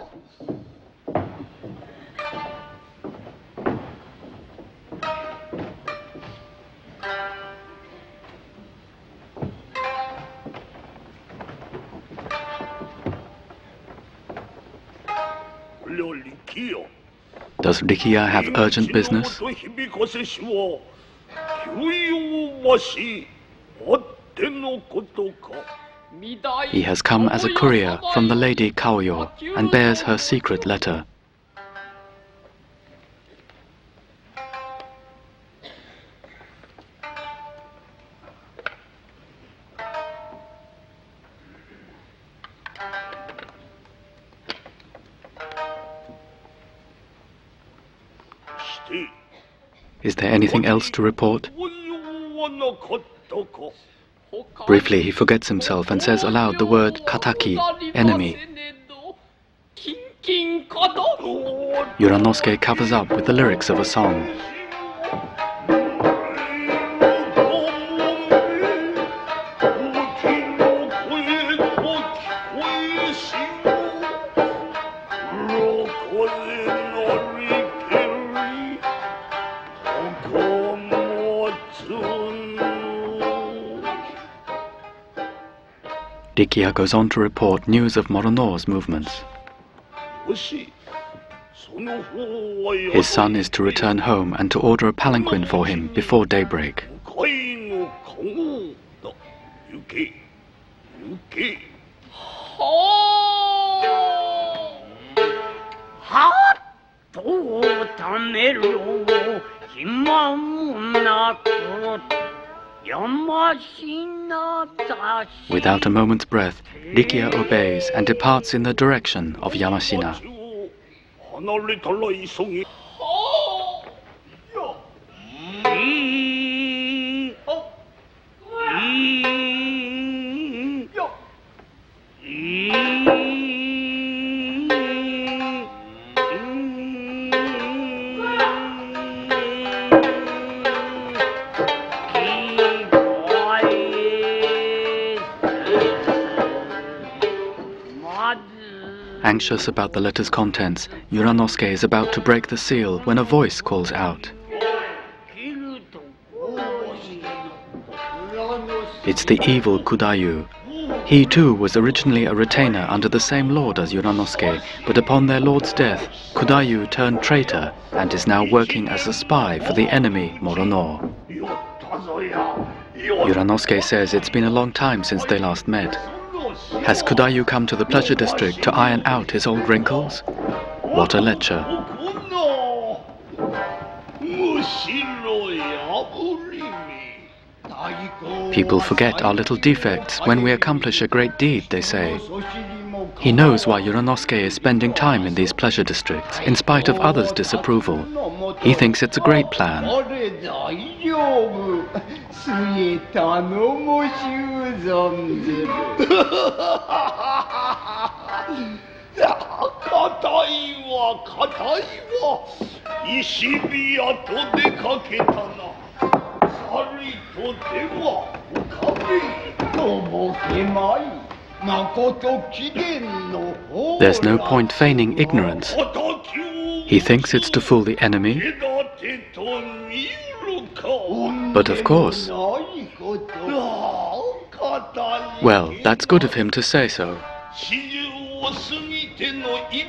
Does Rikiya have urgent business? He has come as a courier from the lady Kaoyo and bears her secret letter. Is there anything else to report? Briefly, he forgets himself and says aloud the word kataki, enemy. Yuranosuke covers up with the lyrics of a song. Rikiya goes on to report news of Morono's movements. His son is to return home and to order a palanquin for him before daybreak. Without a moment's breath, Rikiya obeys and departs in the direction of Yamashina. Anxious about the letter's contents, Yuranosuke is about to break the seal when a voice calls out. It's the evil Kudayu. He too was originally a retainer under the same lord as Yuranosuke, but upon their lord's death, Kudayu turned traitor and is now working as a spy for the enemy Morono. Yuranosuke says it's been a long time since they last met. Has Kudayu come to the pleasure district to iron out his old wrinkles? What a lecture. People forget our little defects when we accomplish a great deed, they say. He knows why Yuranosuke is spending time in these pleasure districts, in spite of others' disapproval. He thinks it's a great plan. There's no point feigning ignorance. He thinks it's to fool the enemy. But of course. Well, that's good of him to say so.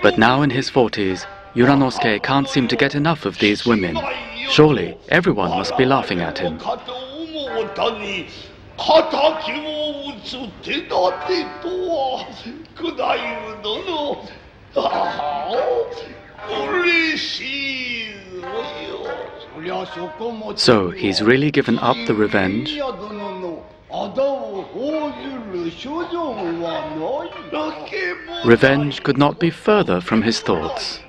But now in his 40s, Yuranosuke can't seem to get enough of these women. Surely everyone must be laughing at him. So he's really given up the revenge? Revenge could not be further from his thoughts.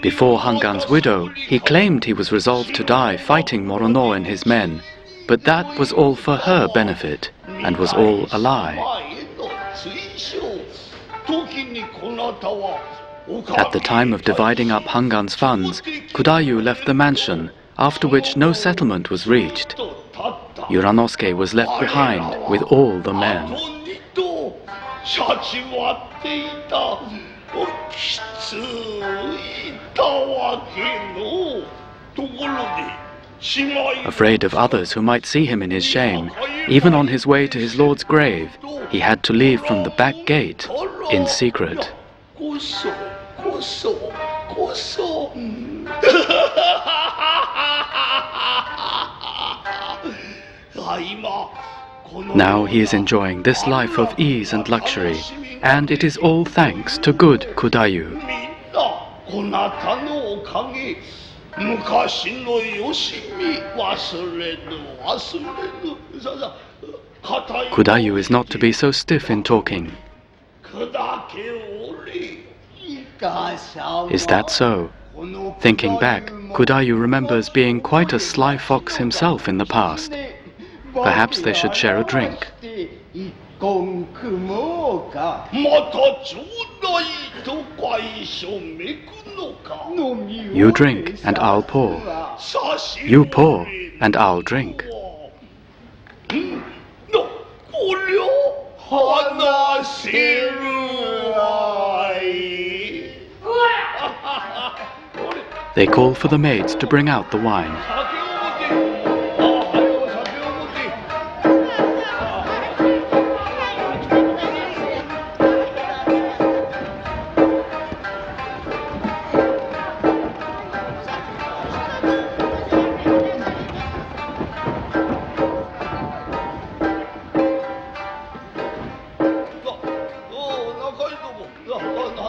Before Hangan's widow, he claimed he was resolved to die fighting Morono and his men, but that was all for her benefit, and was all a lie. At the time of dividing up Hangan's funds, Kudayu left the mansion, after which no settlement was reached. Yuranosuke was left behind with all the men. Afraid of others who might see him in his shame, even on his way to his lord's grave, he had to leave from the back gate in secret. Now he is enjoying this life of ease and luxury, and it is all thanks to good Kudayu. Kudayu is not to be so stiff in talking. Is that so? Thinking back, Kudayu remembers being quite a sly fox himself in the past. Perhaps they should share a drink. You drink and I'll pour. You pour and I'll drink. They call for the maids to bring out the wine.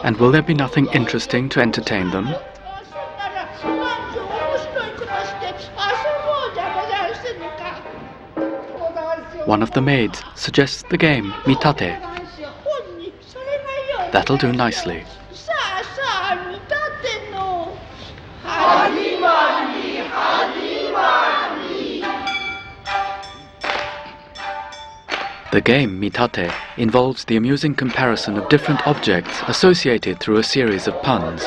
And will there be nothing interesting to entertain them? One of the maids suggests the game Mitate. That'll do nicely. The game Mitate involves the amusing comparison of different objects associated through a series of puns.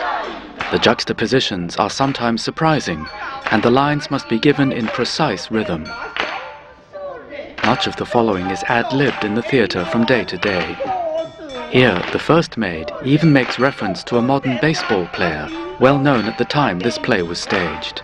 The juxtapositions are sometimes surprising, and the lines must be given in precise rhythm. Much of the following is ad-libbed in the theatre from day to day. Here, the first maid even makes reference to a modern baseball player, well known at the time this play was staged.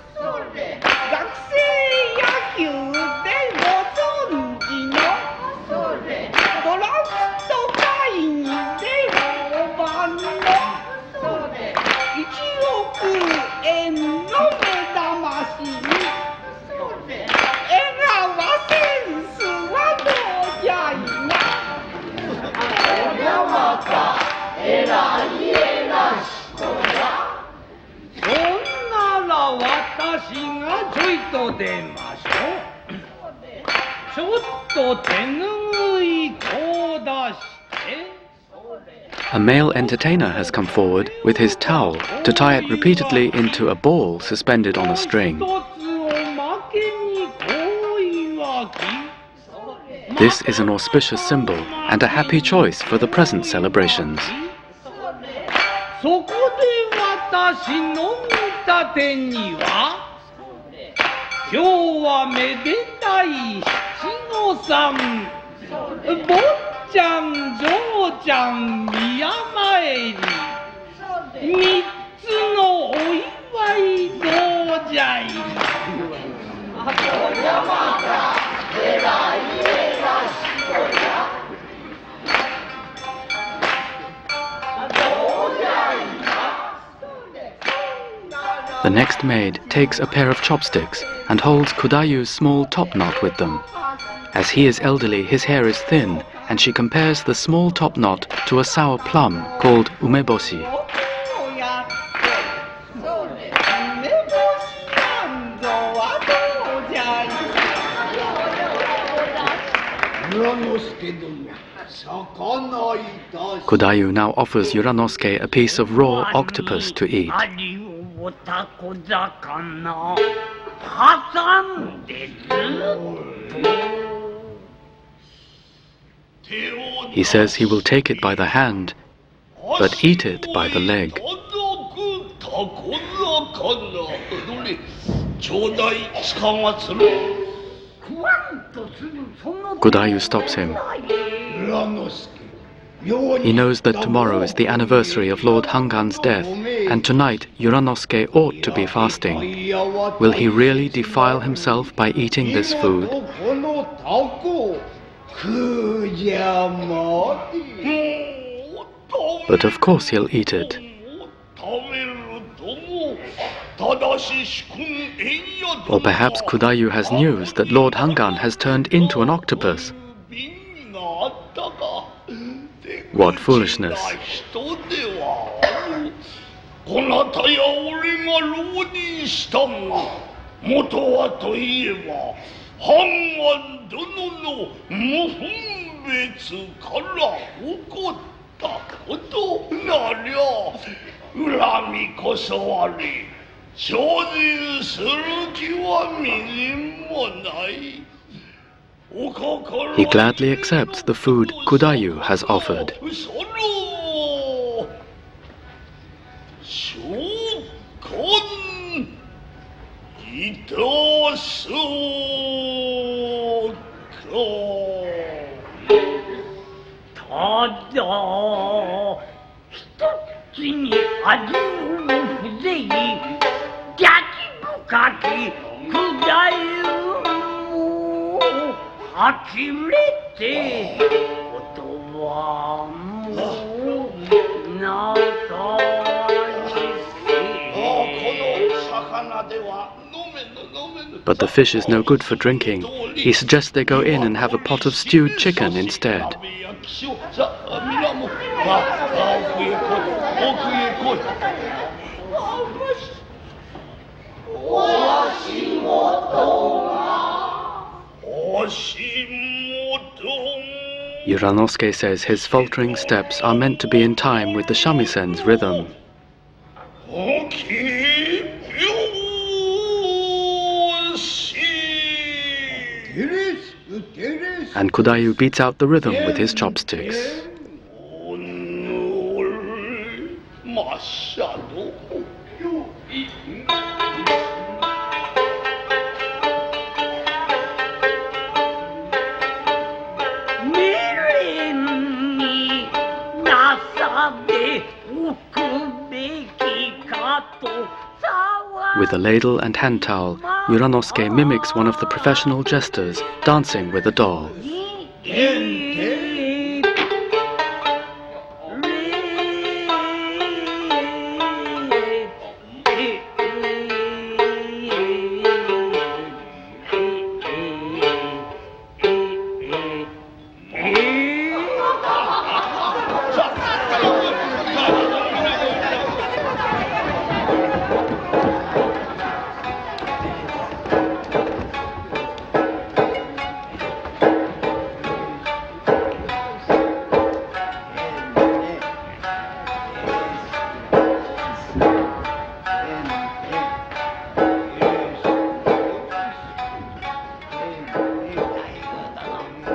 A male entertainer has come forward with his towel to tie it repeatedly into a ball suspended on a string. This is an auspicious symbol and a happy choice for the present celebrations. The next maid takes a pair of chopsticks and holds Kudayu's small top knot with them. As he is elderly, his hair is thin, and she compares the small top knot to a sour plum called umeboshi. Kudayu now offers Yuranosuke a piece of raw octopus to eat. He says he will take it by the hand, but eat it by the leg. Kudayu stops him. He knows that tomorrow is the anniversary of Lord Hangan's death, and tonight Yuranosuke ought to be fasting. Will he really defile himself by eating this food? But of course he'll eat it. Or perhaps Kudayu has news that Lord Hangan has turned into an octopus. What foolishness. 精進する気はみじんもない。 He gladly accepts the food Kudayu has offered. But the fish is no good for drinking. He suggests they go in and have a pot of stewed chicken instead. Uranosuke says his faltering steps are meant to be in time with the shamisen rhythm. And Kudayu beats out the rhythm with his chopsticks. With a ladle and hand towel, Uranosuke mimics one of the professional jesters dancing with a doll.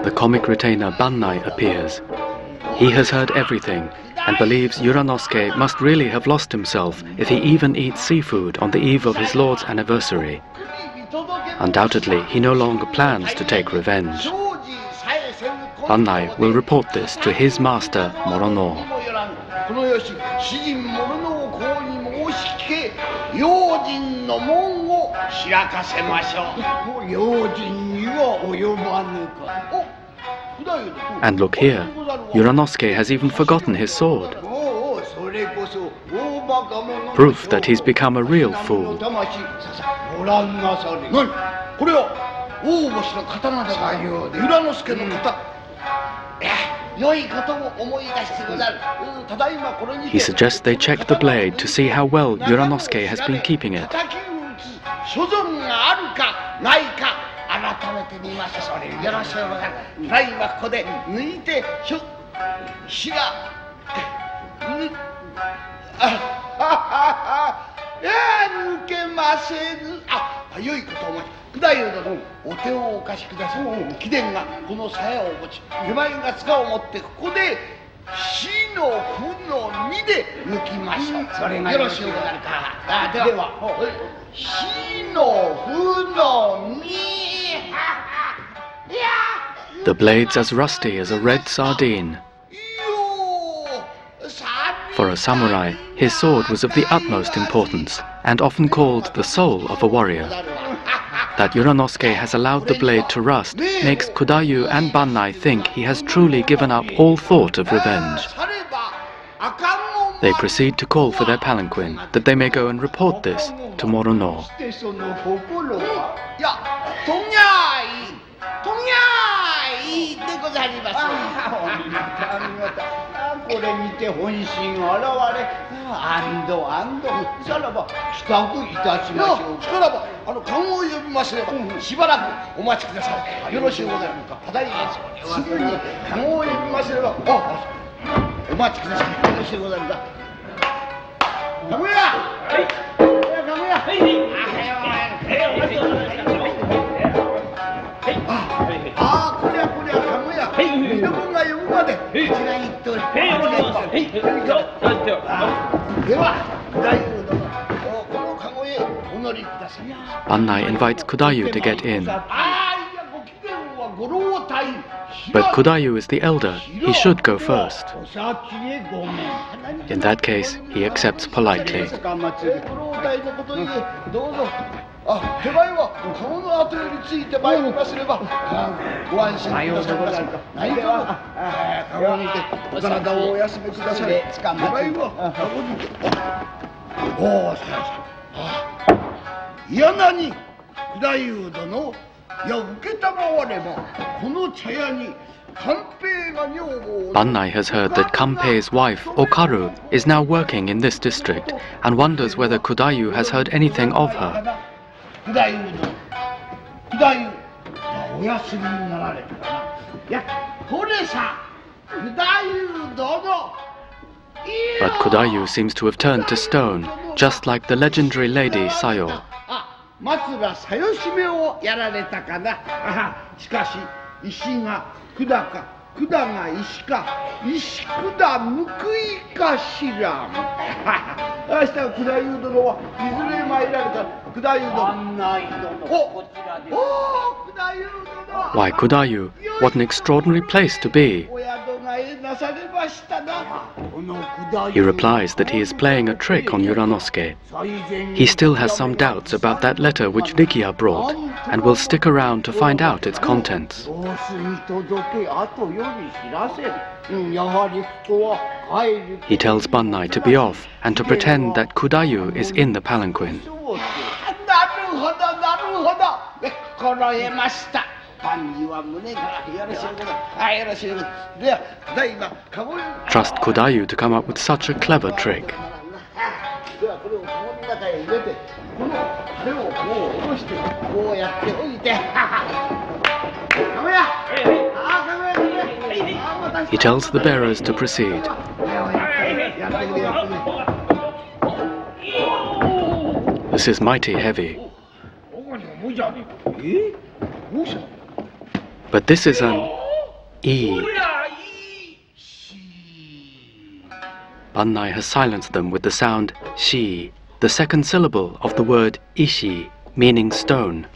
The comic retainer Bannai appears. He has heard everything and believes Uranosuke must really have lost himself if he even eats seafood on the eve of his lord's anniversary. Undoubtedly, he no longer plans to take revenge. Bannai will report this to his master, Morono. And look here, Uranosuke has even forgotten his sword. Proof that he's become a real fool. He suggests they check the blade to see how well Uranosuke has been keeping it. The blade's as rusty as a red sardine. For a samurai, his sword was of the utmost importance, and often called the soul of a warrior. That Uranosuke has allowed the blade to rust makes Kudayu and Bannai think he has truly given up all thought of revenge. They proceed to call for their palanquin, that they may go and report this to Morono. Bannai invites Kudayu to get in. But Kudayu is the elder, he should go first. In that case, he accepts politely. Bannai has heard that Kanpei's wife, Okaru, is now working in this district and wonders whether Kudayu has heard anything of her. But Kudayu seems to have turned to stone, just like the legendary lady Sayo. Why, Kudayu, what an extraordinary place to be. He replies that he is playing a trick on Yuranosuke. He still has some doubts about that letter which Rikiya brought and will stick around to find out its contents. He tells Bannai to be off and to pretend that Kudayu is in the palanquin. Trust Kudayu to come up with such a clever trick. He tells the bearers to proceed. This is mighty heavy. But this is an E. Bannai has silenced them with the sound shi, the second syllable of the word ishi, meaning stone.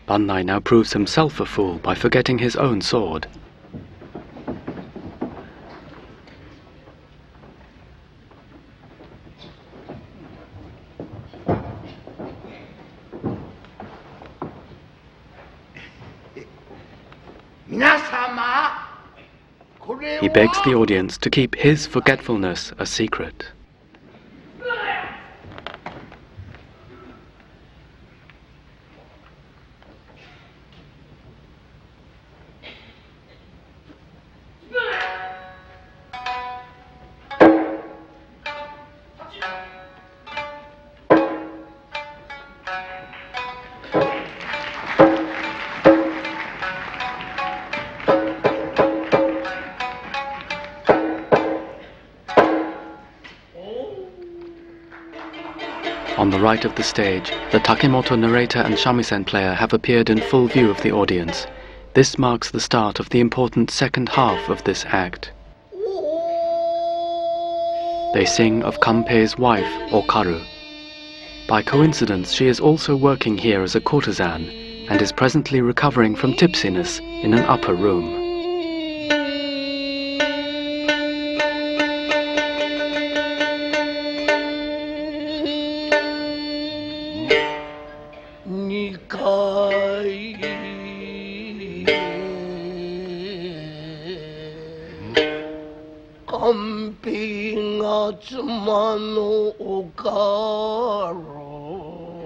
Bannai now proves himself a fool by forgetting his own sword. He begs the audience to keep his forgetfulness a secret. On the right of the stage, the Takemoto narrator and shamisen player have appeared in full view of the audience. This marks the start of the important second half of this act. They sing of Kanpei's wife, Okaru. By coincidence, she is also working here as a courtesan and is presently recovering from tipsiness in an upper room. Kanpeiが妻のおかろ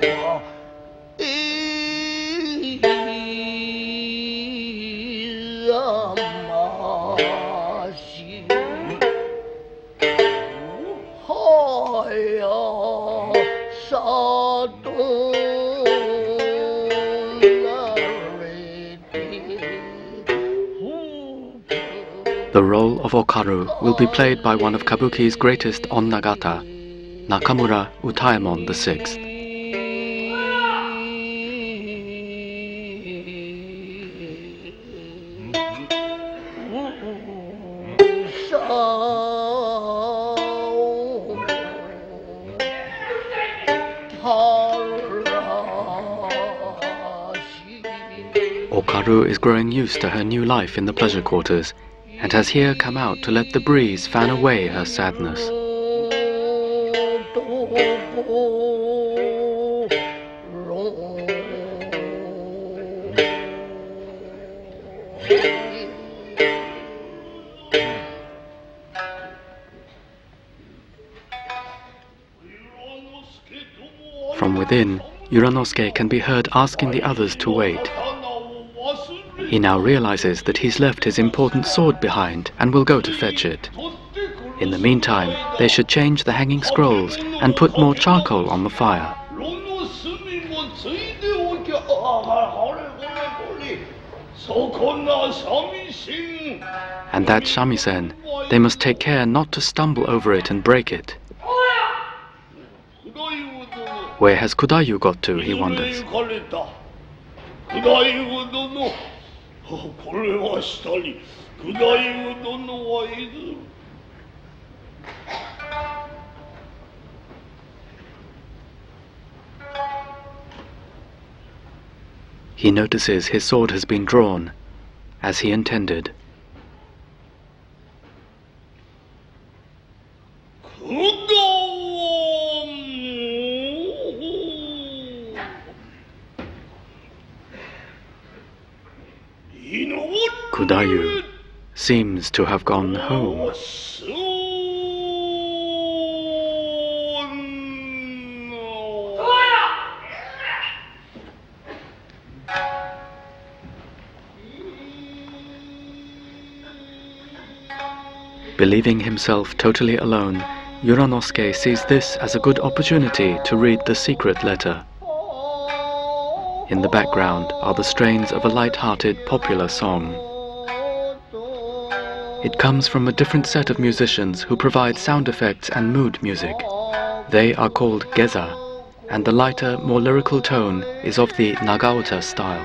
The role of Okaru will be played by one of Kabuki's greatest onnagata, Nakamura Utaemon VI. Okaru is growing used to her new life in the pleasure quarters, and has here come out to let the breeze fan away her sadness. From within, Uranosuke can be heard asking the others to wait. He now realizes that he's left his important sword behind and will go to fetch it. In the meantime, they should change the hanging scrolls and put more charcoal on the fire. And that shamisen, they must take care not to stumble over it and break it. Where has Kudayu got to, he wonders. He notices his sword has been drawn, as he intended. Kudayu seems to have gone home. Believing himself totally alone, Uranosuke sees this as a good opportunity to read the secret letter. In the background are the strains of a light-hearted popular song. It comes from a different set of musicians who provide sound effects and mood music. They are called geza, and the lighter, more lyrical tone is of the Nagaota style.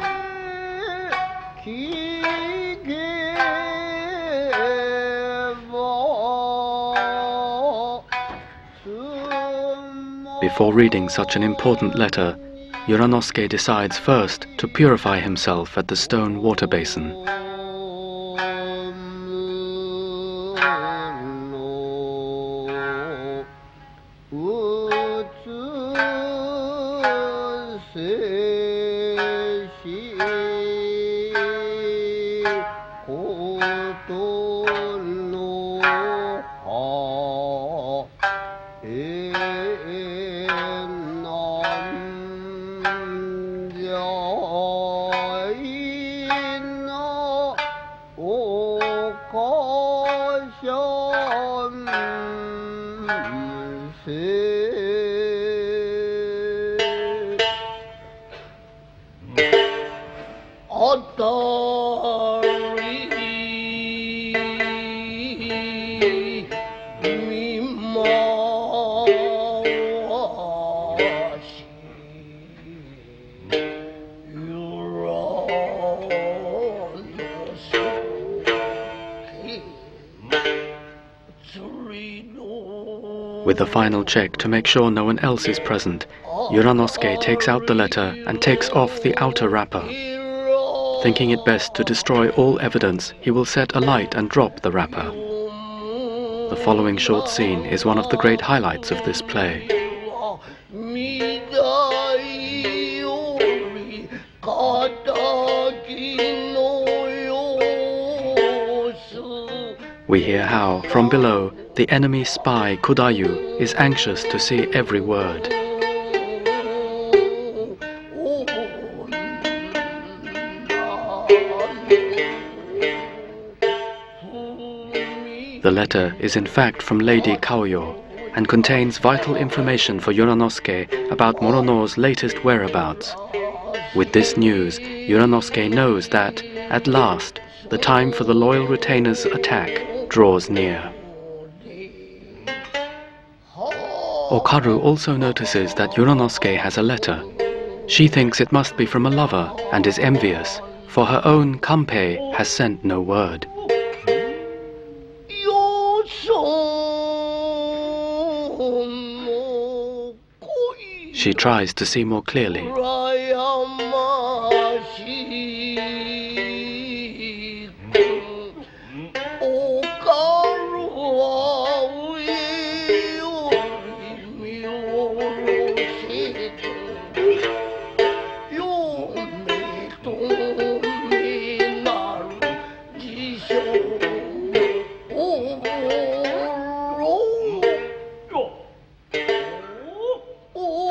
Before reading such an important letter, Uranosuke decides first to purify himself at the stone water basin. With a final check to make sure no one else is present, Uranosuke takes out the letter and takes off the outer wrapper. Thinking it best to destroy all evidence, he will set alight and drop the wrapper. The following short scene is one of the great highlights of this play. We hear how, from below, the enemy spy Kudayu is anxious to see every word. letter is in fact from Lady Kaoyo and contains vital information for Yoranosuke about Morono's latest whereabouts. With this news, Yoranosuke knows that, at last, the time for the Loyal Retainers' attack draws near. Okaru also notices that Yoranosuke has a letter. She thinks it must be from a lover and is envious, for her own Kanpei has sent no word. She tries to see more clearly.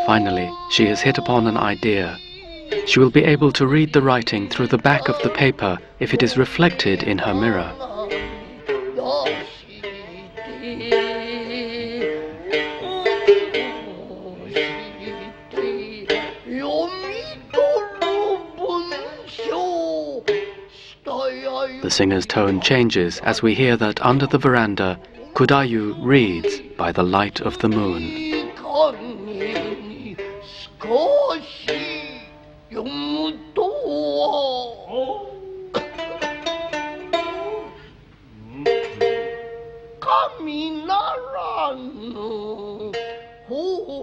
Finally, she has hit upon an idea. She will be able to read the writing through the back of the paper if it is reflected in her mirror. The singer's tone changes as we hear that under the veranda, Kudayu reads by the light of the moon.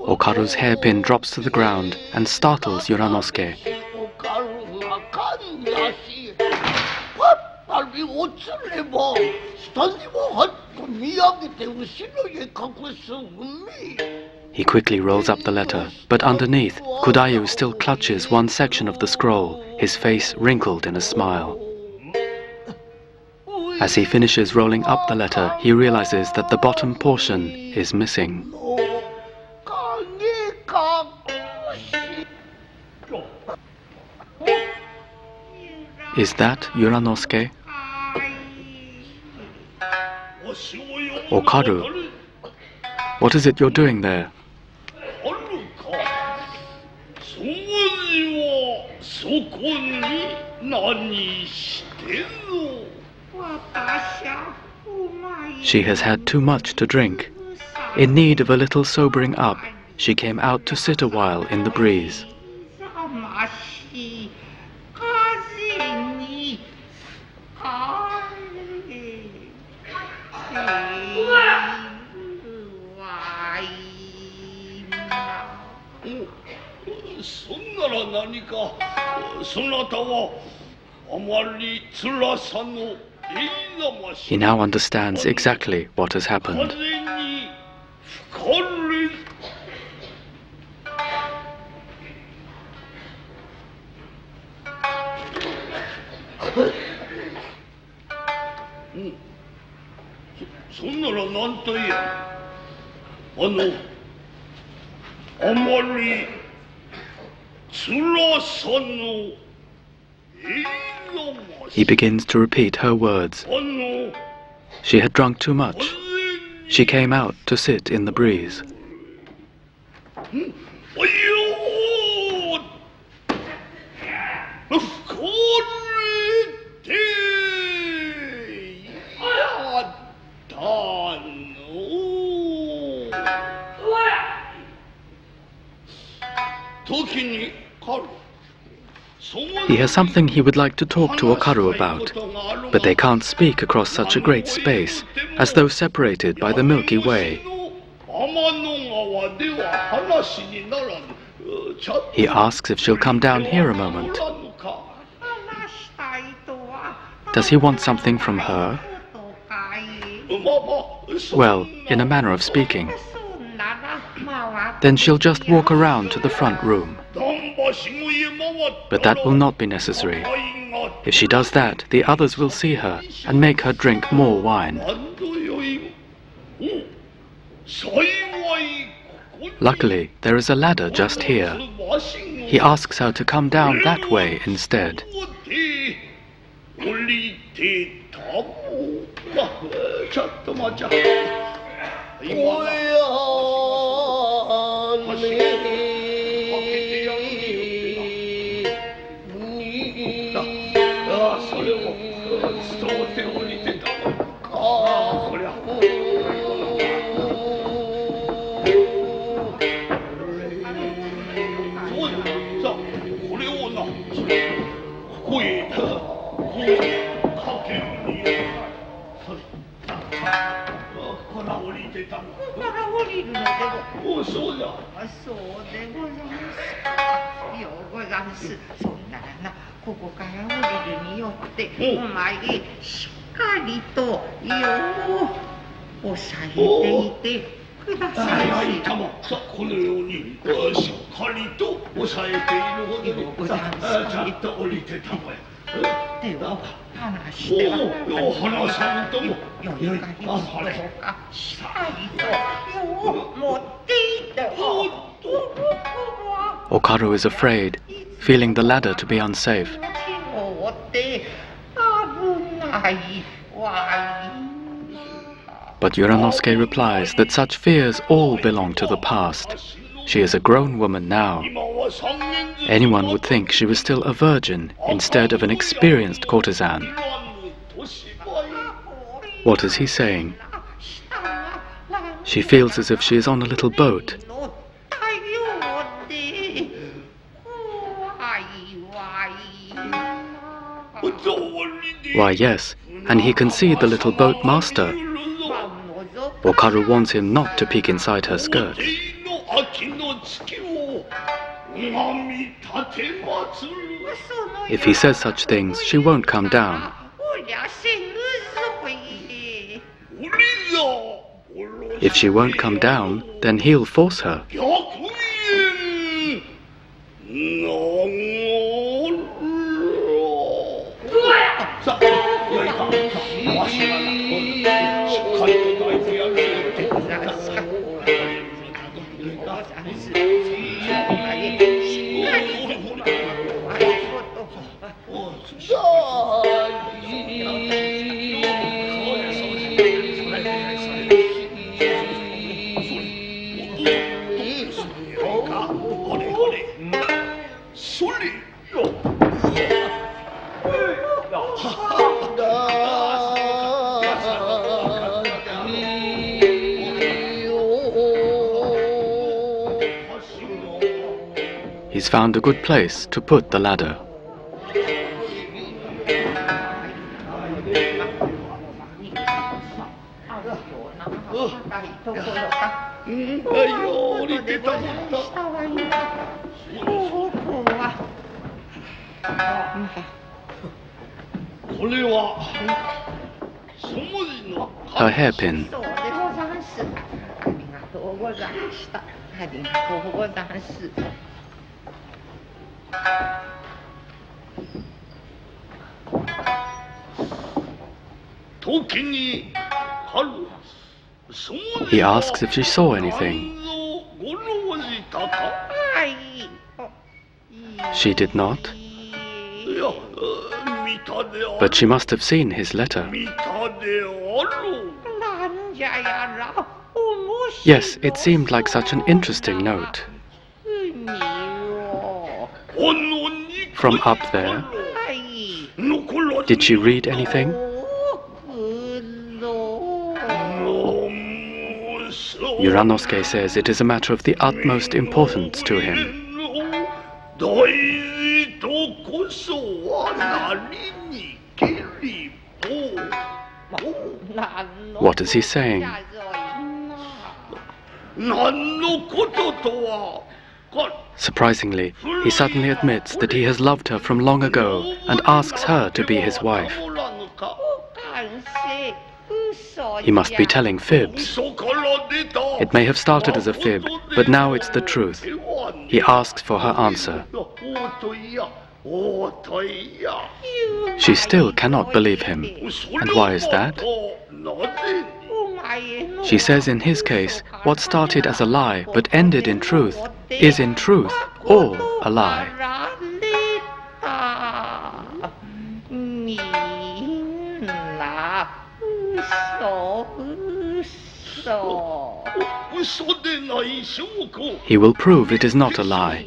Okaru's hairpin drops to the ground and startles Yoranosuke. He quickly rolls up the letter, but underneath, Kudayu still clutches one section of the scroll, his face wrinkled in a smile. As he finishes rolling up the letter, he realizes that the bottom portion is missing. Is that Yoranosuke? Okaru, what is it you're doing there? She has had too much to drink. In need of a little sobering up, she came out to sit a while in the breeze. He now understands exactly what has happened. He begins to repeat her words. She had drunk too much. She came out to sit in the breeze. He has something he would like to talk to Okaru about, but they can't speak across such a great space, as though separated by the Milky Way. He asks if she'll come down here a moment. Does he want something from her? Well, in a manner of speaking. Then she'll just walk around to the front room. But that will not be necessary. If she does that, the others will see her and make her drink more wine. Luckily, there is a ladder just here. He asks her to come down that way instead. ちょっと待ちゃ。おやそれを伝わっておりてたのか。そりゃ。そうだ。さあ、これをな、ここへかけるに。こら降りてたの。こら降りるのでおう、そうだ。そうでござんす。ようござんす。そんならな、ここから降りるによって、お前しっかりとよう押さえていてください。はい、たま。さあ、このようにしっかりと押さえているほどで、さあ、ちゃんと降りてたまえ。手を離しては。よう離さんとも。よいかりますか。しっかりとよう持っていって。Okaru is afraid, feeling the ladder to be unsafe. But Uranosuke replies that such fears all belong to the past. She is a grown woman now. Anyone would think she was still a virgin instead of an experienced courtesan. What is he saying? She feels as if she is on a little boat. Why, yes, and he can see the little boat master. Okaru warns him not to peek inside her skirt. If he says such things, she won't come down. If she won't come down, then he'll force her. He's found a good place to put the ladder. Her hairpin. He asks if she saw anything. She did not. But she must have seen his letter. Yes, it seemed like such an interesting note. From up there. Did she read anything? Uranosuke says it is a matter of the utmost importance to him. What is he saying? Surprisingly, he suddenly admits that he has loved her from long ago and asks her to be his wife. He must be telling fibs. It may have started as a fib, but now it's the truth. He asks for her answer. She still cannot believe him. And why is that? She says in his case, what started as a lie but ended in truth is in truth all a lie. He will prove it is not a lie.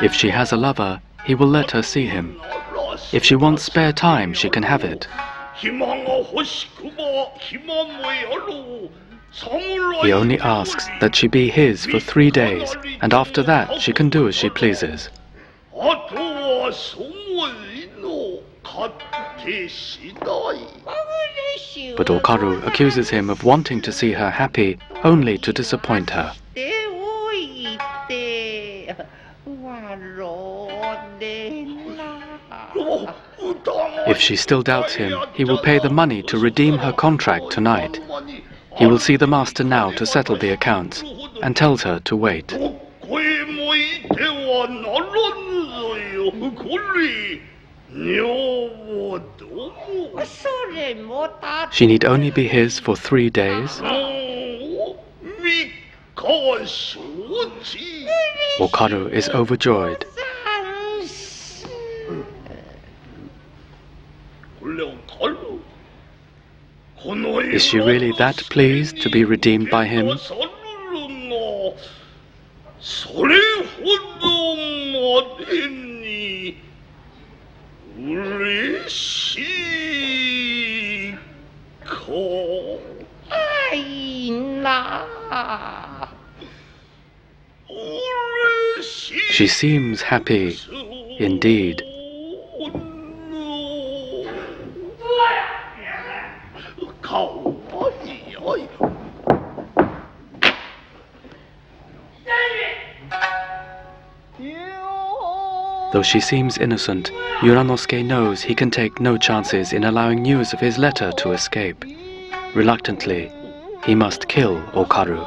If she has a lover, he will let her see him. If she wants spare time, she can have it. He only asks that she be his for 3 days, and after that she can do as she pleases. But Okaru accuses him of wanting to see her happy only to disappoint her. If she still doubts him, he will pay the money to redeem her contract tonight. He will see the master now to settle the accounts, and tells her to wait. She need only be his for 3 days. Okaru is overjoyed. Is she really that pleased to be redeemed by him? She seems happy indeed. Though she seems innocent, Uranosuke knows he can take no chances in allowing news of his letter to escape. Reluctantly, he must kill Okaru.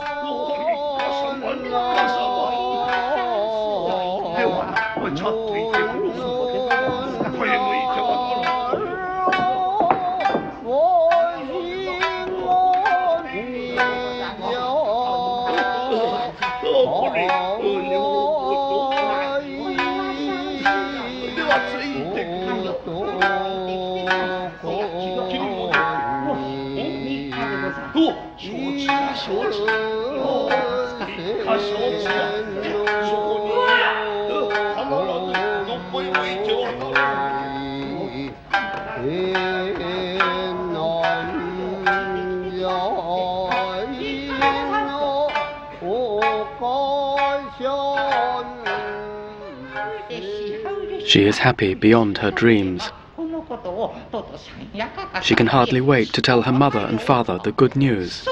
She is happy beyond her dreams. She can hardly wait to tell her mother and father the good news.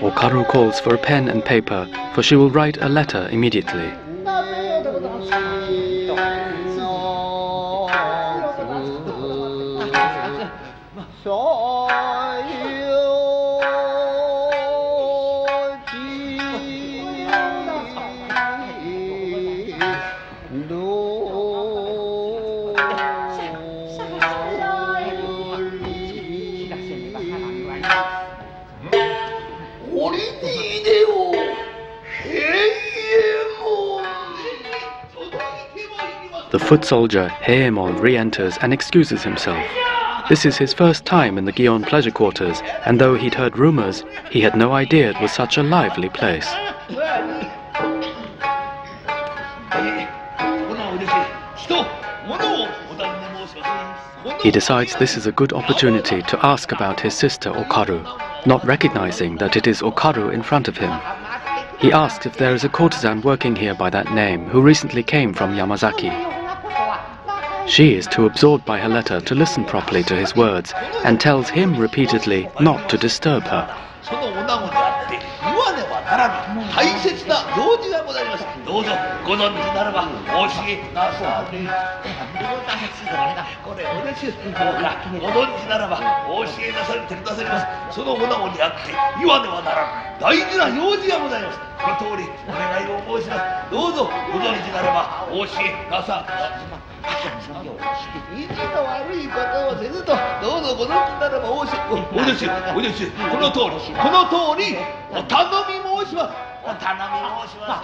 Okaru calls for a pen and paper, for she will write a letter immediately. The foot soldier Heiemon re-enters and excuses himself. This is his first time in the Gion pleasure quarters, and though he'd heard rumors, he had no idea it was such a lively place. He decides this is a good opportunity to ask about his sister Okaru, not recognizing that it is Okaru in front of him. He asks if there is a courtesan working here by that name who recently came from Yamazaki. She is too absorbed by her letter to listen properly to his words, and tells him repeatedly not to disturb her.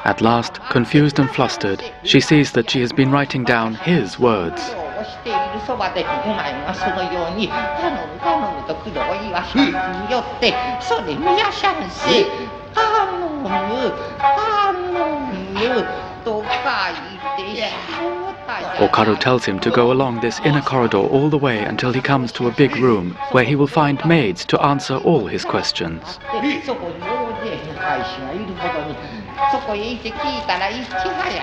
At last, confused and flustered, she sees that she has been writing down his words. しているそばでお前がそのように頼む頼むと苦労を言わしゃんすによってそれみやしゃんせ頼む頼むとか言ってしもたじゃ。 Okaru tells him to go along this inner corridor all the way until he comes to a big room where he will find maids to answer all his questions. そこに大勢の大使がいることにそこへ行って聞いたらいち早い。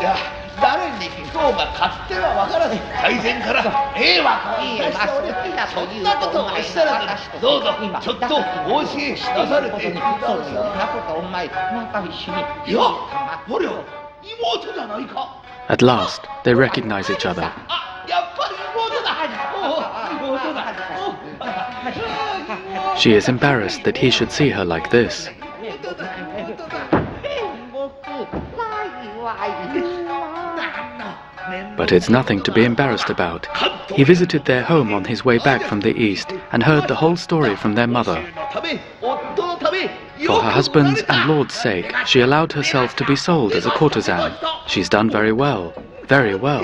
いや誰に聞こうが勝手はわからない。大前からええわこう出しておれ。そんなことをしたらどうぞちょっとお教えなされてください。そんなことお前また一緒に。いやこれは妹じゃないか。 At last, they recognize each other. あやっぱり妹だ。妹だ。 She is embarrassed that he should see her like this. But it's nothing to be embarrassed about. He visited their home on his way back from the east and heard the whole story from their mother. For her husband's and lord's sake, she allowed herself to be sold as a courtesan. She's done very well, very well.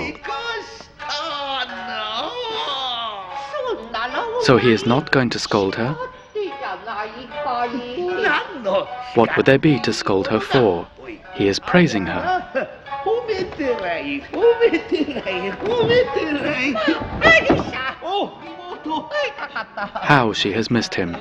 So he is not going to scold her? What would there be to scold her for? He is praising her. How she has missed him.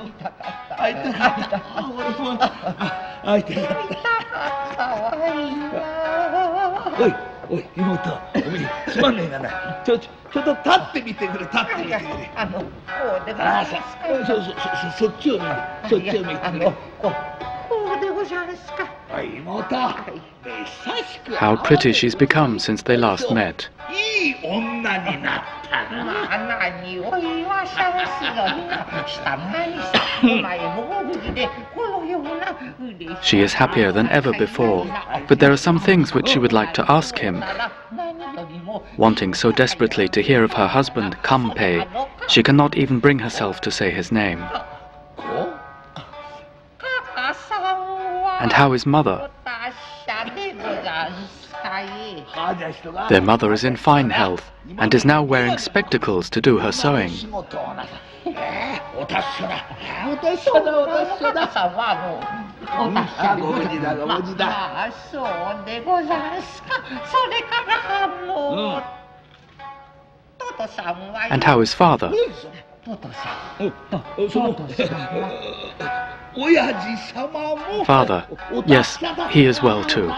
How pretty she's become since they last met. She is happier than ever before, but there are some things which she would like to ask him. Wanting so desperately to hear of her husband, Kanpei, she cannot even bring herself to say his name. And how is mother? Their mother is in fine health and is now wearing spectacles to do her sewing. And how is father? Father, yes, he is well too.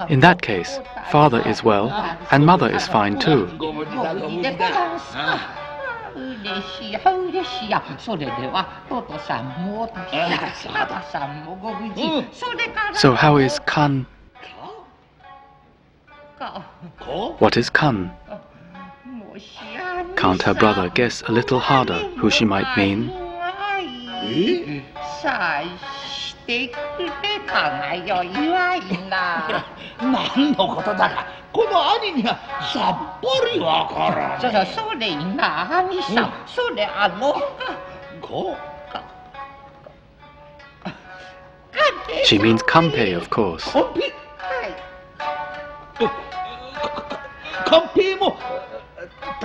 In that case, father is well and mother is fine too. So how is Kan? What is Kan? Can't her brother guess a little harder who she might mean? She means Kanpei, of course.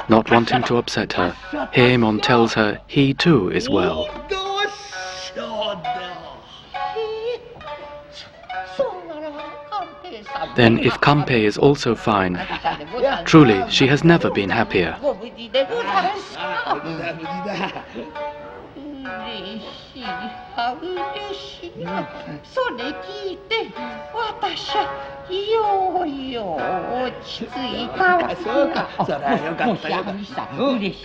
Not wanting to upset her, Heimon tells her he too is well. Then if Kanpei is also fine, truly she has never been happier.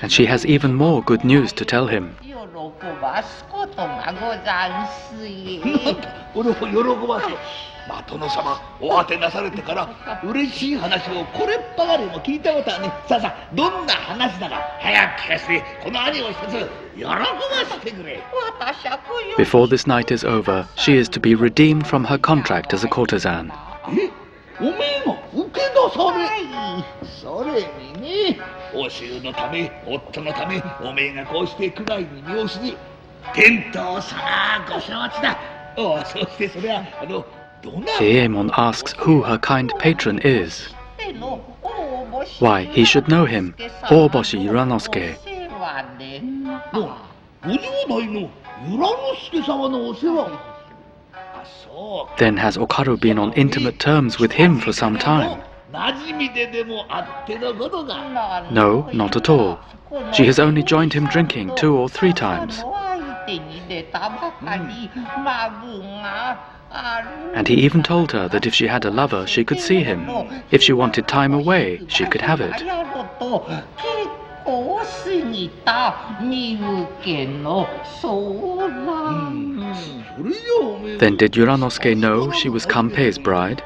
And she has even more good news to tell him. Before this night is over, she is to be redeemed from her contract as a courtesan. Heiemon asks who her kind patron is. Why, he should know him, Oboshi Yuranosuke. Then has Okaru been on intimate terms with him for some time? No, not at all. She has only joined him drinking 2 or 3 times. And he even told her that if she had a lover, she could see him. If she wanted time away, she could have it. Then did Yuranosuke know she was Kanpei's bride?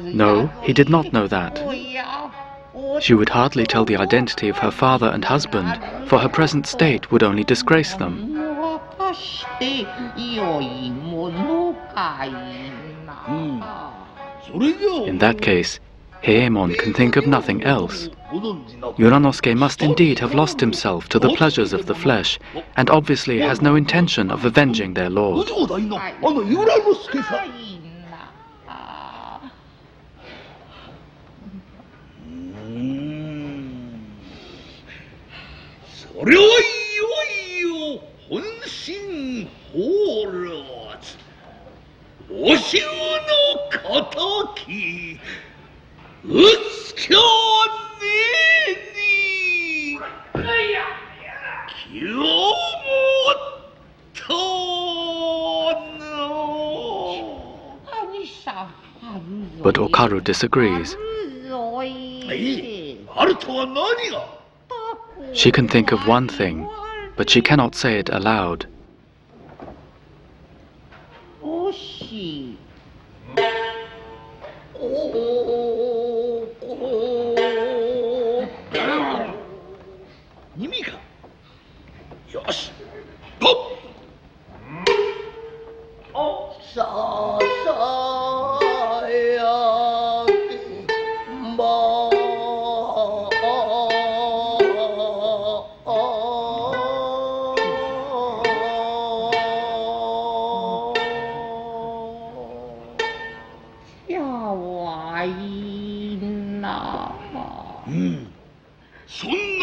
No, he did not know that. She would hardly tell the identity of her father and husband, for her present state would only disgrace them. In that case, Heiemon can think of nothing else. Yuranosuke must indeed have lost himself to the pleasures of the flesh, and obviously has no intention of avenging their lord. But Okaru disagrees. She can think of one thing, but she cannot say it aloud.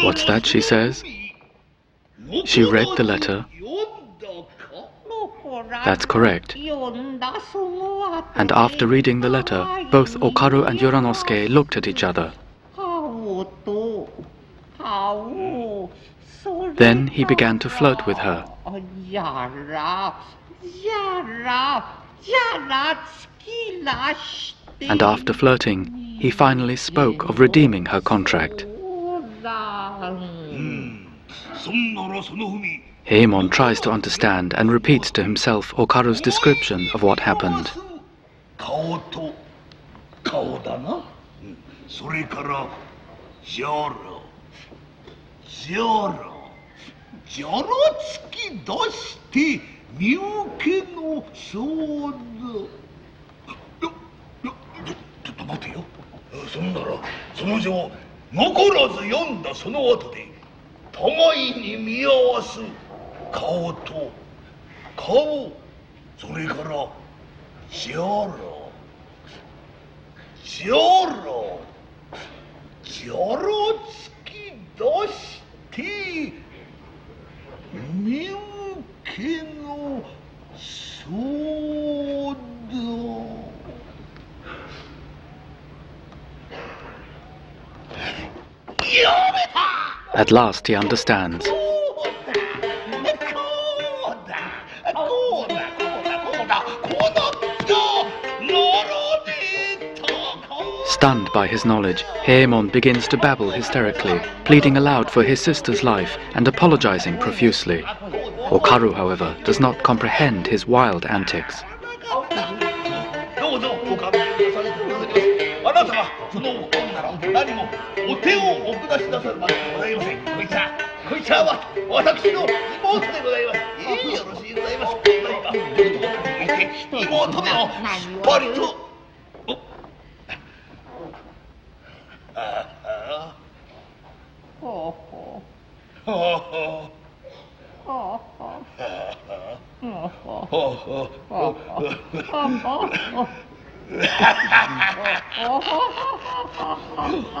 What's that she says? She read the letter. That's correct. And after reading the letter, both Okaru and Yuranosuke looked at each other. Then he began to flirt with her. And after flirting, he finally spoke of redeeming her contract. Heiemon tries to understand and repeats to himself Okaru's description of what happened. At last he understands. Stunned by his knowledge, Heiemon begins to babble hysterically, pleading aloud for his sister's life and apologizing profusely. Okaru, however, does not comprehend his wild antics.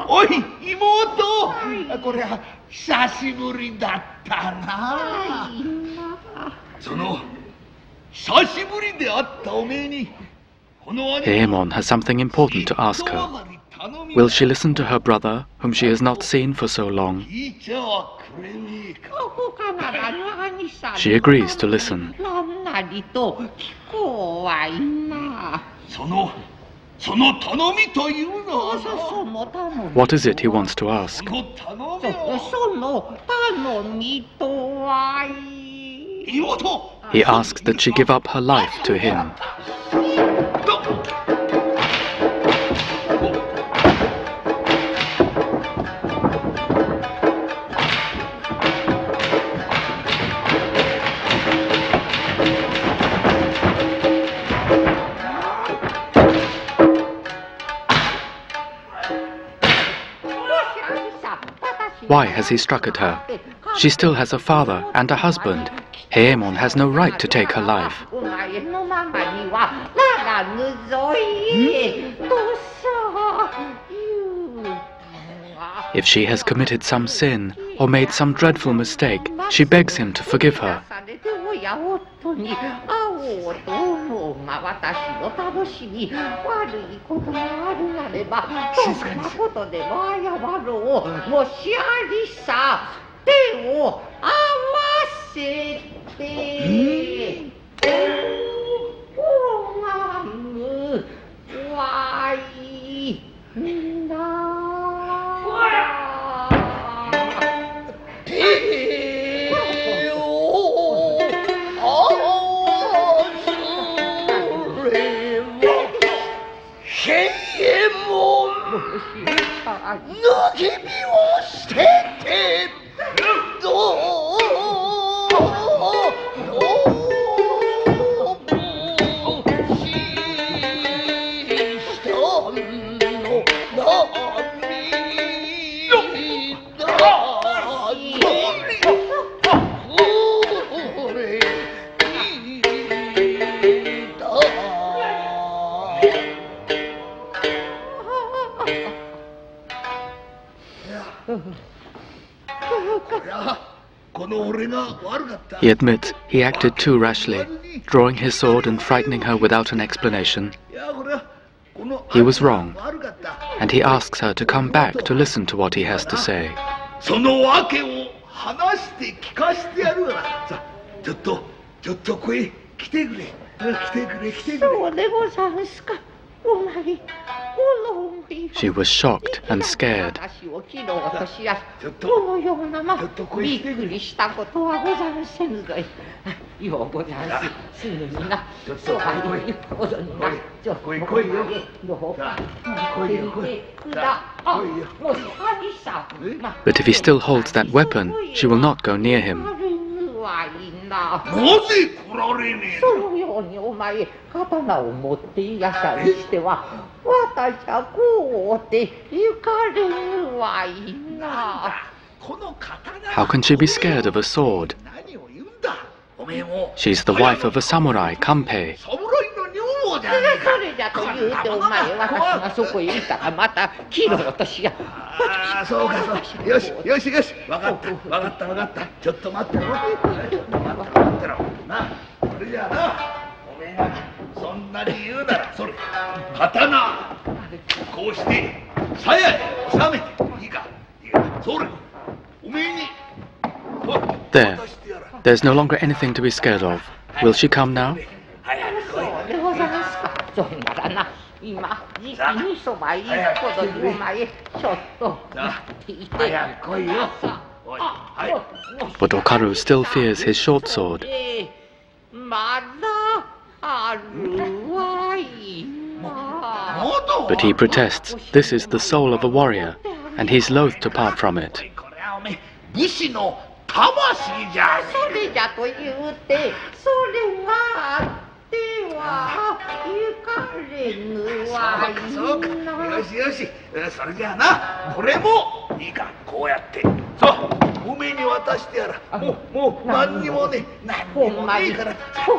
おい妹、これは久しぶりだったな。その久しぶりであったおめえに Heemon has something important to ask her. Will she listen to her brother, whom she has not seen for so long? She agrees to listen. What is it he wants to ask? He asks that she give up her life to him. Why has he struck at her? She still has a father and a husband. Heemon has no right to take her life. If she has committed some sin or made some dreadful mistake, she begs him to forgive her. He admits he acted too rashly, drawing his sword and frightening her without an explanation. He was wrong, and he asks her to come back to listen to what he has to say. She was shocked and scared. But if he still holds that weapon, she will not go near him. How can she be scared of a sword? She's the wife of a samurai, Kanpei. There. There's no longer anything to be scared of. Will she come now? But Okaru still fears his short sword. But he protests this is the soul of a warrior, and he's loath to part from it. れぬわいな。そうかそうか。よしよし。それじゃあな、これもいいか、こうやってそうおめえに渡してやら。もう何にもね、何にもねえから。ほ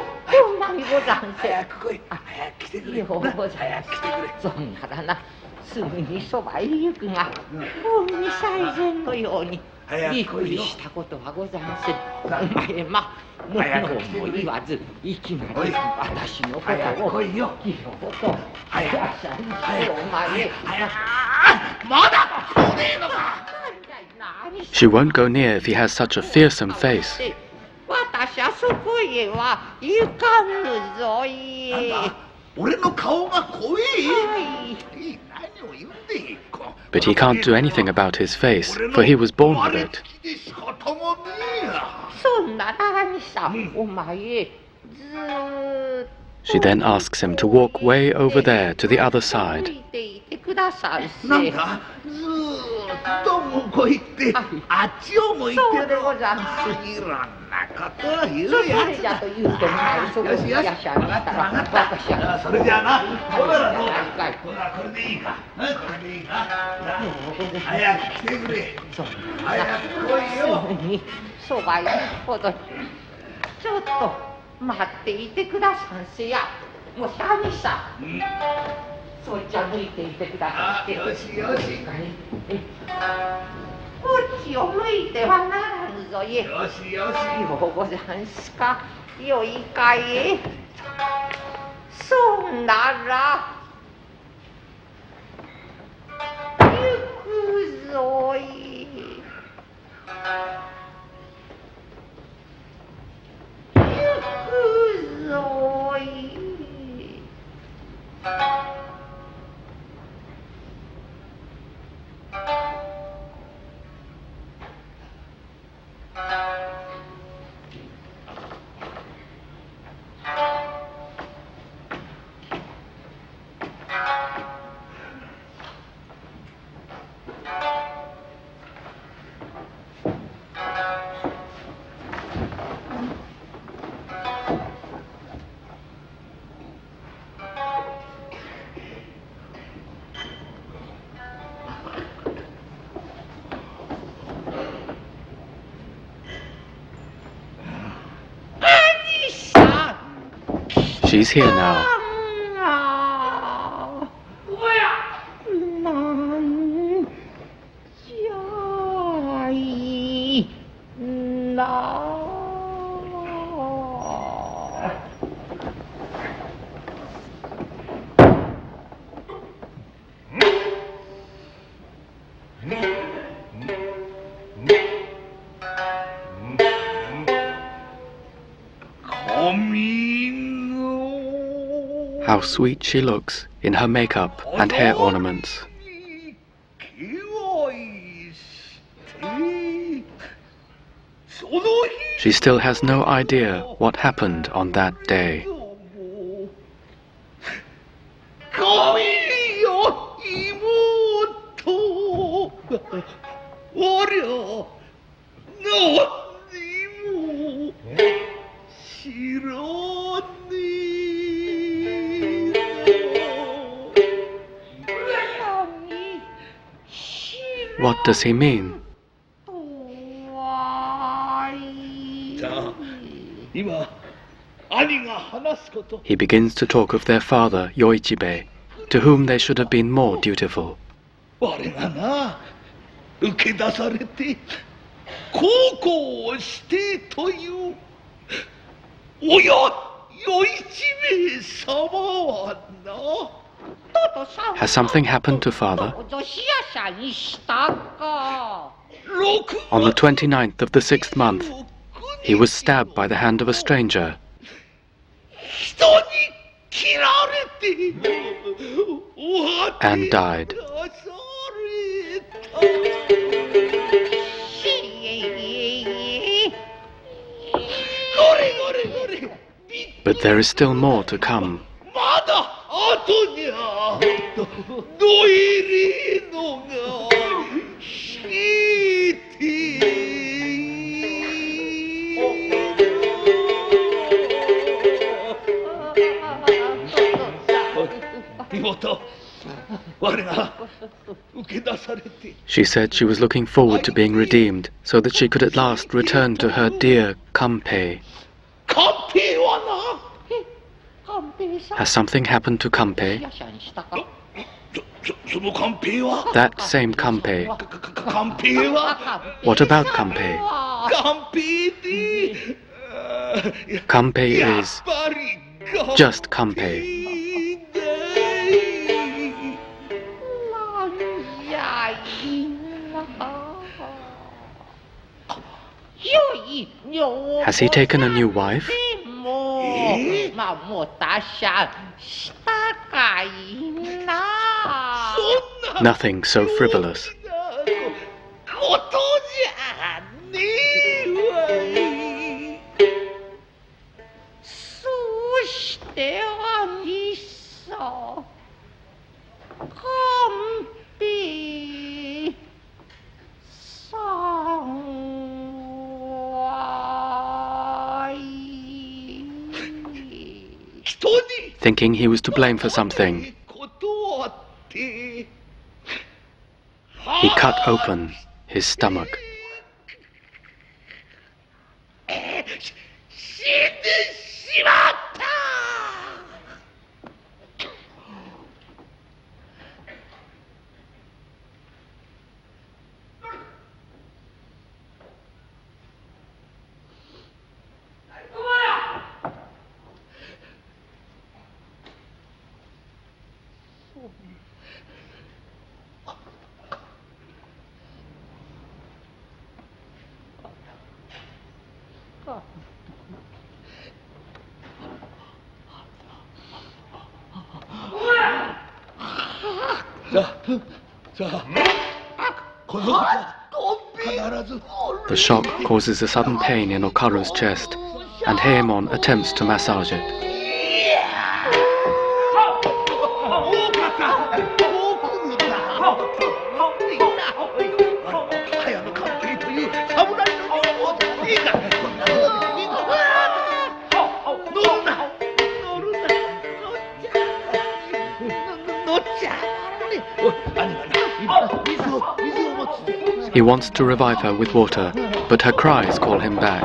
んまにござんせ。早く来い。早く来てくれ。ようございます。早く来てくれ。そんならな、すぐにそばへ行くが、海最前のようにびっくりしたことはございません。お前物をも言わずいきなり私のことを来いよ。いろと早くお前まだ来ねえのか。She won't go near if he has such a fearsome face. 私はそこへは行かぬぞい。なんだ、俺の顔が怖え。何を言うんで。But he can't do anything about his face, for he was born with it. そんならにさ、お前ずーっと She then asks him to walk way over there to the other side. なんだ、ずーっと向こう行って、あっちを向いてる。そうでござんす。いろんなことを言うやつだ。と言うてもよしよし、分かった分かった。それじゃあな、ほらどうだ。ほらこれでいいか。これでいいか。早く来てくれ。早く来いよ。そばへ行くほどちょっと待っていてくださんせや。もう何さ。そっちは向いていてくださって。よしよし。こっちを向いてはならぬぞい。よしよし。ようござんすか。よいかい。そんなら行くぞい。行くぞい。She's here now. How sweet she looks in her makeup and hair ornaments. She still has no idea what happened on that day. What does he mean? He begins to talk of their father, Yoichibei, to whom they should have been more dutiful. Has something happened to father? On the 29th of the 6th month, he was stabbed by the hand of a stranger and died. But there is still more to come. She said she was looking forward to being redeemed so that she could at last return to her dear Kanpei. Has something happened to Kanpei? That same Kanpei. What about Kanpei? Kanpei is just Kanpei. Has he taken a new wife? Nothing so frivolous. Thinking he was to blame for something, he cut open his stomach. The shock causes a sudden pain in Okaru's chest, and Heimon attempts to massage it. He wants to revive her with water, but her cries call him back.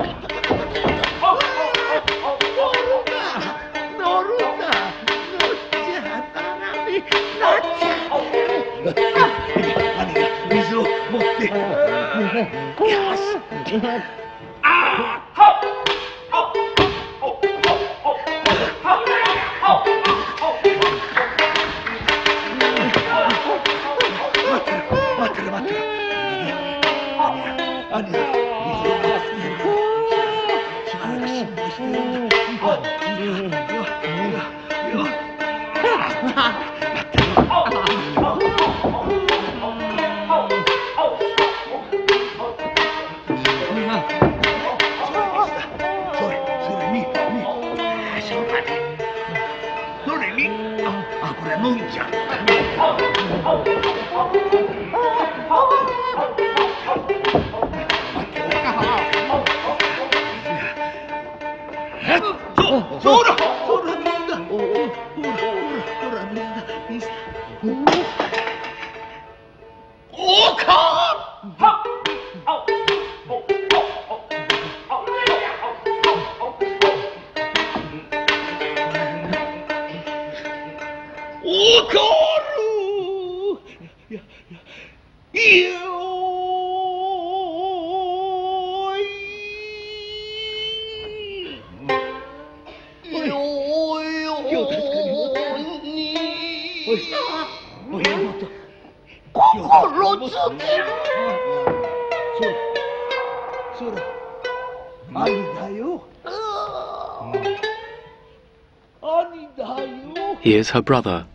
He is her brother.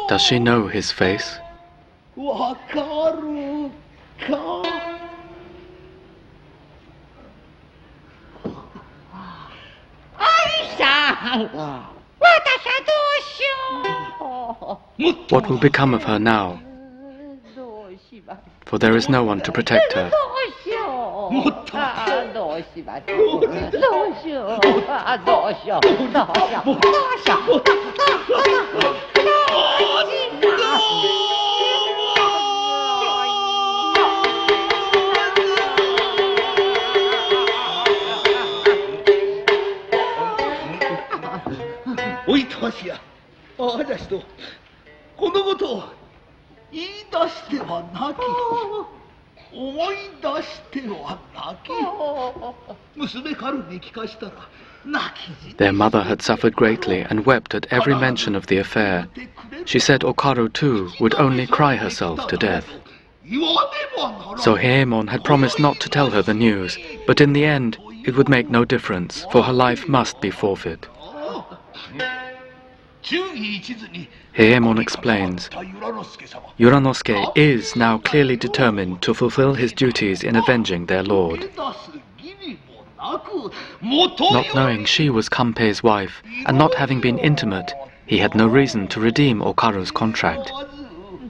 Does she know his face? What will become of her now? For there is no one to protect her. します。どうしよう。どうしよう。どうしよう。おいたわしや、あじゃしとこのことを言い出してはなき、思い出してはなき、娘カルに聞かしたら泣き。 Their mother had suffered greatly and wept at every mention of the affair. She said Okaru too would only cry herself to death. So Heiemon had promised not to tell her the news, but in the end it would make no difference, for her life must be forfeit. Heiemon explains, Uranosuke is now clearly determined to fulfill his duties in avenging their lord. Not knowing she was Kanpei's wife, and not having been intimate, he had no reason to redeem Okaru's contract.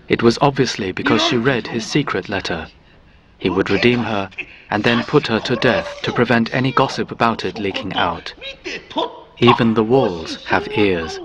It was obviously because she read his secret letter. He would redeem her, and then put her to death to prevent any gossip about it leaking out. Even the walls have ears.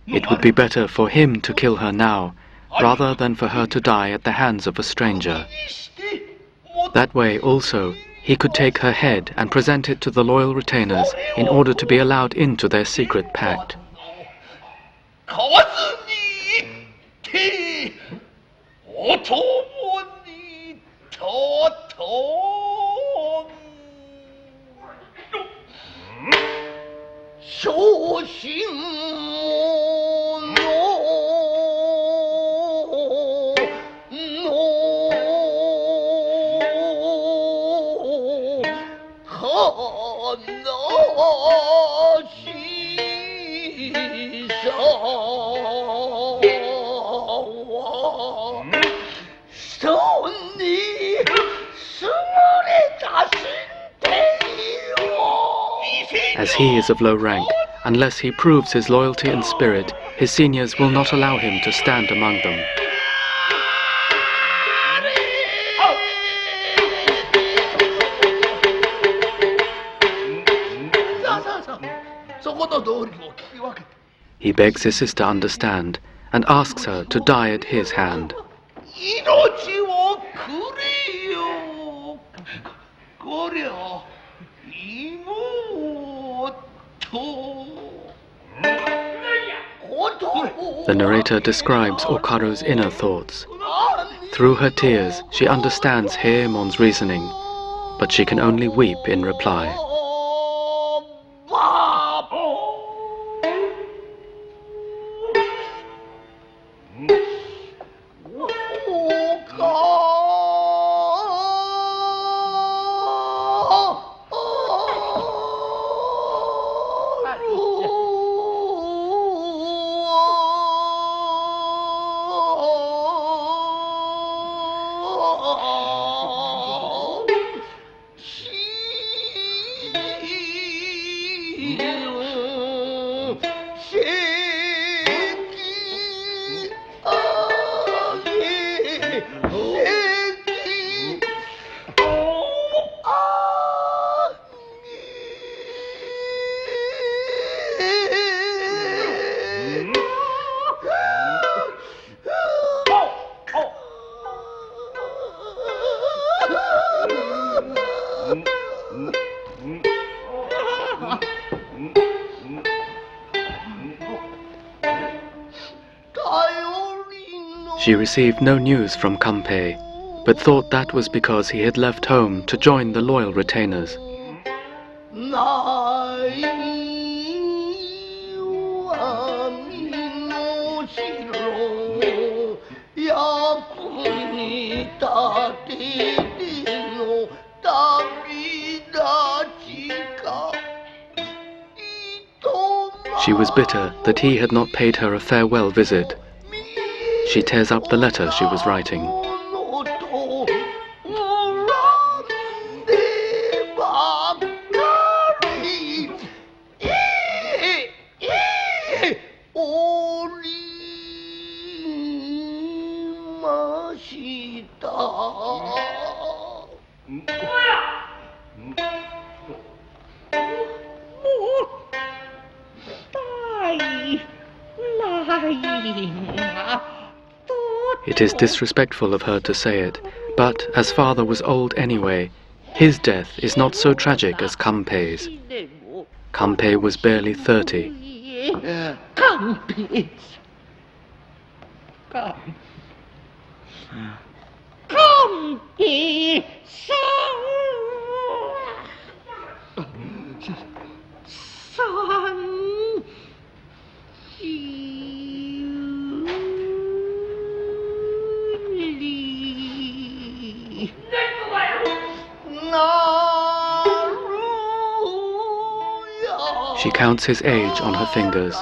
It would be better for him to kill her now, rather than for her to die at the hands of a stranger. That way also, he could take her head and present it to the loyal retainers in order to be allowed into their secret pact. As he is of low rank, unless he proves his loyalty and spirit, his seniors will not allow him to stand among them. He begs his sister understand and asks her to die at his hand. The narrator describes Okaru's inner thoughts. Through her tears, she understands Heiemon's reasoning, but she can only weep in reply. She received no news from Kanpei, but thought that was because he had left home to join the loyal retainers. She was bitter that he had not paid her a farewell visit. She tears up the letter she was writing. It is disrespectful of her to say it, but as father was old anyway, his death is not so tragic as Kanpei's. Kanpei was barely 30. Kanpei. She counts his age on her fingers.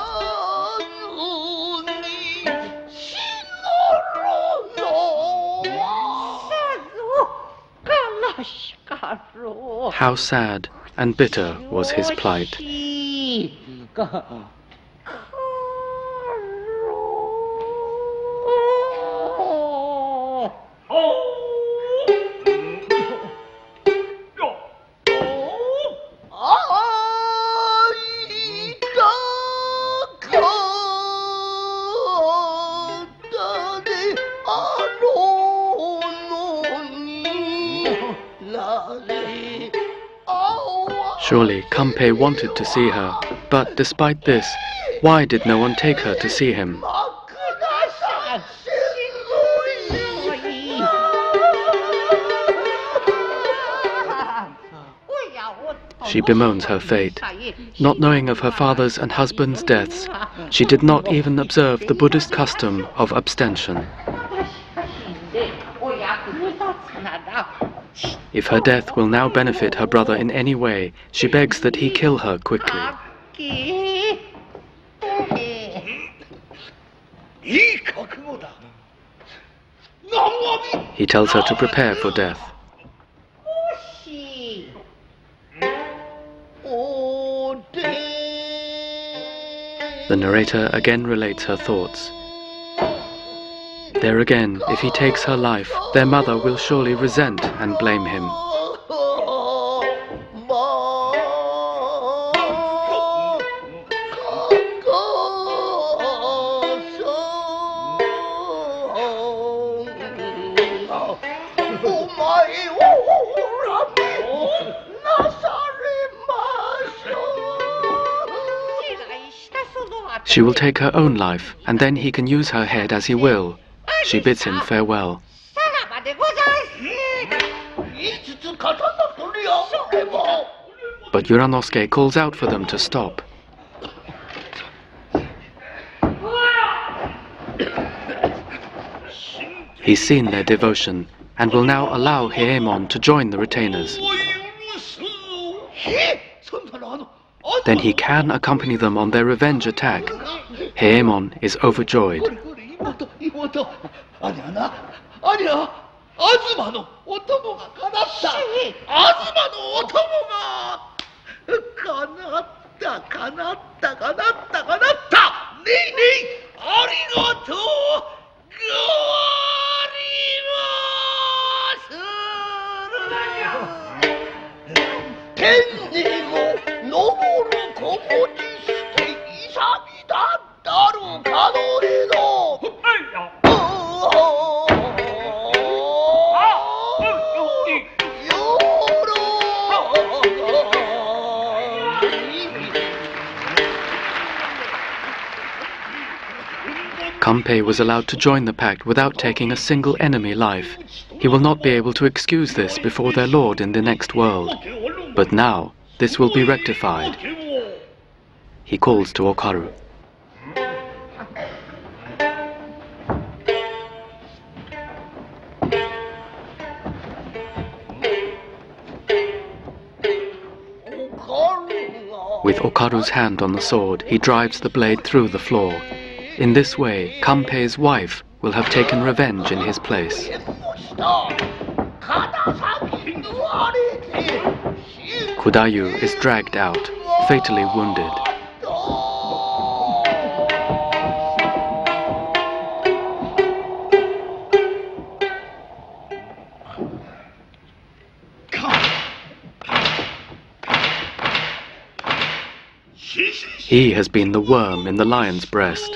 How sad and bitter was his plight. Surely Kanpei wanted to see her, but despite this, why did no one take her to see him? She bemoans her fate. Not knowing of her father's and husband's deaths, she did not even observe the Buddhist custom of abstention. If her death will now benefit her brother in any way, she begs that he kill her quickly. He tells her to prepare for death. The narrator again relates her thoughts. There again, if he takes her life, their mother will surely resent and blame him. She will take her own life, and then he can use her head as he will. She bids him farewell. But Uranosuke calls out for them to stop. He's seen their devotion, and will now allow Heiemon to join the retainers. Then he can accompany them on their revenge attack. Heiemon is overjoyed. Kanpei was allowed to join the pact without taking a single enemy life. He will not be able to excuse this before their lord in the next world. But now, this will be rectified. He calls to Okaru. With Okaru's hand on the sword, he drives the blade through the floor. In this way, Kanpei's wife will have taken revenge in his place. Kudayu is dragged out, fatally wounded. He has been the worm in the lion's breast.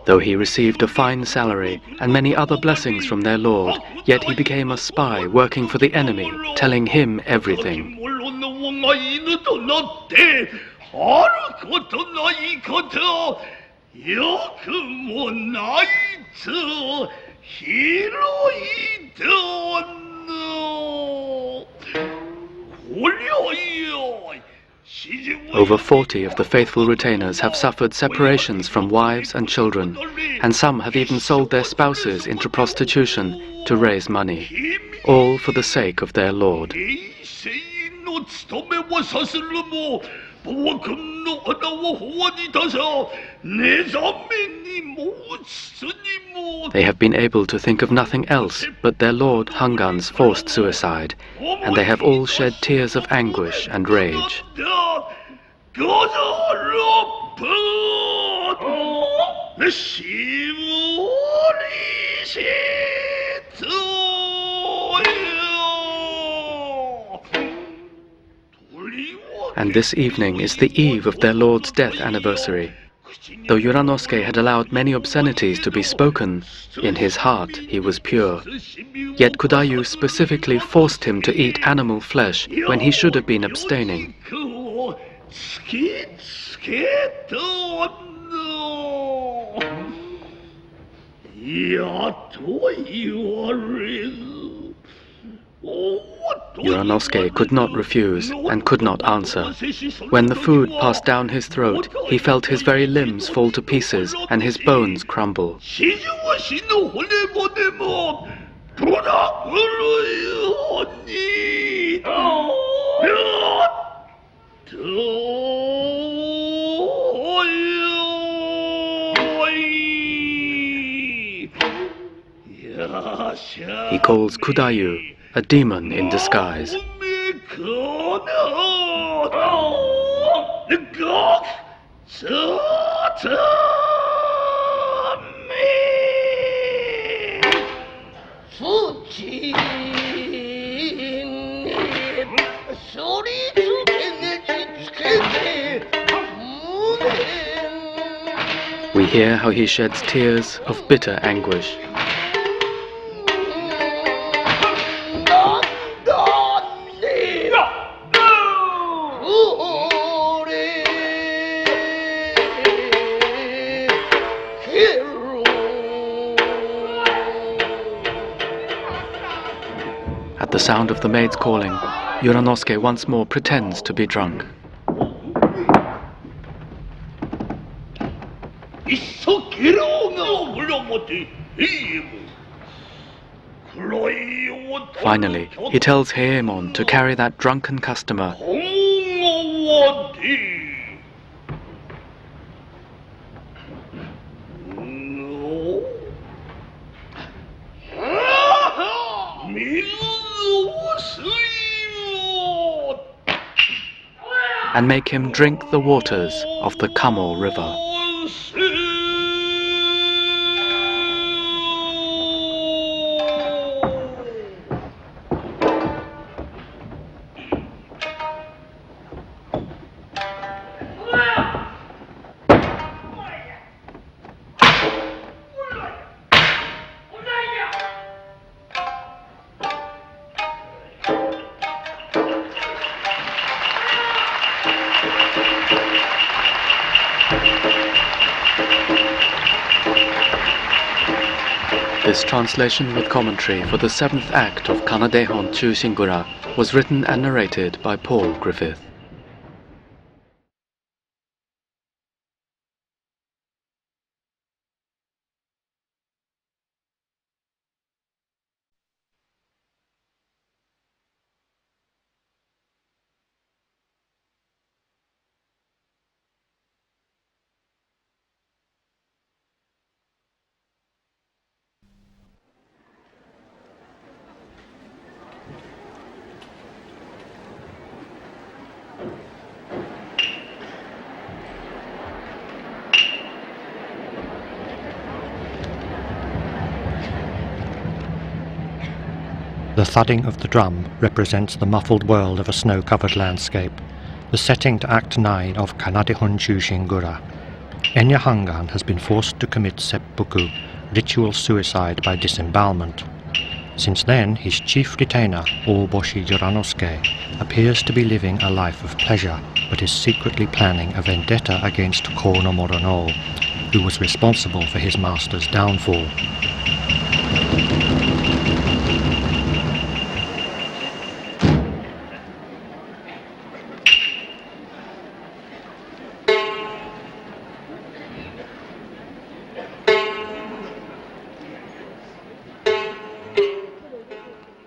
Though he received a fine salary and many other blessings from their lord, yet he became a spy working for the enemy, telling him everything. Over 40 of the faithful retainers have suffered separations from wives and children, and some have even sold their spouses into prostitution to raise money, all for the sake of their lord. They have been able to think of nothing else but their lord Hangan's forced suicide, and they have all shed tears of anguish and rage. And this evening is the eve of their lord's death anniversary. Though Yuranosuke had allowed many obscenities to be spoken, in his heart he was pure. Yet Kudayu specifically forced him to eat animal flesh when he should have been abstaining. Yuranosuke could not refuse and could not answer. When the food passed down his throat, he felt his very limbs fall to pieces and his bones crumble. He calls Kudayu a demon in disguise. We hear how he sheds tears of bitter anguish. At the sound of the maid's calling, Yuranosuke once more pretends to be drunk. Finally, he tells Heiemon to carry that drunken customer and make him drink the waters of the Kamo River. This translation with commentary for the 7th act of Kanadehon Chushingura was written and narrated by Paul Griffith. The thudding of the drum represents the muffled world of a snow-covered landscape, the setting to Act 9 of Kanadehon Chushingura. Enya Hangan has been forced to commit seppuku, ritual suicide by disembowelment. Since then, his chief retainer, Oboshi Yoranosuke, appears to be living a life of pleasure, but is secretly planning a vendetta against Kono Morono, who was responsible for his master's downfall.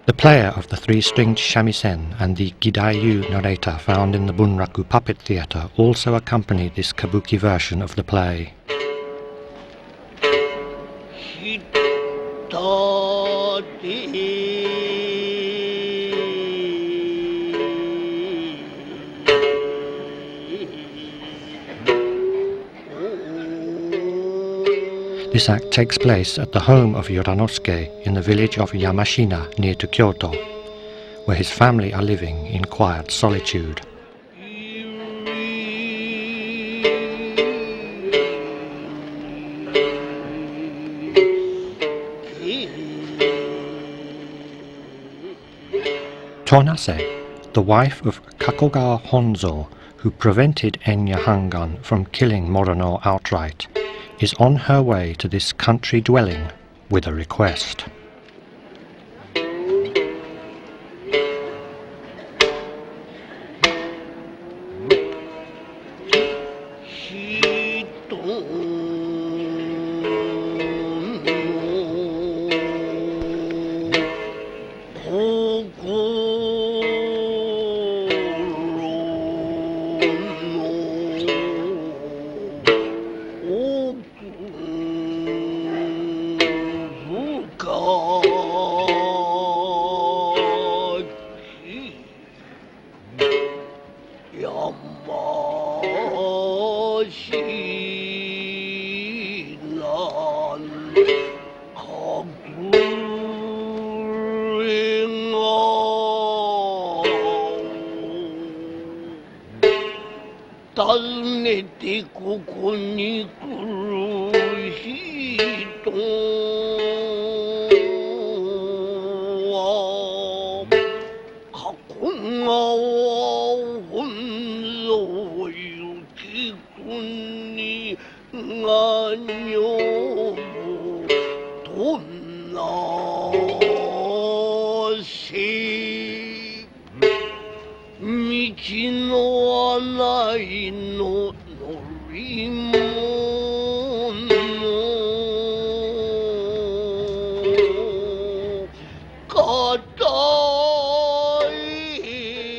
The player of the three-stringed shamisen and the Gidaiyu narrator found in the Bunraku Puppet Theatre also accompany this Kabuki version of the play. This act takes place at the home of Yoranosuke in the village of Yamashina near to Kyoto, where his family are living in quiet solitude. Tonase, the wife of Kakogawa Honzo, who prevented Enya Hangan from killing Morono outright, is on her way to this country dwelling with a request.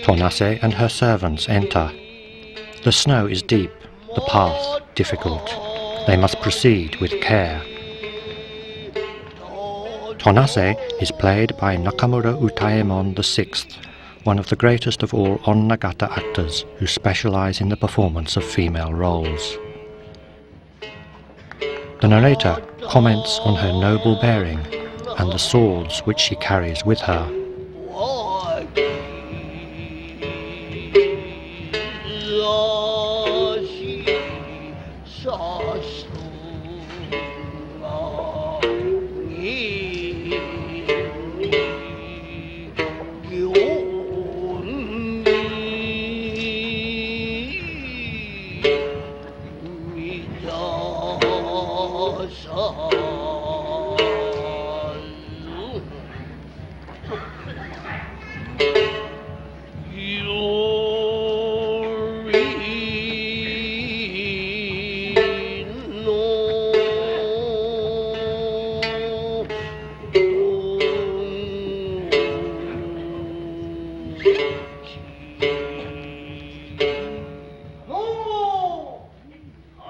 Tonase and her servants enter. The snow is deep, the path difficult. They must proceed with care. Tonase is played by Nakamura Utaemon VI, one of the greatest of all onnagata actors who specialize in the performance of female roles. The narrator comments on her noble bearing and the swords which she carries with her.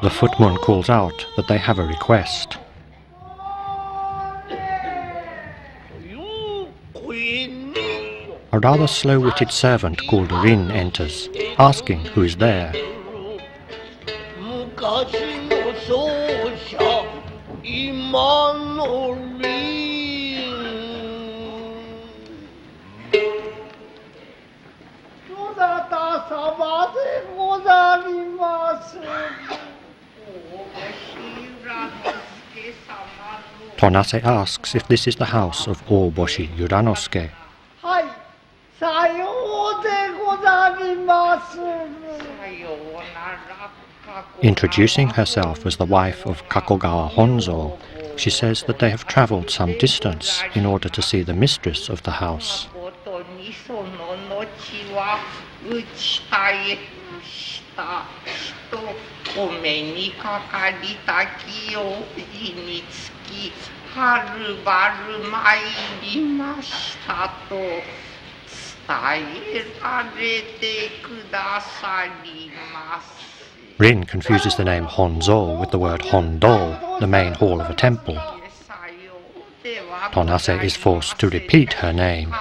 The footman calls out that they have a request. A rather slow-witted servant called Rin enters, asking who is there. 様でござります。 Tonase asks if this is the house of Oboshi Yuranosuke. はい、さようでござりまする。 Introducing herself as the wife of Kakogawa Honzo, she says that they have travelled some distance in order to see the mistress of the house. Rin confuses the name Honzo with the word Hondo, the main hall of a temple. Tonase is forced to repeat her name.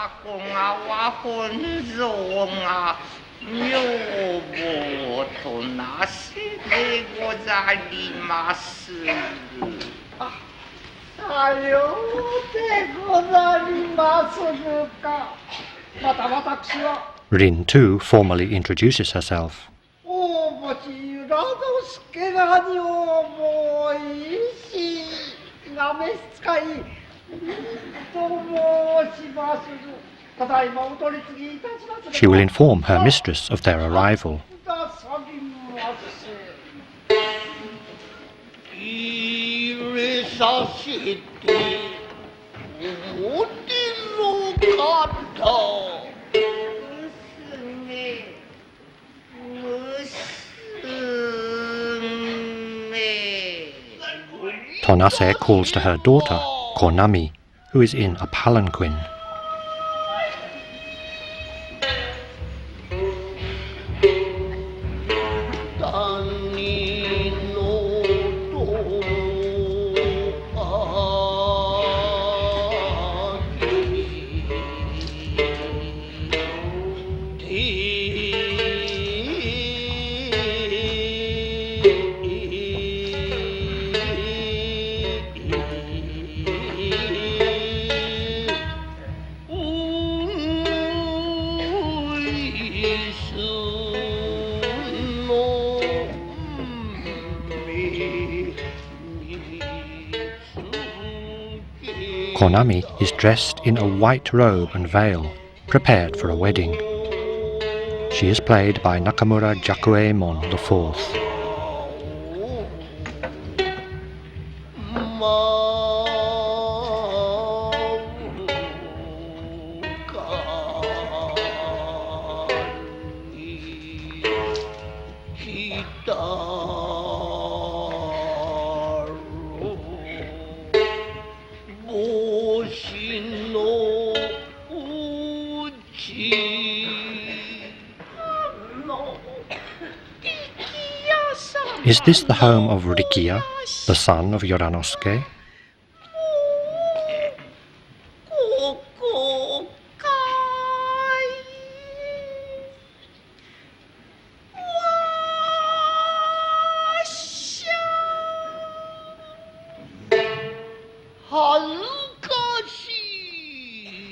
Rin too formally introduces herself. She will inform her mistress of their arrival. Tonase calls to her daughter, Konami, who is in a palanquin. Konami is dressed in a white robe and veil, prepared for a wedding. She is played by Nakamura Jakuemon IV. Is this the home of Rikiya, the son of Yoranosuke?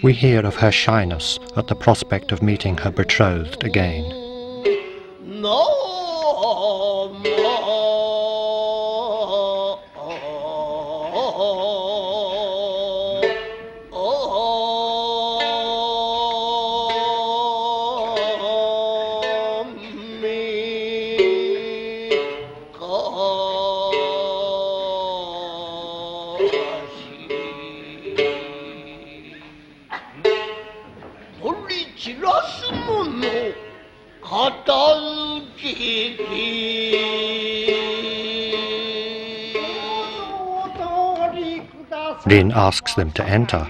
We hear of her shyness at the prospect of meeting her betrothed again. Rin asks them to enter.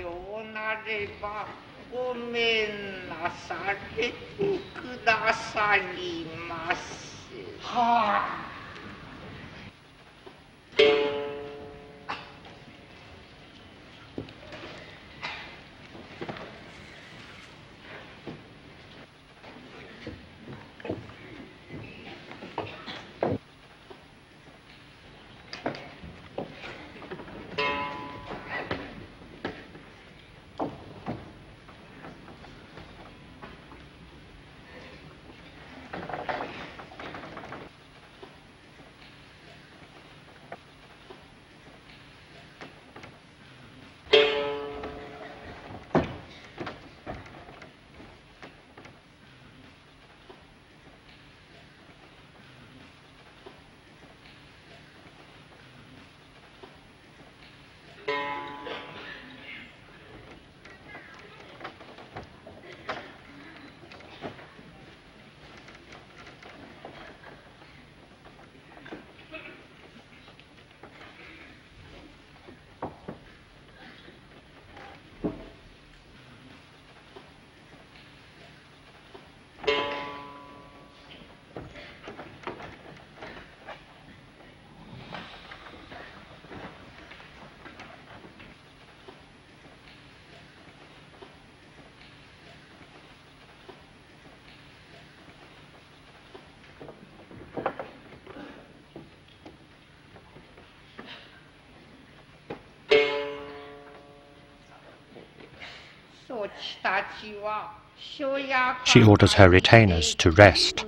She orders her retainers to rest.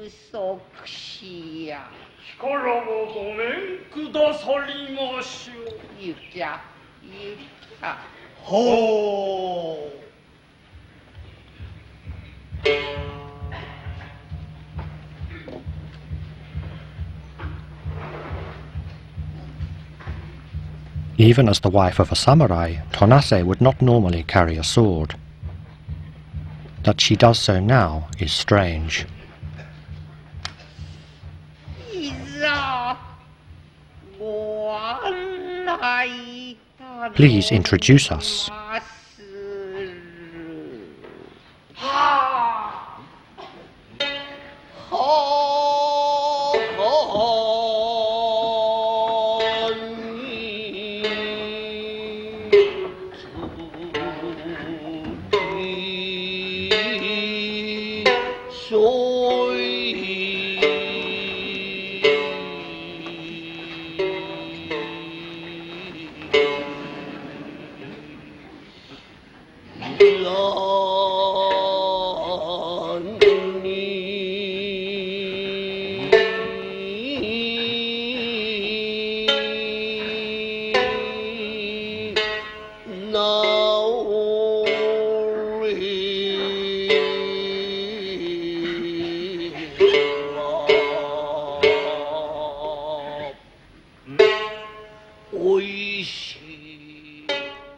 Ho! Even as the wife of a samurai, Tonase would not normally carry a sword. That she does so now is strange. Please introduce us.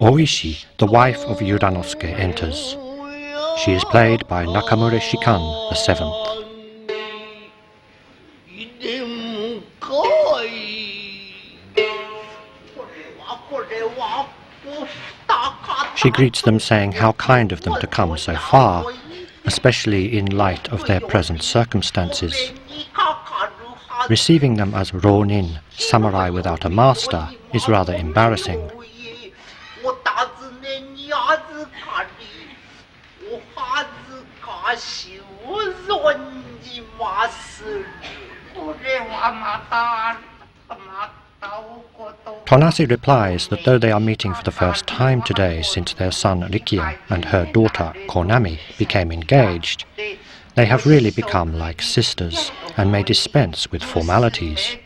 Oishi, the wife of Yuranosuke, enters. She is played by Nakamura Shikan the Seventh. She greets them, saying how kind of them to come so far, especially in light of their present circumstances. Receiving them as ronin, samurai without a master, is rather embarrassing. Tonase replies that though they are meeting for the first time today since their son Rikia and her daughter Konami became engaged, they have really become like sisters and may dispense with formalities.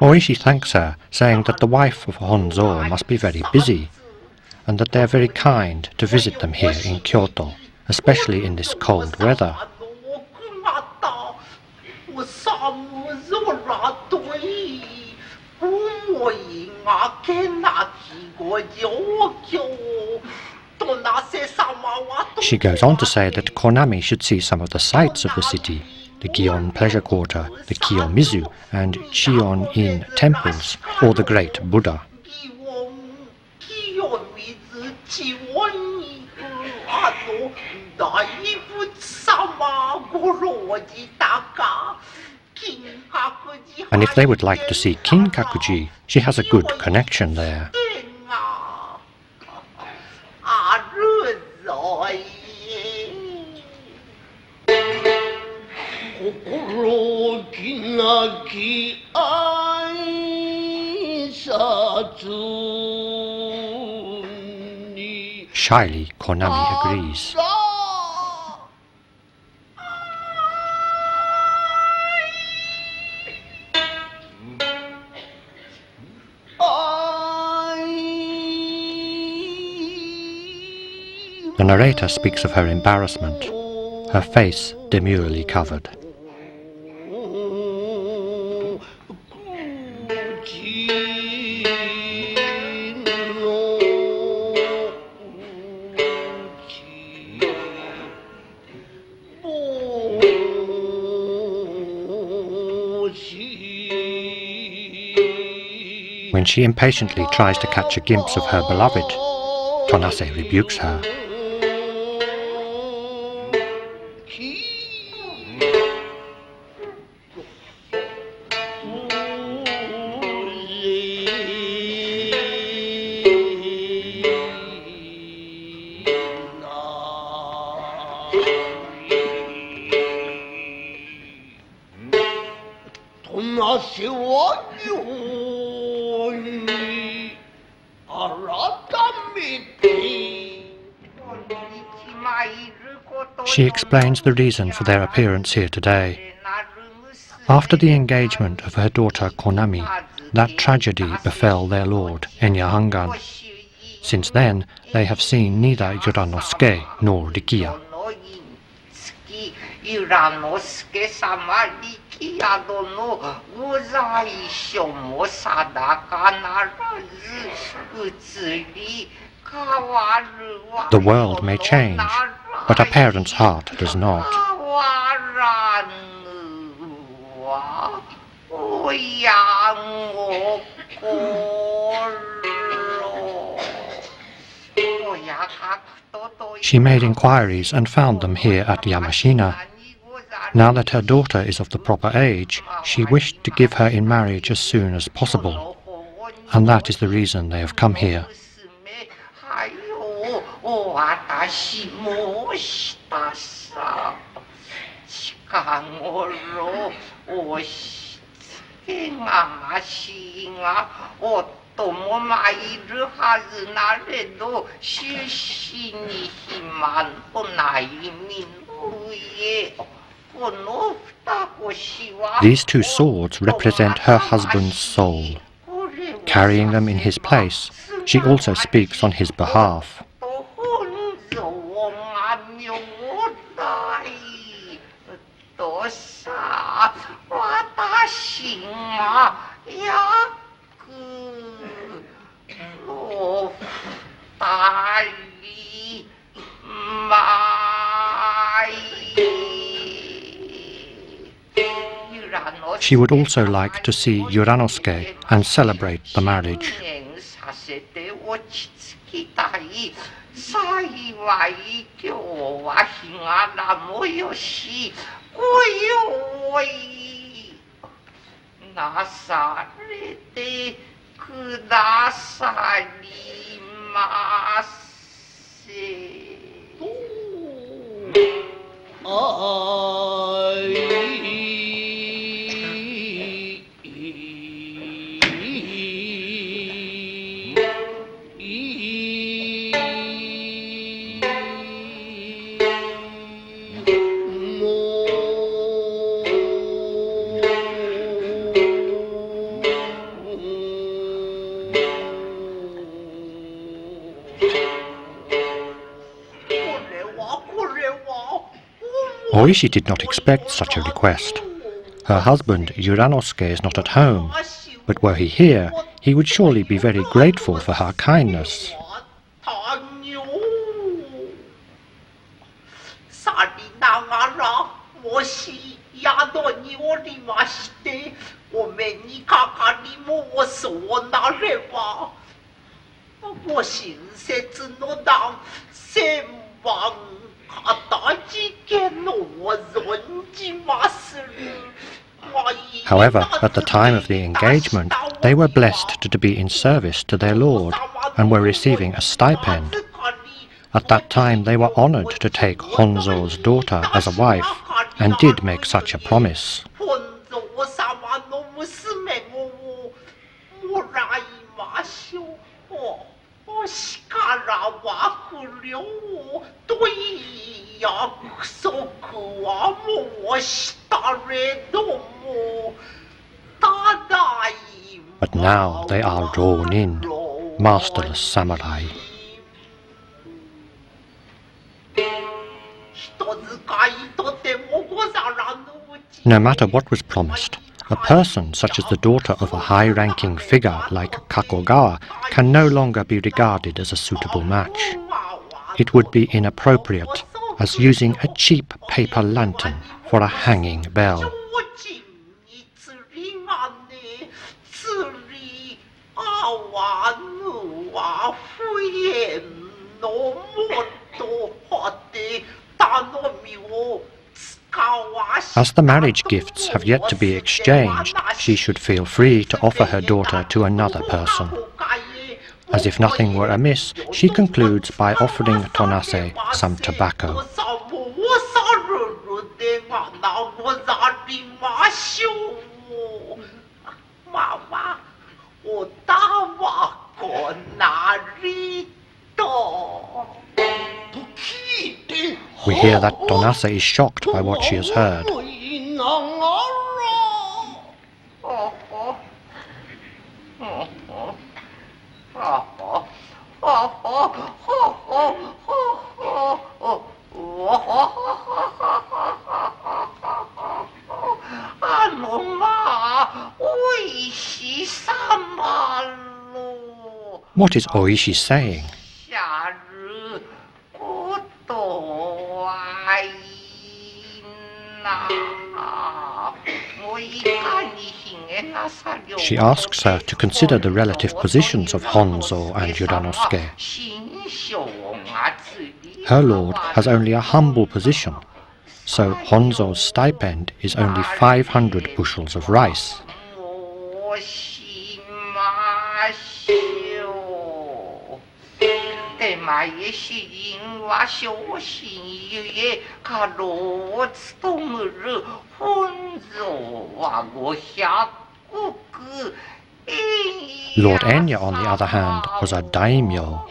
Oishi thanks her, saying that the wife of Honzo must be very busy, and that they are very kind to visit them here in Kyoto, especially in this cold weather. She goes on to say that Konami should see some of the sights of the city, the Gion Pleasure Quarter, the Kiyomizu and Gion-in temples, or the Great Buddha. And if they would like to see Kinkakuji, she has a good connection there. Shyly, Konami agrees. The narrator speaks of her embarrassment, her face demurely covered. When she impatiently tries to catch a glimpse of her beloved, Tonase rebukes her. She explains the reason for their appearance here today. After the engagement of her daughter Konami, that tragedy befell their lord, Enya Hangan. Since then, they have seen neither Yuranosuke nor Rikiya. The world may change, but a parent's heart does not. She made inquiries and found them here at Yamashina. Now that her daughter is of the proper age, she wished to give her in marriage as soon as possible. And that is the reason they have come here. These two swords represent her husband's soul. Carrying them in his place, she also speaks on his behalf. She would also like to see Yuranosuke and celebrate the marriage. Oishi did not expect such a request. Her husband, Yuranosuke, is not at home, but were he here, he would surely be very grateful for her kindness. However, at the time of the engagement, they were blessed to be in service to their lord and were receiving a stipend. At that time they were honored to take Honzo's daughter as a wife, and did make such a promise. But now they are drawn in, masterless samurai. No matter what was promised, a person such as the daughter of a high-ranking figure like Kakogawa can no longer be regarded as a suitable match. It would be inappropriate, as using a cheap paper lantern for a hanging bell. As the marriage gifts have yet to be exchanged, she should feel free to offer her daughter to another person. As if nothing were amiss, she concludes by offering Tonase some tobacco. We hear that Tonase is shocked by what she has heard. What is Oishi saying? She asks her to consider the relative positions of Honzo and Yuranosuke. Her lord has only a humble position, so Honzo's stipend is only 500 bushels of rice. Lord Enya, on the other hand, was a daimyo.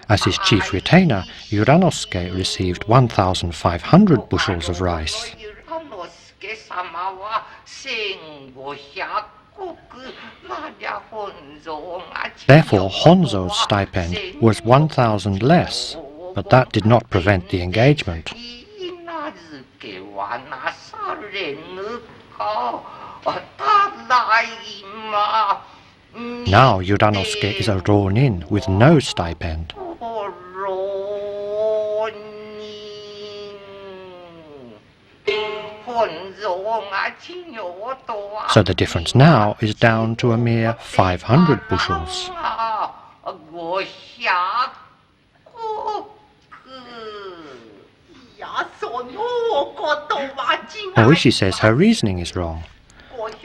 As his chief retainer, Yuranosuke received 1,500 bushels of rice. Therefore, Honzo's stipend was 1,000 less, but that did not prevent the engagement. Now Yuranosuke is a ronin with no stipend. So the difference now is down to a mere 500 bushels. Oishi says her reasoning is wrong.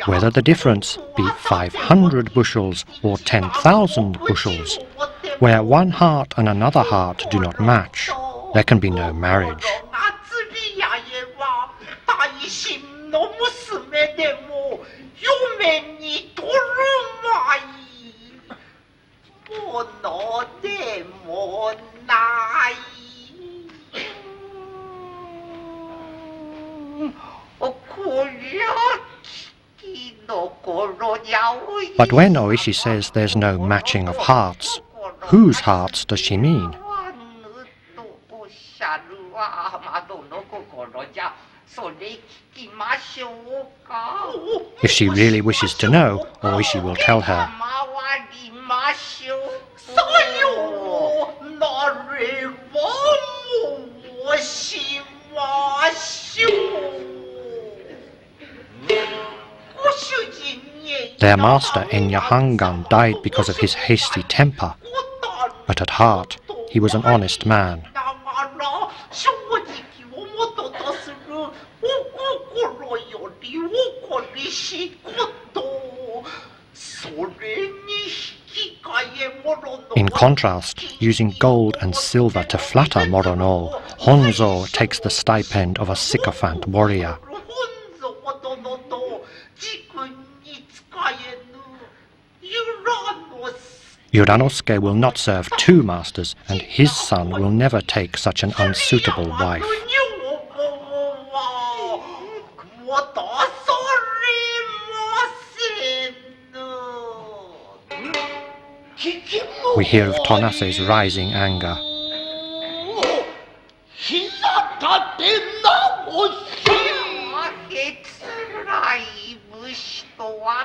Whether the difference be 500 bushels or 10,000 bushels, where one heart and another heart do not match, there can be no marriage. But when Oishi says there's no matching of hearts, whose hearts does she mean? If she really wishes to know, Oishi will tell her. Their master, Enya Hangan, died because of his hasty temper, but at heart he was an honest man. In contrast, using gold and silver to flatter Morono, Honzo takes the stipend of a sycophant warrior. Yuranosuke will not serve two masters, and his son will never take such an unsuitable wife. We hear of Tonase's rising anger.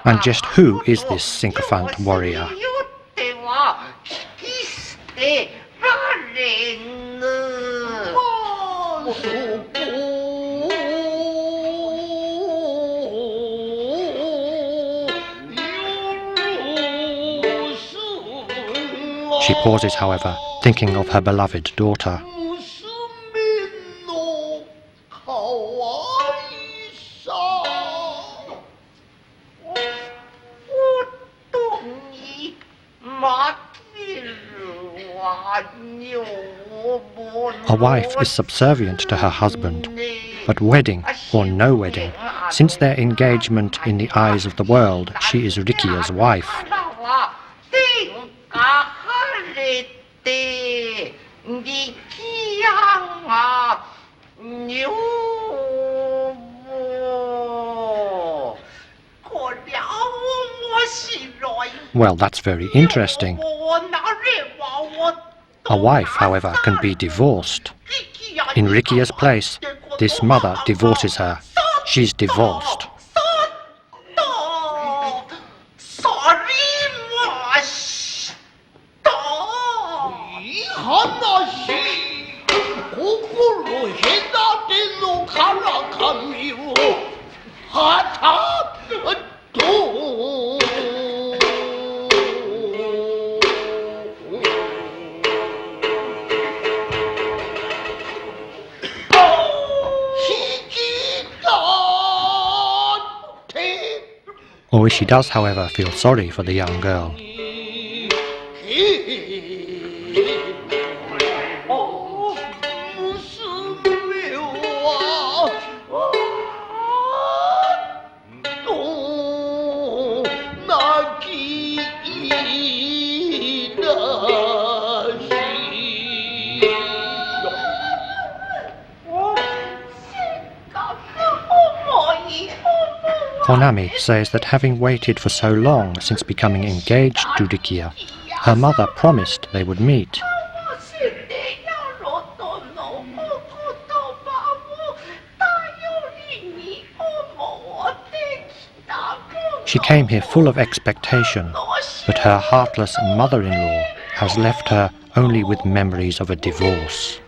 And just who is this sycophant warrior? She pauses, however, thinking of her beloved daughter. A wife is subservient to her husband, but wedding or no wedding, since their engagement in the eyes of the world, she is Rikiya's wife. Well, that's very interesting. A wife, however, can be divorced. In Rikiya's place, this mother divorces her. She's divorced. Oishi does, however, feel sorry for the young girl. Konami says that having waited for so long since becoming engaged to Rikiya, her mother promised they would meet. She came here full of expectation, but her heartless mother-in-law has left her only with memories of a divorce.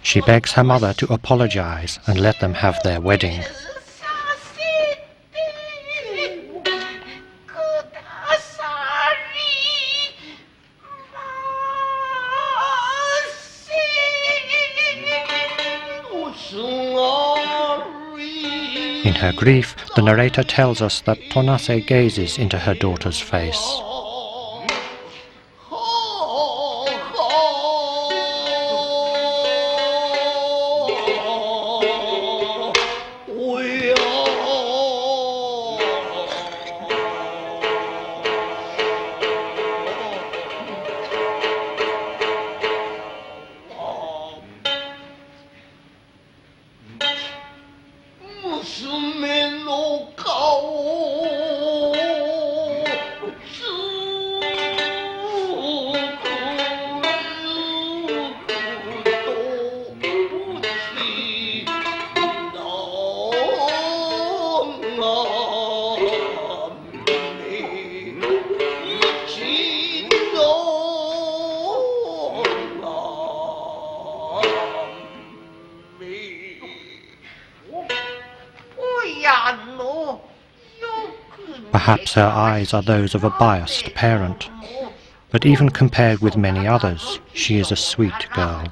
She begs her mother to apologize and let them have their wedding. In her grief, the narrator tells us that Tonase gazes into her daughter's face. Perhaps her eyes are those of a biased parent, but even compared with many others, she is a sweet girl.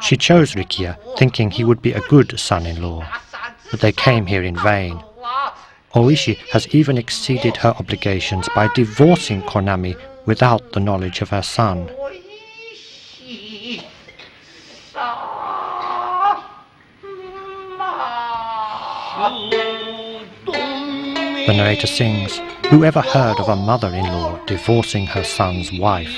She chose Rikiya, thinking he would be a good son-in-law, but they came here in vain. Oishi has even exceeded her obligations by divorcing Konami without the knowledge of her son. The narrator sings, "Who ever heard of a mother-in-law divorcing her son's wife?"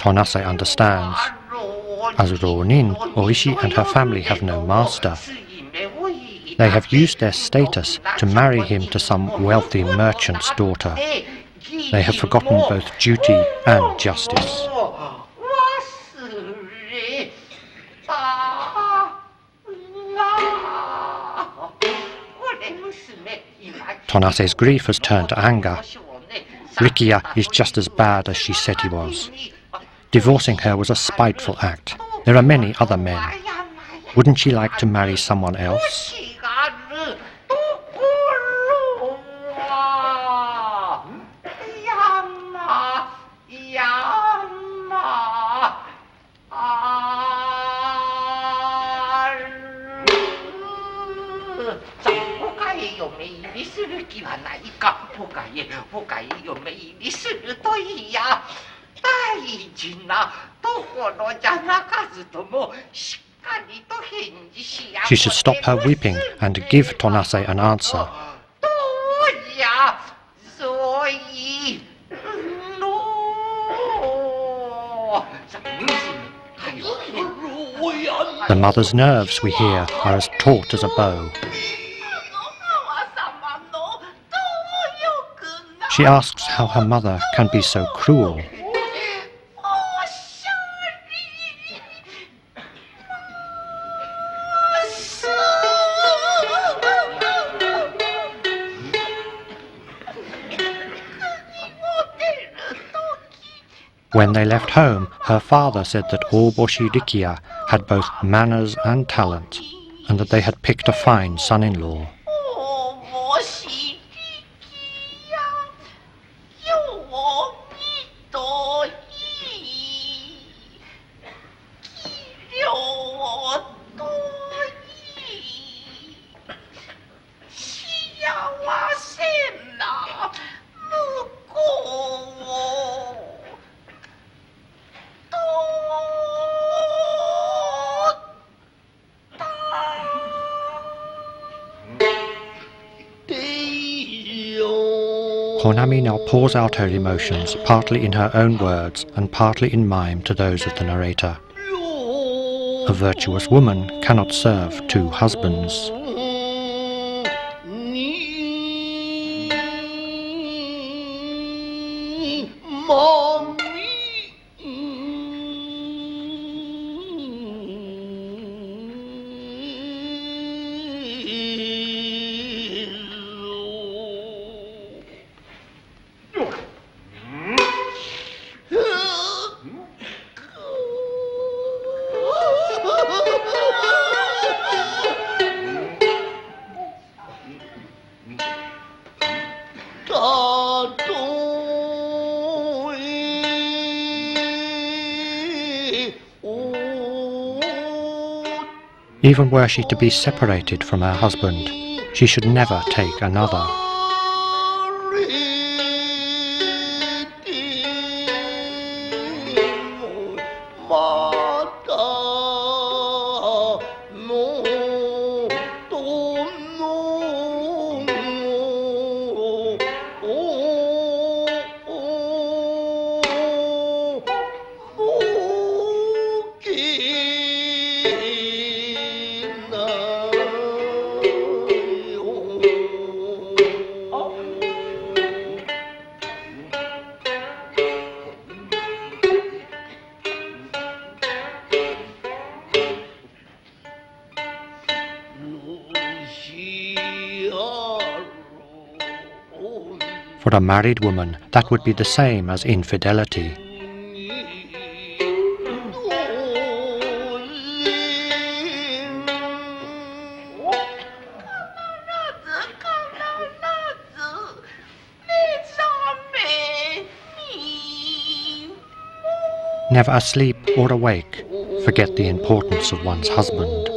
Tonase understands. As Ronin, Oishi and her family have no master. They have used their status to marry him to some wealthy merchant's daughter. They have forgotten both duty and justice. Tonase's grief has turned to anger. Rikiya is just as bad as she said he was. Divorcing her was a spiteful act. There are many other men. Wouldn't she like to marry someone else? She should stop her weeping and give Tonase an answer. The mother's nerves, we hear, are as taut as a bow. She asks how her mother can be so cruel. When they left home, her father said that Oboshi Rikiya had both manners and talent, and that they had picked a fine son-in-law. Honami now pours out her emotions, partly in her own words and partly in mime to those of the narrator. A virtuous woman cannot serve two husbands. Even were she to be separated from her husband, she should never take another. For a married woman, that would be the same as infidelity. Never asleep or awake, forget the importance of one's husband.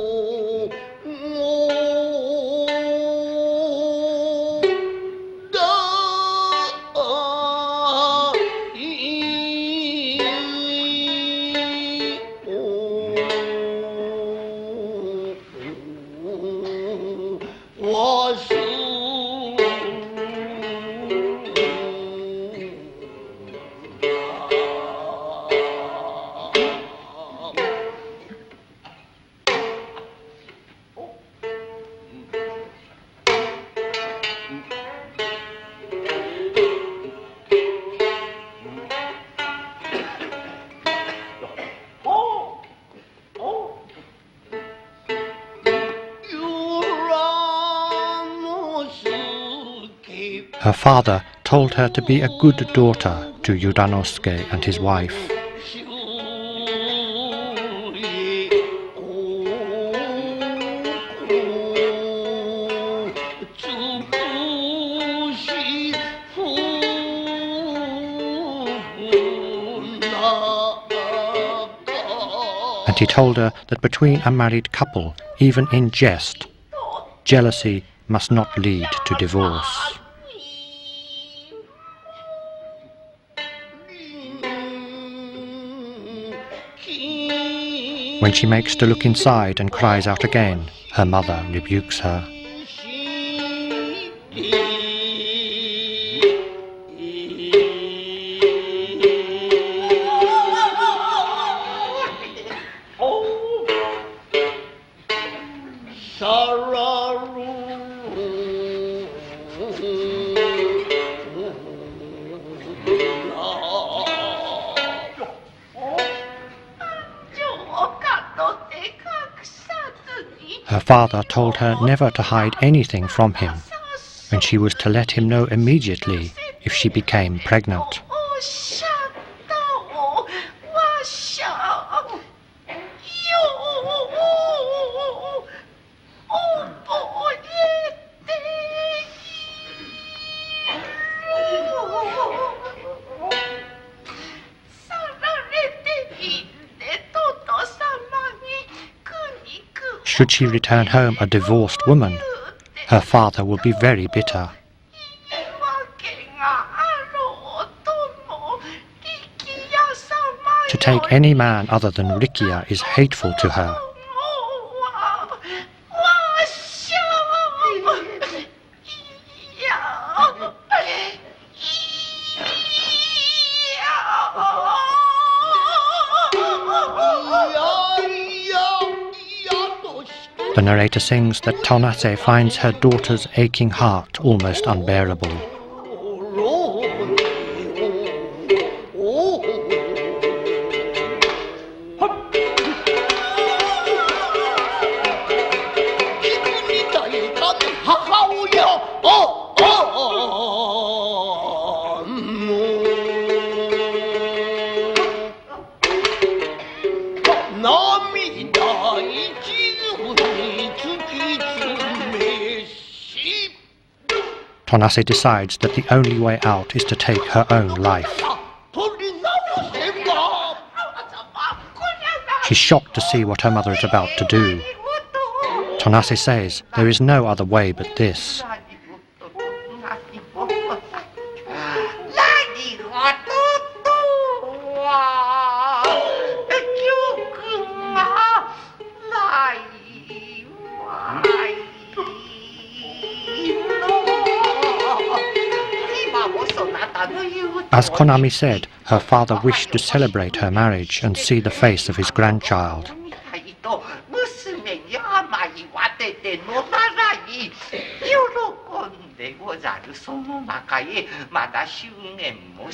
Her father told her to be a good daughter to Yudanosuke and his wife. And he told her that between a married couple, even in jest, jealousy must not lead to divorce. When she makes to look inside and cries out again, her mother rebukes her. Her father told her never to hide anything from him, and she was to let him know immediately if she became pregnant. Should she return home a divorced woman, her father will be very bitter. To take any man other than Rikiya is hateful to her. The narrator sings that Tonase finds her daughter's aching heart almost unbearable. Tonase decides that the only way out is to take her own life. She's shocked to see what her mother is about to do. Tonase says there is no other way but this. As Konami said, her father wished to celebrate her marriage and see the face of his grandchild.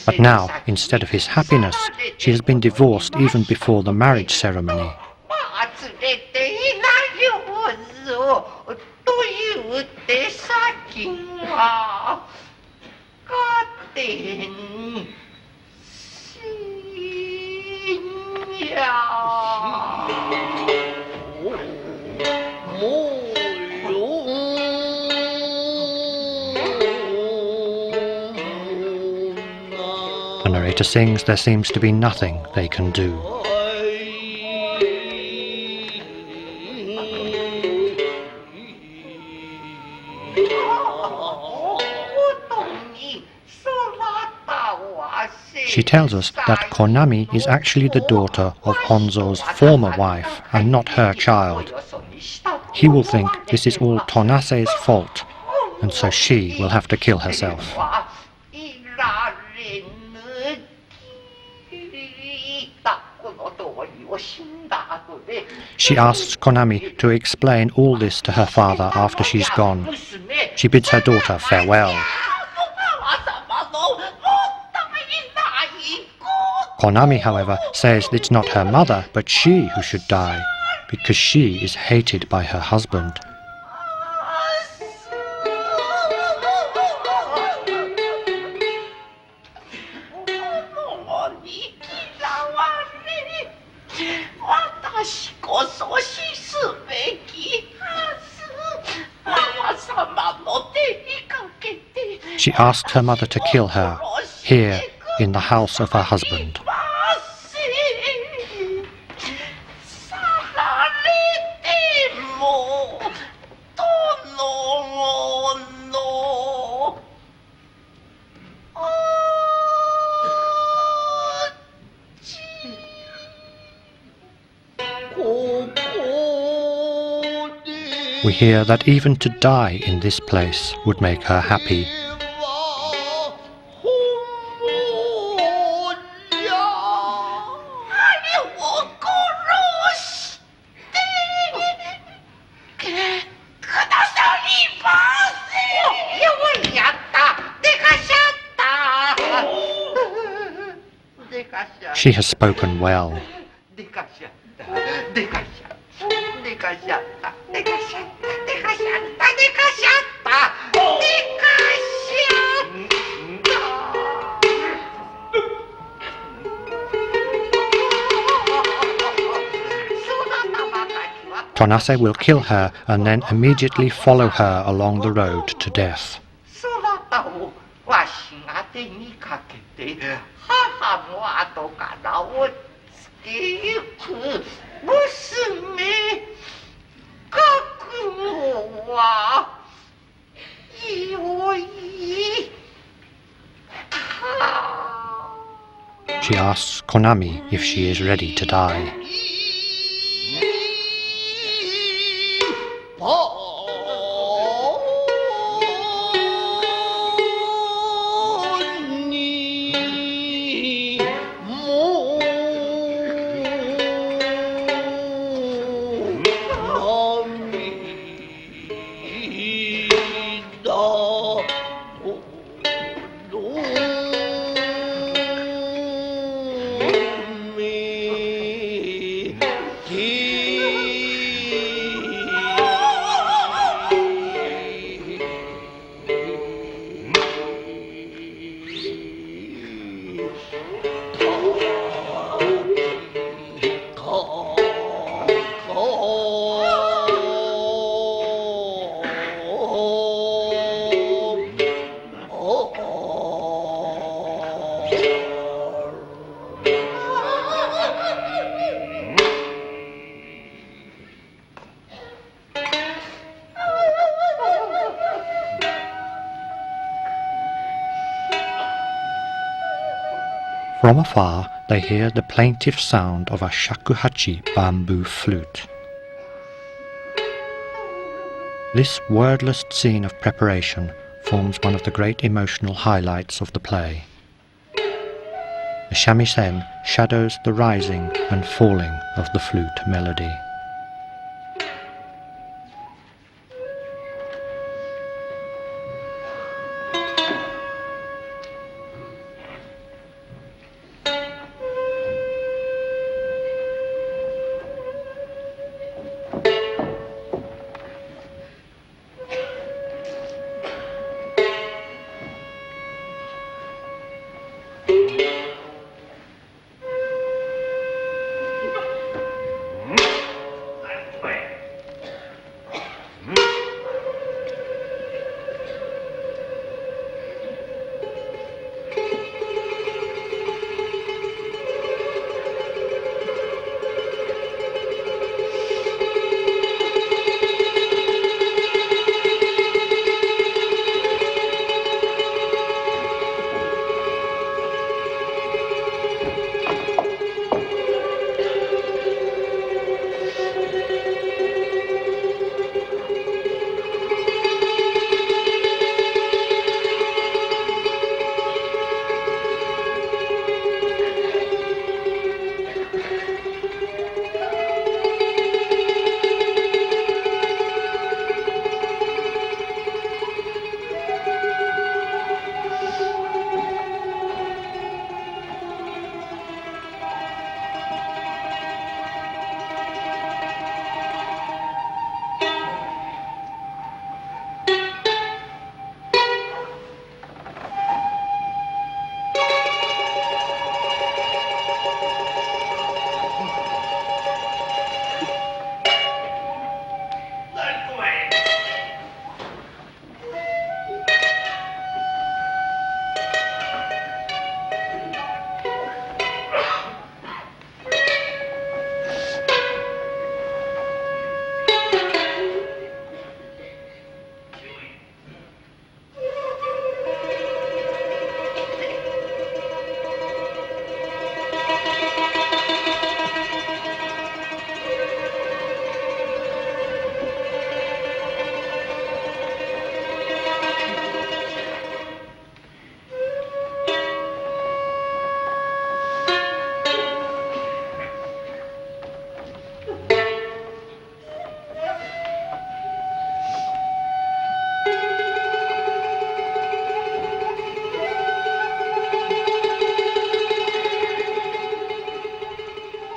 But now, instead of his happiness, she has been divorced even before the marriage ceremony. The narrator sings there seems to be nothing they can do. She tells us that Konami is actually the daughter of Honzo's former wife and not her child. He will think this is all Tonase's fault, and so she will have to kill herself. She asks Konami to explain all this to her father after she's gone. She bids her daughter farewell. Konami, however, says it's not her mother, but she who should die, because she is hated by her husband. She asked her mother to kill her, here in the house of her husband. We hear that even to die in this place would make her happy. She has spoken well. Tonase will kill her and then immediately follow her along the road to death. She asks Konami if she is ready to die. From afar, they hear the plaintive sound of a shakuhachi bamboo flute. This wordless scene of preparation forms one of the great emotional highlights of the play. The shamisen shadows the rising and falling of the flute melody.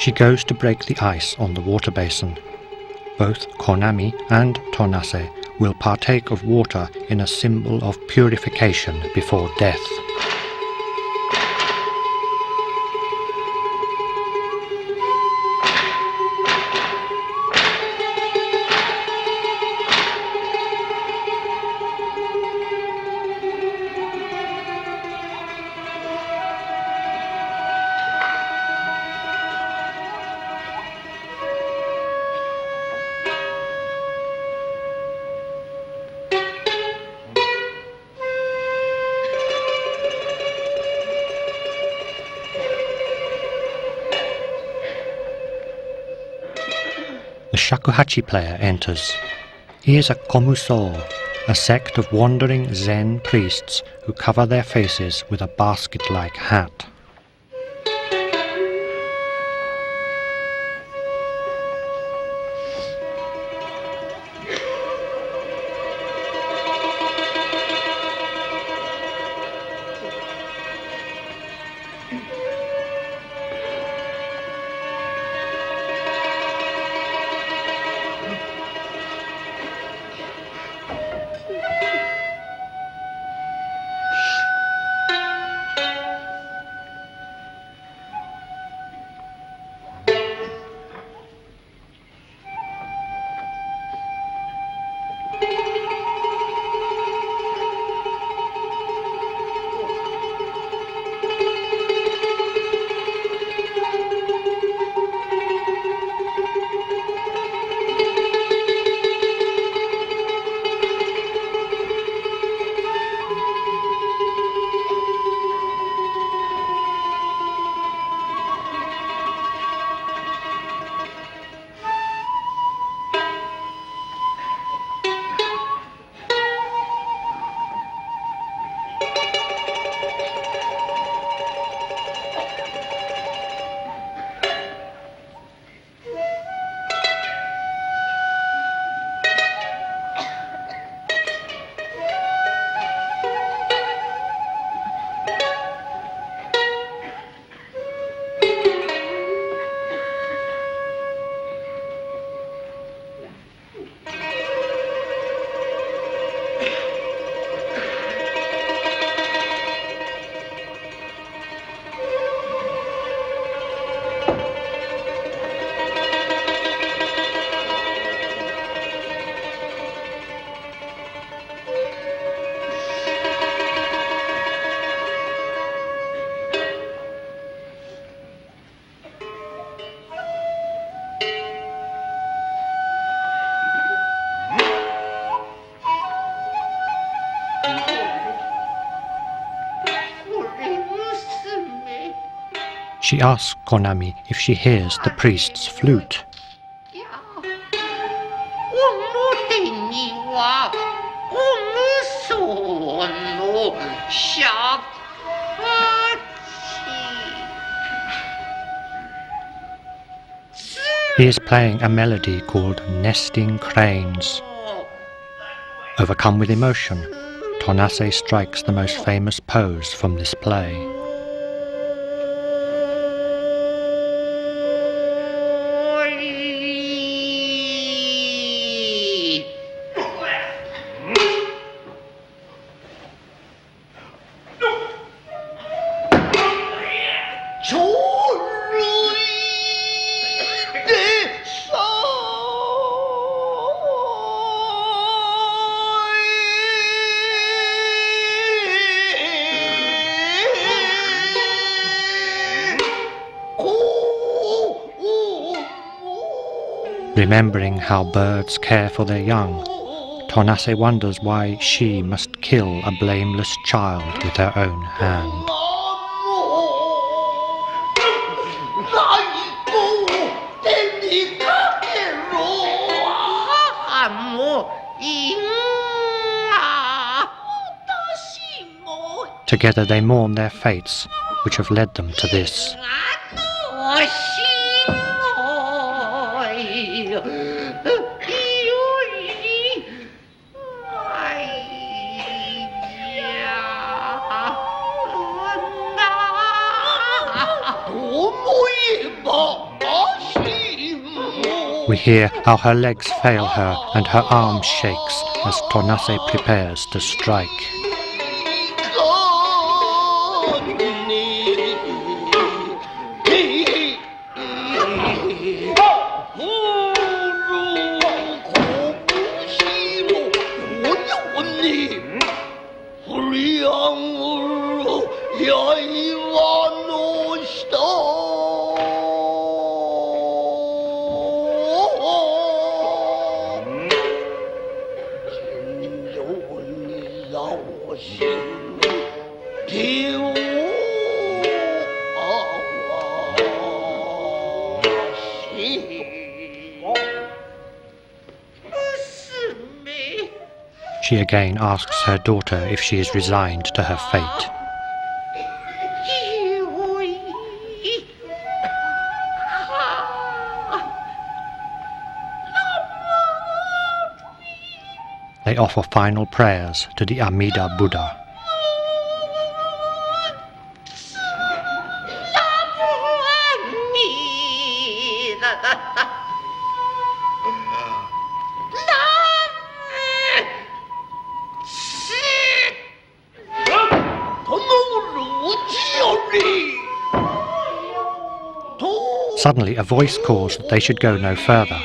She goes to break the ice on the water basin. Both Konami and Tonase will partake of water in a symbol of purification before death. The shakuhachi player enters. He is a komuso, a sect of wandering Zen priests who cover their faces with a basket-like hat. She asks Konami if she hears the priest's flute. He is playing a melody called Nesting Cranes. Overcome with emotion, Tonase strikes the most famous pose from this play. Remembering how birds care for their young, Tonase wonders why she must kill a blameless child with her own hand. Together they mourn their fates, which have led them to this. We hear how her legs fail her and her arm shakes as Tonase prepares to strike. She again asks her daughter if she is resigned to her fate. They offer final prayers to the Amida Buddha. Suddenly a voice calls that they should go no further.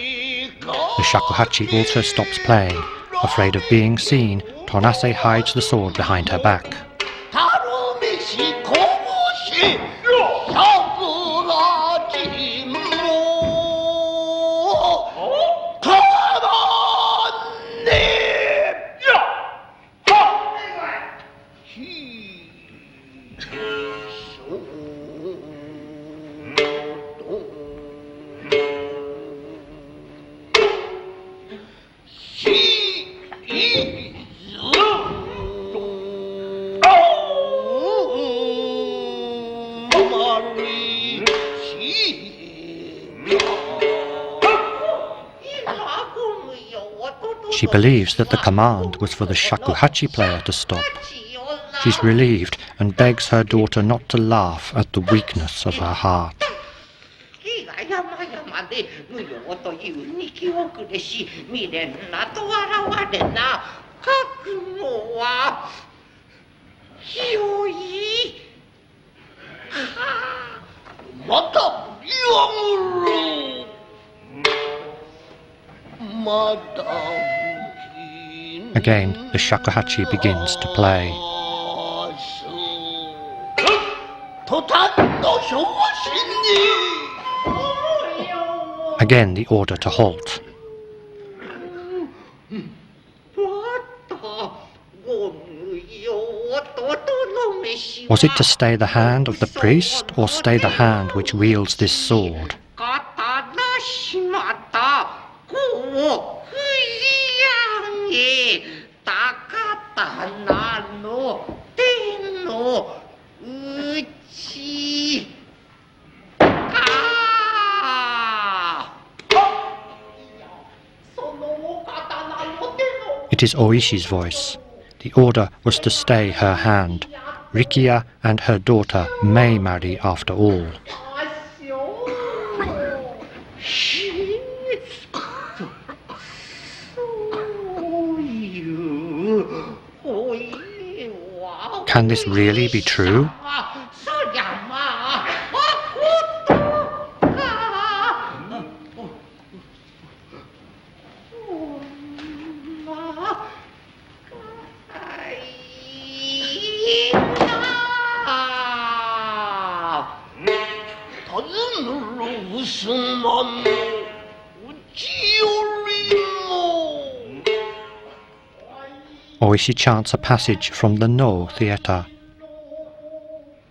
The shakuhachi also stops playing. Afraid of being seen, Tonase hides the sword behind her back. She believes that the command was for the shakuhachi player to stop. She's relieved and begs her daughter not to laugh at the weakness of her heart. Again, the shakuhachi begins to play. Again, the order to halt. Was it to stay the hand of the priest or stay the hand which wields this sword? It is Oishi's voice. The order was to stay her hand. Rikiya and her daughter may marry after all. Can this really be true? Oishi chants a passage from the No theatre.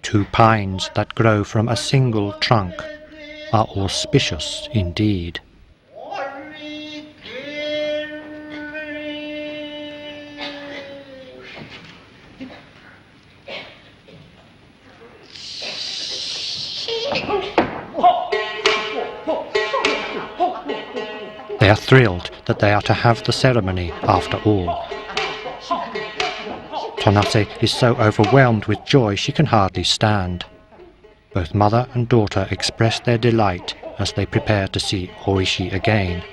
Two pines that grow from a single trunk are auspicious indeed. They are thrilled that they are to have the ceremony after all. Tonase is so overwhelmed with joy she can hardly stand. Both mother and daughter express their delight as they prepare to see Oishi again.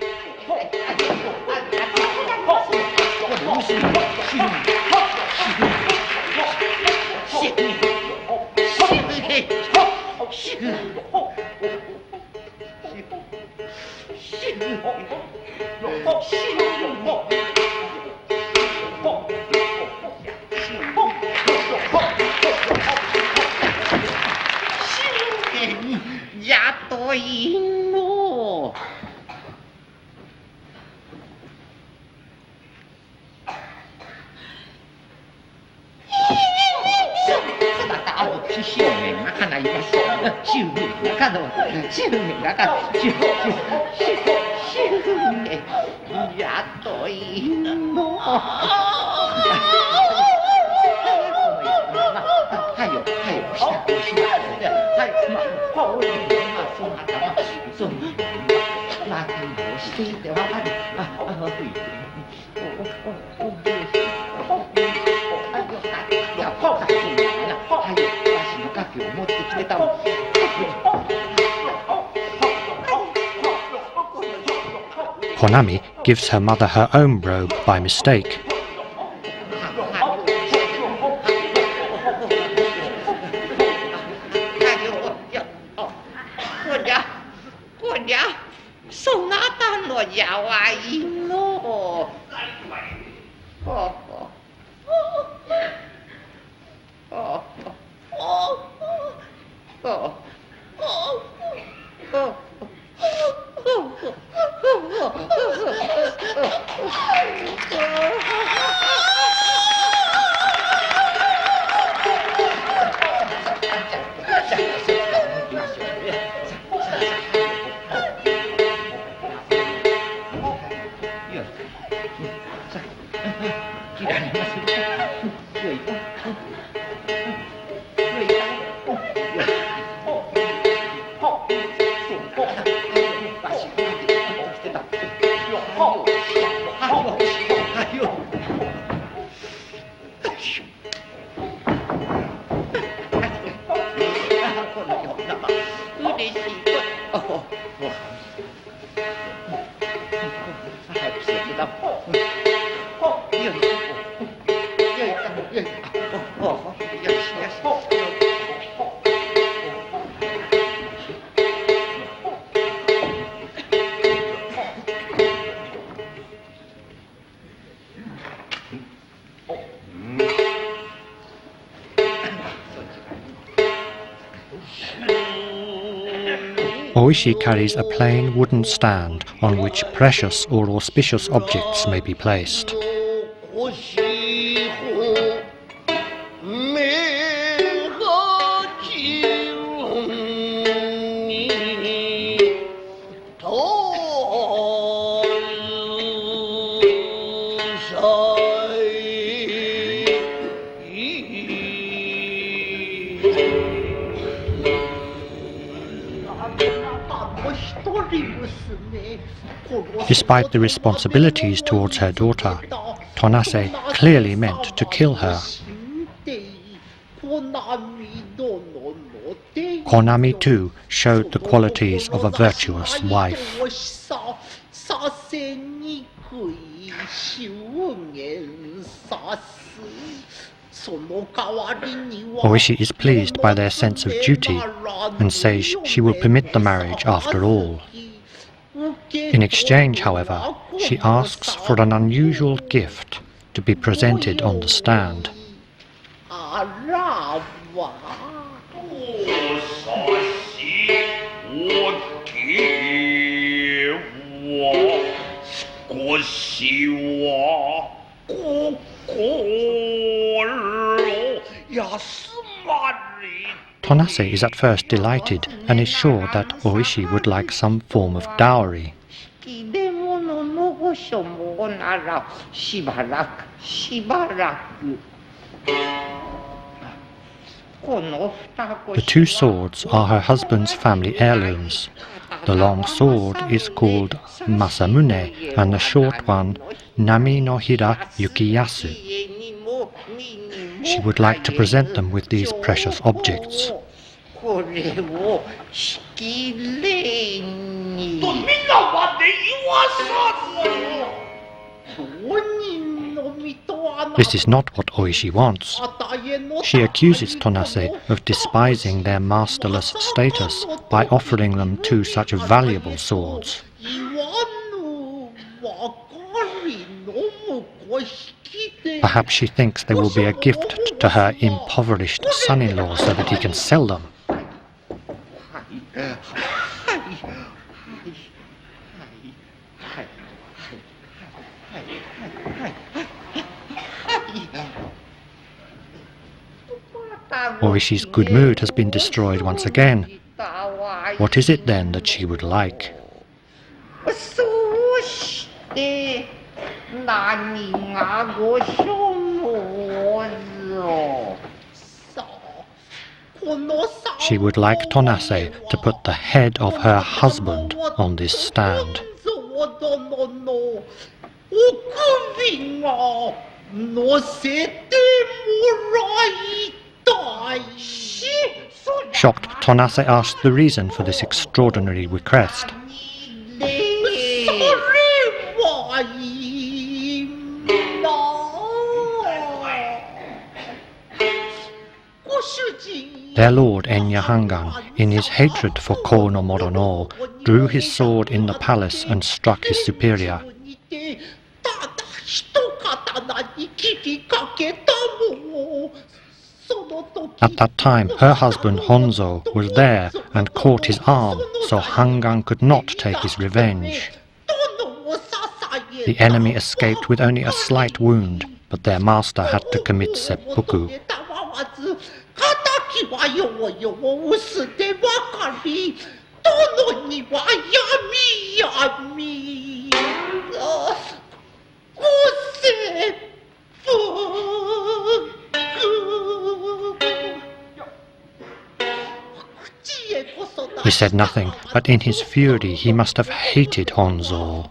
Konami gives her mother her own robe by mistake. Oishi carries a plain wooden stand on which precious or auspicious objects may be placed. Despite the responsibilities towards her daughter, Tonase clearly meant to kill her. Konami too showed the qualities of a virtuous wife. Oishi is pleased by their sense of duty and says she will permit the marriage after all. In exchange, however, she asks for an unusual gift to be presented on the stand. Tonase is at first delighted and is sure that Oishi would like some form of dowry. The two swords are her husband's family heirlooms. The long sword is called Masamune and the short one Nami no Hira Yukiyasu. She would like to present them with these precious objects. これをしきれに。と皆まで言わさず。当人の身とあなた。 This is not what Oishi wants. She accuses Tonase of despising their masterless status by offering them two such valuable swords. Perhaps she thinks they will be a gift to her impoverished son-in-law so that he can sell them. Oishi's good mood has been destroyed once again. What is it then that she would like? そうして何がご所望ぞ。さあ、この She would like Tonase to put the head of her husband on this stand. 殿のお首が乗せてもらいたいし。 Shocked, Tonase asked the reason for this extraordinary request. Their lord Enya Hangan, in his hatred for Kono Morono, drew his sword in the palace and struck his superior. At that time, her husband Honzo was there and caught his arm, so Hangan could not take his revenge. The enemy escaped with only a slight wound, but their master had to commit seppuku. He said nothing, but in his fury he must have hated Honzo.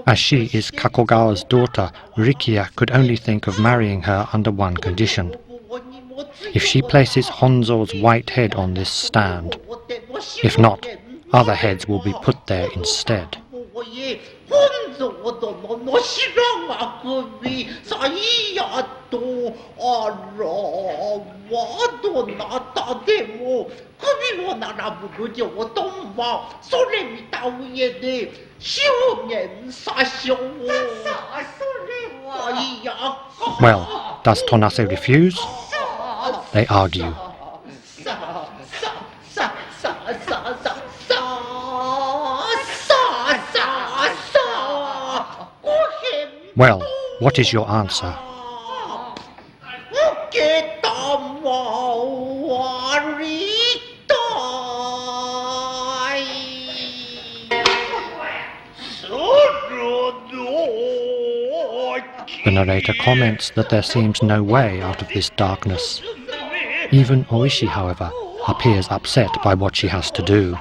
As she is Kakogawa's daughter, Rikiya could only think of marrying her under one condition. If she places Honzo's white head on this stand. If not, other heads will be put there instead. Well, does Tonase refuse? They argue. Well, what is your answer? The narrator comments that there seems no way out of this darkness. Even Oishi, however, appears upset by what she has to do.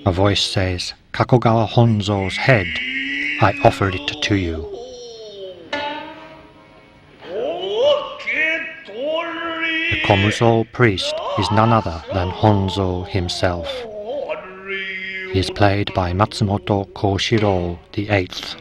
A voice says, Kakogawa Honzo's head, I offered it to you. The Komuso priest is none other than Honzo himself. He is played by Matsumoto Koshiro the 8th.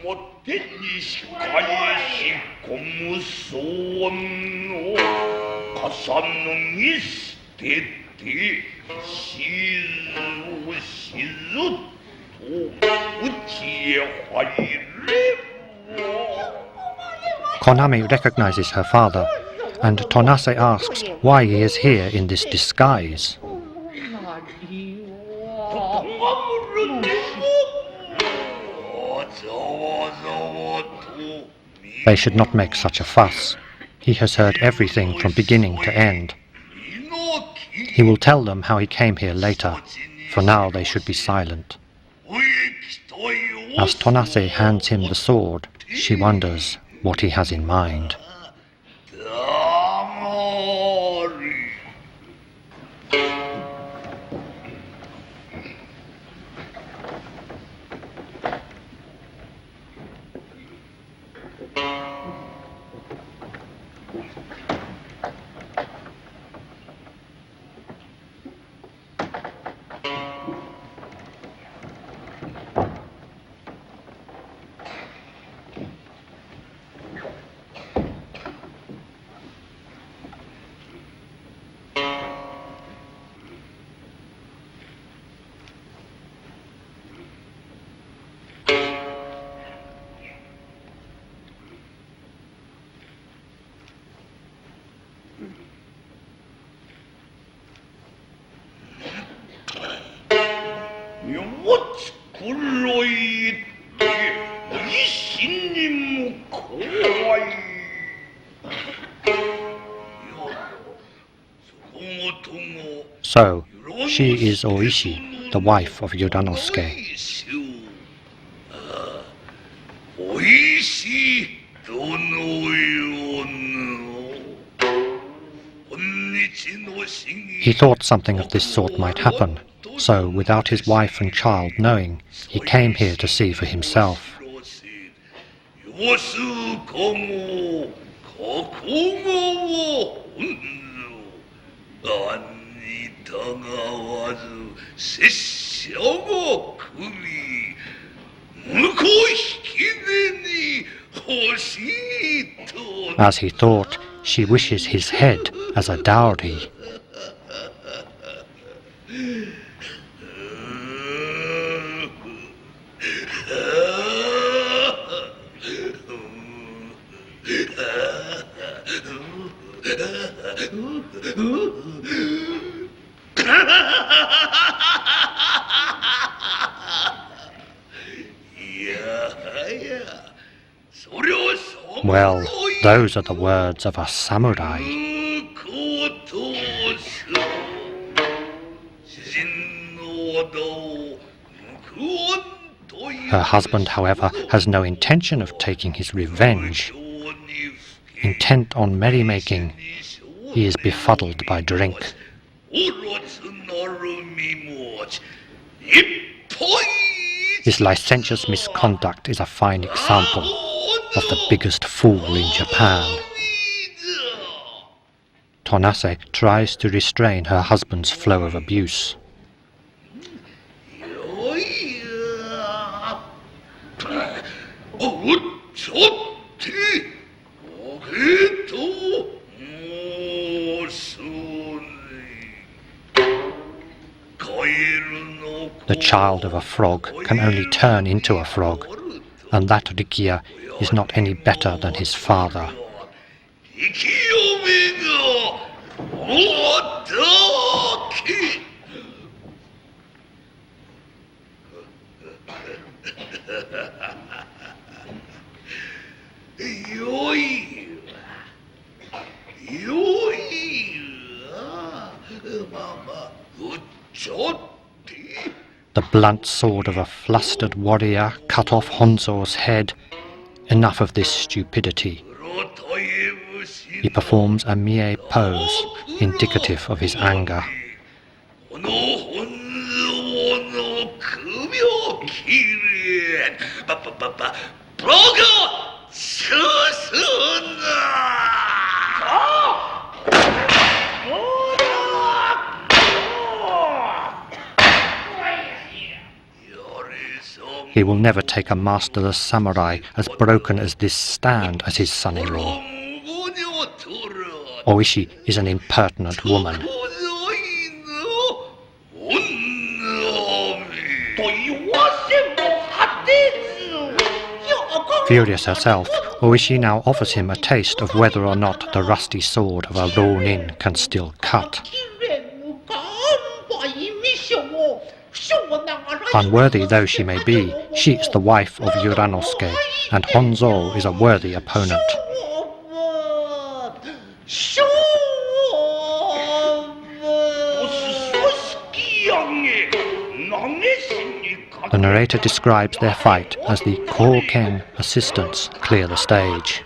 Konami recognizes her father, and Tonase asks why he is here in this disguise. They should not make such a fuss. He has heard everything from beginning to end. He will tell them how he came here later. For now they should be silent. As Tonase hands him the sword, she wonders what he has in mind. So, she is Oishi, the wife of Yudanosuke. He thought something of this sort might happen, so without his wife and child knowing, he came here to see for himself. As he thought, she wishes his head as a dowry. Well, those are the words of a samurai. Her husband, however, has no intention of taking his revenge. Intent on merrymaking, he is befuddled by drink. His licentious misconduct is a fine example of the biggest fool in Japan. Tonase tries to restrain her husband's flow of abuse. The child of a frog can only turn into a frog, and that Rikiya is not any better than his father. The blunt sword of a flustered warrior cut off Honzo's head. Enough of this stupidity. He performs a mie pose, indicative of his anger. He will never take a masterless samurai as broken as this stand as his son-in-law. Oishi is an impertinent woman. Furious herself, Oishi now offers him a taste of whether or not the rusty sword of a ronin can still cut. Unworthy though she may be, she is the wife of Yuranosuke, and Honzo is a worthy opponent. The narrator describes their fight as the Koken assistants clear the stage.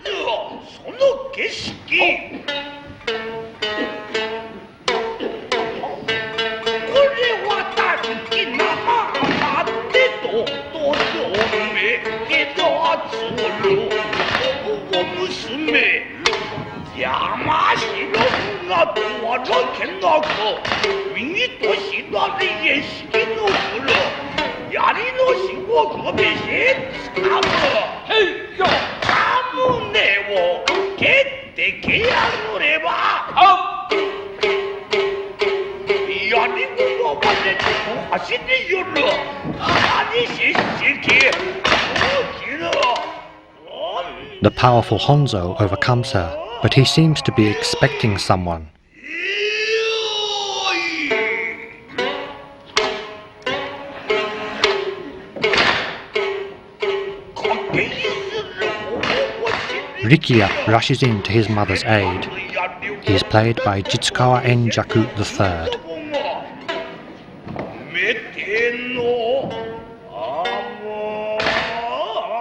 The powerful Honzo overcomes her, but he seems to be expecting someone. Rikiya rushes in to his mother's aid. He is played by Jitsukawa Enjaku III.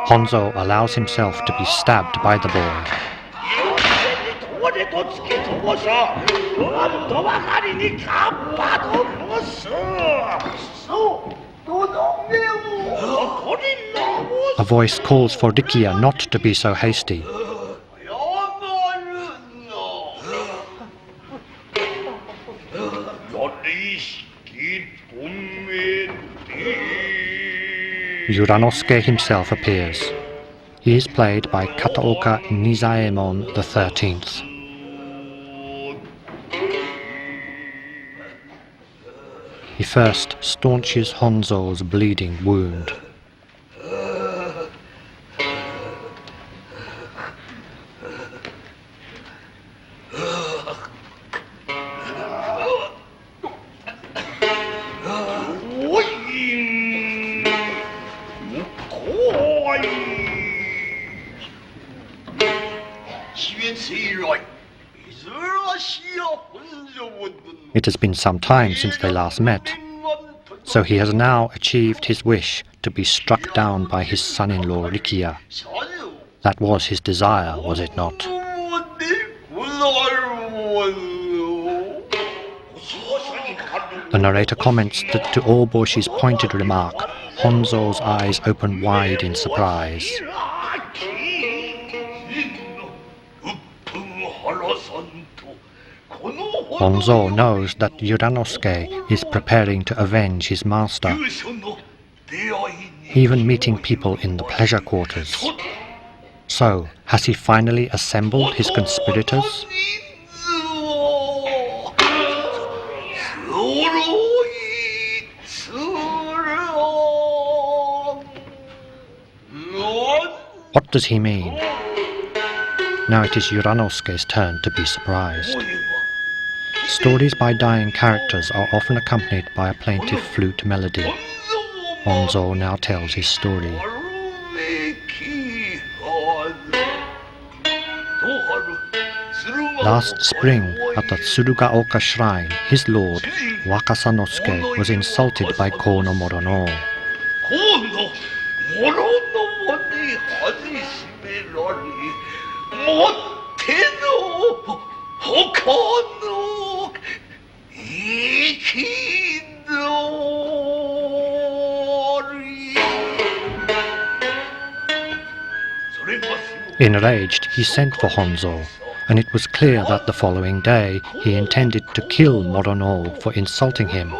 Honzo allows himself to be stabbed by the boy. A voice calls for Rikiya not to be so hasty. Yuranosuke himself appears. He is played by Kataoka Nizaemon XIII. He first staunches Honzo's bleeding wound. It has been some time since they last met, so he has now achieved his wish to be struck down by his son-in-law Rikiya. That was his desire, was it not? The narrator comments that to Oboshi's pointed remark, Honzo's eyes open wide in surprise. Honzo knows that Yuranosuke is preparing to avenge his master, even meeting people in the pleasure quarters. So, has he finally assembled his conspirators? What does he mean? Now it is Yuranosuke's turn to be surprised. Stories by dying characters are often accompanied by a plaintive flute melody. Honzo now tells his story. Last spring, at the Tsurugaoka shrine, his lord, Wakasanosuke, was insulted by Kono Morono. Enraged, he sent for Honzo, and it was clear that the following day he intended to kill Morono for insulting him.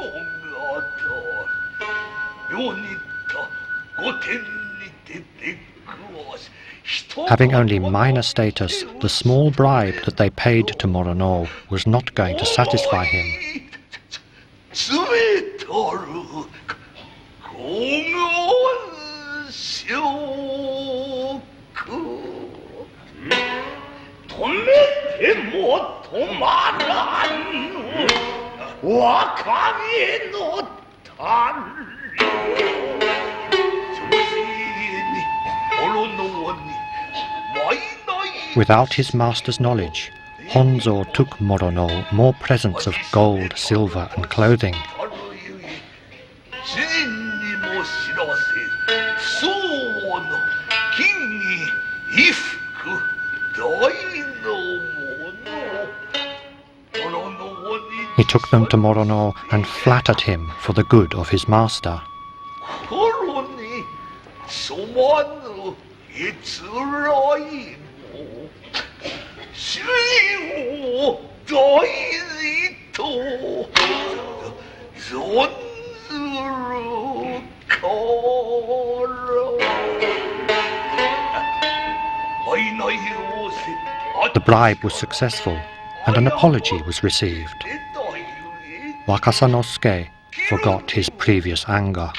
Having only minor status, the small bribe that they paid to Morono was not going to satisfy him. Without his master's knowledge, Honzo took Morono more presents of gold, silver, and clothing. He took them to Morono and flattered him for the good of his master. The bribe was successful, and an apology was received. Wakasanosuke forgot his previous anger.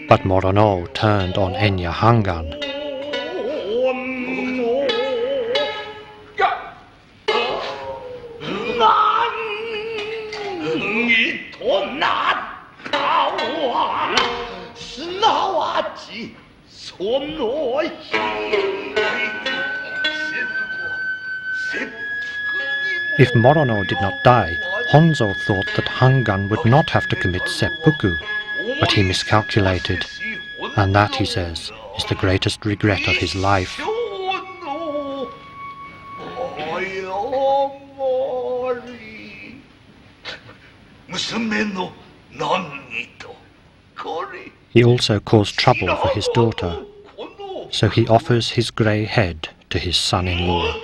But Morono turned on Enya Hangan. If Morono did not die, Honzo thought that Hangan would not have to commit seppuku, but he miscalculated, and that, he says, is the greatest regret of his life. He also caused trouble for his daughter, so he offers his grey head to his son-in-law.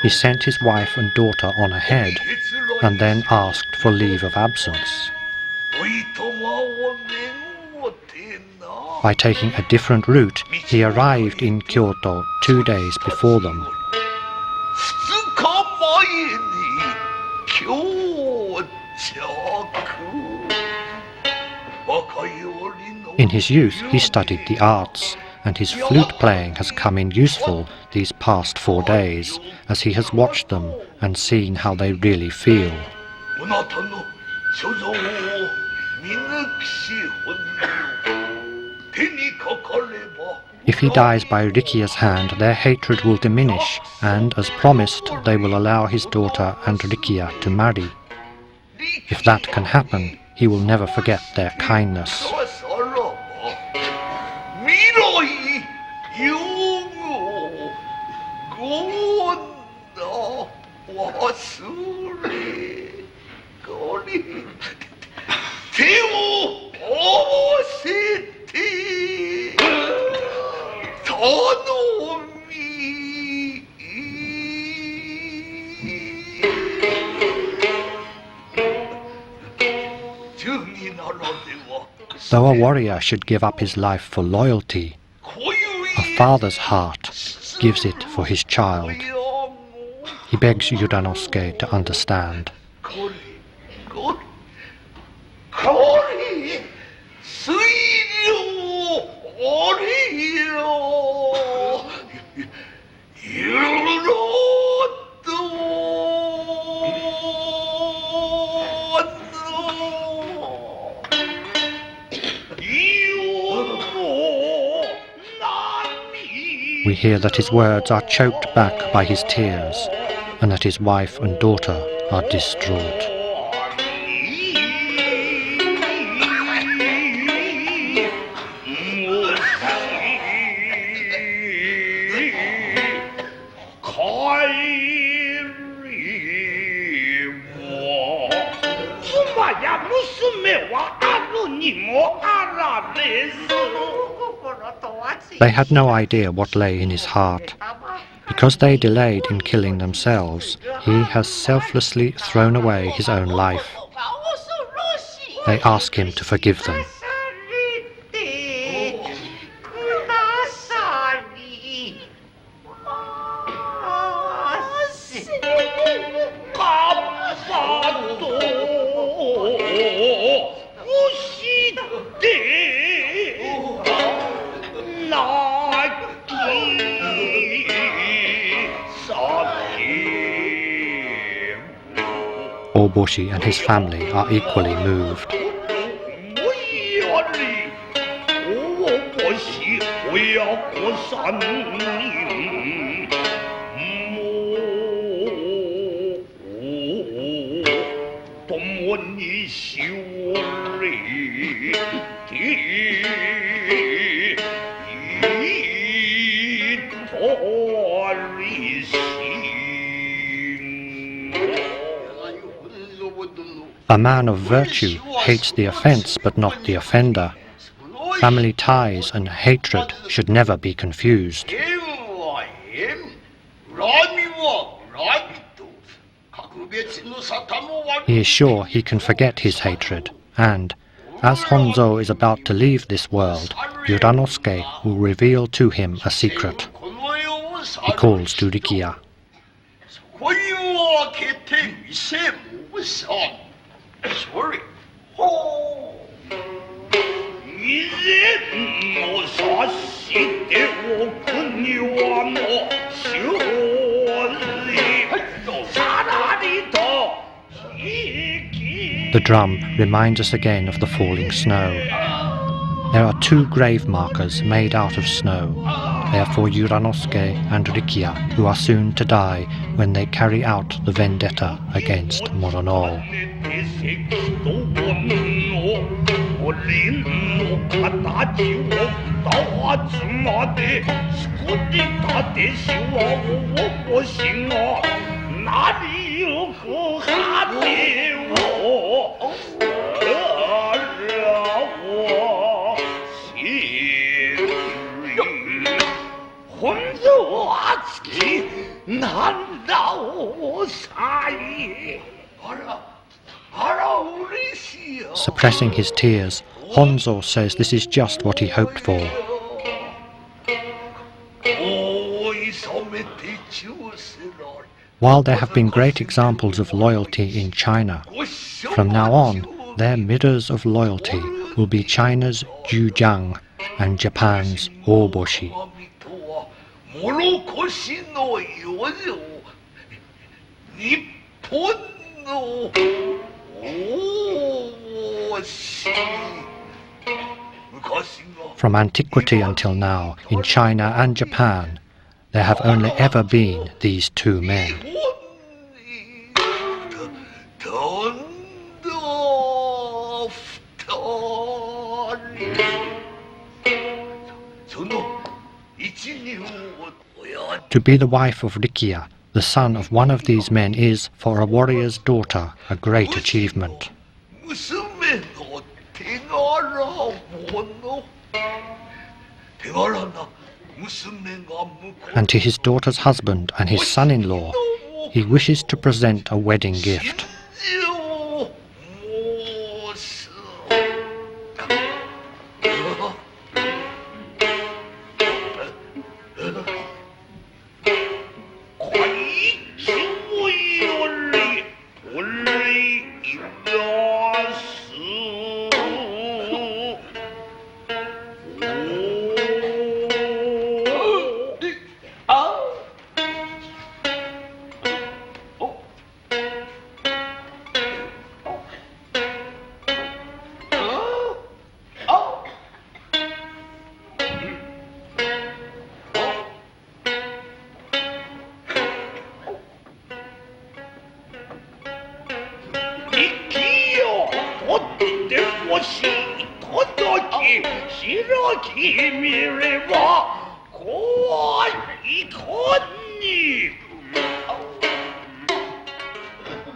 He sent his wife and daughter on ahead, and then asked for leave of absence. By taking a different route, he arrived in Kyoto 2 days before them. In his youth, he studied the arts, and his flute playing has come in useful these past 4 days, as he has watched them and seen how they really feel. If he dies by Rikiya's hand, their hatred will diminish, and, as promised, they will allow his daughter and Rikiya to marry. If that can happen, he will never forget their kindness. Though a warrior should give up his life for loyalty, a father's heart gives it for his child. He begs Yudanosuke to understand. We hear that his words are choked back by his tears, and that his wife and daughter are distraught. They had no idea what lay in his heart. Because they delayed in killing themselves, he has selflessly thrown away his own life. They ask him to forgive them. Oboshi and his family are equally moved. A man of virtue hates the offence but not the offender. Family ties and hatred should never be confused. He is sure he can forget his hatred, and, as Honzo is about to leave this world, Yuranosuke will reveal to him a secret. He calls to Rikiya. Sorry. The drum reminds us again of the falling snow. There are 2 grave markers made out of snow. They are for Yuranosuke and Rikiya, who are soon to die when they carry out the vendetta against Morono. Suppressing his tears, Honzo says this is just what he hoped for. While there have been great examples of loyalty in China, from now on their mirrors of loyalty will be China's Jujiang and Japan's Oboshi. From antiquity until now, in China and Japan, there have only ever been these 2 men. To be the wife of Rikiya, the son of one of these men, is, for a warrior's daughter, a great achievement. And to his daughter's husband and his son-in-law, he wishes to present a wedding gift.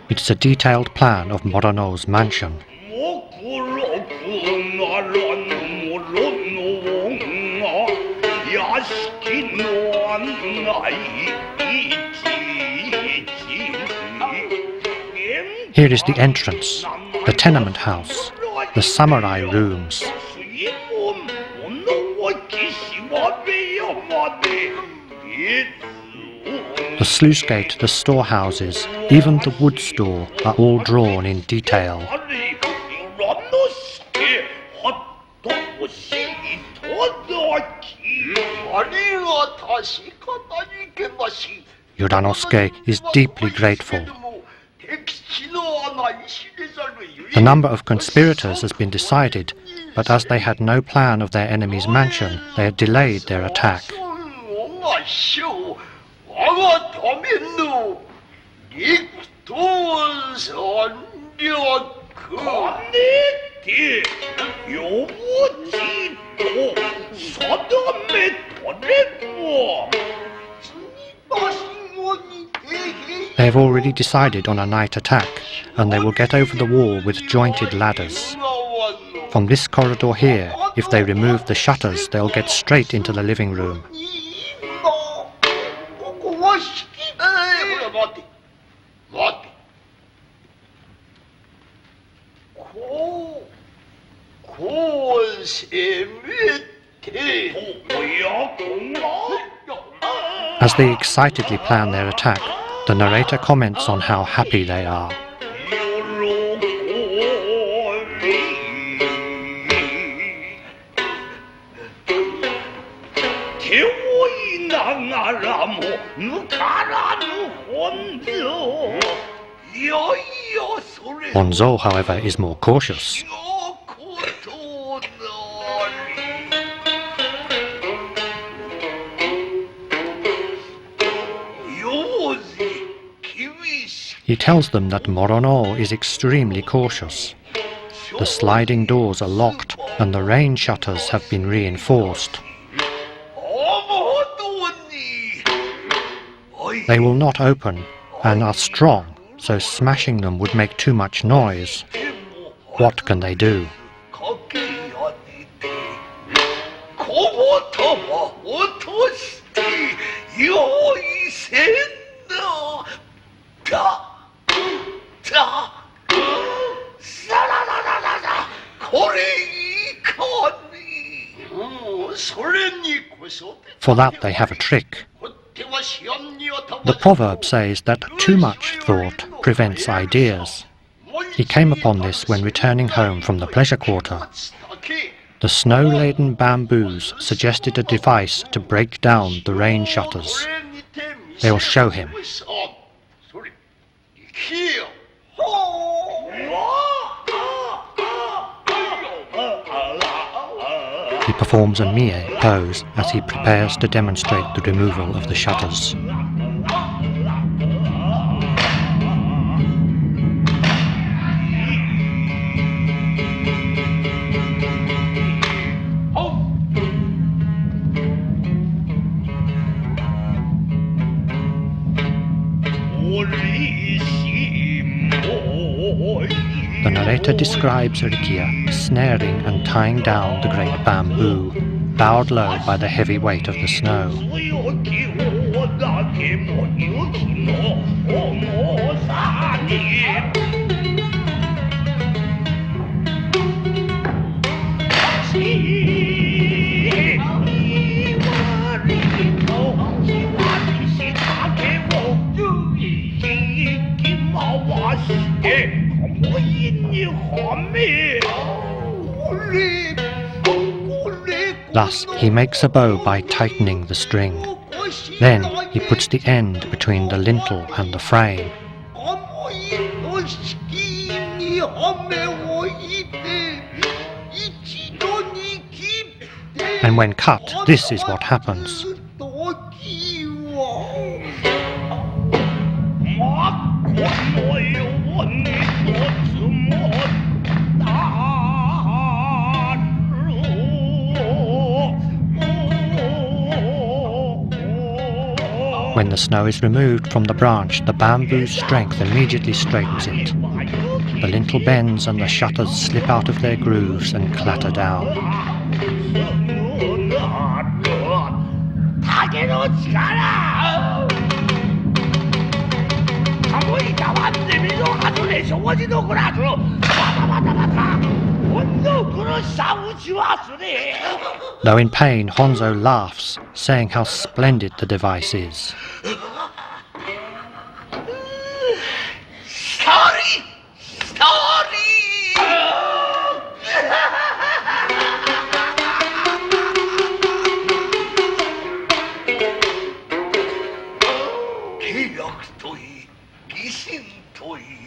It's a detailed plan of Morono's mansion. Here is the entrance, the tenement house, the samurai rooms. The sluice gate, the storehouses, even the wood store are all drawn in detail. Uranosuke is deeply grateful. The number of conspirators has been decided, but as they had no plan of their enemy's mansion, they had delayed their attack. They have already decided on a night attack, and they will get over the wall with jointed ladders. From this corridor here, if they remove the shutters, they'll get straight into the living room. As they excitedly plan their attack, the narrator comments on how happy they are. Bonzo, however, is more cautious. He tells them that Morono is extremely cautious. The sliding doors are locked and the rain shutters have been reinforced. They will not open and are strong, so smashing them would make too much noise. What can they do? For that they have a trick. The proverb says that too much thought prevents ideas. He came upon this when returning home from the pleasure quarter. The snow-laden bamboos suggested a device to break down the rain shutters. They'll show him. He performs a mie pose as he prepares to demonstrate the removal of the shutters. The narrator describes Rikiya snaring and tying down the great bamboo, bowed low by the heavy weight of the snow. Thus, he makes a bow by tightening the string. Then he puts the end between the lintel and the frame. And when cut, this is what happens. When the snow is removed from the branch, the bamboo's strength immediately straightens it. The lintel bends and the shutters slip out of their grooves and clatter down. Though in pain, Honzo laughs, saying how splendid the device is.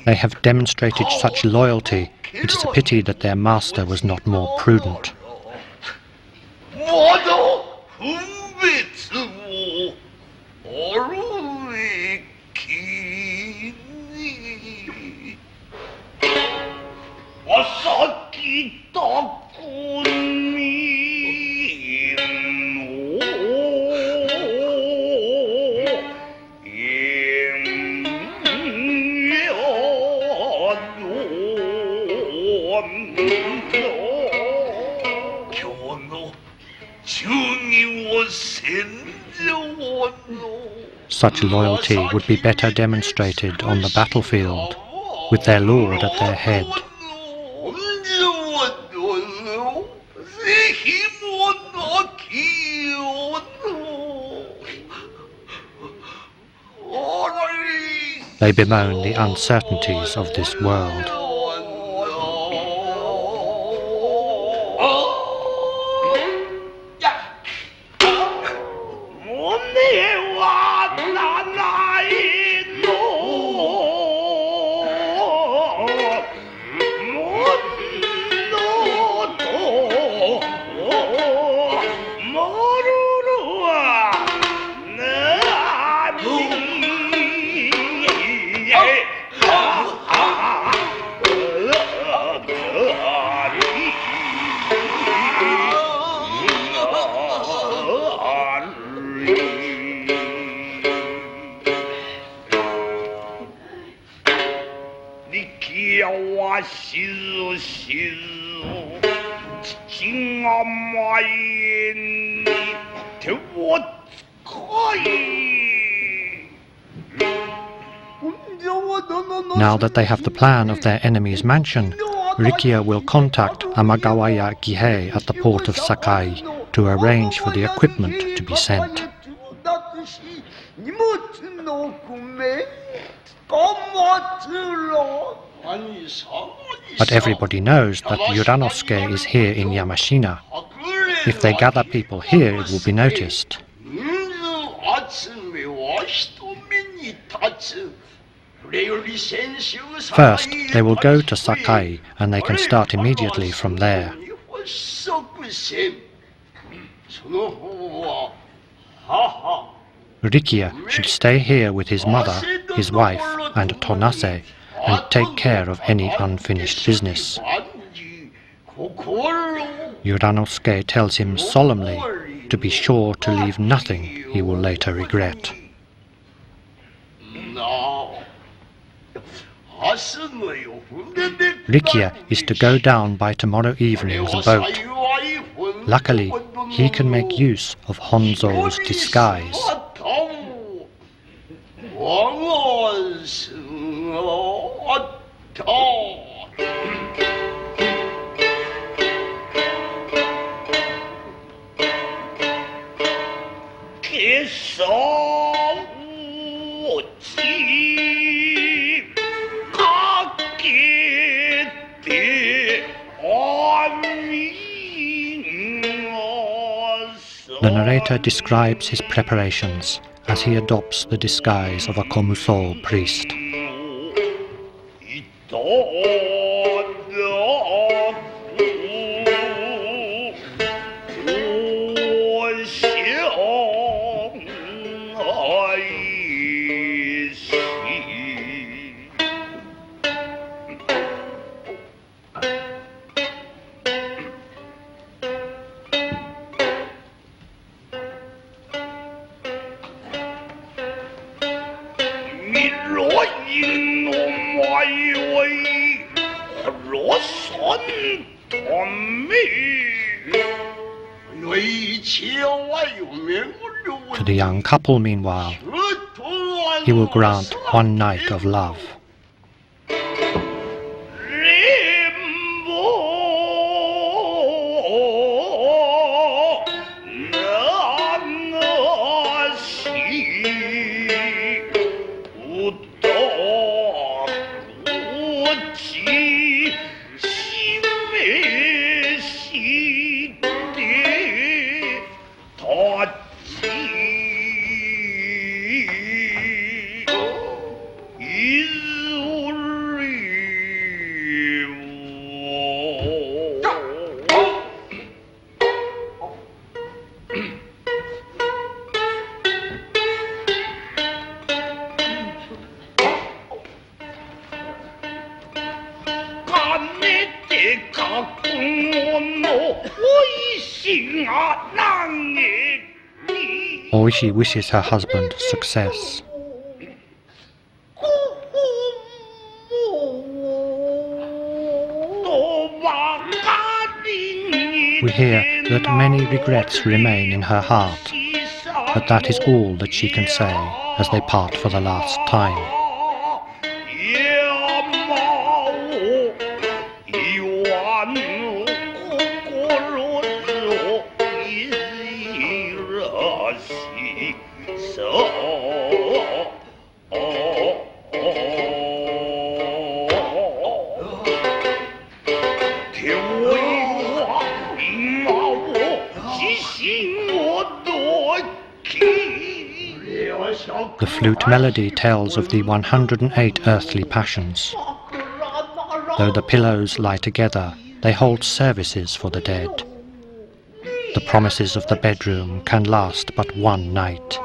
They have demonstrated such loyalty, it is a pity that their master was not more prudent. Such loyalty would be better demonstrated on the battlefield, with their lord at their head. They bemoan the uncertainties of this world. Now that they have the plan of their enemy's mansion, Rikiya will contact Amagawaya Gihei at the port of Sakai to arrange for the equipment to be sent. But everybody knows that Yuranosuke is here in Yamashina. If they gather people here, it will be noticed. First, they will go to Sakai, and they can start immediately from there. Rikiya should stay here with his mother, his wife, and Tonase, and take care of any unfinished business. Yuranosuke tells him solemnly to be sure to leave nothing he will later regret. Rikiya is to go down by tomorrow evening's boat. Luckily, he can make use of Honzo's disguise. The narrator describes his preparations as he adopts the disguise of a Komuso priest. To the young couple, meanwhile, he will grant one night of love. Oishi wishes her husband success. We hear that many regrets remain in her heart, but that is all that she can say as they part for the last time. The flute melody tells of the 108 earthly passions. Though the pillows lie together, they hold services for the dead. The promises of the bedroom can last but one night.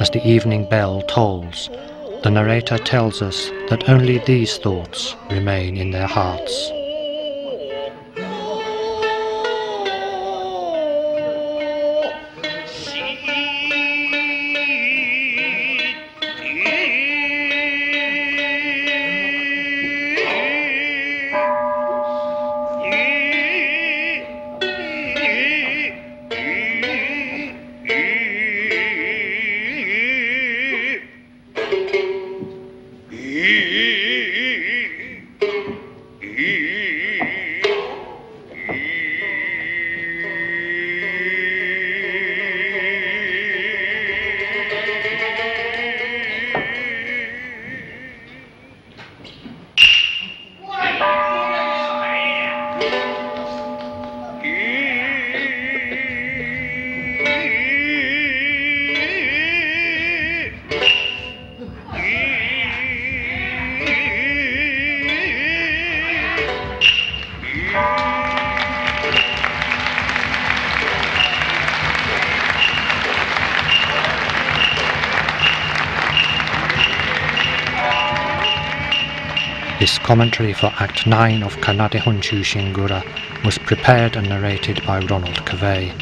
As the evening bell tolls, the narrator tells us that only these thoughts remain in their hearts. This commentary for Act 9 of Kanadehon Chushingura was prepared and narrated by Ronald Cavey.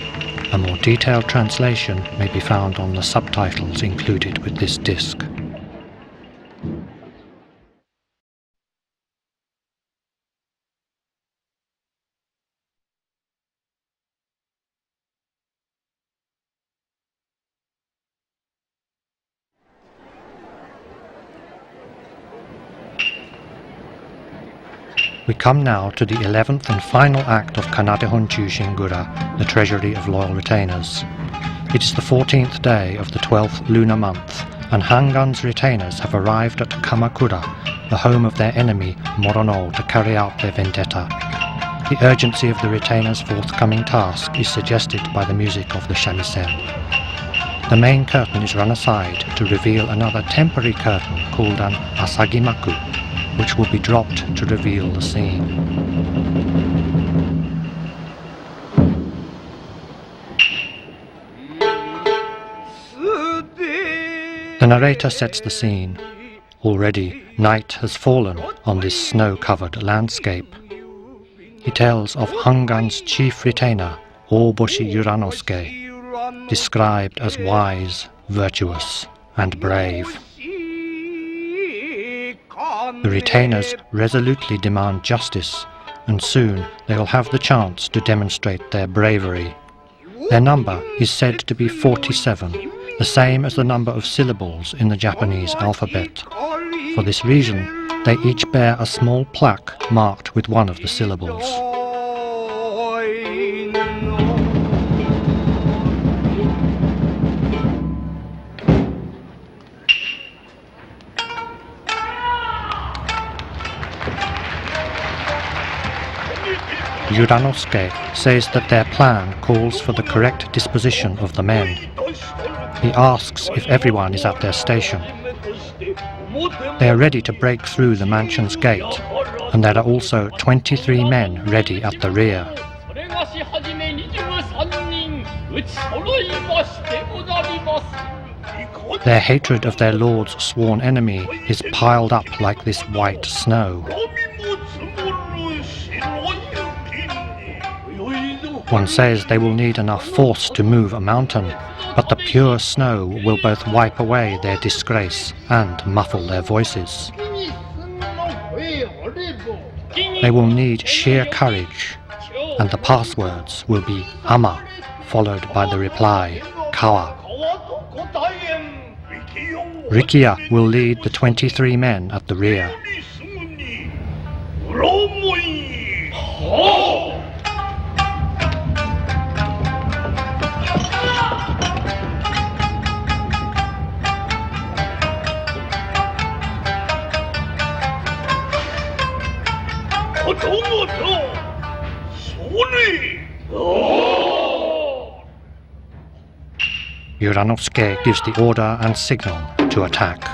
A more detailed translation may be found on the subtitles included with this disc. We come now to the 11th and final act of Kanadehon Chushingura, the Treasury of Loyal Retainers. It is the 14th day of the 12th lunar month, and Hangan's retainers have arrived at Kamakura, the home of their enemy Morono, to carry out their vendetta. The urgency of the retainers' forthcoming task is suggested by the music of the shamisen. The main curtain is run aside to reveal another temporary curtain called an asagimaku, which will be dropped to reveal the scene. The narrator sets the scene. Already night has fallen on this snow-covered landscape. He tells of Hangan's chief retainer, Oboshi Uranosuke, described as wise, virtuous, and brave. The retainers resolutely demand justice, and soon they will have the chance to demonstrate their bravery. Their number is said to be 47, the same as the number of syllables in the Japanese alphabet. For this reason, they each bear a small plaque marked with one of the syllables. Uranosuke says that their plan calls for the correct disposition of the men. He asks if everyone is at their station. They are ready to break through the mansion's gate, and there are also 23 men ready at the rear. Their hatred of their lord's sworn enemy is piled up like this white snow. One says they will need enough force to move a mountain, but the pure snow will both wipe away their disgrace and muffle their voices. They will need sheer courage, and the passwords will be Ama, followed by the reply, Kawa. Rikiya will lead the 23 men at the rear. Uranosuke gives the order and signal to attack.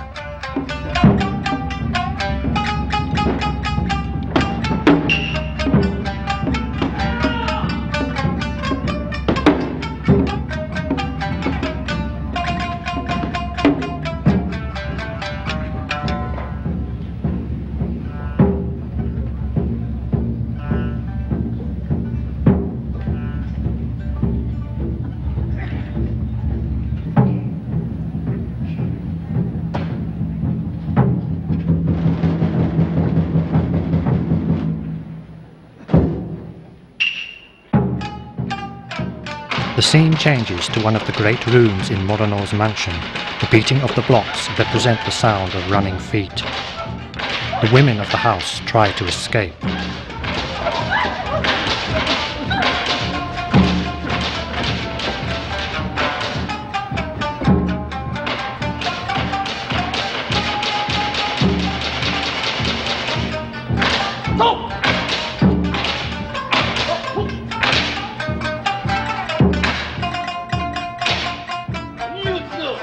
The scene changes to one of the great rooms in Morono's mansion. The beating of the blocks represent the sound of running feet. The women of the house try to escape.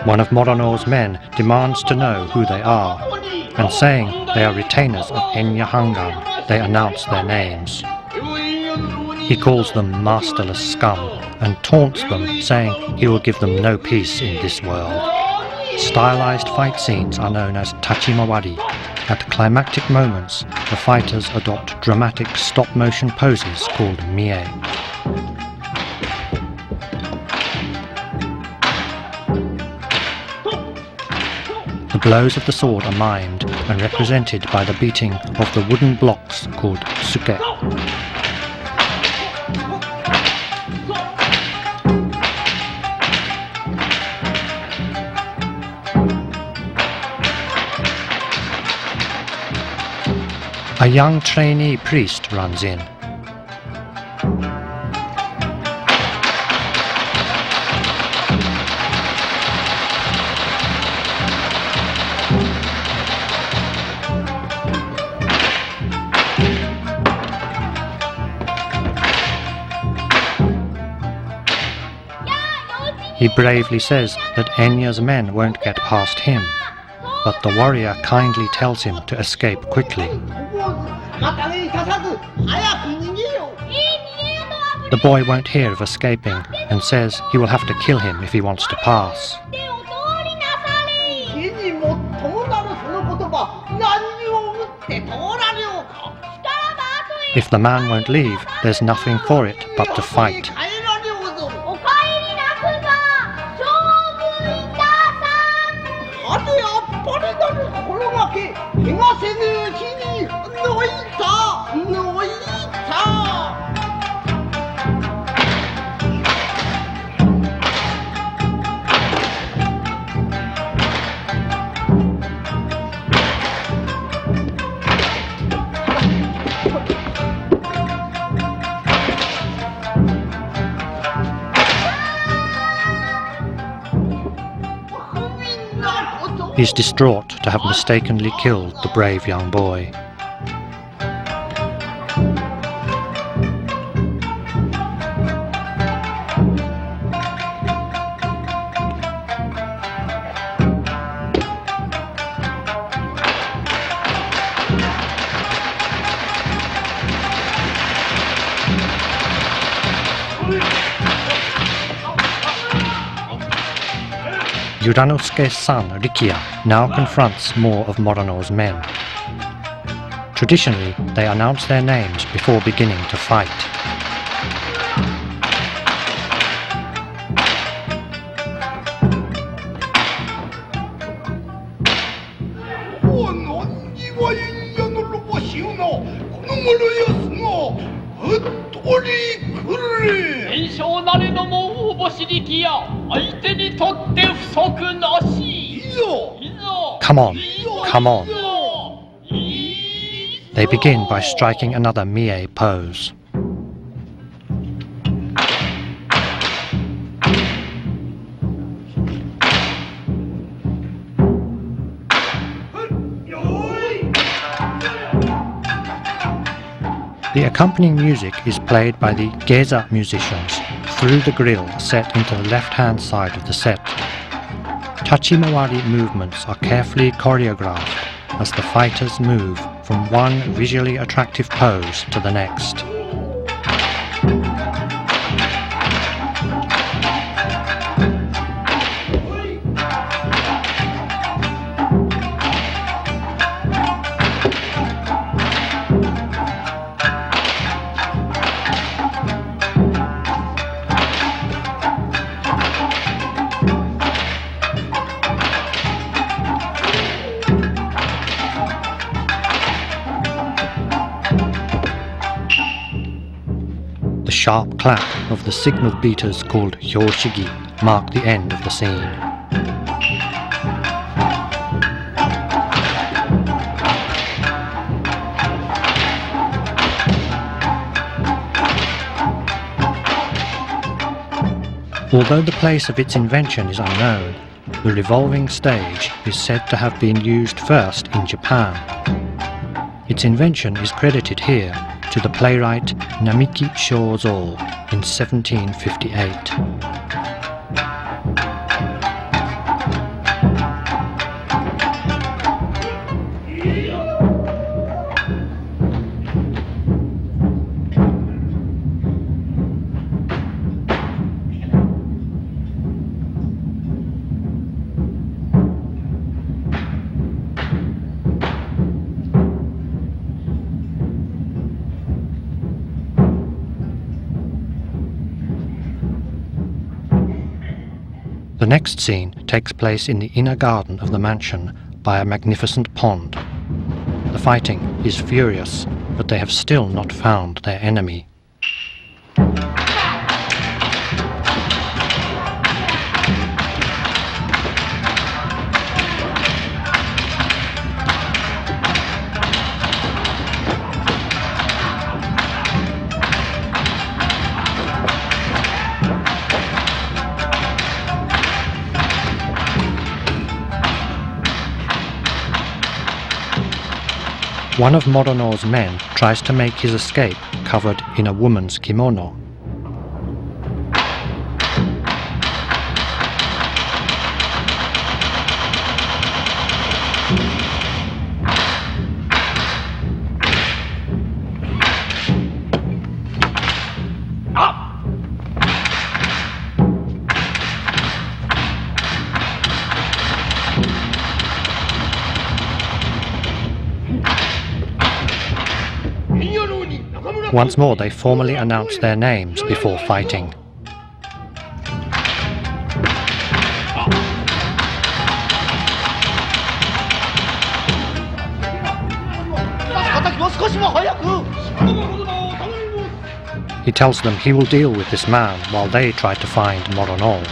One of Morono's men demands to know who they are, and saying they are retainers of Enya Hangan, they announce their names. He calls them masterless scum and taunts them, saying he will give them no peace in this world. Stylized fight scenes are known as tachimawari. At climactic moments, the fighters adopt dramatic stop-motion poses called mie. The blows of the sword are mimed and represented by the beating of the wooden blocks called suke. A young trainee priest runs in. He bravely says that Enya's men won't get past him, but the warrior kindly tells him to escape quickly. The boy won't hear of escaping and says he will have to kill him if he wants to pass. If the man won't leave, there's nothing for it but to fight. is distraught to have mistakenly killed the brave young boy. Yuranosuke's son Rikiya now confronts more of Morono's men. Traditionally, they announce their names before beginning to fight. Come on, come on. They begin by striking another Mie pose. The accompanying music is played by the Geza musicians through the grill set into the left-hand side of the set. Tachimawari movements are carefully choreographed as the fighters move from one visually attractive pose to the next. The sharp clap of the signal beaters called hyoshigi mark the end of the scene. Although the place of its invention is unknown, the revolving stage is said to have been used first in Japan. Its invention is credited here to the playwright Namiki Shozo in 1758. The next scene takes place in the inner garden of the mansion by a magnificent pond. The fighting is furious, but they have still not found their enemy. One of Morono's men tries to make his escape covered in a woman's kimono. Once more they formally announce their names before fighting. He tells them he will deal with this man while they try to find Morono.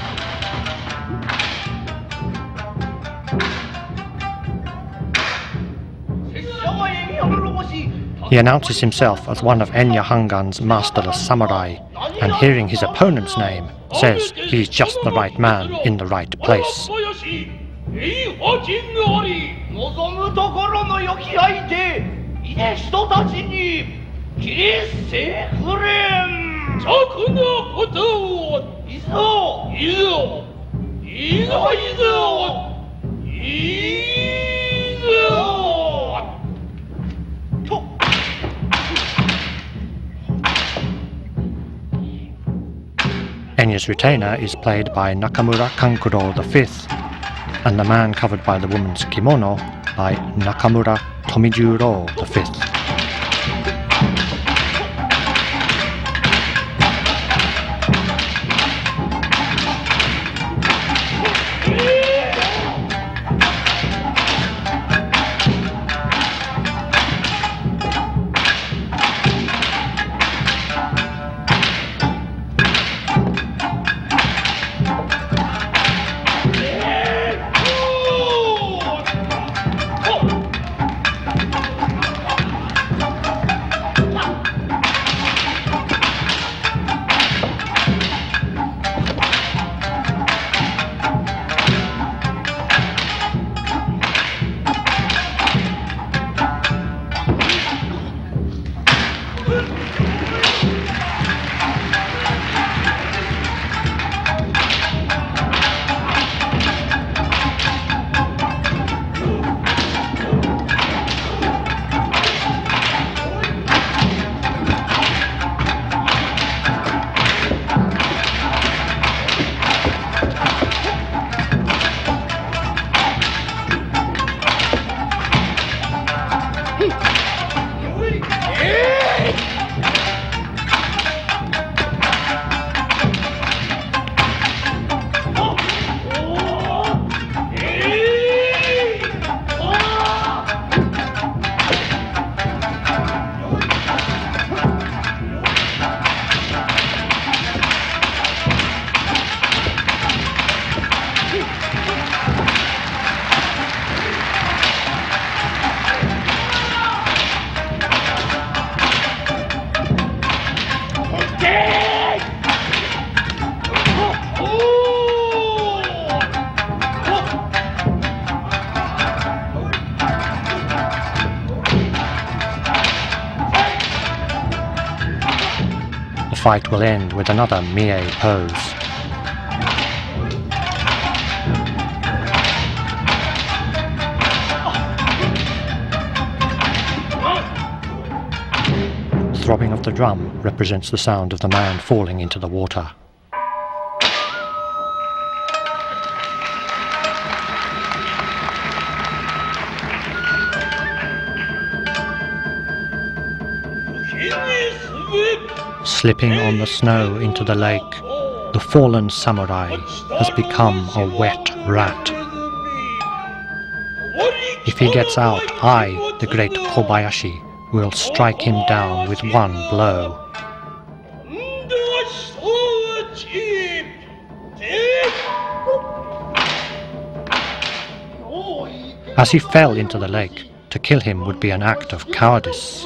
He announces himself as one of Enya Hangan's masterless samurai, and hearing his opponent's name, says he's just the right man in the right place. 望むところの良き相手、いで人たちに切りせくれん。着なことを。いぞ。いぞ。いぞいぞ。いぞ。と。Enya's retainer is played by Nakamura Kankuro V, and the man covered by the woman's kimono by Nakamura Tomijuro V. The fight will end with another Mie pose. The throbbing of the drum represents the sound of the man falling into the water. Slipping on the snow into the lake, the fallen samurai has become a wet rat. If he gets out, I, the great Kobayashi, will strike him down with one blow. As he fell into the lake, to kill him would be an act of cowardice.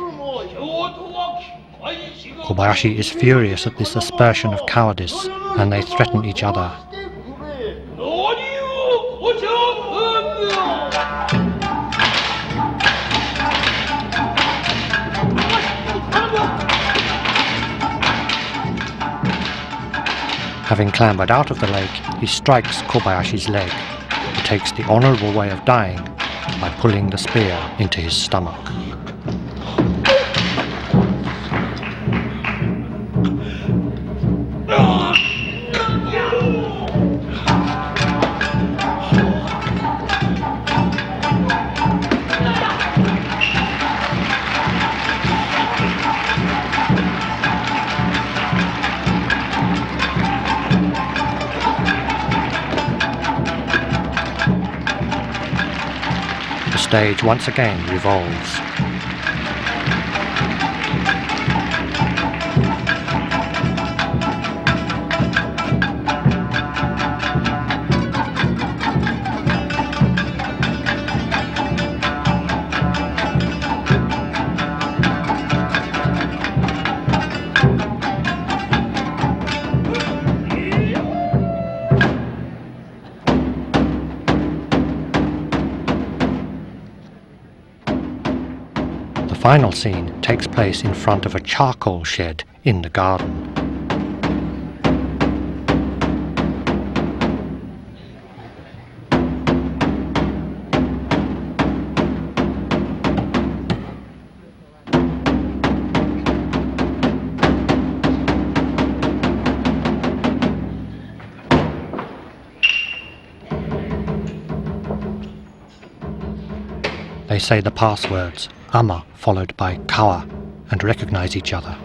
Kobayashi is furious at this aspersion of cowardice, and they threaten each other. Having clambered out of the lake, he strikes Kobayashi's leg. He takes the honourable way of dying by pulling the spear into his stomach. The stage once again revolves. final scene takes place in front of a charcoal shed in the garden. They say the passwords, Ama followed by Kawa, and recognize each other.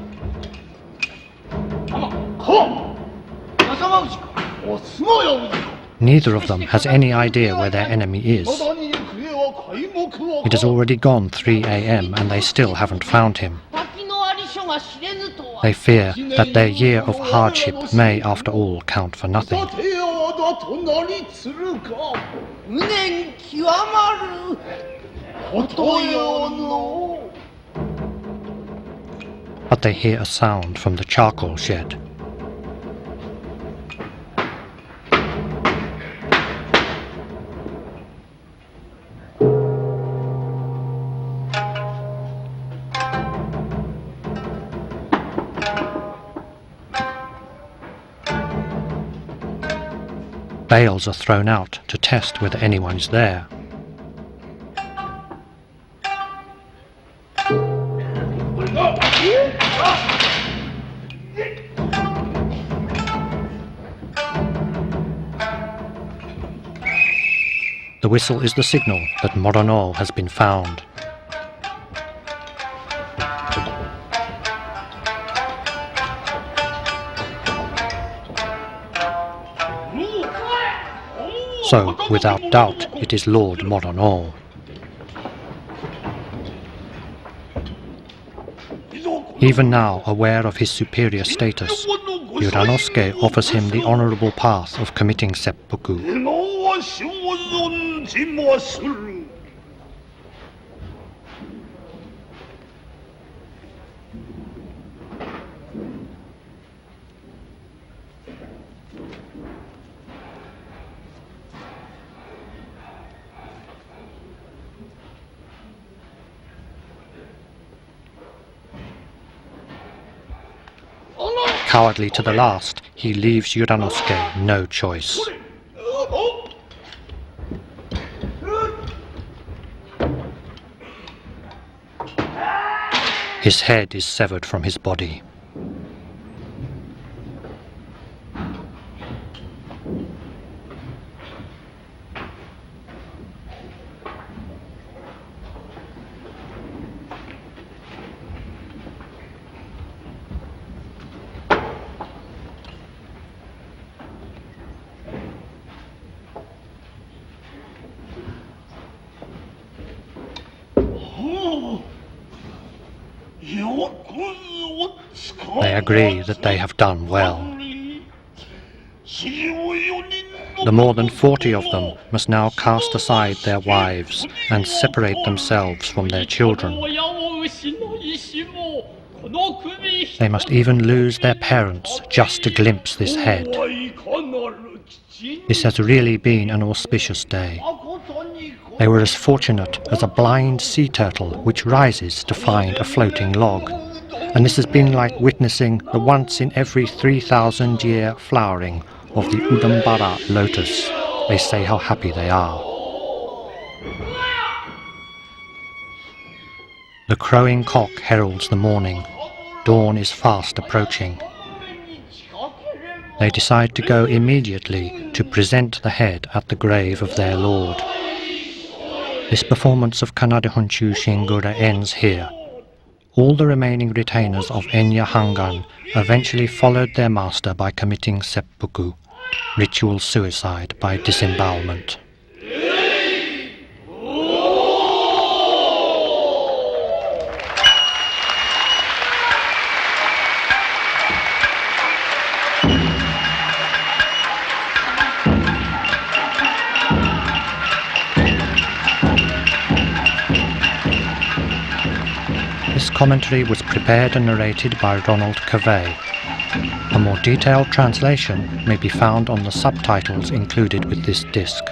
Neither of them has any idea where their enemy is. It has already gone 3 a.m. and they still haven't found him. They fear that their year of hardship may, after all, count for nothing. But they hear a sound from the charcoal shed. Bales are thrown out to test whether anyone is there. The whistle is the signal that Morono has been found. So, without doubt, it is Lord Morono. Even now, aware of his superior status, Yuranosuke offers him the honorable path of committing seppuku. Cowardly to the last, he leaves Yuranosuke no choice. His head is severed from his body. They agree that they have done well. The more than 40 of them must now cast aside their wives and separate themselves from their children. They must even lose their parents just to glimpse this head. This has really been an auspicious day. They were as fortunate as a blind sea turtle which rises to find a floating log. And this has been like witnessing the once in every 3,000-year flowering of the Udambara lotus. They say how happy they are. The crowing cock heralds the morning. Dawn is fast approaching. They decide to go immediately to present the head at the grave of their lord. This performance of Kanadehon Chushingura ends here. All the remaining retainers of Enya Hangan eventually followed their master by committing seppuku, ritual suicide by disembowelment. This commentary was prepared and narrated by Ronald Cavey. A more detailed translation may be found on the subtitles included with this disc.